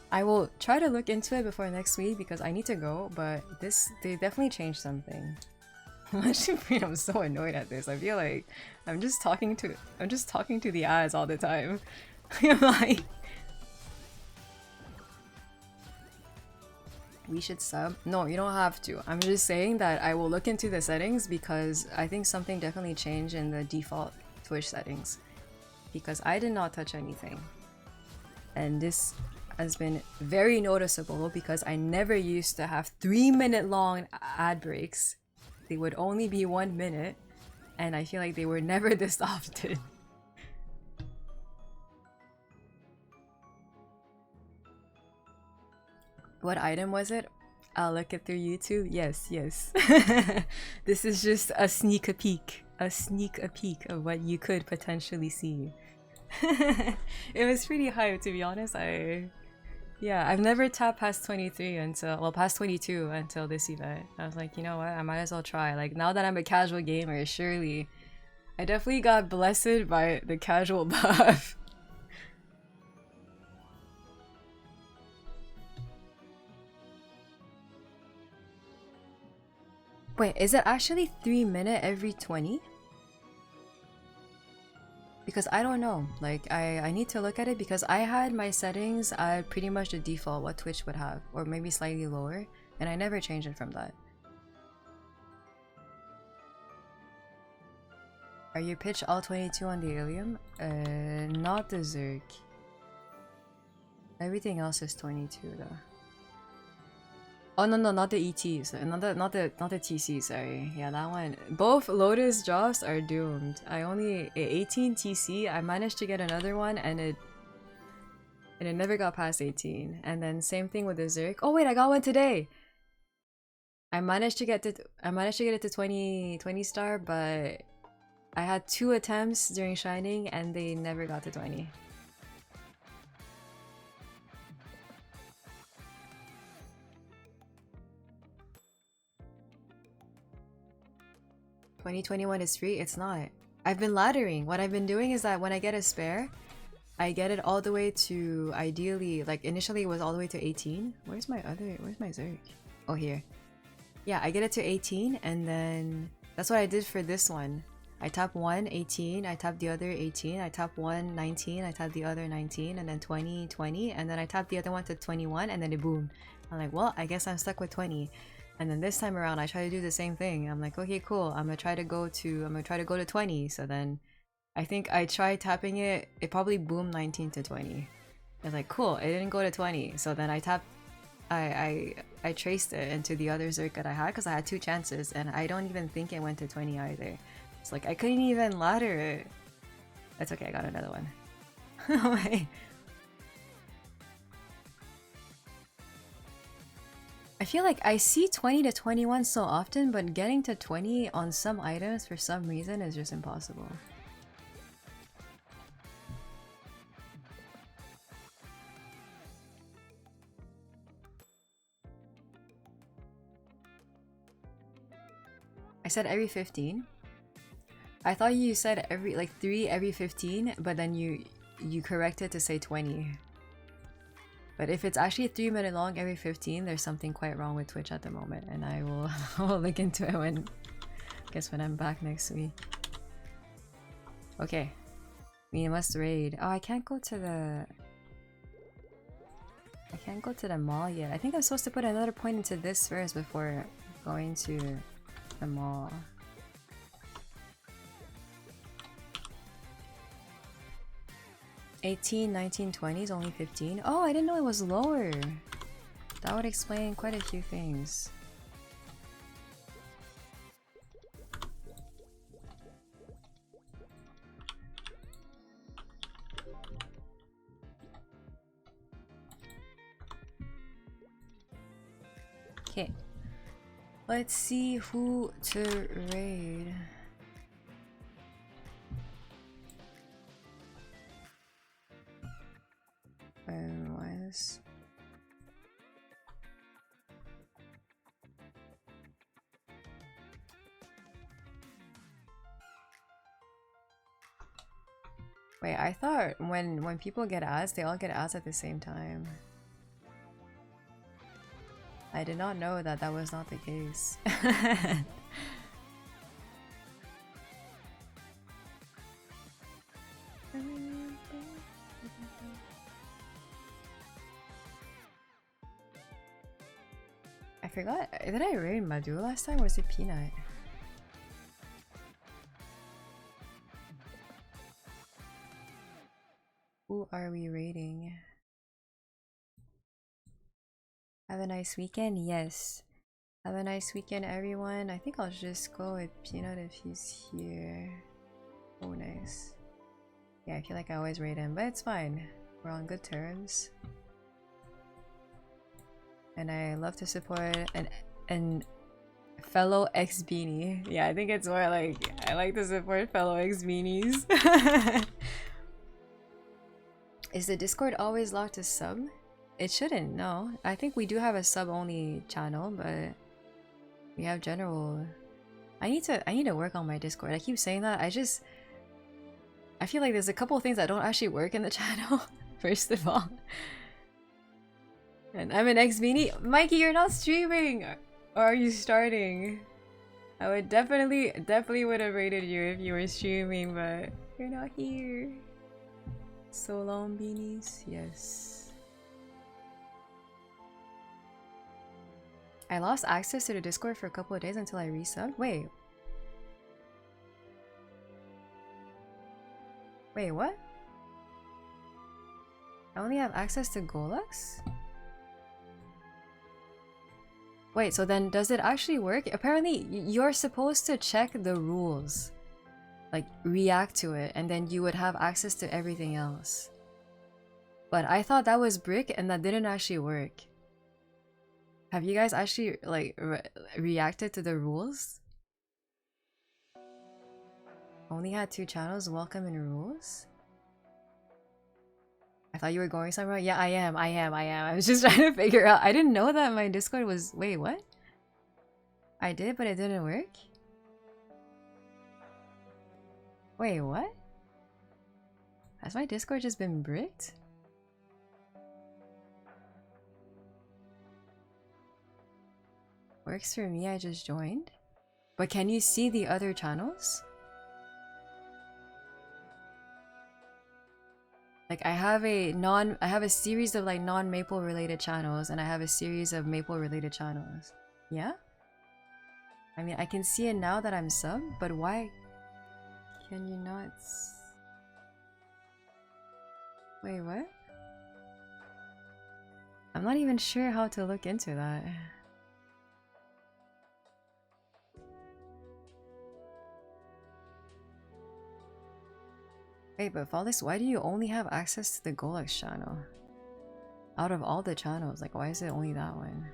I will try to look into it before next week because I need to go, but they definitely changed something. I'm so annoyed at this. I feel like I'm just talking to the ads all the time. I'm like, we should sub? No, you don't have to. I'm just saying that I will look into the settings because I think something definitely changed in the default Twitch settings. Because I did not touch anything. And this has been very noticeable because I never used to have 3-minute long ad breaks. They would only be 1 minute, and I feel like they were never this often. What item was it? I'll look it through YouTube. Yes, yes. This is just a sneak peek of what you could potentially see. It was pretty hype, to be honest. Yeah, I've never tapped past 23 until, well, past 22 until this event. I was like, you know what, I might as well try. Like, now that I'm a casual gamer, surely I definitely got blessed by the casual buff. Wait, is it actually 3 minute every 20? Because I don't know, like I need to look at it because I had my settings at pretty much the default what Twitch would have, or maybe slightly lower, and I never changed it from that. Are your pitch all 22 on the Ilium? Not the Zerg. Everything else is 22 though. Oh no, not the ETs, not the TC, sorry. Yeah, that one. Both Lotus drops are doomed. I only 18 TC. I managed to get another one and it never got past 18. And then same thing with the Zerg. Oh wait, I got one today. I managed to get it to 20 star, but I had 2 attempts during Shining and they never got to 20. $2021 is free? It's not. I've been laddering. What I've been doing is that when I get a spare, I get it all the way to, ideally, like initially it was all the way to 18. Where's my Zerg? Oh, here. Yeah, I get it to 18 and then that's what I did for this one. I tap one 18, I tap the other 18, I tap one 19, I tap the other 19, and then 20, 20, and then I tap the other one to 21, and then it boom. I'm like, well, I guess I'm stuck with 20. And then this time around, I try to do the same thing. I'm like, okay, cool. I'm gonna try to go to 20. So then, I think I tried tapping it. It probably boomed 19 to 20. It's like, cool. It didn't go to 20. So then I tapped. I traced it into the other Zerg that I had because I had 2 chances, and I don't even think it went to 20 either. It's like I couldn't even ladder it. That's okay. I got another one. Oh my. I feel like I see 20 to 21 so often, but getting to 20 on some items for some reason is just impossible. I said every 15. I thought you said every, like 3 every 15, but then you corrected to say 20. But if it's actually 3 minute long every 15, there's something quite wrong with Twitch at the moment, and I will look into it when I'm back next week. Okay, we must raid. Oh, I can't go to the mall yet. I think I'm supposed to put another point into this first before going to the mall. $18, $19, $20 is only 15. Oh, I didn't know it was lower. That would explain quite a few things. Okay. Let's see who to raid. Kronos. Wait, I thought when people get ads, they all get ads at the same time. I did not know that that was not the case. I forgot. Did I raid Madhu last time or was it Peanut? Who are we raiding? Have a nice weekend? Yes. Have a nice weekend, everyone. I think I'll just go with Peanut if he's here. Oh, nice. Yeah, I feel like I always raid him, but it's fine. We're on good terms. And I love to support an fellow ex-beanie. Yeah, I think it's more like I like to support fellow ex-beanies. Is the Discord always locked to sub? It shouldn't, no. I think we do have a sub-only channel, but we have general. I need to work on my Discord. I keep saying that. I feel like there's a couple of things that don't actually work in the channel, first of all. And I'm an ex-beanie. Mikey, you're not streaming! Or are you starting? I would definitely would have rated you if you were streaming, but you're not here. So long, beanies. Yes. I lost access to the Discord for a couple of days until I resubbed. Wait. Wait, what? I only have access to Golux? Wait, so then does it actually work? Apparently, you're supposed to check the rules. Like, react to it, and then you would have access to everything else. But I thought that was brick, and that didn't actually work. Have you guys actually, like, reacted to the rules? Only had 2 channels, welcome and rules? I thought you were going somewhere. Yeah, I am. I was just trying to figure out. I didn't know that my Discord was... Wait, what? I did, but it didn't work? Wait, what? Has my Discord just been bricked? Works for me, I just joined. But can you see the other channels? Like I have a series of like non-Maple related channels and I have a series of Maple related channels. Yeah? I mean, I can see it now that I'm sub, but why can you not Wait, what? I'm not even sure how to look into that. Wait, but Fallis, why do you only have access to the Golux channel? Out of all the channels, like why is it only that one?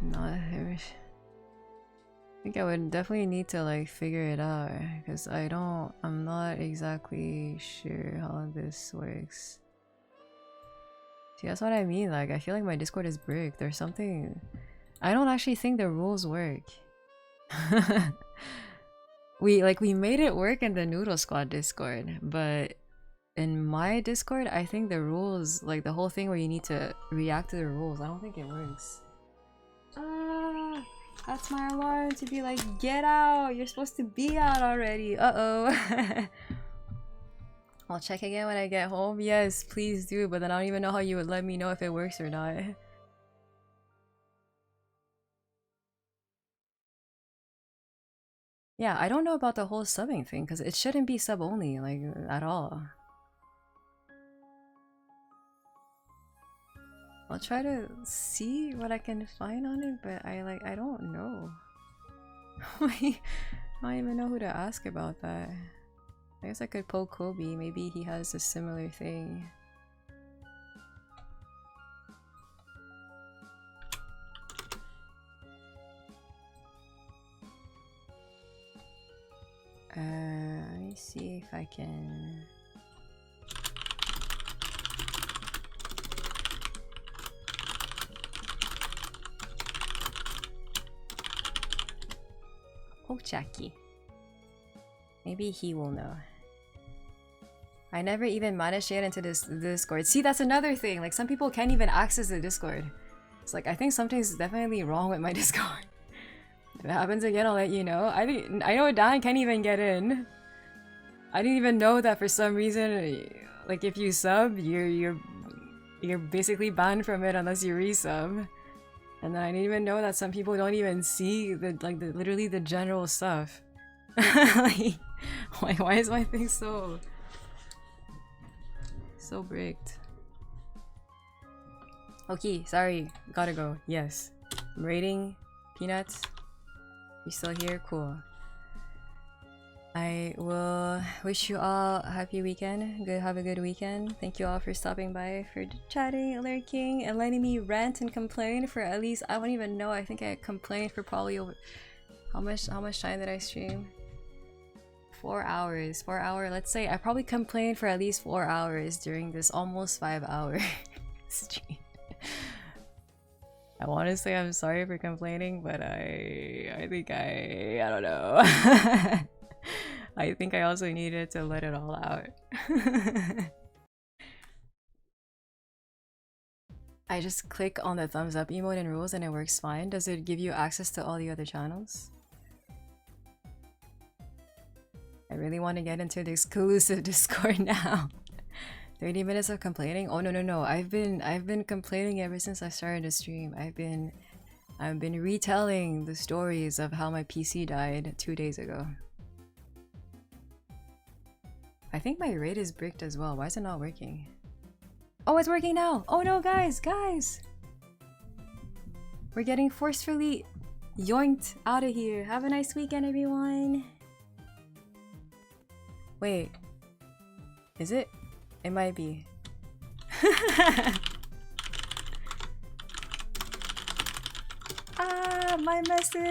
No, I think I would definitely need to like figure it out because I'm not exactly sure how this works. See, that's what I mean, like I feel like my Discord is bricked. There's something... I don't actually think the rules work. we made it work in the Noodle Squad Discord, but in my Discord, I think the rules, like the whole thing where you need to react to the rules, I don't think it works. That's my alarm to be like, get out! You're supposed to be out already! Uh-oh! I'll check again when I get home. Yes, please do, but then I don't even know how you would let me know if it works or not. Yeah, I don't know about the whole subbing thing, because it shouldn't be sub-only, like, at all. I'll try to see what I can find on it, but I don't know. I don't even know who to ask about that. I guess I could poke Kobe, maybe he has a similar thing. me see if I can... Oh, Jackie. Maybe he will know. I never even managed to get into this Discord. See, that's another thing. Like, some people can't even access the Discord. It's like, I think something's definitely wrong with my Discord. If it happens again, I'll let you know. I know Dan can't even get in. I didn't even know that for some reason, like, if you sub, you're basically banned from it unless you resub. And then I didn't even know that some people don't even see literally the general stuff. Like, why is my thing so bricked? Okay, sorry, gotta go. Yes, I'm raiding Peanuts. You still here? Cool. I will wish you all a happy weekend. Have a good weekend. Thank you all for stopping by, for chatting, lurking, and letting me rant and complain for at least, I don't even know, I think I complained for probably over... How much time did I stream? 4 hours. 4 hour, let's say I probably complained for at least 4 hours during this almost 5-hour stream. I want to say I'm sorry for complaining, but I think I don't know. I think I also needed to let it all out. I just click on the thumbs up emote in rules and it works fine. Does it give you access to all the other channels? I really want to get into the exclusive Discord now. 30 minutes of complaining? Oh no. I've been complaining ever since I started to stream. I've been retelling the stories of how my PC died 2 days ago. I think my raid is bricked as well. Why is it not working? Oh, it's working now! Oh no, guys! We're getting forcefully yoinked out of here. Have a nice weekend, everyone! Wait. Is it? It might be. Ah, my message!